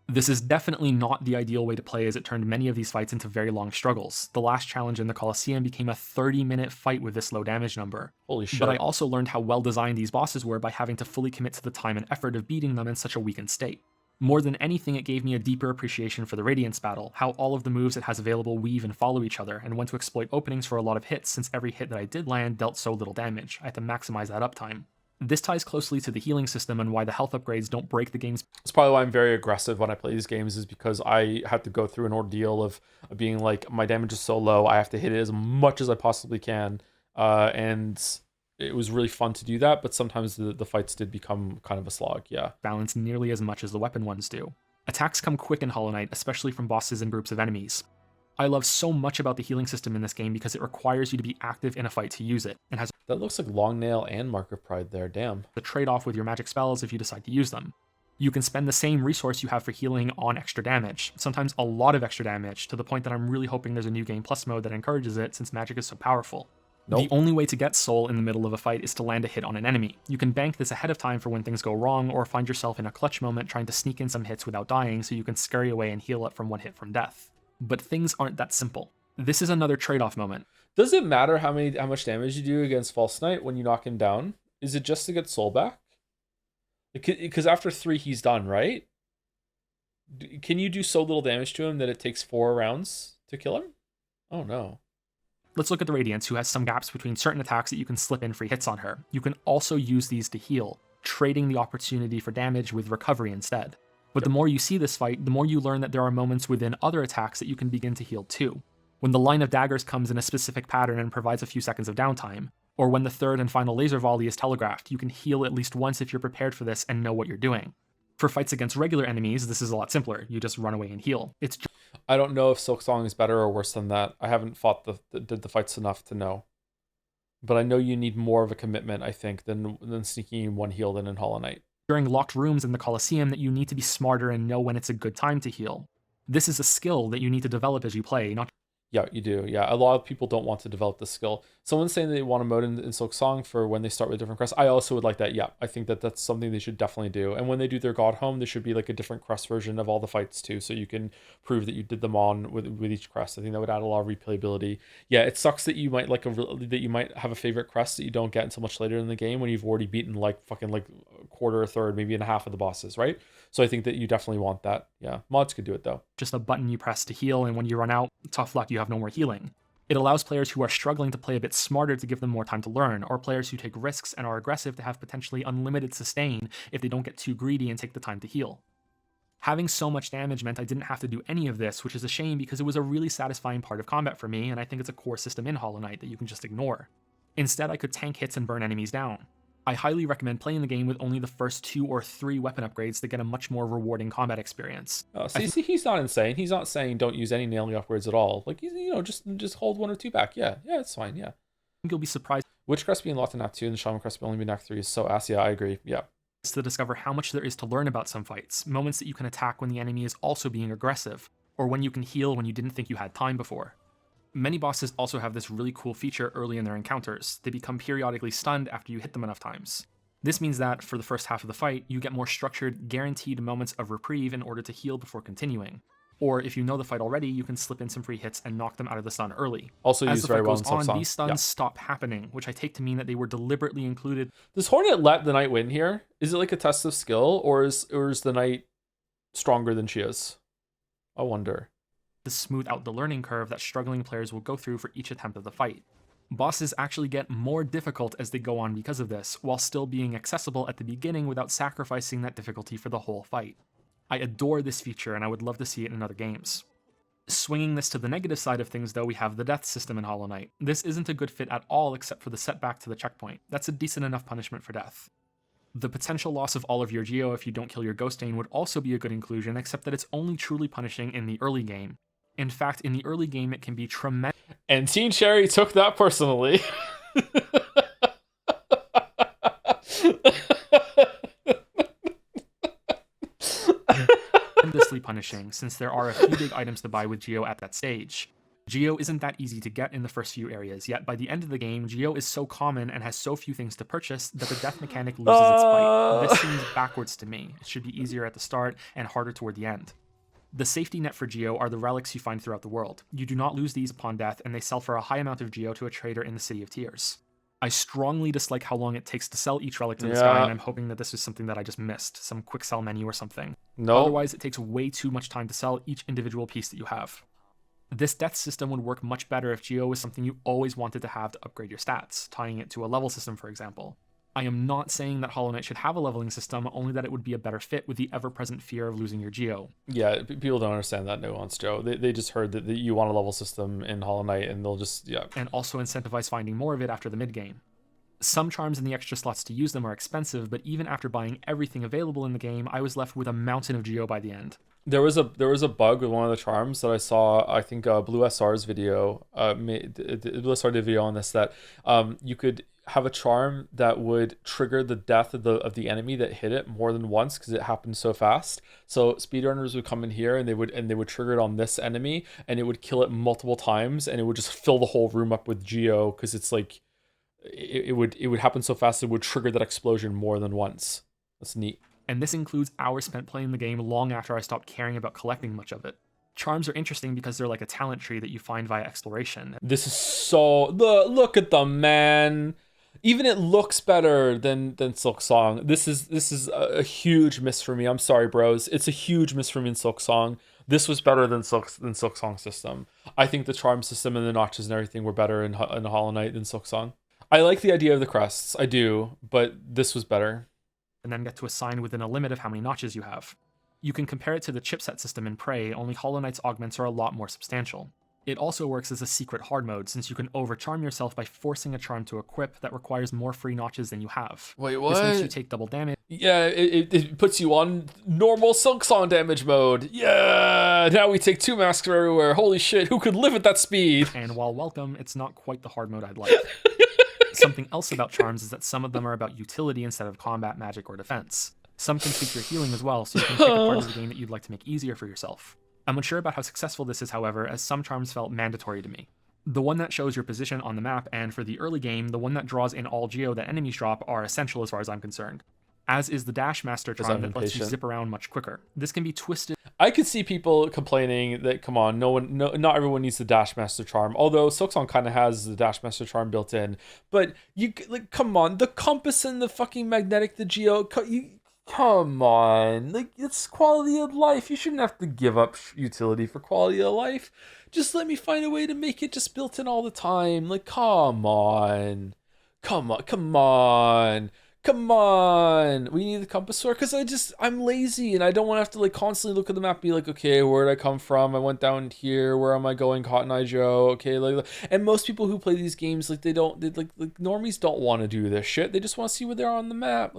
Speaker 3: This is definitely not the ideal way to play, as it turned many of these fights into very long struggles. The last challenge in the Colosseum became a 30-minute fight with this low damage number.
Speaker 4: Holy shit.
Speaker 3: But I also learned how well designed these bosses were by having to fully commit to the time and effort of beating them in such a weakened state. More than anything, it gave me a deeper appreciation for the Radiance battle, how all of the moves it has available weave and follow each other, and when to exploit openings for a lot of hits, since every hit that I did land dealt so little damage. I had to maximize that uptime. This ties closely to the healing system and why the health upgrades don't break the game's.
Speaker 4: It's probably why I'm very aggressive when I play these games, is because I have to go through an ordeal of being like, my damage is so low, I have to hit it as much as I possibly can. And it was really fun to do that, but sometimes the fights did become kind of a slog, yeah.
Speaker 3: Balance nearly as much as the weapon ones do. Attacks come quick in Hollow Knight, especially from bosses and groups of enemies. I love so much about the healing system in this game because it requires you to be active in a fight to use it, and has
Speaker 4: That looks like Long Nail and Mark of Pride there, damn.
Speaker 3: the trade-off with your magic spells if you decide to use them. You can spend the same resource you have for healing on extra damage, sometimes a lot of extra damage, to the point that I'm really hoping there's a new game plus mode that encourages it since magic is so powerful.
Speaker 4: Nope.
Speaker 3: The only way to get soul in the middle of a fight is to land a hit on an enemy. You can bank this ahead of time for when things go wrong, or find yourself in a clutch moment trying to sneak in some hits without dying so you can scurry away and heal up from one hit from death. But things aren't that simple. This is another trade-off moment.
Speaker 4: Does it matter how much damage you do against False Knight when you knock him down? Is it just to get soul back? Because after 3 he's done, right? Can you do so little damage to him that it takes 4 rounds to kill him? Oh no.
Speaker 3: Let's look at the Radiance, who has some gaps between certain attacks that you can slip in free hits on her. You can also use these to heal, trading the opportunity for damage with recovery instead. But the more you see this fight, the more you learn that there are moments within other attacks that you can begin to heal too. When the line of daggers comes in a specific pattern and provides a few seconds of downtime, or when the third and final laser volley is telegraphed, you can heal at least once if you're prepared for this and know what you're doing. For fights against regular enemies, this is a lot simpler. You just run away and heal.
Speaker 4: I don't know if Silksong is better or worse than that. I haven't fought the fights enough to know. But I know you need more of a commitment, I think, than sneaking in one heal than in Hollow Knight.
Speaker 3: During locked rooms in the Colosseum that you need to be smarter and know when it's a good time to heal. This is a skill that you need to develop as you play, not.
Speaker 4: Yeah, you do. Yeah, a lot of people don't want to develop this skill. Someone's saying they want a mode in Silksong for when they start with different crests. I also would like that. Yeah, I think that's something they should definitely do. And when they do their God Home, there should be like a different crest version of all the fights too, so you can prove that you did them on with each crest. I think that would add a lot of replayability. Yeah, it sucks that you might that you might have a favorite crest that you don't get until much later in the game when you've already beaten like fucking like a quarter, a third, maybe in a half of the bosses, right? So I think that you definitely want that. Yeah, mods could do it though.
Speaker 3: Just a button you press to heal, and when you run out, tough luck, you have no more healing. It allows players who are struggling to play a bit smarter to give them more time to learn, or players who take risks and are aggressive to have potentially unlimited sustain if they don't get too greedy and take the time to heal. Having so much damage meant I didn't have to do any of this, which is a shame because it was a really satisfying part of combat for me, and I think it's a core system in Hollow Knight that you can just ignore. Instead, I could tank hits and burn enemies down. I highly recommend playing the game with only the first 2 or 3 weapon upgrades to get a much more rewarding combat experience.
Speaker 4: See, he's not insane. He's not saying don't use any nailing upgrades at all. Like, just hold 1 or 2 back. Yeah, it's fine. Yeah.
Speaker 3: I think you'll be surprised.
Speaker 4: Witch crest being locked in Act 2 and the Shaman crest only being in Act 3 is so ass. Yeah, I agree. Yeah.
Speaker 3: To discover how much there is to learn about some fights, moments that you can attack when the enemy is also being aggressive, or when you can heal when you didn't think you had time before. Many bosses also have this really cool feature early in their encounters. They become periodically stunned after you hit them enough times. This means that, for the first half of the fight, you get more structured, guaranteed moments of reprieve in order to heal before continuing. Or if you know the fight already, you can slip in some free hits and knock them out of the stun early.
Speaker 4: Also used very well in
Speaker 3: Silksong.
Speaker 4: Silksong.
Speaker 3: These stuns stop happening, which I take to mean that they were deliberately included.
Speaker 4: Does Hornet let the Knight win here? Is it like a test of skill, or is the Knight stronger than she is? I wonder.
Speaker 3: To smooth out the learning curve that struggling players will go through for each attempt of the fight. Bosses actually get more difficult as they go on because of this, while still being accessible at the beginning without sacrificing that difficulty for the whole fight. I adore this feature, and I would love to see it in other games. Swinging this to the negative side of things, though, we have the death system in Hollow Knight. This isn't a good fit at all except for the setback to the checkpoint. That's a decent enough punishment for death. The potential loss of all of your Geo if you don't kill your Ghostain would also be a good inclusion, except that it's only truly punishing in the early game. In fact, in the early game, it can be tremendous.
Speaker 4: And Teen Cherry took that personally.
Speaker 3: Tremendously punishing, since there are a few big items to buy with Geo at that stage. Geo isn't that easy to get in the first few areas, yet by the end of the game, Geo is so common and has so few things to purchase that the death mechanic loses its bite. This seems backwards to me. It should be easier at the start and harder toward the end. The safety net for Geo are the relics you find throughout the world. You do not lose these upon death, and they sell for a high amount of Geo to a trader in the City of Tears. I strongly dislike how long it takes to sell each relic to this guy, and I'm hoping that this is something that I just missed, some quick sell menu or something.
Speaker 4: No.
Speaker 3: Otherwise, it takes way too much time to sell each individual piece that you have. This death system would work much better if Geo was something you always wanted to have to upgrade your stats, tying it to a level system, for example. I am not saying that Hollow Knight should have a leveling system, only that it would be a better fit with the ever-present fear of losing your geo.
Speaker 4: Yeah, people don't understand that nuance, Joe. They just heard that you want a level system in Hollow Knight, and they'll just, yeah.
Speaker 3: And also incentivize finding more of it after the mid-game. Some charms and the extra slots to use them are expensive, but even after buying everything available in the game, I was left with a mountain of geo by the end.
Speaker 4: There was a bug with one of the charms that I saw. I think Blue SR's video, Blue SR did a video on this, that you could have a charm that would trigger the death of the enemy that hit it more than once because it happened so fast. So speedrunners would come in here and they would trigger it on this enemy, and it would kill it multiple times, and it would just fill the whole room up with geo because it's like it would happen so fast it would trigger that explosion more than once. That's neat.
Speaker 3: And this includes hours spent playing the game long after I stopped caring about collecting much of it. Charms are interesting because they're like a talent tree that you find via exploration.
Speaker 4: This is so... Look at them, man. Even it looks better than Silk Song. This is a huge miss for me. I'm sorry, bros. It's a huge miss for me in Silk Song. This was better than Silk Song system. I think the charm system and the notches and everything were better in Hollow Knight than Silk Song. I like the idea of the crests. I do, but this was better.
Speaker 3: And then get to assign within a limit of how many notches you have. You can compare it to the chipset system in Prey, only Hollow Knight's augments are a lot more substantial. It also works as a secret hard mode, since you can overcharm yourself by forcing a charm to equip that requires more free notches than you have.
Speaker 4: Wait, what?
Speaker 3: This makes you take double damage.
Speaker 4: Yeah, it puts you on normal Silk Song damage mode. Yeah, now we take 2 masks from everywhere. Holy shit, who could live at that speed?
Speaker 3: And while welcome, it's not quite the hard mode I'd like. Something else about charms is that some of them are about utility instead of combat, magic, or defense. Some can tweak your healing as well, so you can pick a part of the game that you'd like to make easier for yourself. I'm unsure about how successful this is, however, as some charms felt mandatory to me. The one that shows your position on the map, and for the early game, the one that draws in all geo that enemies drop, are essential as far as I'm concerned. As is the Dash Master charm that lets you zip around much quicker. This can be twisted.
Speaker 4: I could see people complaining that, come on, not everyone needs the Dash Master charm. Although Silk Song kind of has the Dash Master charm built in, but come on, the compass and the fucking magnetic, the geo, come on, it's quality of life. You shouldn't have to give up utility for quality of life. Just let me find a way to make it just built in all the time. Come on. We need the compass sword because I'm lazy and I don't want to have to constantly look at the map and be like, okay, where did I come from? I went down here. Where am I going? Cotton Eye Joe. Okay, and most people who play these games, normies don't want to do this shit. They just want to see where they are on the map.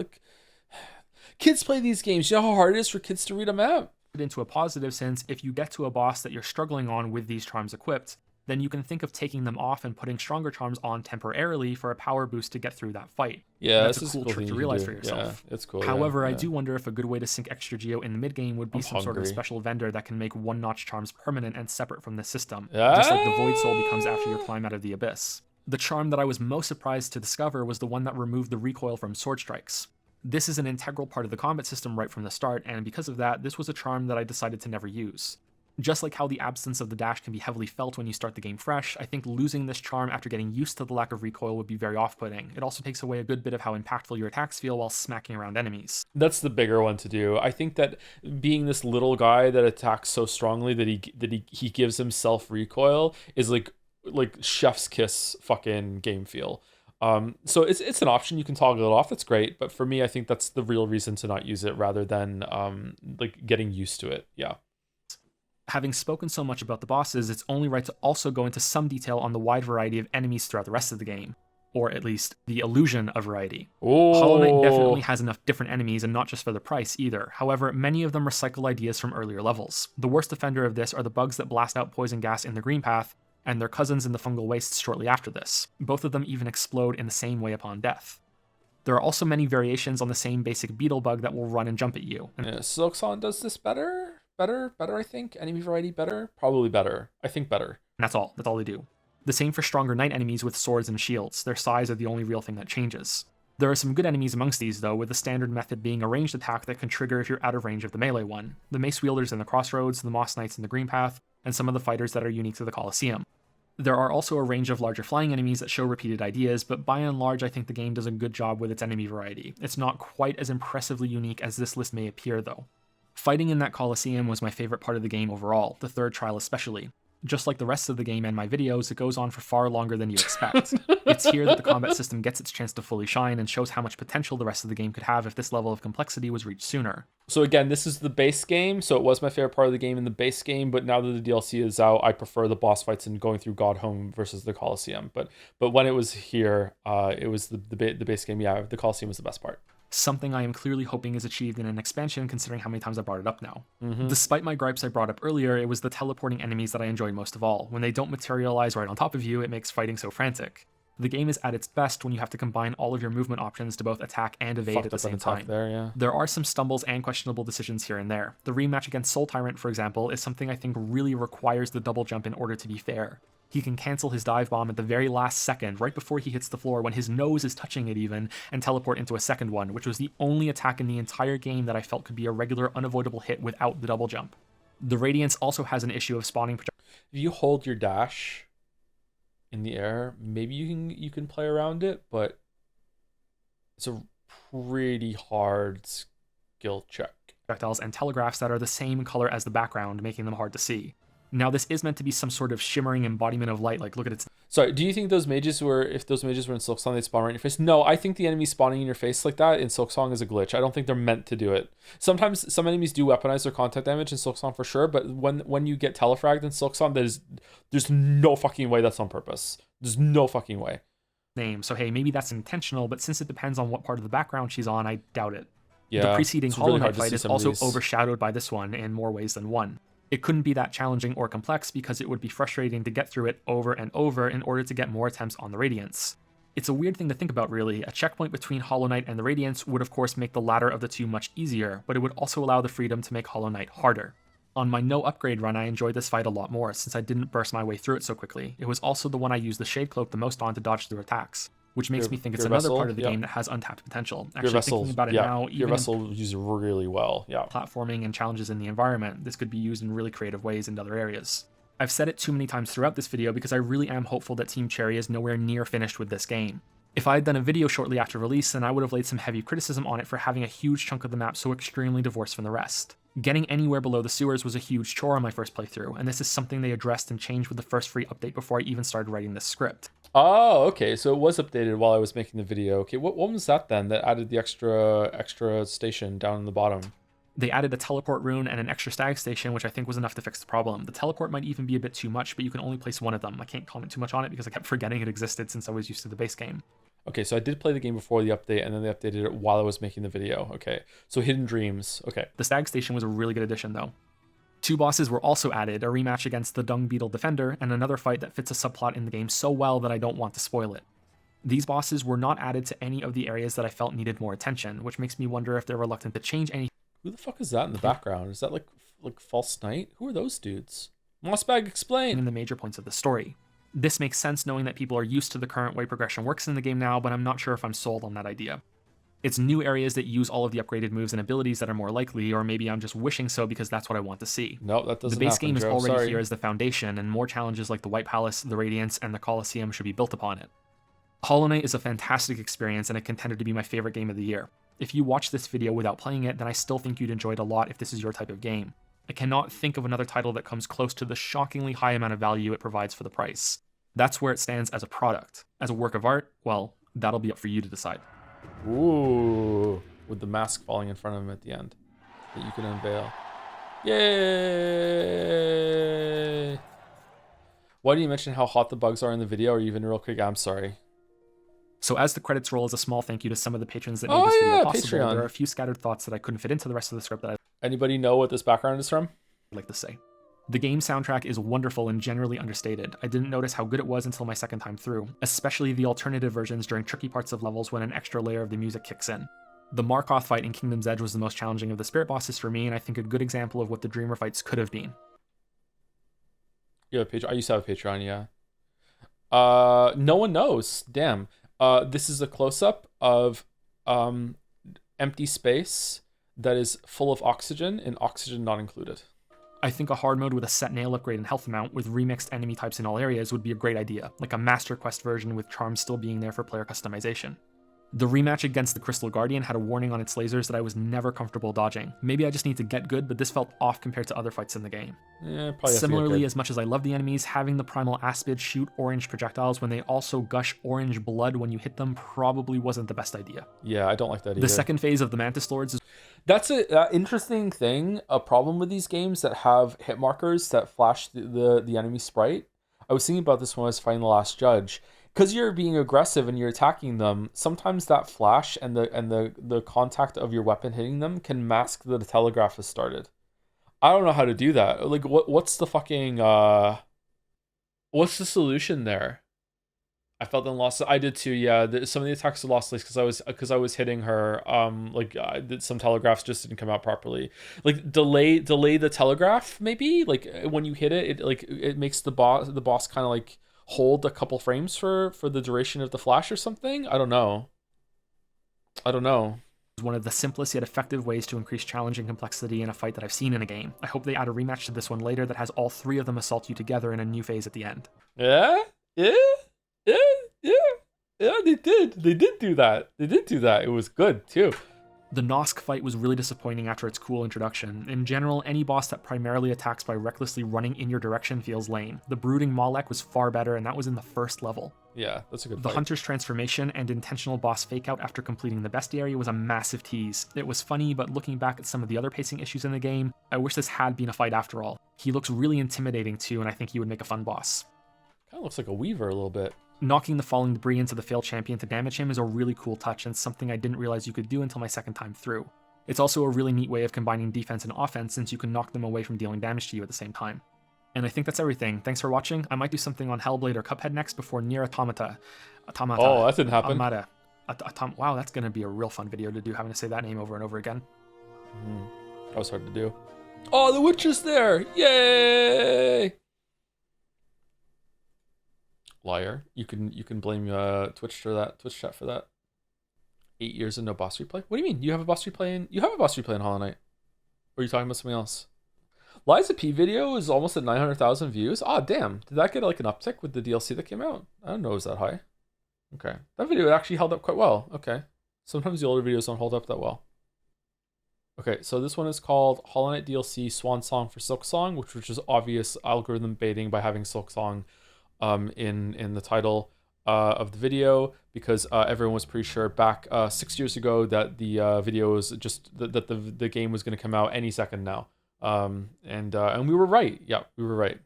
Speaker 4: Kids play these games. You know how hard it is for kids to read a map?
Speaker 3: Into a positive sense, if you get to a boss that you're struggling on with these charms equipped, then you can think of taking them off and putting stronger charms on temporarily for a power boost to get through that fight.
Speaker 4: Yeah,
Speaker 3: that's a cool trick to realize for yourself.
Speaker 4: Yeah, it's cool.
Speaker 3: However,
Speaker 4: yeah.
Speaker 3: I do wonder if a good way to sink extra geo in the mid-game would be some sort of special vendor that can make one-notch charms permanent and separate from the system, just like the Void Soul becomes after your climb out of the Abyss. The charm that I was most surprised to discover was the one that removed the recoil from sword strikes. This is an integral part of the combat system right from the start, and because of that, this was a charm that I decided to never use. Just like how the absence of the dash can be heavily felt when you start the game fresh, I think losing this charm after getting used to the lack of recoil would be very off-putting. It also takes away a good bit of how impactful your attacks feel while smacking around enemies.
Speaker 4: That's the bigger one to do. I think that being this little guy that attacks so strongly that he gives himself recoil is like chef's kiss fucking game feel. So it's an option. You can toggle it off. That's great. But for me, I think that's the real reason to not use it rather than getting used to it. Yeah.
Speaker 3: Having spoken so much about the bosses, it's only right to also go into some detail on the wide variety of enemies throughout the rest of the game. Or at least the illusion of variety.
Speaker 4: Oh.
Speaker 3: Hollow Knight definitely has enough different enemies, and not just for the price either. However, many of them recycle ideas from earlier levels. The worst offender of this are the bugs that blast out poison gas in the green path, and their cousins in the fungal wastes shortly after this. Both of them even explode in the same way upon death. There are also many variations on the same basic beetle bug that will run and jump at you.
Speaker 4: Yeah, Silk Song does this better, I think. Enemy variety better? Probably better. I think better.
Speaker 3: And that's all they do. The same for stronger knight enemies with swords and shields. Their size are the only real thing that changes. There are some good enemies amongst these though, with the standard method being a ranged attack that can trigger if you're out of range of the melee one. The mace wielders in the crossroads, the moss knights in the green path, and some of the fighters that are unique to the Colosseum. There are also a range of larger flying enemies that show repeated ideas, but by and large I think the game does a good job with its enemy variety. It's not quite as impressively unique as this list may appear though. Fighting in that Colosseum was my favorite part of the game overall, the third trial especially. Just like the rest of the game and my videos, it goes on for far longer than you expect. It's here that the combat system gets its chance to fully shine and shows how much potential the rest of the game could have if this level of complexity was reached sooner.
Speaker 4: So again, this is the base game, so it was my favorite part of the game in the base game, but now that the DLC is out, I prefer the boss fights and going through Godhome versus the Colosseum. But when it was here, it was the base game. Yeah, the Colosseum was the best part.
Speaker 3: Something I am clearly hoping is achieved in an expansion, considering how many times I brought it up now. Despite my gripes I brought up earlier, it was the teleporting enemies that I enjoyed most of all. When they don't materialize right on top of you, it makes fighting so frantic. The game is at its best when you have to combine all of your movement options to both attack and evade at the same time. There are some stumbles and questionable decisions here and there. The rematch against Soul Tyrant, for example, is something I think really requires the double jump in order to be fair. He can cancel his dive bomb at the very last second, right before he hits the floor when his nose is touching it even, and teleport into a second one, which was the only attack in the entire game that I felt could be a regular unavoidable hit without the double jump. The Radiance also has an issue of spawning projectiles.
Speaker 4: If you hold your dash in the air, maybe you can play around it, but it's a pretty hard skill check.
Speaker 3: Projectiles and telegraphs that are the same color as the background, making them hard to see. Now, this is meant to be some sort of shimmering embodiment of light, like look at its...
Speaker 4: Sorry, do you think if those mages were in Silksong, they'd spawn right in your face? No, I think the enemy spawning in your face like that in Silksong is a glitch. I don't think they're meant to do it. Sometimes some enemies do weaponize their contact damage in Silksong for sure, but when you get telefragged in Silksong, there's no fucking way that's on purpose. There's no fucking way.
Speaker 3: Name. So hey, maybe that's intentional, but since it depends on what part of the background she's on, I doubt it.
Speaker 4: Yeah,
Speaker 3: the preceding Hollow Knight
Speaker 4: really
Speaker 3: fight is also overshadowed by this one in more ways than one. It couldn't be that challenging or complex because it would be frustrating to get through it over and over in order to get more attempts on the Radiance. It's a weird thing to think about really. A checkpoint between Hollow Knight and the Radiance would of course make the latter of the two much easier, but it would also allow the freedom to make Hollow Knight harder. On my no upgrade run, I enjoyed this fight a lot more since I didn't burst my way through it so quickly. It was also the one I used the Shade Cloak the most on to dodge through attacks, which makes me think it's another part of the game that has untapped potential. Actually, thinking about it now,
Speaker 4: your vessel uses really well. Yeah.
Speaker 3: Platforming and challenges in the environment, this could be used in really creative ways in other areas. I've said it too many times throughout this video because I really am hopeful that Team Cherry is nowhere near finished with this game. If I had done a video shortly after release, then I would have laid some heavy criticism on it for having a huge chunk of the map so extremely divorced from the rest. Getting anywhere below the sewers was a huge chore on my first playthrough, and this is something they addressed and changed with the first free update before I even started writing this script.
Speaker 4: Oh, okay, so it was updated while I was making the video. Okay, what was that then that added the extra station down in the bottom?
Speaker 3: They added a teleport rune and an extra stag station, which I think was enough to fix the problem. The teleport might even be a bit too much, but you can only place one of them. I can't comment too much on it because I kept forgetting it existed since I was used to the base game.
Speaker 4: Okay, so I did play the game before the update, and then they updated it while I was making the video. Okay, so Hidden Dreams. Okay.
Speaker 3: The stag station was a really good addition, though. Two bosses were also added, a rematch against the Dung Beetle Defender, and another fight that fits a subplot in the game so well that I don't want to spoil it. These bosses were not added to any of the areas that I felt needed more attention, which makes me wonder if they're reluctant to change anything.
Speaker 4: Who the fuck is that in the background? Is that like False Knight? Who are those dudes? Mossbag, explain!
Speaker 3: In the major points of the story. This makes sense knowing that people are used to the current way progression works in the game now, but I'm not sure if I'm sold on that idea. It's new areas that use all of the upgraded moves and abilities that are more likely, or maybe I'm just wishing so because that's what I want to see.
Speaker 4: No, that doesn't
Speaker 3: The base
Speaker 4: happen,
Speaker 3: game is
Speaker 4: Joe.
Speaker 3: already
Speaker 4: Sorry.
Speaker 3: here as the foundation, and more challenges like the White Palace, the Radiance, and the Colosseum should be built upon it. Hollow Knight is a fantastic experience and a contender to be my favorite game of the year. If you watch this video without playing it, then I still think you'd enjoy it a lot if this is your type of game. I cannot think of another title that comes close to the shockingly high amount of value it provides for the price. That's where it stands as a product. As a work of art, well, that'll be up for you to decide.
Speaker 4: Ooh, with the mask falling in front of him at the end that you can unveil. Yay! Why do you mention how hot the bugs are in the video, or even real quick? I'm sorry.
Speaker 3: So as the credits roll, as a small thank you to some of the patrons that made this video possible,
Speaker 4: Patreon.
Speaker 3: there are a few scattered thoughts that I couldn't fit into the rest of the script that I'd
Speaker 4: Anybody know what this background is from?
Speaker 3: like to say. The game soundtrack is wonderful and generally understated. I didn't notice how good it was until my second time through, especially the alternative versions during tricky parts of levels when an extra layer of the music kicks in. The Markoth fight in Kingdom's Edge was the most challenging of the spirit bosses for me, and I think a good example of what the Dreamer fights could have been.
Speaker 4: You have a Patreon? I used to have a Patreon, yeah. No one knows. Damn. This is a close-up of empty space that is full of oxygen and oxygen not included.
Speaker 3: I think a hard mode with a set nail upgrade and health amount with remixed enemy types in all areas would be a great idea, like a Master Quest version with charms still being there for player customization. The rematch against the Crystal Guardian had a warning on its lasers that I was never comfortable dodging. Maybe I just need to get good, but this felt off compared to other fights in the game.
Speaker 4: Yeah, probably.
Speaker 3: Similarly, as much as I love the enemies, having the Primal Aspid shoot orange projectiles when they also gush orange blood when you hit them probably wasn't the best idea.
Speaker 4: Yeah, I don't like that either.
Speaker 3: The second phase of the Mantis Lords is...
Speaker 4: That's an interesting thing, a problem with these games that have hit markers that flash the enemy sprite. I was thinking about this when I was fighting the last judge. Because you're being aggressive and you're attacking them, sometimes that flash and the contact of your weapon hitting them can mask that the telegraph has started. I don't know how to do that. Like, what's the fucking what's the solution there? I felt them lost. I did too. Yeah, some of the attacks are lost because I was hitting her. Some telegraphs just didn't come out properly. Like delay the telegraph maybe. Like when you hit it, it makes the boss kind of like hold a couple frames for the duration of the flash or something. I don't know.
Speaker 3: One of the simplest yet effective ways to increase challenge and complexity in a fight that I've seen in a game. I hope they add a rematch to this one later that has all three of them assault you together in a new phase at the end.
Speaker 4: Yeah, they did. They did do that. It was good too.
Speaker 3: The Nosk fight was really disappointing after its cool introduction. In general, any boss that primarily attacks by recklessly running in your direction feels lame. The Brooding Malek was far better, and that was in the first level.
Speaker 4: Yeah, that's a good
Speaker 3: The
Speaker 4: fight.
Speaker 3: Hunter's transformation and intentional boss fake-out after completing the bestiary was a massive tease. It was funny, but looking back at some of the other pacing issues in the game, I wish this had been a fight after all. He looks really intimidating too, and I think he would make a fun boss.
Speaker 4: Kind of looks like a Weaver a little bit.
Speaker 3: Knocking the falling debris into the failed champion to damage him is a really cool touch and something I didn't realize you could do until my second time through. It's also a really neat way of combining defense and offense since you can knock them away from dealing damage to you at the same time. And I think that's everything. Thanks for watching. I might do something on Hellblade or Cuphead next before Nier Automata.
Speaker 4: Oh, that didn't happen.
Speaker 3: Wow, that's going to be a real fun video to do, having to say that name over and over again.
Speaker 4: That was hard to do. Oh, the Witcher's there! Yay! Liar. You can blame Twitch chat for that. 8 years and no boss replay? What do you mean? You have a boss replay in Hollow Knight? Or are you talking about something else? Liza P video is almost at 900,000 views. Ah, damn. Did that get like an uptick with the DLC that came out? I don't know it was that high. Okay. That video actually held up quite well. Okay. Sometimes the older videos don't hold up that well. Okay, so this one is called Hollow Knight DLC Swan Song for Silksong, which was just obvious algorithm baiting by having Silksong in the title of the video, because everyone was pretty sure back 6 years ago that the video was just that the game was going to come out any second now. And we were right. Yeah, we were right.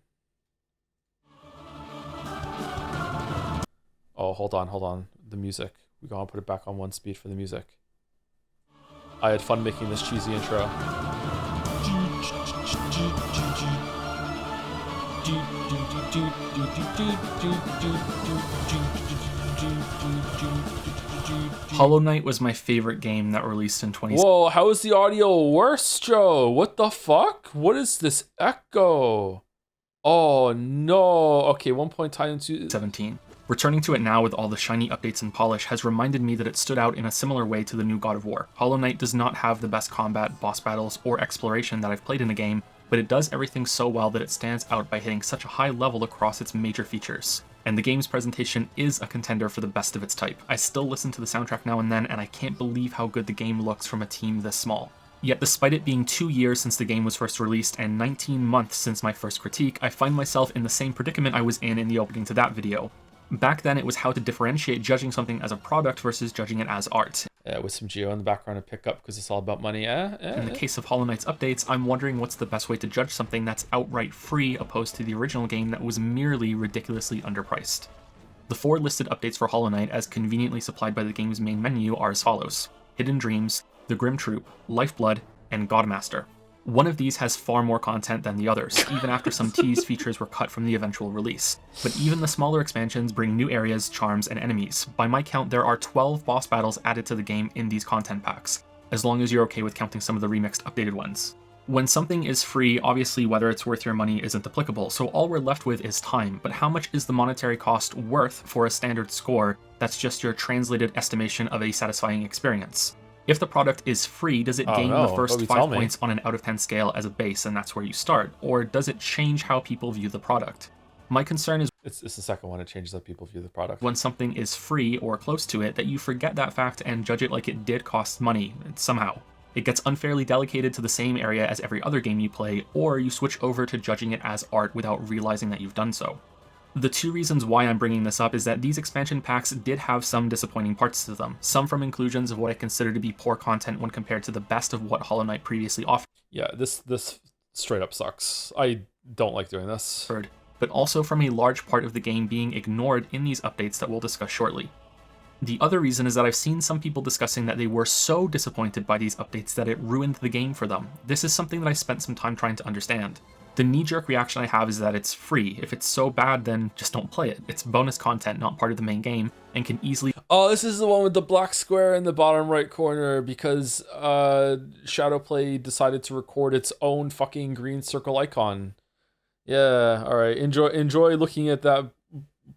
Speaker 4: Oh, hold on. The music. We're going to put it back on 1 speed for the music. I had fun making this cheesy intro.
Speaker 3: Hollow Knight was my favorite game that released in 2017.
Speaker 4: Whoa, how is the audio worse, Joe? What the fuck? What is this echo? Oh no. Okay, 1.17.
Speaker 3: Returning to it now with all the shiny updates and polish has reminded me that it stood out in a similar way to the new God of War. Hollow Knight does not have the best combat, boss battles, or exploration that I've played in a game, but it does everything so well that it stands out by hitting such a high level across its major features. And the game's presentation is a contender for the best of its type. I still listen to the soundtrack now and then, and I can't believe how good the game looks from a team this small. Yet despite it being 2 years since the game was first released and 19 months since my first critique, I find myself in the same predicament I was in the opening to that video. Back then, it was how to differentiate judging something as a product versus judging it as art.
Speaker 4: With some Geo in the background to pick up because it's all about money.
Speaker 3: In the case of Hollow Knight's updates, I'm wondering what's the best way to judge something that's outright free opposed to the original game that was merely ridiculously underpriced. The 4 listed updates for Hollow Knight, as conveniently supplied by the game's main menu, are as follows: Hidden Dreams, The Grim Troop, Lifeblood, and Godmaster. One of these has far more content than the others, even after some teased features were cut from the eventual release. But even the smaller expansions bring new areas, charms, and enemies. By my count, there are 12 boss battles added to the game in these content packs, as long as you're okay with counting some of the remixed updated ones. When something is free, obviously whether it's worth your money isn't applicable, so all we're left with is time, but how much is the monetary cost worth for a standard score that's just your translated estimation of a satisfying experience? If the product is free, does it gain the first 5 points on an out of 10 scale as a base and that's where you start? Or does it change how people view the product? My concern is
Speaker 4: It's the second one. It changes how people view the product.
Speaker 3: when something is free or close to it, that you forget that fact and judge it like it did cost money somehow. It gets unfairly delegated to the same area as every other game you play, or you switch over to judging it as art without realizing that you've done so. The two reasons why I'm bringing this up is that these expansion packs did have some disappointing parts to them, some from inclusions of what I consider to be poor content when compared to the best of what Hollow Knight previously
Speaker 4: Yeah, this straight up sucks. I don't like doing this.
Speaker 3: offered, but also from a large part of the game being ignored in these updates that we'll discuss shortly. The other reason is that I've seen some people discussing that they were so disappointed by these updates that it ruined the game for them. This is something that I spent some time trying to understand. The knee-jerk reaction I have is that it's free. If it's so bad, then just don't play it. It's bonus content, not part of the main game, and can easily...
Speaker 4: Oh, this is the one with the black square in the bottom right corner because Shadowplay decided to record its own fucking green circle icon. Yeah, all right. Enjoy looking at that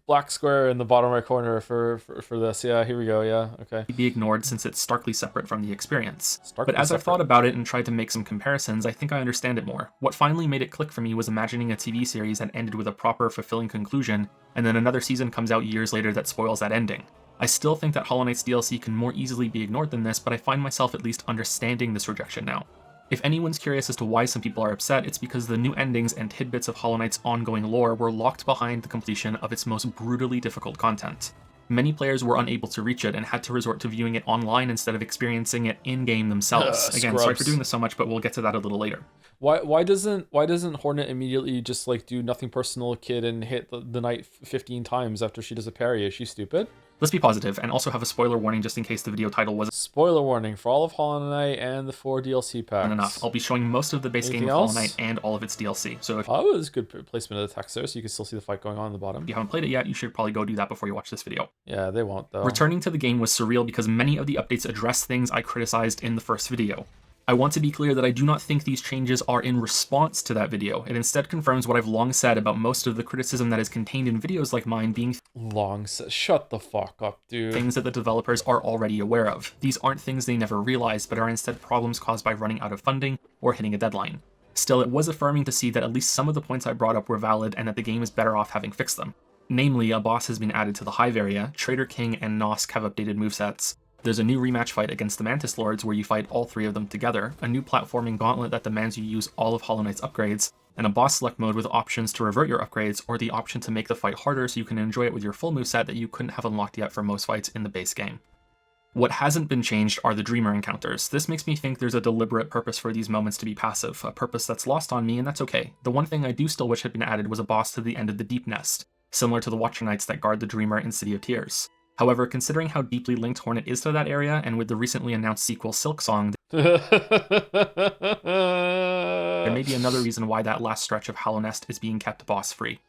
Speaker 4: black square in the bottom right corner for this. Yeah, here we go. Yeah, okay.
Speaker 3: be ignored since it's starkly separate from the experience.
Speaker 4: Starkly
Speaker 3: But as I've
Speaker 4: separate.
Speaker 3: thought about it and tried to make some comparisons, I think I understand it more. What finally made it click for me was imagining a TV series that ended with a proper, fulfilling conclusion, and then another season comes out years later that spoils that ending. I still think that Hollow Knight's DLC can more easily be ignored than this, but I find myself at least understanding this rejection now. If anyone's curious as to why some people are upset, it's because the new endings and tidbits of Hollow Knight's ongoing lore were locked behind the completion of its most brutally difficult content. Many players were unable to reach it and had to resort to viewing it online instead of experiencing it in-game themselves. Again, sorry
Speaker 4: Scrubs.
Speaker 3: for doing this so much, but we'll get to that a little later.
Speaker 4: Why doesn't Hornet immediately just like do nothing personal, kid, and hit the knight 15 times after she does a parry? Is she stupid?
Speaker 3: Let's be positive, and also have a spoiler warning just in case the video title wasn't
Speaker 4: Spoiler warning for all of Hollow Knight and the 4 DLC packs.
Speaker 3: enough. I'll be showing most of the base
Speaker 4: Anything
Speaker 3: game of Hollow
Speaker 4: else?
Speaker 3: Knight and all of its DLC, so if
Speaker 4: Oh, it was good placement of the text there, so you can still see the fight going on in the bottom.
Speaker 3: you haven't played it yet, you should probably go do that before you watch this video.
Speaker 4: Yeah, they won't though.
Speaker 3: Returning to the game was surreal because many of the updates address things I criticized in the first video. I want to be clear that I do not think these changes are in response to that video. It instead confirms what I've long said about most of the criticism that is contained in videos like mine being
Speaker 4: Shut the fuck up, dude.
Speaker 3: things that the developers are already aware of. These aren't things they never realized, but are instead problems caused by running out of funding or hitting a deadline. Still, it was affirming to see that at least some of the points I brought up were valid and that the game is better off having fixed them. Namely, a boss has been added to the Hive area, Trader King and Nosk have updated movesets, there's a new rematch fight against the Mantis Lords where you fight all three of them together, a new platforming gauntlet that demands you use all of Hollow Knight's upgrades, and a boss select mode with options to revert your upgrades or the option to make the fight harder so you can enjoy it with your full moveset that you couldn't have unlocked yet for most fights in the base game. What hasn't been changed are the Dreamer encounters. This makes me think there's a deliberate purpose for these moments to be passive, a purpose that's lost on me, and that's okay. The one thing I do still wish had been added was a boss to the end of the Deep Nest, similar to the Watcher Knights that guard the Dreamer in City of Tears. However, considering how deeply linked Hornet is to that area, and with the recently announced sequel Silk Song, there may be another reason why that last stretch of Hollow Nest is being kept boss-free.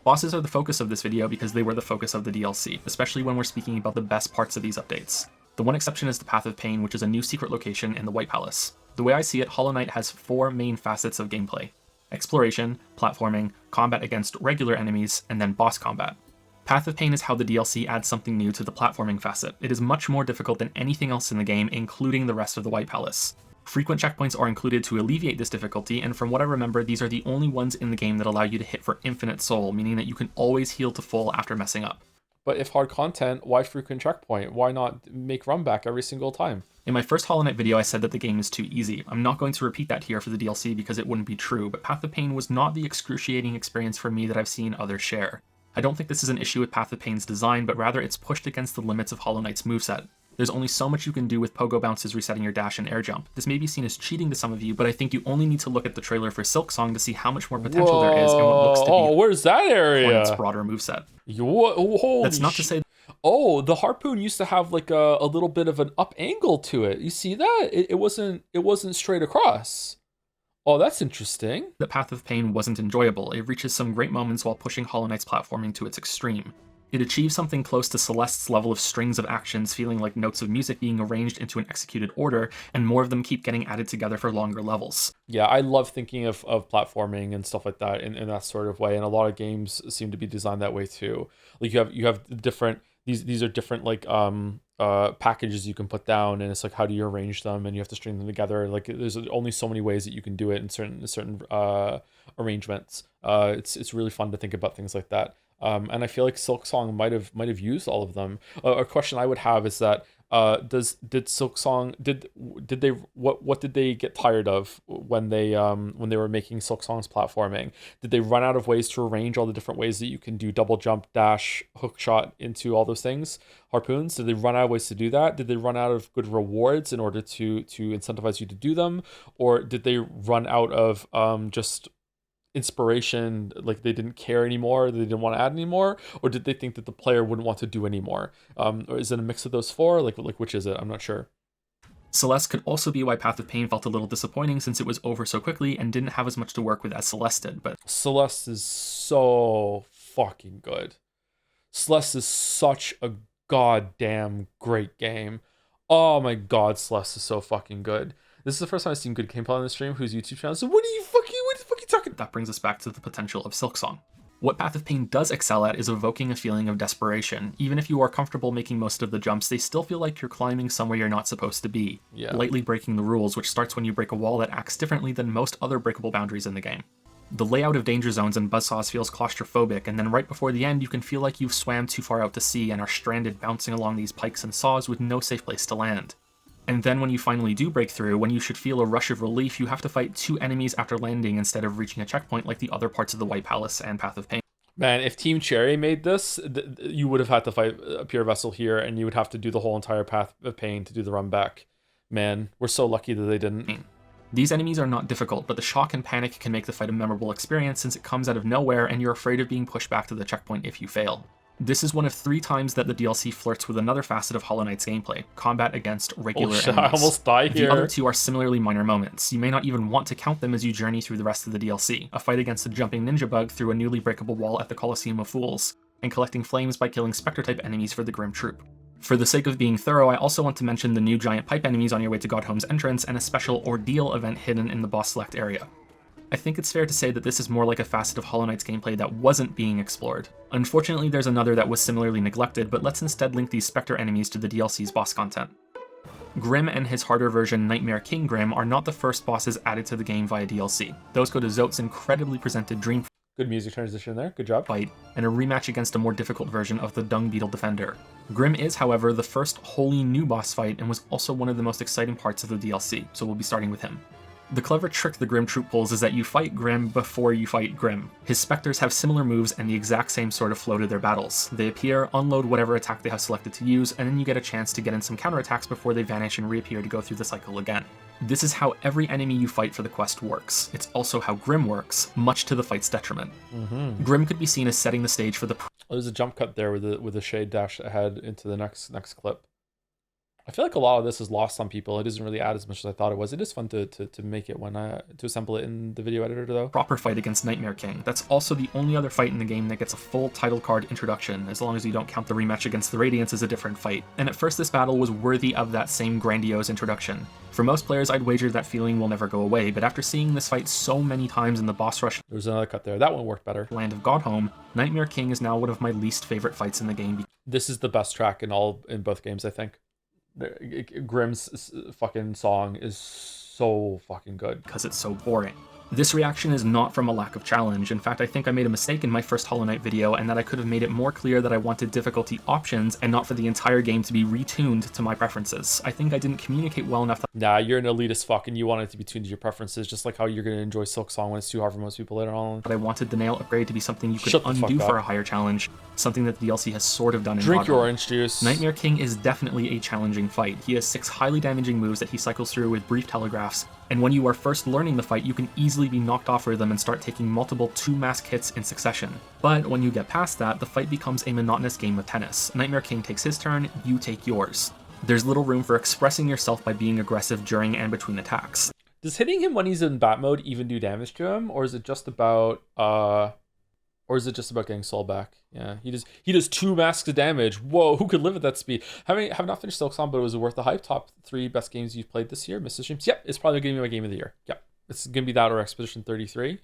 Speaker 3: Bosses are the focus of this video because they were the focus of the DLC, especially when we're speaking about the best parts of these updates. The one exception is the Path of Pain, which is a new secret location in the White Palace. The way I see it, Hollow Knight has 4 main facets of gameplay: exploration, platforming, combat against regular enemies, and then boss combat. Path of Pain is how the DLC adds something new to the platforming facet. It is much more difficult than anything else in the game, including the rest of the White Palace. Frequent checkpoints are included to alleviate this difficulty, and from what I remember, these are the only ones in the game that allow you to hit for infinite soul, meaning that you can always heal to full after messing up.
Speaker 4: But if hard content, why frequent checkpoint? Why not make run back every single time?
Speaker 3: In my first Hollow Knight video, I said that the game is too easy. I'm not going to repeat that here for the DLC because it wouldn't be true, but Path of Pain was not the excruciating experience for me that I've seen others share. I don't think this is an issue with Path of Pain's design, but rather it's pushed against the limits of Hollow Knight's moveset. There's only so much you can do with pogo bounces resetting your dash and air jump. This may be seen as cheating to some of you, but I think you only need to look at the trailer for Silk Song to see how much more potential there is in what looks to be
Speaker 4: where's that area?
Speaker 3: Hornet's broader moveset.
Speaker 4: Holy
Speaker 3: That's not to say
Speaker 4: Oh, the harpoon used to have like a little bit of an up angle to it. You see that? It wasn't straight across. Oh, that's interesting.
Speaker 3: that Path of Pain wasn't enjoyable. It reaches some great moments while pushing Hollow Knight's platforming to its extreme. It achieves something close to Celeste's level of strings of actions, feeling like notes of music being arranged into an executed order, and more of them keep getting added together for longer levels.
Speaker 4: Yeah, I love thinking of platforming and stuff like that in that sort of way, and a lot of games seem to be designed that way too. Like you have different these are different like packages you can put down, and it's like, how do you arrange them, and you have to string them together. Like, there's only so many ways that you can do it in certain arrangements. It's really fun to think about things like that. And I feel like Silksong might have used all of them. A question I would have is that did Silksong did they what did they get tired of when they were making Silksong's platforming? Did they run out of ways to arrange all the different ways that you can do double jump, dash, hook shot into all those things, harpoons? Did they run out of ways to do that? Did they run out of good rewards in order to incentivize you to do them, or did they run out of just inspiration, like they didn't care anymore, they didn't want to add anymore, or did they think that the player wouldn't want to do anymore? Or is it a mix of those four? Like which is it? I'm not sure.
Speaker 3: Celeste could also be why Path of Pain felt a little disappointing, since it was over so quickly and didn't have as much to work with as Celeste did, but
Speaker 4: Celeste is so fucking good. Celeste is such a goddamn great game. Oh my god, Celeste is so fucking good. This is the first time I've seen good gameplay on the stream whose YouTube channel. So what the fuck are you talking?
Speaker 3: that brings us back to the potential of Silksong. What Path of Pain does excel at is evoking a feeling of desperation. Even if you are comfortable making most of the jumps, they still feel like you're climbing somewhere you're not supposed to be, lightly breaking the rules, which starts when you break a wall that acts differently than most other breakable boundaries in the game. The layout of danger zones and buzzsaws feels claustrophobic, and then right before the end you can feel like you've swam too far out to sea and are stranded bouncing along these pikes and saws with no safe place to land. And then when you finally do break through, when you should feel a rush of relief, you have to fight 2 enemies after landing instead of reaching a checkpoint like the other parts of the White Palace and Path of Pain.
Speaker 4: Man, if Team Cherry made this, you would have had to fight a pure vessel here, and you would have to do the whole entire Path of Pain to do the run back. Man, we're so lucky that they didn't.
Speaker 3: These enemies are not difficult, but the shock and panic can make the fight a memorable experience since it comes out of nowhere and you're afraid of being pushed back to the checkpoint if you fail. This is one of 3 times that the DLC flirts with another facet of Hollow Knight's gameplay, combat against regular enemies.
Speaker 4: I almost died here.
Speaker 3: The other 2 are similarly minor moments. You may not even want to count them as you journey through the rest of the DLC. A fight against a jumping ninja bug through a newly breakable wall at the Colosseum of Fools, and collecting flames by killing Spectre-type enemies for the Grim Troop. For the sake of being thorough, I also want to mention the new giant pipe enemies on your way to Godhome's entrance and a special ordeal event hidden in the boss select area. I think it's fair to say that this is more like a facet of Hollow Knight's gameplay that wasn't being explored. Unfortunately, there's another that was similarly neglected, but let's instead link these Spectre enemies to the DLC's boss content. Grim and his harder version Nightmare King Grim are not the first bosses added to the game via DLC. Those go to Zote's incredibly presented Dream
Speaker 4: Good music transition there, good job.
Speaker 3: Fight, and a rematch against a more difficult version of the Dung Beetle Defender. Grim is, however, the first wholly new boss fight and was also one of the most exciting parts of the DLC, so we'll be starting with him. The clever trick the Grim Troop pulls is that you fight Grim before you fight Grim. His Spectres have similar moves and the exact same sort of flow to their battles. They appear, unload whatever attack they have selected to use, and then you get a chance to get in some counterattacks before they vanish and reappear to go through the cycle again. This is how every enemy you fight for the quest works. It's also how Grim works, much to the fight's detriment. Grim could be seen as setting the stage for the
Speaker 4: There's a jump cut there with a shade dash ahead into the next clip. I feel like a lot of this is lost on people. It doesn't really add as much as I thought it was. It is fun to make it to assemble it in the video editor though.
Speaker 3: proper fight against Nightmare King. That's also the only other fight in the game that gets a full title card introduction, as long as you don't count the rematch against the Radiance as a different fight. And at first this battle was worthy of that same grandiose introduction. For most players, I'd wager that feeling will never go away, but after seeing this fight so many times in the boss rush
Speaker 4: There's another cut there. That one worked better.
Speaker 3: land of Godhome, Nightmare King is now one of my least favorite fights in the game
Speaker 4: This is the best track in both games, I think. Grim's fucking song is so fucking good.
Speaker 3: because it's so boring. This reaction is not from a lack of challenge. In fact, I think I made a mistake in my first Hollow Knight video, and that I could have made it more clear that I wanted difficulty options and not for the entire game to be retuned to my preferences. I think I didn't communicate well enough that
Speaker 4: Nah, you're an elitist fuck and you want it to be tuned to your preferences, just like how you're going to enjoy Silksong when it's too hard for most people later on.
Speaker 3: I wanted the nail upgrade to be something you could
Speaker 4: Shut the fuck
Speaker 3: undo
Speaker 4: up.
Speaker 3: for a higher challenge, something that the DLC has sort of done in
Speaker 4: Drink
Speaker 3: Godhome.
Speaker 4: your orange juice.
Speaker 3: Nightmare King is definitely a challenging fight. He has 6 highly damaging moves that he cycles through with brief telegraphs, and when you are first learning the fight, you can easily be knocked off rhythm and start taking multiple 2-mask hits in succession. But when you get past that, the fight becomes a monotonous game of tennis. Nightmare King takes his turn, you take yours. There's little room for expressing yourself by being aggressive during and between attacks.
Speaker 4: Does hitting him when he's in bat mode even do damage to him, or is it just about getting soul back? Yeah, he does 2 masks of damage. Whoa, who could live at that speed? Have not finished Silksong, but it was worth the hype. Top 3 best games you've played this year, Mr. Streams. Yep, it's probably gonna be my game of the year. Yep, it's gonna be that or Expedition 33.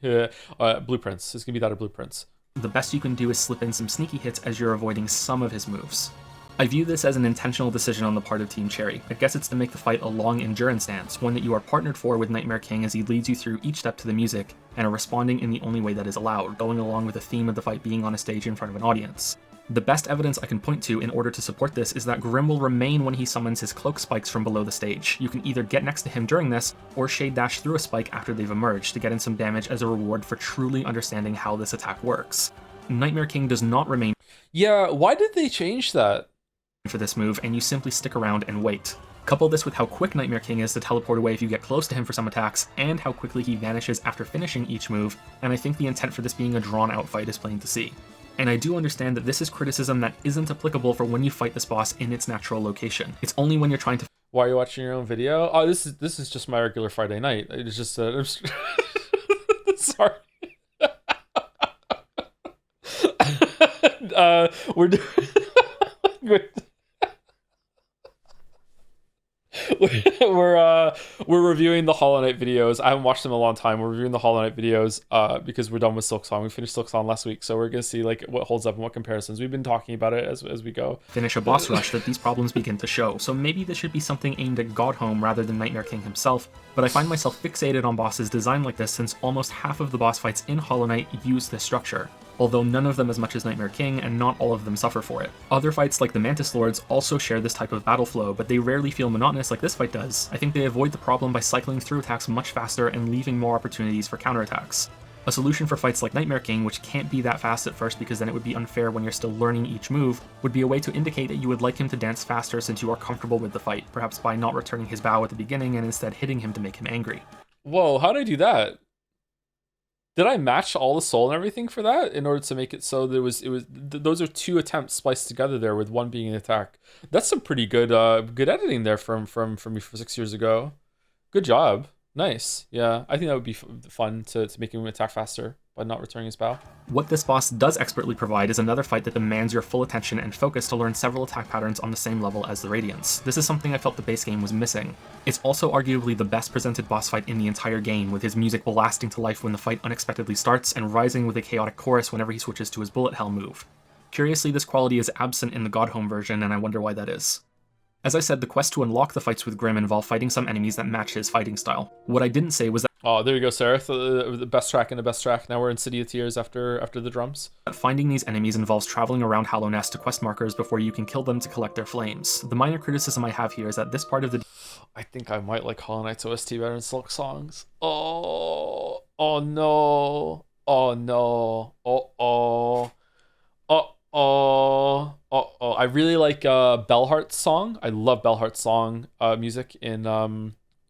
Speaker 4: Blueprints. It's gonna be that or Blueprints.
Speaker 3: The best you can do is slip in some sneaky hits as you're avoiding some of his moves. I view this as an intentional decision on the part of Team Cherry. I guess it's to make the fight a long endurance dance, one that you are partnered for with Nightmare King as he leads you through each step to the music, and are responding in the only way that is allowed, going along with the theme of the fight being on a stage in front of an audience. The best evidence I can point to in order to support this is that Grim will remain when he summons his cloak spikes from below the stage. You can either get next to him during this, or shade dash through a spike after they've emerged to get in some damage as a reward for truly understanding how this attack works. Nightmare King does not remain
Speaker 4: Yeah, why did they change that?
Speaker 3: for this move, and you simply stick around and wait. Couple this with how quick Nightmare King is to teleport away if you get close to him for some attacks, and how quickly he vanishes after finishing each move, and I think the intent for this being a drawn-out fight is plain to see. And I do understand that this is criticism that isn't applicable for when you fight this boss in its natural location. It's only when you're trying to...
Speaker 4: Why are you watching your own video? Oh, this is just my regular Friday night. It's just I'm sorry. We're doing... we're reviewing the Hollow Knight videos. I haven't watched them in a long time. We're reviewing the Hollow Knight videos because we're done with Silksong. We finished Silksong last week, so we're gonna see like what holds up and what comparisons. We've been talking about it as we go.
Speaker 3: Finish a boss rush that these problems begin to show, so maybe this should be something aimed at Godhome rather than Nightmare King himself, but I find myself fixated on bosses designed like this since almost half of the boss fights in Hollow Knight use this structure, although none of them as much as Nightmare King, and not all of them suffer for it. Other fights like the Mantis Lords also share this type of battle flow, but they rarely feel monotonous like this fight does. I think they avoid the problem by cycling through attacks much faster and leaving more opportunities for counterattacks. A solution for fights like Nightmare King, which can't be that fast at first because then it would be unfair when you're still learning each move, would be a way to indicate that you would like him to dance faster since you are comfortable with the fight, perhaps by not returning his bow at the beginning and instead hitting him to make him angry.
Speaker 4: Whoa, how did I do that? Did I match all the soul and everything for that in order to make it so that those are two attempts spliced together there with one being an attack? That's some pretty good good editing there from me for 6 years ago. Good job. Nice. Yeah, I think that would be fun to make him attack faster by not returning his bow.
Speaker 3: What this boss does expertly provide is another fight that demands your full attention and focus to learn several attack patterns on the same level as the Radiance. This is something I felt the base game was missing. It's also arguably the best presented boss fight in the entire game, with his music blasting to life when the fight unexpectedly starts and rising with a chaotic chorus whenever he switches to his bullet hell move. Curiously, this quality is absent in the Godhome version, and I wonder why that is. As I said, the quest to unlock the fights with Grim involve fighting some enemies that match his fighting style. What I didn't say was that
Speaker 4: Oh, there you go, Sarah. The best track and the best track. Now we're in City of Tears after the drums.
Speaker 3: finding these enemies involves traveling around Hallow Nest to quest markers before you can kill them to collect their flames. The minor criticism I have here is that this part of the
Speaker 4: I think I might like Hollow Knight's OST better than Silk Songs. Oh no. Oh no. I really like Bellheart's song. I love Bellheart's song music in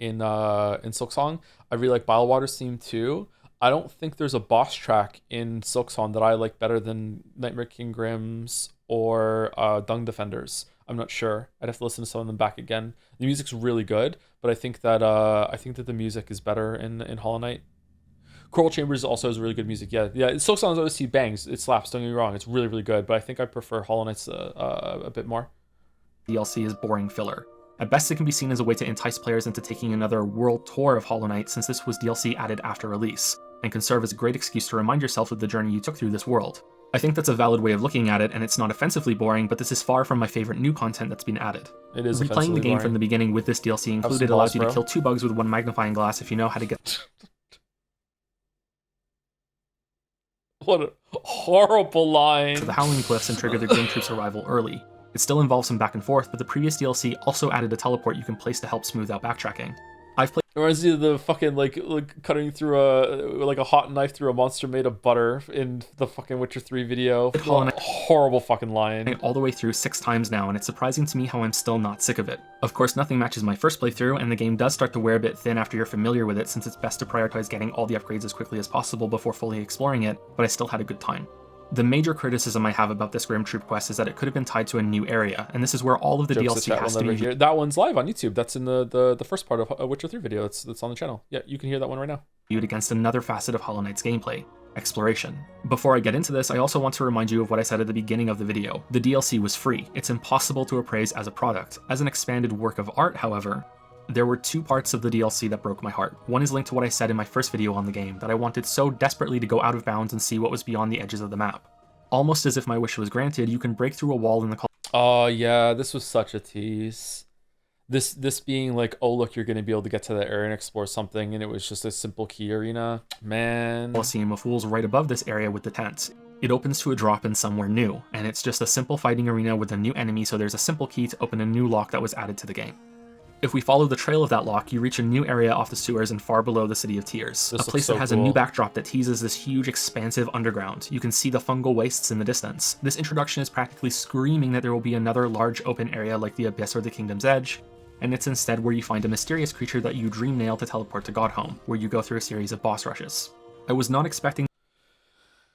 Speaker 4: Silksong. I really like Bilewater's theme too. I don't think there's a boss track in Silksong that I like better than Nightmare King Grimm's or Dung Defenders. I'm not sure. I'd have to listen to some of them back again. The music's really good, but I think that the music is better in Hollow Knight. Coral Chambers also has really good music. Yeah. Silksong's OST bangs. It slaps. Don't get me wrong. It's really, really good. But I think I prefer Hollow Knight's a bit more.
Speaker 3: DLC is boring filler. At best, it can be seen as a way to entice players into taking another world tour of Hollow Knight, since this was DLC added after release, and can serve as a great excuse to remind yourself of the journey you took through this world. I think that's a valid way of looking at it, and it's not offensively boring, but this is far from my favorite new content that's been added.
Speaker 4: It is
Speaker 3: replaying the game
Speaker 4: boring.
Speaker 3: From the beginning with this DLC included allows you to kill 2 bugs with 1 magnifying glass if you know how to get...
Speaker 4: What a horrible line.
Speaker 3: ...to the Howling Cliffs and trigger the Green Troop's arrival early. It still involves some back and forth, but the previous DLC also added a teleport you can place to help smooth out backtracking. I've played...
Speaker 4: It reminds me of the fucking like cutting through a hot knife through a monster made of butter in the fucking Witcher 3 video. Horrible fucking line.
Speaker 3: All the way through 6 times now, and it's surprising to me how I'm still not sick of it. Of course, nothing matches my first playthrough, and the game does start to wear a bit thin after you're familiar with it, since it's best to prioritize getting all the upgrades as quickly as possible before fully exploring it, but I still had a good time. The major criticism I have about this Grim Troop quest is that it could have been tied to a new area, and this is where all of the DLC has to be...
Speaker 4: That one's live on YouTube. That's in the first part of a Witcher 3 video that's on the channel. Yeah, you can hear that one right now.
Speaker 3: ...viewed against another facet of Hollow Knight's gameplay, exploration. Before I get into this, I also want to remind you of what I said at the beginning of the video. The DLC was free. It's impossible to appraise as a product. As an expanded work of art, however, there were 2 parts of the DLC that broke my heart. One is linked to what I said in my first video on the game, that I wanted so desperately to go out of bounds and see what was beyond the edges of the map. Almost as if my wish was granted, you can break through a wall in the...
Speaker 4: Oh yeah, this was such a tease. This being like, oh look, you're gonna be able to get to that area and explore something, and it was just a simple key arena. Man.
Speaker 3: Coliseum of Fools right above this area with the tents. It opens to a drop in somewhere new, and it's just a simple fighting arena with a new enemy, so there's a simple key to open a new lock that was added to the game. If we follow the trail of that lock, you reach a new area off the sewers and far below the City of Tears, a place that has a new backdrop that teases this huge, expansive underground. You can see the fungal wastes in the distance. This introduction is practically screaming that there will be another large open area like the Abyss or the Kingdom's Edge, and it's instead where you find a mysterious creature that you dream nail to teleport to Godhome, where you go through a series of boss rushes. I was not expecting.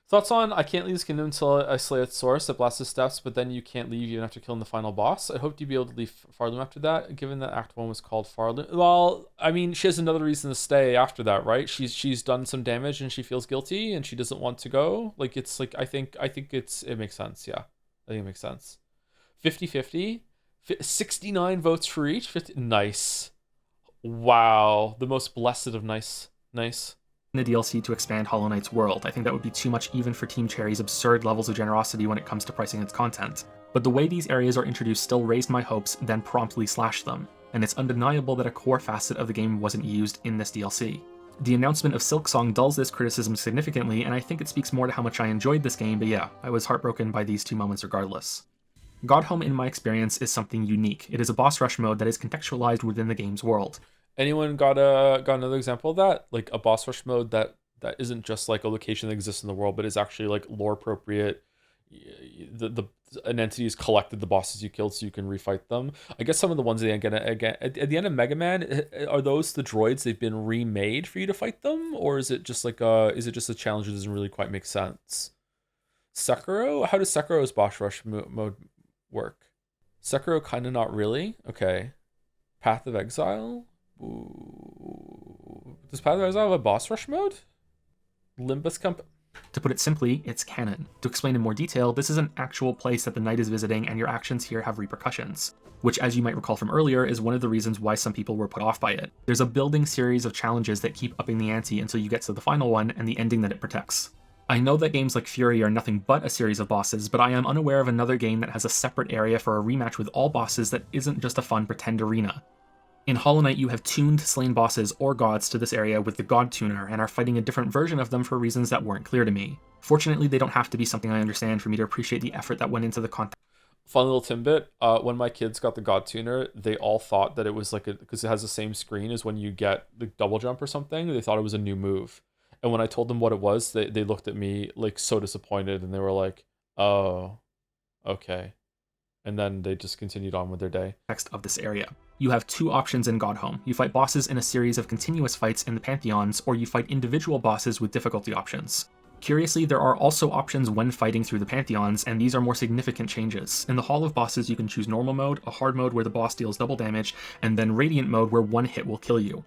Speaker 4: Thoughts on, I can't leave this kingdom until I slay its source. It blasts its steps, but then you can't leave even after killing the final boss. I hoped you'd be able to leave Farloom after that, given that Act 1 was called Farloom. Well, I mean, she has another reason to stay after that, right? She's done some damage and she feels guilty and she doesn't want to go. Like, it's like, I think it makes sense, yeah. I think it makes sense. 50-50. 69 votes for each. 50, nice. Wow. The most blessed of nice. Nice.
Speaker 3: The DLC to expand Hollow Knight's world. I think that would be too much even for Team Cherry's absurd levels of generosity when it comes to pricing its content. But the way these areas are introduced still raised my hopes, then promptly slashed them, and it's undeniable that a core facet of the game wasn't used in this DLC. The announcement of Silksong dulls this criticism significantly, and I think it speaks more to how much I enjoyed this game, but yeah, I was heartbroken by these two moments regardless. Godhome, in my experience, is something unique. It is a boss rush mode that is contextualized within the game's world.
Speaker 4: Anyone got another example of that? Like a boss rush mode that isn't just like a location that exists in the world, but is actually like lore appropriate. An entity has collected the bosses you killed so you can refight them. I guess some of the ones again at the end of Mega Man, are those the droids? They've been remade for you to fight them, or is it just like a challenge that doesn't really quite make sense? Sekiro? How does Sekiro's boss rush mode work? Sekiro kind of not really. Okay. Path of Exile. Ooh. Does Path of Exile have a boss rush mode? Limbus Company.
Speaker 3: To put it simply, it's canon. To explain in more detail, this is an actual place that the knight is visiting, and your actions here have repercussions, which, as you might recall from earlier, is one of the reasons why some people were put off by it. There's a building series of challenges that keep upping the ante until you get to the final one and the ending that it protects. I know that games like Fury are nothing but a series of bosses, but I am unaware of another game that has a separate area for a rematch with all bosses that isn't just a fun pretend arena. In Hollow Knight, you have tuned slain bosses or gods to this area with the God Tuner, and are fighting a different version of them for reasons that weren't clear to me. Fortunately, they don't have to be something I understand for me to appreciate the effort that went into the content.
Speaker 4: Fun little tidbit, when my kids got the God Tuner, they all thought that it was like because it has the same screen as when you get the double jump or something, they thought it was a new move. And when I told them what it was, they looked at me like so disappointed, and they were like, oh, okay. And then they just continued on with their day.
Speaker 3: Text of this area. You have two options in Godhome. You fight bosses in a series of continuous fights in the Pantheons, or you fight individual bosses with difficulty options. Curiously, there are also options when fighting through the Pantheons, and these are more significant changes. In the Hall of Bosses, you can choose normal mode, a hard mode where the boss deals double damage, and then radiant mode where one hit will kill you.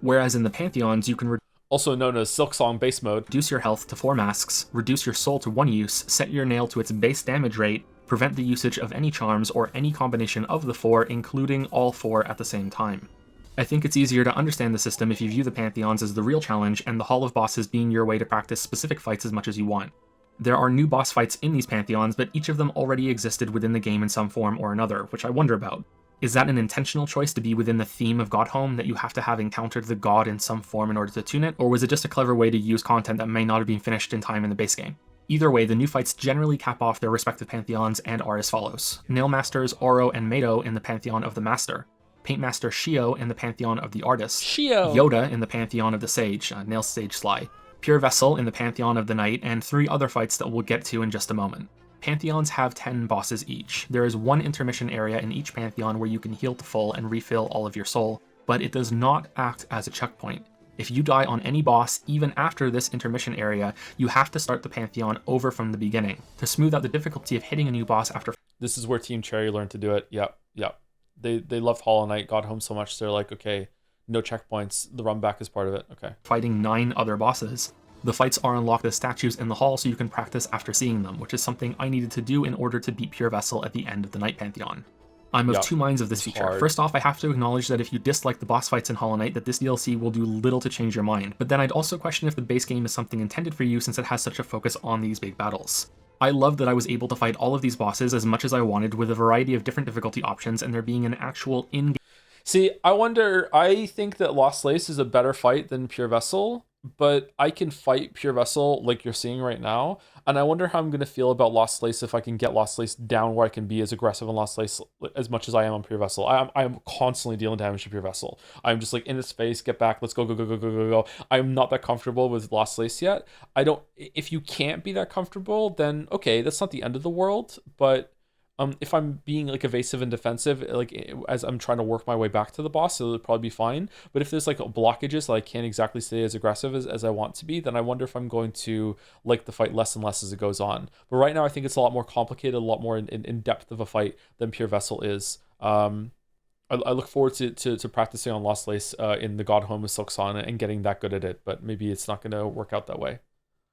Speaker 3: Whereas in the Pantheons, you can
Speaker 4: also known as Silksong base mode,
Speaker 3: reduce your health to 4 masks, reduce your soul to 1 use, set your nail to its base damage rate, prevent the usage of any charms or any combination of the 4, including all 4 at the same time. I think it's easier to understand the system if you view the Pantheons as the real challenge and the Hall of Bosses being your way to practice specific fights as much as you want. There are new boss fights in these Pantheons, but each of them already existed within the game in some form or another, which I wonder about. Is that an intentional choice to be within the theme of Godhome, that you have to have encountered the god in some form in order to tune it, or was it just a clever way to use content that may not have been finished in time in the base game? Either way, the new fights generally cap off their respective Pantheons and are as follows. Nailmasters Oro and Mado in the Pantheon of the Master, Paintmaster Shio in the Pantheon of the Artist, Yoda in the Pantheon of the Sage, Nail Sage Sly, Pure Vessel in the Pantheon of the Knight, and 3 other fights that we'll get to in just a moment. Pantheons have 10 bosses each. There is 1 intermission area in each Pantheon where you can heal to full and refill all of your soul, but it does not act as a checkpoint. If you die on any boss, even after this intermission area, you have to start the Pantheon over from the beginning, to smooth out the difficulty of hitting a new boss after.
Speaker 4: This is where Team Cherry learned to do it. Yep. They loved Hollow Knight, got home so much, they're like, okay, no checkpoints, the run back is part of it, okay.
Speaker 3: Fighting 9 other bosses. The fights are unlocked as statues in the hall so you can practice after seeing them, which is something I needed to do in order to beat Pure Vessel at the end of the Night Pantheon. I'm of 2 minds of this feature.
Speaker 4: Hard.
Speaker 3: First off, I have to acknowledge that if you dislike the boss fights in Hollow Knight, that this DLC will do little to change your mind, but then I'd also question if the base game is something intended for you since it has such a focus on these big battles. I love that I was able to fight all of these bosses as much as I wanted with a variety of different difficulty options and there being an actual in-game.
Speaker 4: See, I think that Lost Lace is a better fight than Pure Vessel, but I can fight Pure Vessel like you're seeing right now, and I wonder how I'm going to feel about Lost Lace if I can get Lost Lace down where I can be as aggressive on Lost Lace as much as I am on Pure Vessel. I'm constantly dealing damage to Pure Vessel. I'm just like in its face, get back, let's go, go, go, go, go, go, go. I'm not that comfortable with Lost Lace yet. If you can't be that comfortable, then okay, that's not the end of the world, but if I'm being like evasive and defensive, like as I'm trying to work my way back to the boss, it'll probably be fine. But if there's like blockages that I can't exactly stay as aggressive as I want to be, then I wonder if I'm going to like the fight less and less as it goes on. But right now, I think it's a lot more complicated, a lot more in depth of a fight than Pure Vessel is. I look forward to practicing on Lost Lace in the God Home with Silksana and getting that good at it, but maybe it's not going to work out that way.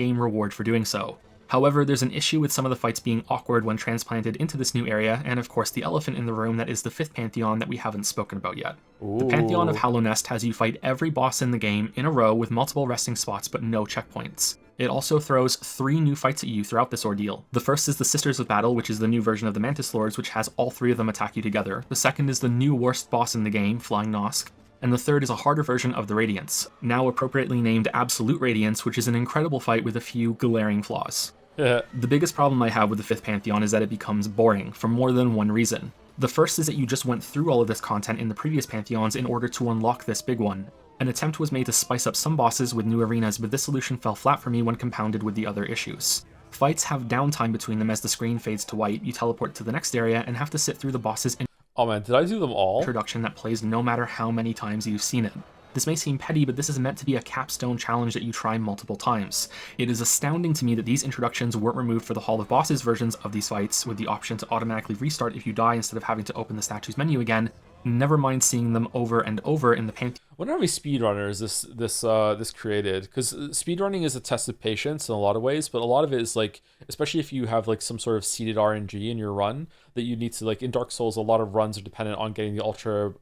Speaker 3: Game reward for doing so. However, there's an issue with some of the fights being awkward when transplanted into this new area, and of course the elephant in the room that is the 5th Pantheon that we haven't spoken about yet.
Speaker 4: Ooh.
Speaker 3: The Pantheon of Hallow Nest has you fight every boss in the game in a row with multiple resting spots but no checkpoints. It also throws 3 new fights at you throughout this ordeal. The first is the Sisters of Battle, which is the new version of the Mantis Lords, which has all 3 of them attack you together. The second is the new worst boss in the game, Flying Nosk. And the third is a harder version of the Radiance, now appropriately named Absolute Radiance, which is an incredible fight with a few glaring flaws.
Speaker 4: Yeah.
Speaker 3: The biggest problem I have with the 5th Pantheon is that it becomes boring, for more than one reason. The first is that you just went through all of this content in the previous Pantheons in order to unlock this big one. An attempt was made to spice up some bosses with new arenas, but this solution fell flat for me when compounded with the other issues. Fights have downtime between them as the screen fades to white, you teleport to the next area, and have to sit through the boss's
Speaker 4: Oh man, did I do them all?
Speaker 3: introduction that plays no matter how many times you've seen it. This may seem petty, but this is meant to be a capstone challenge that you try multiple times. It is astounding to me that these introductions weren't removed for the Hall of Bosses versions of these fights, with the option to automatically restart if you die instead of having to open the statue's menu again, never mind seeing them over and over in the Pantheon.
Speaker 4: I wonder how many speedrunners this created, because speedrunning is a test of patience in a lot of ways, but a lot of it is like, especially if you have like some sort of seeded RNG in your run, that you need to, like in Dark Souls, a lot of runs are dependent on getting the Ultra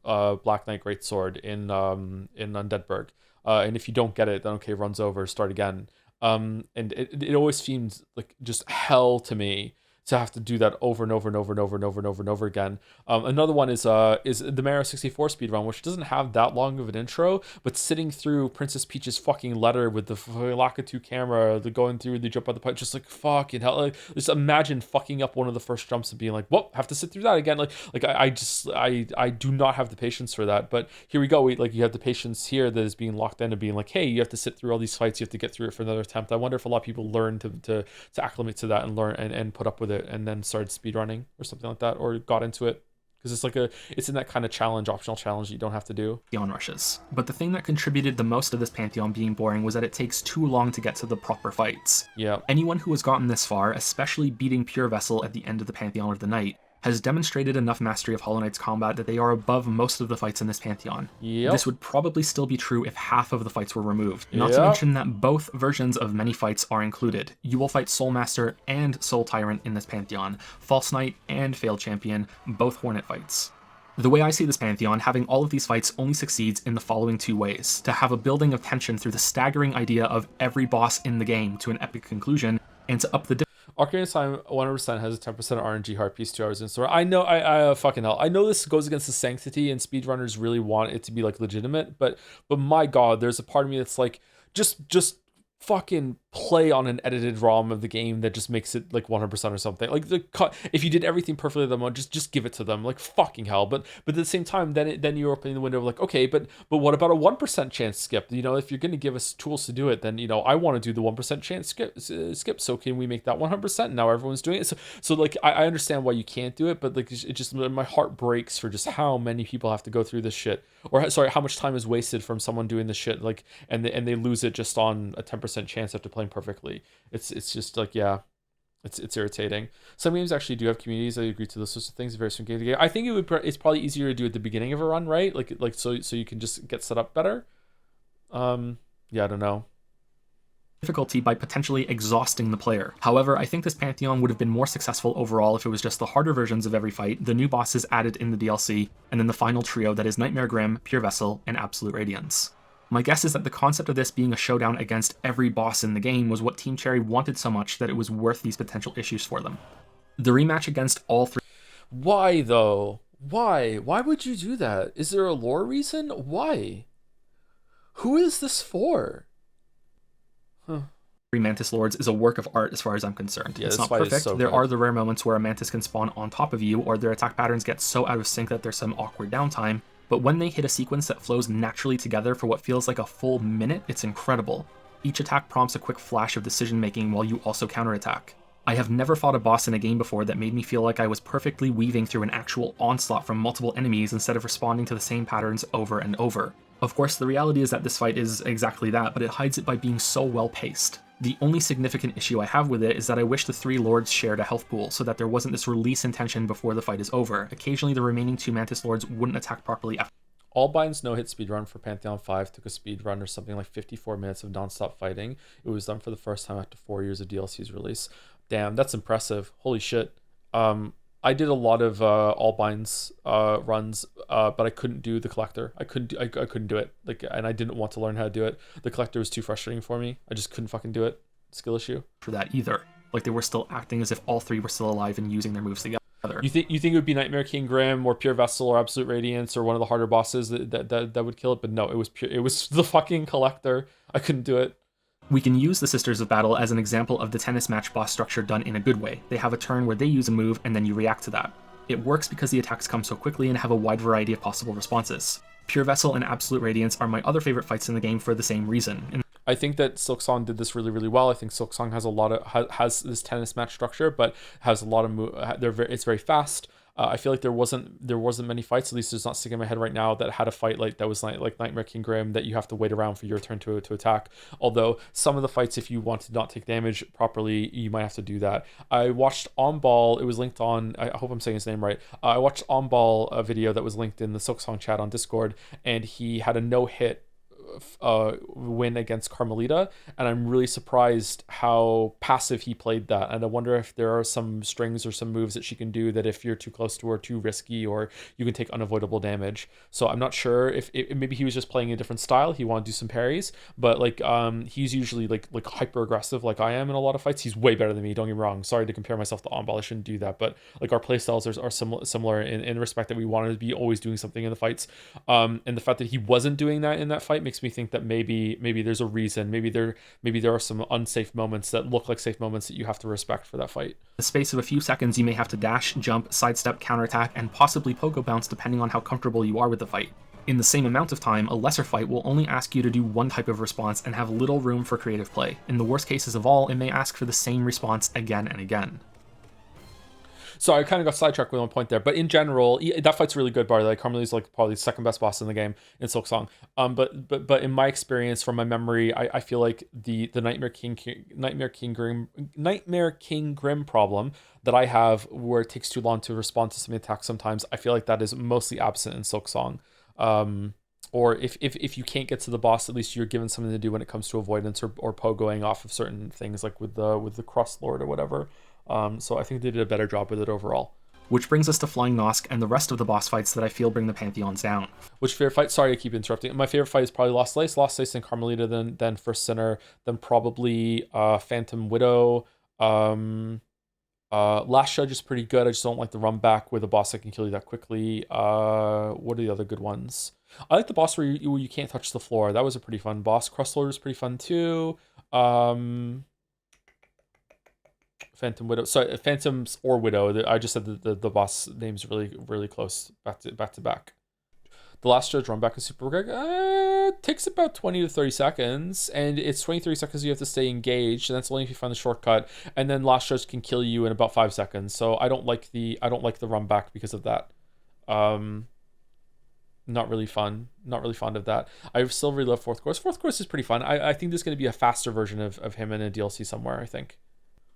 Speaker 4: Black Knight Greatsword in Undeadburg, and if you don't get it, then okay, run's over, start again. And it always seems like just hell to me to have to do that over and over and over and over and over and over and over again. Another one is the Mario 64 speedrun, which doesn't have that long of an intro, but sitting through Princess Peach's fucking letter with the Lakitu camera, the going through the jump on the pipe, just like fucking hell. Like, just imagine fucking up one of the first jumps and being like, whoop, have to sit through that again. Like I do not have the patience for that. But here we go. You have the patience here that is being locked in and being like, hey, you have to sit through all these fights, you have to get through it for another attempt. I wonder if a lot of people learn to acclimate to that and learn and put up with it, and then started speedrunning or something like that, or got into it because it's in that kind of challenge, optional challenge that you don't have to do.
Speaker 3: Pantheon rushes. But the thing that contributed the most to this Pantheon being boring was that it takes too long to get to the proper fights.
Speaker 4: Yeah.
Speaker 3: Anyone who has gotten this far, especially beating Pure Vessel at the end of the Pantheon of the Night, has demonstrated enough mastery of Hollow Knight's combat that they are above most of the fights in this Pantheon.
Speaker 4: Yep.
Speaker 3: This would probably still be true if half of the fights were removed. Not to
Speaker 4: Yep.
Speaker 3: mention that both versions of many fights are included. You will fight Soul Master and Soul Tyrant in this Pantheon, False Knight and Failed Champion, both Hornet fights. The way I see this Pantheon, having all of these fights only succeeds in the following 2 ways. To have a building of tension through the staggering idea of every boss in the game to an epic conclusion, and to up the
Speaker 4: Ocarina of Time 100% has a 10% RNG heart piece 2 hours in store. I know, I fucking hell. I know this goes against the sanctity and speedrunners really want it to be like legitimate, but my god, there's a part of me that's like, just fucking play on an edited ROM of the game that just makes it like 100% or something. Like if you did everything perfectly at the moment, just give it to them. Like fucking hell. But at the same time, then you're opening the window of like, okay, but what about a 1% chance skip? You know, if you're going to give us tools to do it, then, you know, I want to do the 1% chance skip. So can we make that 100%? Now everyone's doing it. So like, I understand why you can't do it, but like, it just, my heart breaks for just how many people have to go through this shit, or sorry, how much time is wasted from someone doing this shit. Like, and they lose it just on a 10% chance after playing perfectly. It's just like, yeah, it's irritating. Some games actually do have communities that agree to those sorts of things, very from game to game. I think it's probably easier to do at the beginning of a run, right? Like so you can just get set up better. Yeah, I don't know.
Speaker 3: Difficulty by potentially exhausting the player. However, I think this Pantheon would have been more successful overall if it was just the harder versions of every fight, the new bosses added in the DLC, and then the final trio that is Nightmare Grim, Pure Vessel, and Absolute Radiance. My guess is that the concept of this being a showdown against every boss in the game was what Team Cherry wanted so much that it was worth these potential issues for them. The rematch against all three...
Speaker 4: Why, though? Why? Why would you do that? Is there a lore reason? Why? Who is this for?
Speaker 3: Three Mantis Lords is a work of art as far as I'm concerned.
Speaker 4: Yeah,
Speaker 3: it's
Speaker 4: this
Speaker 3: not
Speaker 4: fight is
Speaker 3: perfect.
Speaker 4: so
Speaker 3: There
Speaker 4: good.
Speaker 3: are the rare moments where a Mantis can spawn on top of you, or their attack patterns get so out of sync that there's some awkward downtime, but when they hit a sequence that flows naturally together for what feels like a full minute, it's incredible. Each attack prompts a quick flash of decision making while you also counterattack. I have never fought a boss in a game before that made me feel like I was perfectly weaving through an actual onslaught from multiple enemies instead of responding to the same patterns over and over. Of course, the reality is that this fight is exactly that, but it hides it by being so well paced. The only significant issue I have with it is that I wish the three lords shared a health pool so that there wasn't this release intention before the fight is over. Occasionally the remaining two Mantis Lords wouldn't attack properly after.
Speaker 4: Allbind's no-hit speedrun for Pantheon 5 took a speedrun or something like 54 minutes of non-stop fighting. It was done for the first time after 4 years of DLC's release. Damn, that's impressive. Holy shit. I did a lot of Allbind's runs, but I couldn't do the collector. I couldn't do it. And I didn't want to learn how to do it. The collector was too frustrating for me. I just couldn't fucking do it. Skill issue.
Speaker 3: For that either. Like they were still acting as if all three were still alive and using their moves together.
Speaker 4: You think it would be Nightmare King Grim or Pure Vessel or Absolute Radiance or one of the harder bosses that would kill it? But no, it was the fucking collector. I couldn't do it.
Speaker 3: We can use the Sisters of Battle as an example of the tennis match boss structure done in a good way. They have a turn where they use a move and then you react to that. It works because the attacks come so quickly and have a wide variety of possible responses. Pure Vessel and Absolute Radiance are my other favorite fights in the game for the same reason.
Speaker 4: I think that Silksong did this really, really well. I think Silksong has a lot of has this tennis match structure, but has a lot of it's very fast. I feel like there wasn't many fights, at least there's not sticking in my head right now, that had a fight like that was like Nightmare King Grim that you have to wait around for your turn to attack. Although some of the fights, if you want to not take damage properly, you might have to do that. I watched Onball. It was linked on. I hope I'm saying his name right. I watched Onball, a video that was linked in the Silksong chat on Discord, and he had a no-hit win against Carmelita, and I'm really surprised how passive he played that. And I wonder if there are some strings or some moves that she can do that if you're too close to her, too risky, or you can take unavoidable damage. So I'm not sure if maybe he was just playing a different style. He wanted to do some parries, but he's usually like hyper aggressive like I am in a lot of fights. He's way better than me. Don't get me wrong. Sorry to compare myself to Onball. I shouldn't do that. But like our playstyles are similar in respect that we wanted to be always doing something in the fights. And the fact that he wasn't doing that in that fight makes me think that maybe there's a reason. Maybe there are some unsafe moments that look like safe moments that you have to respect for that fight.
Speaker 3: In the space of a few seconds, you may have to dash, jump, sidestep, counterattack, and possibly pogo bounce depending on how comfortable you are with the fight. In the same amount of time, a lesser fight will only ask you to do one type of response and have little room for creative play. In the worst cases of all, it may ask for the same response again and again.
Speaker 4: So I kind of got sidetracked with one point there, but in general, that fight's really good. Barley, Carmelita's like probably the second best boss in the game in Silksong. But in my experience, from my memory, I feel like the Nightmare King Grim problem that I have, where it takes too long to respond to some attacks. Sometimes I feel like that is mostly absent in Silksong. Or if you can't get to the boss, at least you're given something to do when it comes to avoidance or pogoing off of certain things, like with the Crust Lord or whatever. So I think they did a better job with it overall.
Speaker 3: Which brings us to Flying Nosk and the rest of the boss fights that I feel bring the Pantheons down.
Speaker 4: Which favorite fight? Sorry, I keep interrupting. My favorite fight is probably Lost Lace, then Carmelita, then First Sinner, then probably Phantom Widow. Last Judge is pretty good. I just don't like the run back with a boss that can kill you that quickly. What are the other good ones? I like the boss where you can't touch the floor. That was a pretty fun boss. Crust Lord was pretty fun too. Phantom Widow. Sorry, Phantoms or Widow. I just said the boss names really, really close back to back. The Last Judge run back is super quick. Takes about 20 to 30 seconds, and it's 20-30 seconds you have to stay engaged, and that's only if you find the shortcut. And then Last Judge can kill you in about 5 seconds. So I don't like the run back because of that. Not really fun. Not really fond of that. I still really love Fourth Course. Fourth Course is pretty fun. I think there's going to be a faster version of him in a DLC somewhere, I think.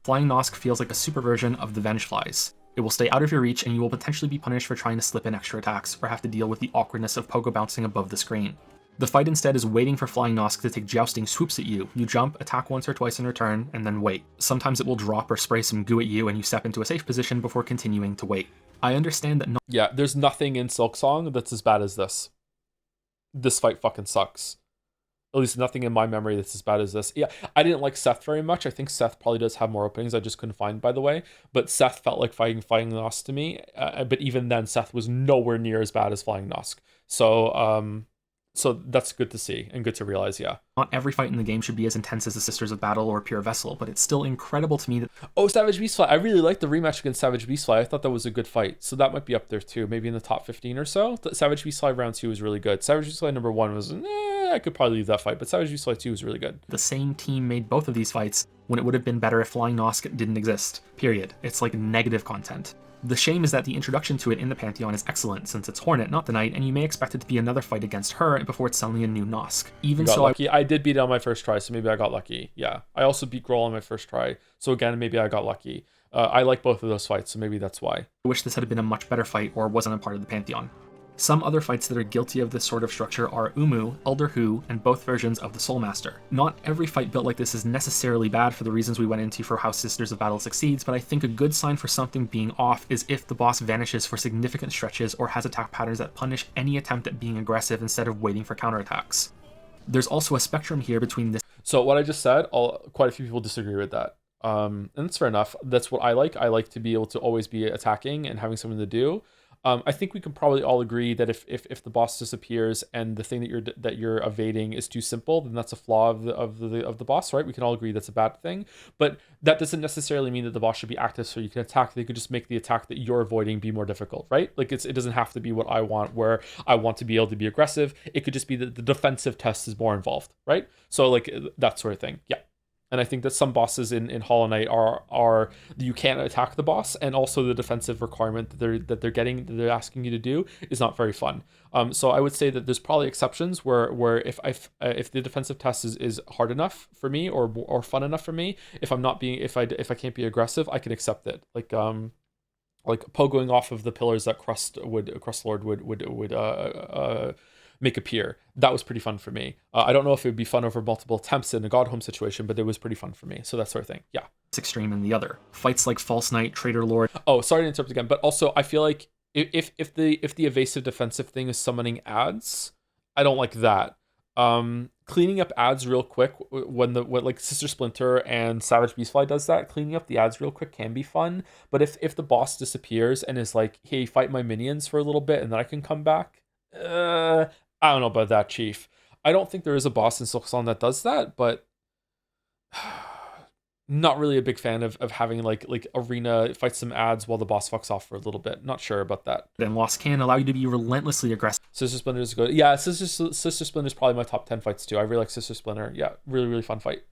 Speaker 3: Flying Nosk feels like a super version of the Vengeflies. It will stay out of your reach, and you will potentially be punished for trying to slip in extra attacks, or have to deal with the awkwardness of pogo bouncing above the screen. The fight instead is waiting for Flying Nosk to take jousting swoops at you. You jump, attack once or twice in return, and then wait. Sometimes it will drop or spray some goo at you, and you step into a safe position before continuing to wait. I understand that
Speaker 4: Yeah, there's nothing in Silksong that's as bad as this. This fight fucking sucks. At least nothing in my memory that's as bad as this. Yeah, I didn't like Seth very much. I think Seth probably does have more openings. I just couldn't find, by the way. But Seth felt like fighting Nosk to me. But even then, Seth was nowhere near as bad as Flying Nosk. So that's good to see and good to realize, yeah.
Speaker 3: Not every fight in the game should be as intense as the Sisters of Battle or Pure Vessel, but it's still incredible to me that...
Speaker 4: Oh, Savage Beastfly. I really liked the rematch against Savage Beastfly. I thought that was a good fight. So that might be up there too, maybe in the top 15 or so. Savage Beastfly round 2 was really good. Savage Beastfly number 1 was, I could probably leave that fight, but Savage Beastfly 2 was really good.
Speaker 3: The same team made both of these fights when it would have been better if Flying Nosk didn't exist. Period. It's like negative content. The shame is that the introduction to it in the Pantheon is excellent, since it's Hornet, not the Knight, and you may expect it to be another fight against her before it's suddenly a new Nosk. Even so,
Speaker 4: lucky. I did beat it on my first try, so maybe I got lucky. Yeah, I also beat Grohl on my first try, so again, maybe I got lucky. I like both of those fights, so maybe that's why.
Speaker 3: I wish this had been a much better fight or wasn't a part of the Pantheon. Some other fights that are guilty of this sort of structure are Umu, Elder Hu, and both versions of the Soulmaster. Not every fight built like this is necessarily bad for the reasons we went into for how Sisters of Battle succeeds, but I think a good sign for something being off is if the boss vanishes for significant stretches or has attack patterns that punish any attempt at being aggressive instead of waiting for counterattacks. There's also a spectrum here between this...
Speaker 4: So what I just said, quite a few people disagree with that. And that's fair enough. That's what I like. I like to be able to always be attacking and having something to do. I think we can probably all agree that if the boss disappears and the thing that you're evading is too simple, then that's a flaw of the boss, right? We can all agree that's a bad thing. But that doesn't necessarily mean that the boss should be active so you can attack. They could just make the attack that you're avoiding be more difficult, right? Like it doesn't have to be what I want, where I want to be able to be aggressive. It could just be that the defensive test is more involved, right? So like that sort of thing. Yeah. And I think that some bosses in Hollow Knight are you can't attack the boss, and also the defensive requirement that they're asking you to do is not very fun. So I would say that there's probably exceptions where if the defensive test is hard enough for me or fun enough for me, if I can't be aggressive, I can accept it. Like pogoing off of the pillars that Crust Lord would make appear. That was pretty fun for me. I don't know if it would be fun over multiple attempts in a God Home situation, but it was pretty fun for me. So that sort of thing. Yeah.
Speaker 3: It's extreme in the other. Fights like False Knight, Traitor Lord.
Speaker 4: Oh, sorry to interrupt again, but also I feel like if the evasive defensive thing is summoning ads, I don't like that. Cleaning up ads real quick when like Sister Splinter and Savage Beastfly does that, cleaning up the ads real quick can be fun. But if the boss disappears and is like, hey, fight my minions for a little bit and then I can come back, I don't know about that, Chief. I don't think there is a boss in Silksong that does that, but not really a big fan of having like arena fight some ads while the boss fucks off for a little bit. Not sure about that.
Speaker 3: Then Lost can allow you to be relentlessly aggressive.
Speaker 4: Sister Splinter is good. Yeah, Sister Splinter is probably my top 10 fights too. I really like Sister Splinter. Yeah, really, really fun fight.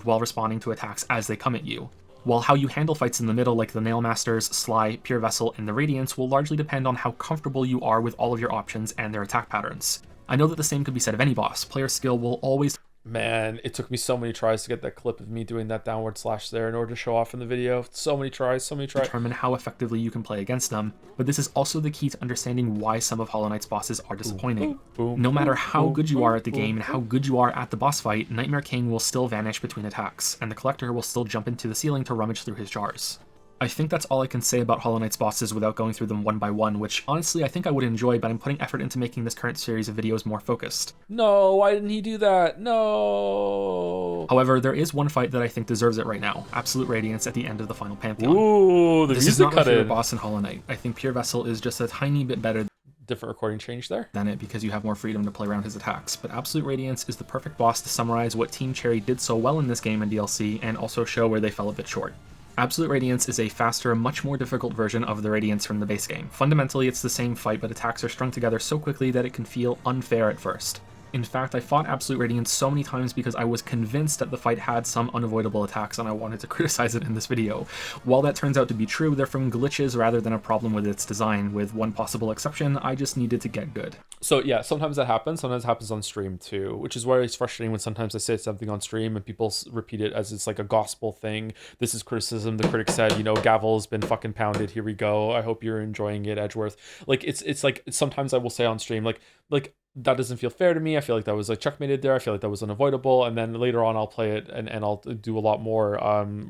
Speaker 3: While responding to attacks as they come at you. While how you handle fights in the middle like the Nailmasters, Sly, Pure Vessel, and the Radiance will largely depend on how comfortable you are with all of your options and their attack patterns. I know that the same could be said of any boss. Player skill will always...
Speaker 4: Man, it took me so many tries to get that clip of me doing that downward slash there in order to show off in the video. So many tries.
Speaker 3: Determine how effectively you can play against them, but this is also the key to understanding why some of Hollow Knight's bosses are disappointing. No matter how good you are at the game and how good you are at the boss fight, Nightmare King will still vanish between attacks, and the Collector will still jump into the ceiling to rummage through his jars. I think that's all I can say about Hollow Knight's bosses without going through them one by one, which honestly I think I would enjoy, but I'm putting effort into making this current series of videos more focused.
Speaker 4: No, why didn't he do that? No.
Speaker 3: However, there is one fight that I think deserves it right now, Absolute Radiance at the end of the final Pantheon.
Speaker 4: Ooh, the
Speaker 3: this
Speaker 4: music
Speaker 3: is not my
Speaker 4: cut
Speaker 3: favorite
Speaker 4: in.
Speaker 3: boss in Hollow Knight. I think Pure Vessel is just a tiny bit better
Speaker 4: Different recording change there
Speaker 3: than it because you have more freedom to play around his attacks, but Absolute Radiance is the perfect boss to summarize what Team Cherry did so well in this game and DLC, and also show where they fell a bit short. Absolute Radiance is a faster, much more difficult version of the Radiance from the base game. Fundamentally, it's the same fight, but attacks are strung together so quickly that it can feel unfair at first. In fact, I fought Absolute Radiance so many times because I was convinced that the fight had some unavoidable attacks and I wanted to criticize it in this video. While that turns out to be true, they're from glitches rather than a problem with its design. With one possible exception, I just needed to get good.
Speaker 4: So yeah, sometimes that happens. Sometimes it happens on stream too, which is where it's frustrating when sometimes I say something on stream and people repeat it as it's like a gospel thing. This is criticism. The critic said, you know, Gavel's been fucking pounded. Here we go. I hope you're enjoying it, Edgeworth. Like it's like sometimes I will say on stream like that doesn't feel fair to me. I feel like that was like checkmated there. I feel like that was unavoidable. And then later on I'll play it and I'll do a lot more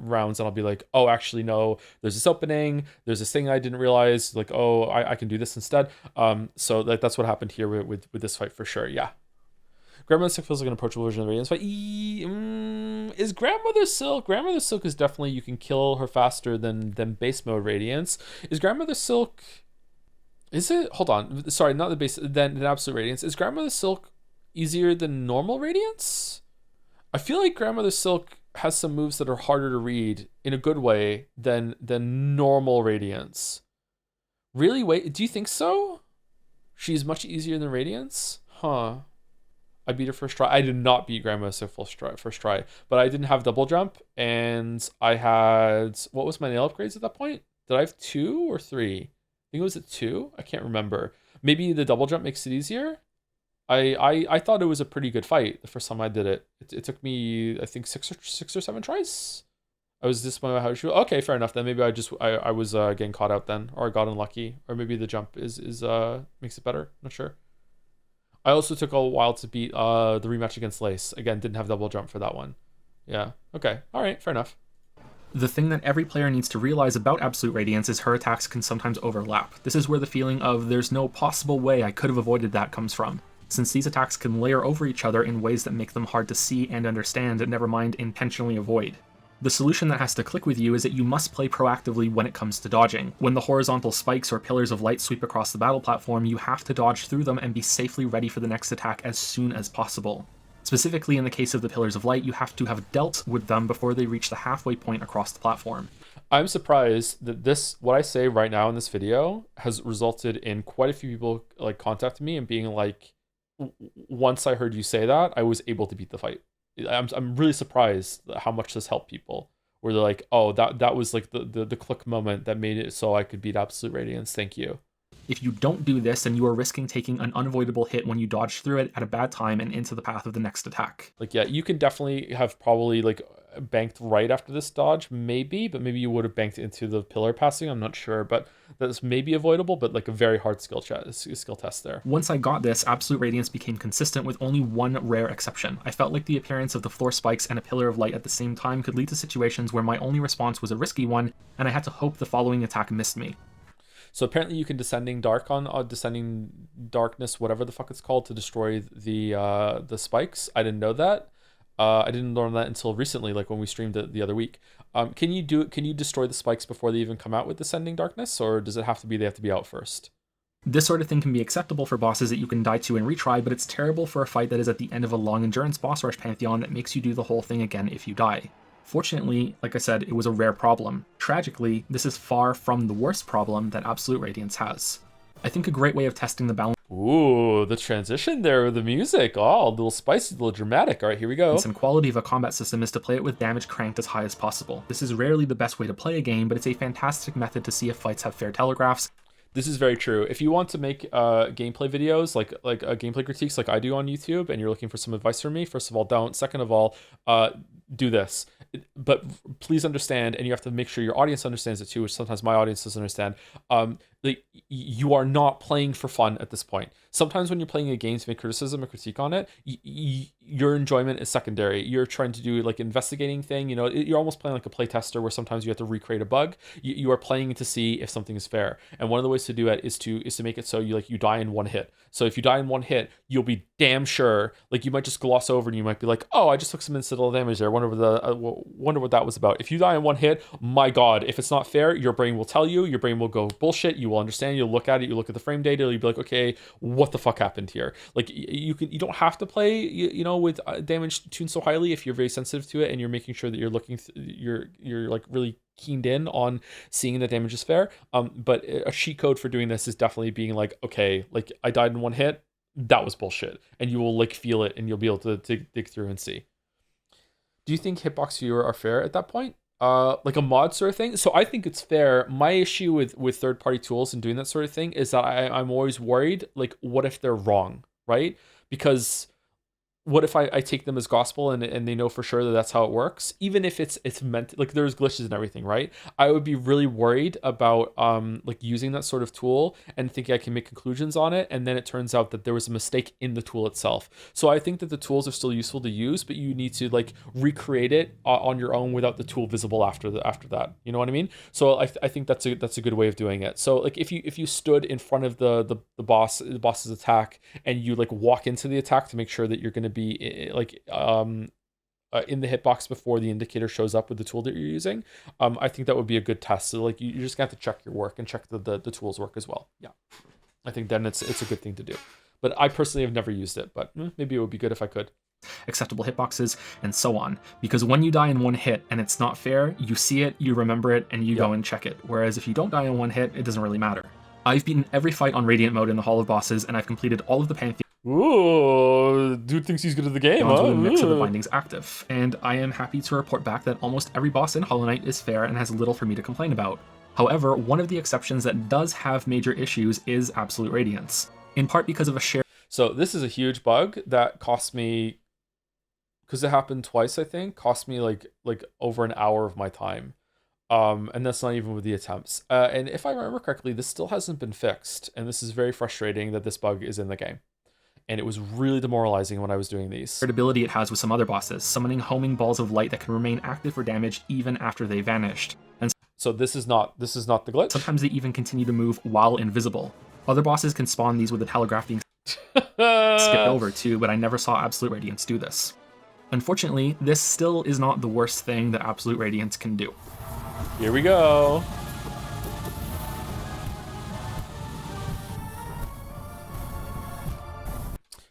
Speaker 4: rounds and I'll be like, oh, actually, no, there's this opening. There's this thing I didn't realize. Like, oh, I can do this instead. So like that's what happened here with this fight for sure. Yeah. Grandmother Silk feels like an approachable version of Radiance, but is Grandmother Silk? Grandmother Silk is definitely, you can kill her faster than base mode Radiance. Is Grandmother Silk? Is it? Hold on. Sorry, not the base. Than Absolute Radiance. Is Grandmother Silk easier than normal Radiance? I feel like Grandmother Silk has some moves that are harder to read in a good way than normal Radiance. Really? Wait, do you think so? She's much easier than Radiance? Huh. I beat her first try. I did not beat Grandmother Silk first try, but I didn't have double jump, and I had, what was my nail upgrades at that point? Did I have 2 or 3? I think it was at 2. I can't remember. Maybe the double jump makes it easier. I thought it was a pretty good fight the first time I did it. It took me, I think, 6 or 7 tries. I was disappointed how she. Okay, fair enough. Then maybe I was getting caught out then, or I got unlucky, or maybe the jump is makes it better. Not sure. I also took a while to beat the rematch against Lace. Again, didn't have double jump for that one. Yeah. Okay. All right. Fair enough.
Speaker 3: The thing that every player needs to realize about Absolute Radiance is her attacks can sometimes overlap. This is where the feeling of there's no possible way I could have avoided that comes from, since these attacks can layer over each other in ways that make them hard to see and understand, never mind intentionally avoid. The solution that has to click with you is that you must play proactively when it comes to dodging. When the horizontal spikes or pillars of light sweep across the battle platform, you have to dodge through them and be safely ready for the next attack as soon as possible. Specifically, in the case of the pillars of light, you have to have dealt with them before they reach the halfway point across the platform.
Speaker 4: I'm surprised that what I say right now in this video has resulted in quite a few people like contacting me and being like, once I heard you say that, I was able to beat the fight. I'm really surprised how much this helped people. Where they're like, oh, that was like the click moment that made it so I could beat Absolute Radiance. Thank you.
Speaker 3: If you don't do this, then you are risking taking an unavoidable hit when you dodge through it at a bad time and into the path of the next attack.
Speaker 4: Like, yeah, you can definitely have probably like banked right after this dodge, maybe, but maybe you would have banked into the pillar passing. I'm not sure, but that's maybe avoidable, but like a very hard skill test there.
Speaker 3: Once I got this, Absolute Radiance became consistent with only one rare exception. I felt like the appearance of the floor spikes and a pillar of light at the same time could lead to situations where my only response was a risky one, and I had to hope the following attack missed me.
Speaker 4: So apparently you can descending darkness, whatever the fuck it's called, to destroy the spikes. I didn't know that. I didn't learn that until recently, like when we streamed it the other week. Can you destroy the spikes before they even come out with descending darkness, or does it have to be they have to be out first?
Speaker 3: This sort of thing can be acceptable for bosses that you can die to and retry, but it's terrible for a fight that is at the end of a long endurance boss rush pantheon that makes you do the whole thing again if you die. Fortunately, like I said, it was a rare problem. Tragically, this is far from the worst problem that Absolute Radiance has. I think a great way of testing the balance.
Speaker 4: Ooh, the transition there with the music. Oh, a little spicy, a little dramatic. All right, here we go.
Speaker 3: And quality of a combat system is to play it with damage cranked as high as possible. This is rarely the best way to play a game, but it's a fantastic method to see if fights have fair telegraphs.
Speaker 4: This is very true. If you want to make gameplay videos, like gameplay critiques like I do on YouTube, and you're looking for some advice from me, first of all, don't. Second of all, do this. But please understand, and you have to make sure your audience understands it too, which sometimes my audience doesn't understand. Like, you are not playing for fun at this point. Sometimes when you're playing a game to make criticism or critique on it, your enjoyment is secondary. You're trying to do like investigating thing. You know, you're almost playing like a play tester where sometimes you have to recreate a bug. You are playing to see if something is fair. And one of the ways to do it is to make it so you die in one hit. So if you die in one hit, you'll be damn sure. Like, you might just gloss over and you might be like, oh, I just took some incidental damage there. Wonder what that was about. If you die in one hit, my God, if it's not fair, your brain will tell you. Your brain will go bullshit. You will understand. You'll look at it. You look at the frame data. You'll be like, okay, what the fuck happened here? Like, you don't have to play, you know, with damage tuned so highly if you're very sensitive to it and you're making sure that you're looking, you're like really keened in on seeing that damage is fair. But a cheat code for doing this is definitely being like, okay, like I died in one hit. That was bullshit. And you will like feel it and you'll be able to dig through and see. Do you think hitbox viewer are fair at that point? Like a mod sort of thing? So I think it's fair. My issue with third-party tools and doing that sort of thing is that I'm always worried, like, what if they're wrong, right? Because what if I take them as gospel and they know for sure that that's how it works? Even if it's meant, like, there's glitches and everything, right? I would be really worried about like using that sort of tool and thinking I can make conclusions on it, and then it turns out that there was a mistake in the tool itself. So I think that the tools are still useful to use, but you need to like recreate it on your own without the tool visible after that. You know what I mean? So I think that's a good way of doing it. So like if you stood in front of the boss's attack and you like walk into the attack to make sure that you're going to be in the hitbox before the indicator shows up with the tool that you're using, I think that would be a good test. So like you just got to check your work and check the tools work as well. Yeah, I think then it's a good thing to do. But I personally have never used it, but maybe it would be good if I could.
Speaker 3: Acceptable hitboxes, and so on. Because when you die in one hit and it's not fair, you see it, you remember it, and you go and check it. Whereas if you don't die in one hit, it doesn't really matter. I've beaten every fight on Radiant mode in the Hall of Bosses, and I've completed all of the Pantheon.
Speaker 4: Ooh, dude thinks he's good at the game, huh?
Speaker 3: With a mix of the bindings active, and I am happy to report back that almost every boss in Hollow Knight is fair and has little for me to complain about. However, one of the exceptions that does have major issues is Absolute Radiance, in part because of a shared...
Speaker 4: So this is a huge bug that cost me, because it happened twice, I think, cost me like over an hour of my time. And that's not even with the attempts. And if I remember correctly, this still hasn't been fixed, and this is very frustrating that this bug is in the game. And it was really demoralizing when I was doing these.
Speaker 3: Ability it has with some other bosses, summoning homing balls of light that can remain active for damage even after they vanished. And
Speaker 4: so this is not the glitch.
Speaker 3: Sometimes they even continue to move while invisible. Other bosses can spawn these with the telegraph being skipped over too, but I never saw Absolute Radiance do this. Unfortunately, this still is not the worst thing that Absolute Radiance can do.
Speaker 4: Here we go.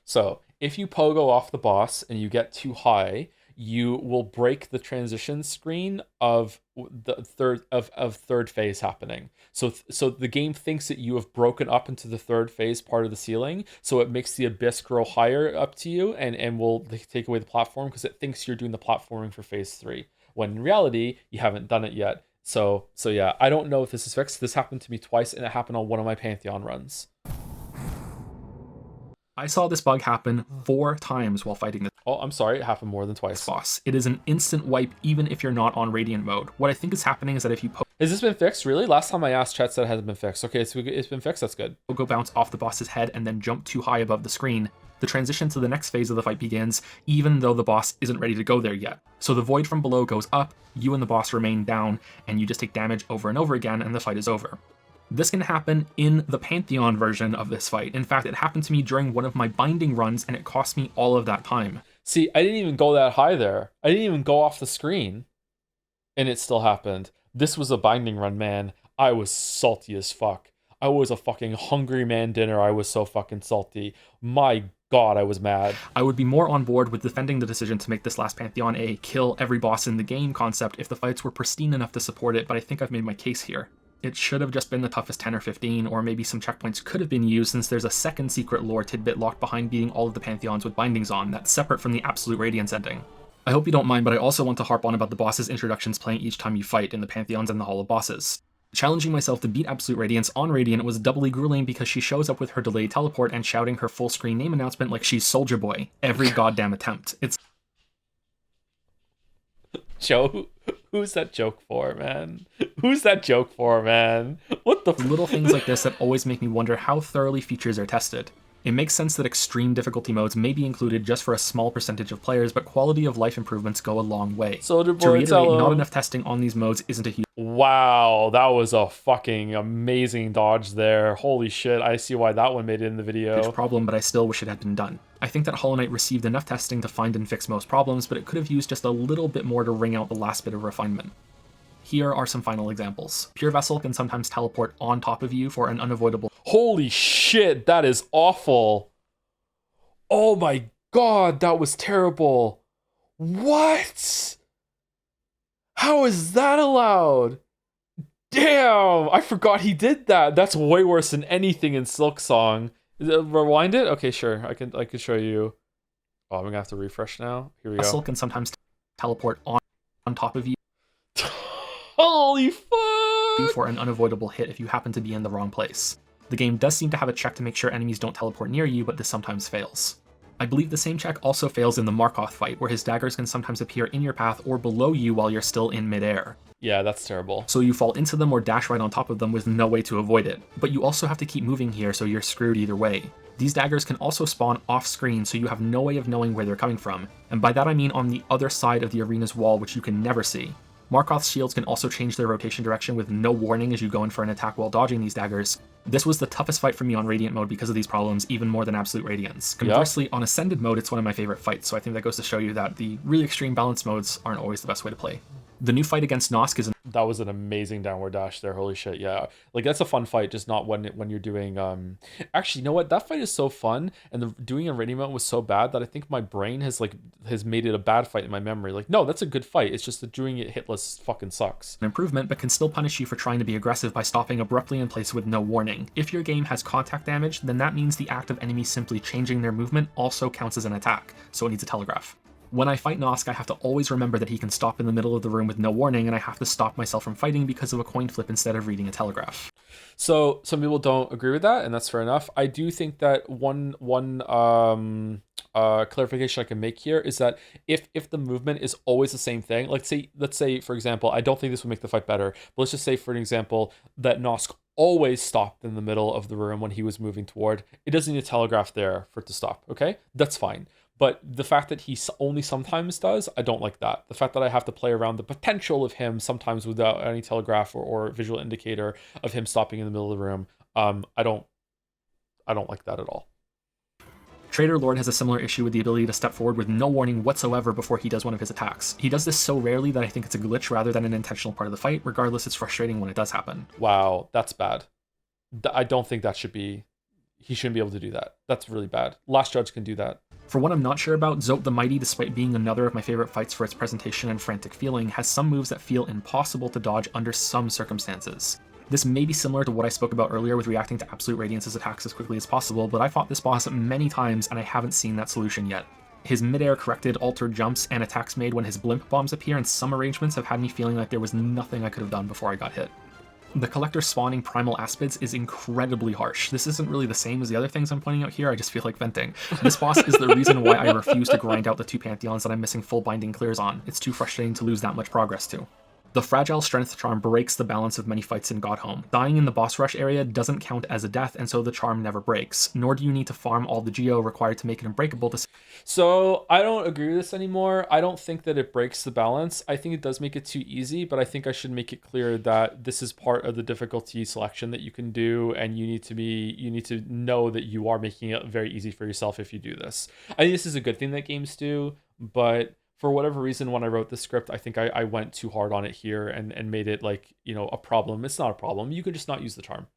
Speaker 4: So if you pogo off the boss and you get too high, you will break the transition screen of the third phase happening. So the game thinks that you have broken up into the third phase part of the ceiling, so it makes the abyss grow higher up to you and will take away the platform because it thinks you're doing the platforming for phase 3, when in reality you haven't done it yet. So yeah, I don't know if this is fixed. This happened to me twice, and it happened on one of my Pantheon runs.
Speaker 3: I saw this bug happen 4 times while fighting this.
Speaker 4: Oh, I'm sorry, it happened more than twice.
Speaker 3: Boss. It is an instant wipe even if you're not on Radiant mode. What I think is happening is that if you
Speaker 4: Has this been fixed, really? Last time I asked, chat said it hasn't been fixed. Okay, it's been fixed, that's good.
Speaker 3: Go bounce off the boss's head and then jump too high above the screen, the transition to the next phase of the fight begins, even though the boss isn't ready to go there yet. So the void from below goes up, you and the boss remain down, and you just take damage over and over again, and the fight is over. This can happen in the Pantheon version of this fight. In fact, it happened to me during one of my binding runs, and it cost me all of that time.
Speaker 4: See, I didn't even go that high there. I didn't even go off the screen, and it still happened. This was a binding run, man. I was salty as fuck. I was a fucking hungry man dinner. I was so fucking salty. My God, I was mad.
Speaker 3: I would be more on board with defending the decision to make this last Pantheon a kill every boss in the game concept if the fights were pristine enough to support it, but I think I've made my case here. It should have just been the toughest 10 or 15, or maybe some checkpoints could have been used since there's a second secret lore tidbit locked behind beating all of the Pantheons with bindings on that's separate from the Absolute Radiance ending. I hope you don't mind, but I also want to harp on about the boss's introductions playing each time you fight in the Pantheons and the Hall of Bosses. Challenging myself to beat Absolute Radiance on Radiant was doubly grueling because she shows up with her delayed teleport and shouting her full screen name announcement like she's Soldier Boy every goddamn attempt. It's
Speaker 4: Joe, who's that joke for, man? Who's that joke for, man? What the
Speaker 3: little things like this that always make me wonder how thoroughly features are tested. It makes sense that extreme difficulty modes may be included just for a small percentage of players, but quality of life improvements go a long way.
Speaker 4: Soldier
Speaker 3: To
Speaker 4: Boy,
Speaker 3: reiterate, not enough testing on these modes isn't a huge...
Speaker 4: Wow, that was a fucking amazing dodge there. Holy shit, I see why that one made it in the video.
Speaker 3: problem, but I still wish it had been done. I think that Hollow Knight received enough testing to find and fix most problems, but it could have used just a little bit more to wring out the last bit of refinement. Here are some final examples. Pure Vessel can sometimes teleport on top of you for an unavoidable...
Speaker 4: Holy shit, that is awful. Oh my God, that was terrible. What? How is that allowed? Damn, I forgot he did that. That's way worse than anything in Silksong. Rewind it? Okay, sure. I can show you. Oh, I'm gonna have to refresh now. Here we go.
Speaker 3: Vessel can sometimes teleport on top of you.
Speaker 4: Holy fuck!
Speaker 3: For an unavoidable hit if you happen to be in the wrong place. The game does seem to have a check to make sure enemies don't teleport near you, but this sometimes fails. I believe the same check also fails in the Markoth fight, where his daggers can sometimes appear in your path or below you while you're still in midair.
Speaker 4: Yeah, that's terrible.
Speaker 3: So you fall into them or dash right on top of them with no way to avoid it. But you also have to keep moving here, so you're screwed either way. These daggers can also spawn off-screen, so you have no way of knowing where they're coming from, and by that I mean on the other side of the arena's wall, which you can never see. Markov's shields can also change their rotation direction with no warning as you go in for an attack while dodging these daggers. This was the toughest fight for me on Radiant mode because of these problems, even more than Absolute Radiance. Conversely, on Ascended mode, it's one of my favorite fights, so I think that goes to show you that the really extreme balance modes aren't always the best way to play. The new fight against Nosk is
Speaker 4: That was an amazing downward dash there. Holy shit, yeah. Like, that's a fun fight, just not when you're doing... Actually, you know what? That fight is so fun, and doing a Radiant mode was so bad that I think my brain has made it a bad fight in my memory. Like, no, that's a good fight. It's just that doing it hitless fucking sucks.
Speaker 3: an improvement, but can still punish you for trying to be aggressive by stopping abruptly in place with no warning. If your game has contact damage, then that means the act of enemies simply changing their movement also counts as an attack, so it needs a telegraph. When I fight Nosk, I have to always remember that he can stop in the middle of the room with no warning, and I have to stop myself from fighting because of a coin flip instead of reading a telegraph.
Speaker 4: So some people don't agree with that, and that's fair enough. I do think that one clarification I can make here is that if the movement is always the same thing, let's say for example, I don't think this would make the fight better, but let's just say for an example that Nosk always stopped in the middle of the room when he was moving toward, it doesn't need a telegraph there for it to stop. Okay, that's fine. But the fact that he only sometimes does, I don't like that. The fact that I have to play around the potential of him sometimes without any telegraph or visual indicator of him stopping in the middle of the room, I don't like that at all.
Speaker 3: Trader Lord has a similar issue with the ability to step forward with no warning whatsoever before he does one of his attacks. He does this so rarely that I think it's a glitch rather than an intentional part of the fight. Regardless, it's frustrating when it does happen.
Speaker 4: Wow, that's bad. I don't think that should be... He shouldn't be able to do that. That's really bad. Last Judge can do that.
Speaker 3: For what I'm not sure about, Zope the Mighty, despite being another of my favorite fights for its presentation and frantic feeling, has some moves that feel impossible to dodge under some circumstances. This may be similar to what I spoke about earlier with reacting to Absolute Radiance's attacks as quickly as possible, but I fought this boss many times and I haven't seen that solution yet. His mid-air corrected altered jumps and attacks made when his blimp bombs appear in some arrangements have had me feeling like there was nothing I could have done before I got hit. The collector spawning primal aspids is incredibly harsh. This isn't really the same as the other things I'm pointing out here, I just feel like venting. This boss is the reason why I refuse to grind out the 2 Pantheons that I'm missing full binding clears on. It's too frustrating to lose that much progress to. The fragile strength charm breaks the balance of many fights in Godhome. Dying in the boss rush area doesn't count as a death, and so the charm never breaks, nor do you need to farm all the geo required to make it unbreakable to...
Speaker 4: So I don't agree with this anymore. I don't think that it breaks the balance. I think it does make it too easy, but I think I should make it clear that this is part of the difficulty selection that you can do, and you need to know that you are making it very easy for yourself if you do this. I think this is a good thing that games do, but for whatever reason, when I wrote the script, I think I went too hard on it here and made it like, a problem. It's not a problem. You could just not use the charm.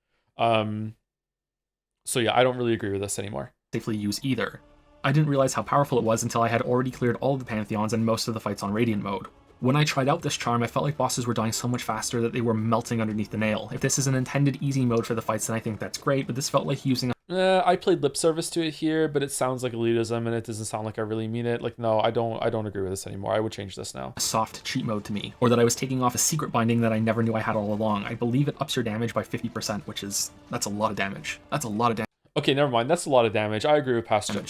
Speaker 4: So yeah, I don't really agree with this anymore.
Speaker 3: Safely use either. I didn't realize how powerful it was until I had already cleared all of the Pantheons and most of the fights on Radiant mode. When I tried out this charm, I felt like bosses were dying so much faster that they were melting underneath the nail. If this is an intended easy mode for the fights, then I think that's great, but this felt like using
Speaker 4: I played lip service to it here, but it sounds like elitism, and it doesn't sound like I really mean it. Like, no, I don't agree with this anymore. I would change this now.
Speaker 3: a soft cheat mode to me, or that I was taking off a secret binding that I never knew I had all along. I believe it ups your damage by 50%, that's a lot of damage. That's a lot of damage.
Speaker 4: Okay, never mind. That's a lot of damage. I agree with Pastor.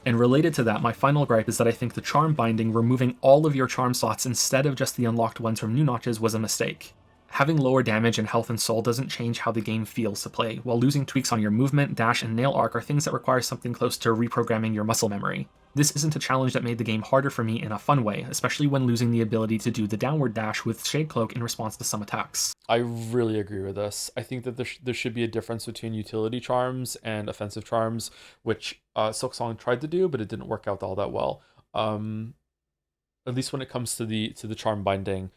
Speaker 3: And related to that, my final gripe is that I think the charm binding, removing all of your charm slots instead of just the unlocked ones from new notches, was a mistake. Having lower damage in health and soul doesn't change how the game feels to play, while losing tweaks on your movement, dash, and nail arc are things that require something close to reprogramming your muscle memory. This isn't a challenge that made the game harder for me in a fun way, especially when losing the ability to do the downward dash with Shade Cloak in response to some attacks.
Speaker 4: I really agree with this. I think that there should be a difference between utility charms and offensive charms, which Silksong tried to do, but it didn't work out all that well. At least when it comes to the charm binding.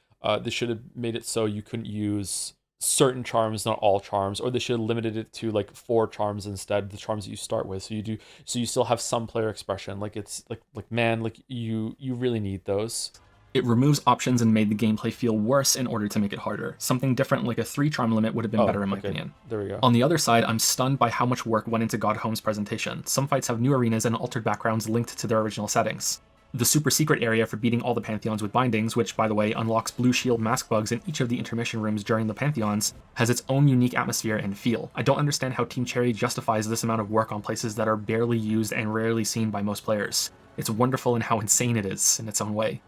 Speaker 4: They should have made it so you couldn't use certain charms, not all charms, or they should have limited it to like 4 charms instead, the charms that you start with. So you still have some player expression. Like it's man, like you really need those.
Speaker 3: It removes options and made the gameplay feel worse in order to make it harder. Something different like a 3 charm limit would have been better in my opinion.
Speaker 4: There we go.
Speaker 3: On the other side, I'm stunned by how much work went into Godhome's presentation. Some fights have new arenas and altered backgrounds linked to their original settings. The super secret area for beating all the Pantheons with bindings, which, by the way, unlocks blue shield mask bugs in each of the intermission rooms during the Pantheons, has its own unique atmosphere and feel. I don't understand how Team Cherry justifies this amount of work on places that are barely used and rarely seen by most players. It's wonderful in how insane it is, in its own way.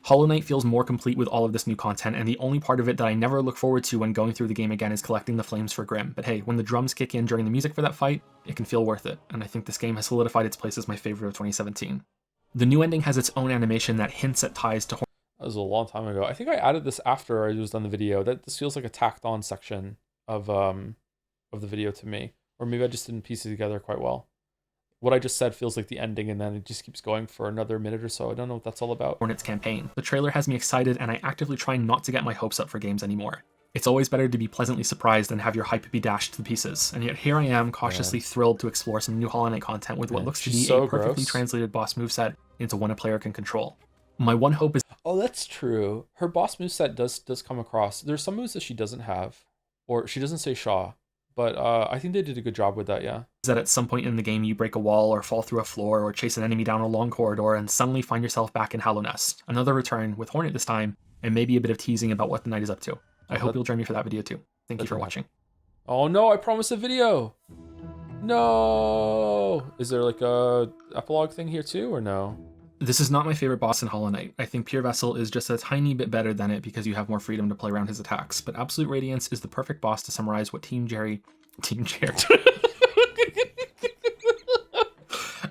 Speaker 3: Hollow Knight feels more complete with all of this new content, and the only part of it that I never look forward to when going through the game again is collecting the flames for Grim. But hey, when the drums kick in during the music for that fight, it can feel worth it, and I think this game has solidified its place as my favorite of 2017. The new ending has its own animation that hints at ties to
Speaker 4: That was a long time ago. I think I added this after I was done the video. That this feels like a tacked on section of the video to me. Or maybe I just didn't piece it together quite well. What I just said feels like the ending, and then it just keeps going for another minute or so. I don't know what that's all about.
Speaker 3: Hornets campaign. The trailer has me excited, and I actively try not to get my hopes up for games anymore. It's always better to be pleasantly surprised than have your hype be dashed to pieces, and yet here I am, cautiously thrilled to explore some new Hollow Knight content with what looks to be
Speaker 4: so
Speaker 3: a perfectly
Speaker 4: gross.
Speaker 3: translated boss moveset into one a player can control. My one hope is
Speaker 4: Oh, that's true. Her boss moveset does come across. There's some moves that she doesn't have, or she doesn't say Shaw, but I think they did a good job with that. Yeah.
Speaker 3: that at some point in the game you break a wall or fall through a floor or chase an enemy down a long corridor and suddenly find yourself back in Hollow Nest. Another return with Hornet this time, and maybe a bit of teasing about what the knight is up to. I hope you'll join me for that video too. Thank you for watching.
Speaker 4: Oh no, I promised a video. No. Is there like a epilogue thing here too, or no?
Speaker 3: This is not my favorite boss in Hollow Knight. I think Pure Vessel is just a tiny bit better than it because you have more freedom to play around his attacks, but Absolute Radiance is the perfect boss to summarize what Team Jerry...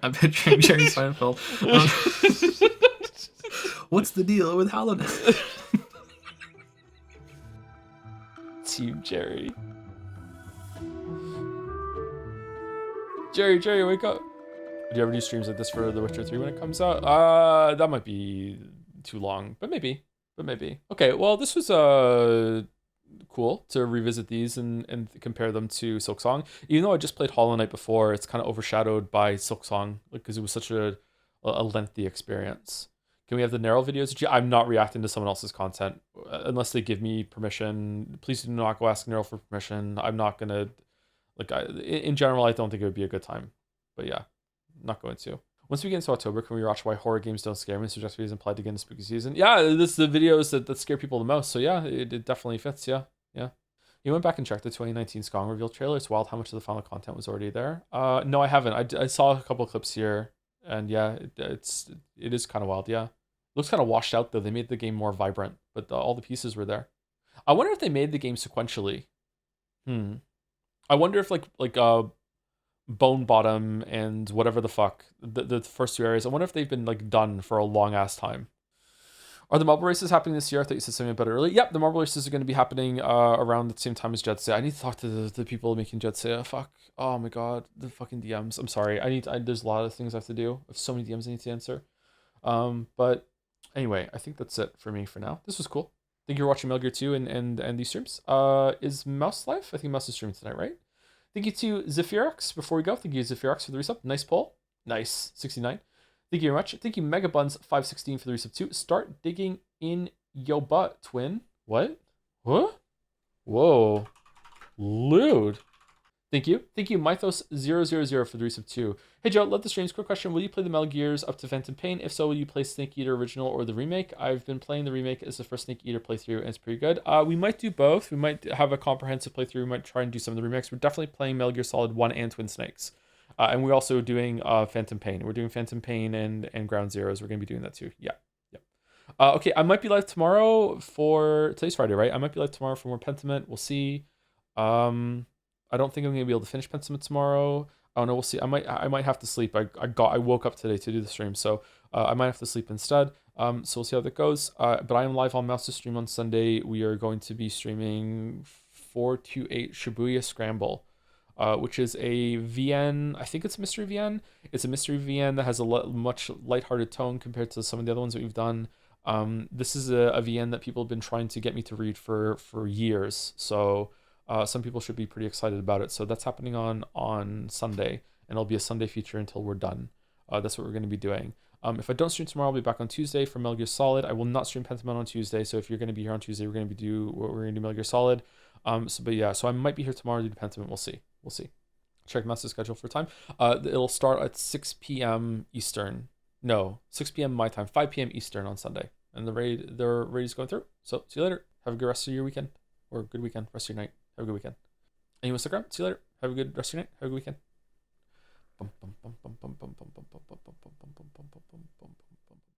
Speaker 3: I'm picturing Jerry Seinfeld. What's the deal with Hollow Knight?
Speaker 4: Team Jerry. Jerry, wake up. Do you ever do streams like this for The Witcher 3 when it comes out? That might be too long, but maybe. Okay, well, this was cool to revisit these and compare them to Silksong. Even though I just played Hollow Knight before, it's kind of overshadowed by Silksong because it was such a lengthy experience. Can we have the narrow videos? I'm not reacting to someone else's content unless they give me permission. Please do not go ask Narrow for permission. I'm not gonna in general. I don't think it would be a good time, but yeah. Not going to. Once we get into October, can we watch why horror games don't scare me? Subjectivity is implied to get into spooky season. Yeah, this is the videos that scare people the most. So yeah, it definitely fits. Yeah. You went back and checked the 2019 Skong reveal trailer. It's wild how much of the final content was already there. No, I haven't. I saw a couple of clips here, and yeah, it is kind of wild. Yeah, looks kind of washed out though. They made the game more vibrant, but all the pieces were there. I wonder if they made the game sequentially. I wonder if like Bone Bottom and whatever the fuck, the first two areas, I wonder if they've been like done for a long ass time. Are the marble races happening this year? I thought you said something about it earlier. Yep, the marble races are going to be happening around the same time as Jet Say. I need to talk to the people making Jet Say. Fuck. Oh my god, the fucking DMs. I'm sorry. There's a lot of things I have to do. I have so many DMs I need to answer. But anyway, I think that's it for me for now. This was cool. Thank you for watching Metal Gear 2 and these streams. Is Mouse live? I think Mouse is streaming tonight, right? Thank you to Zephyrox. Before we go, thank you Zephyrox for the resub. Nice poll. Nice. 69. Thank you very much. Thank you Megabuns516 for the resub too. Start digging in yo butt, twin. What? Whoa. Lewd. Thank you. Thank you Mythos000 for the resub too. Hey Joe, love the streams. Quick question. Will you play the Metal Gears up to Phantom Pain? If so, will you play Snake Eater original or the remake? I've been playing the remake as the first Snake Eater playthrough and it's pretty good. We might do both. We might have a comprehensive playthrough. We might try and do some of the remakes. We're definitely playing Metal Gear Solid 1 and Twin Snakes. And we're also doing Phantom Pain. We're doing Phantom Pain and Ground Zeroes. We're going to be doing that too. Yeah. Okay, I might be live tomorrow for... Today's Friday, right? I might be live tomorrow for more Pentiment. We'll see. I don't think I'm gonna be able to finish Pentiment tomorrow. I don't know. We'll see. I might have to sleep. I woke up today to do the stream, so I might have to sleep instead. So we'll see how that goes. But I am live on Mouse's stream on Sunday. We are going to be streaming 428 Shibuya Scramble, which is a VN. I think it's a mystery VN. It's a mystery VN that has a much lighthearted tone compared to some of the other ones that we've done. This is a VN that people have been trying to get me to read for years. So. Some people should be pretty excited about it. So that's happening on Sunday, and it'll be a Sunday feature until we're done. That's what we're going to be doing. If I don't stream tomorrow, I'll be back on Tuesday for Metal Gear Solid. I will not stream Pentiment on Tuesday, so if you're going to be here on Tuesday, we're going to do Metal Gear Solid. So I might be here tomorrow to do Pentiment. We'll see. Check master schedule for time. It'll start at 6 p.m. Eastern. No, 6 p.m. my time, 5 p.m. Eastern on Sunday, and the raid is going through. So see you later. Have a good rest of your weekend, or good weekend, rest of your night. Have a good weekend. And you want to stick around? See you later. Have a good rest of your night. Have a good weekend.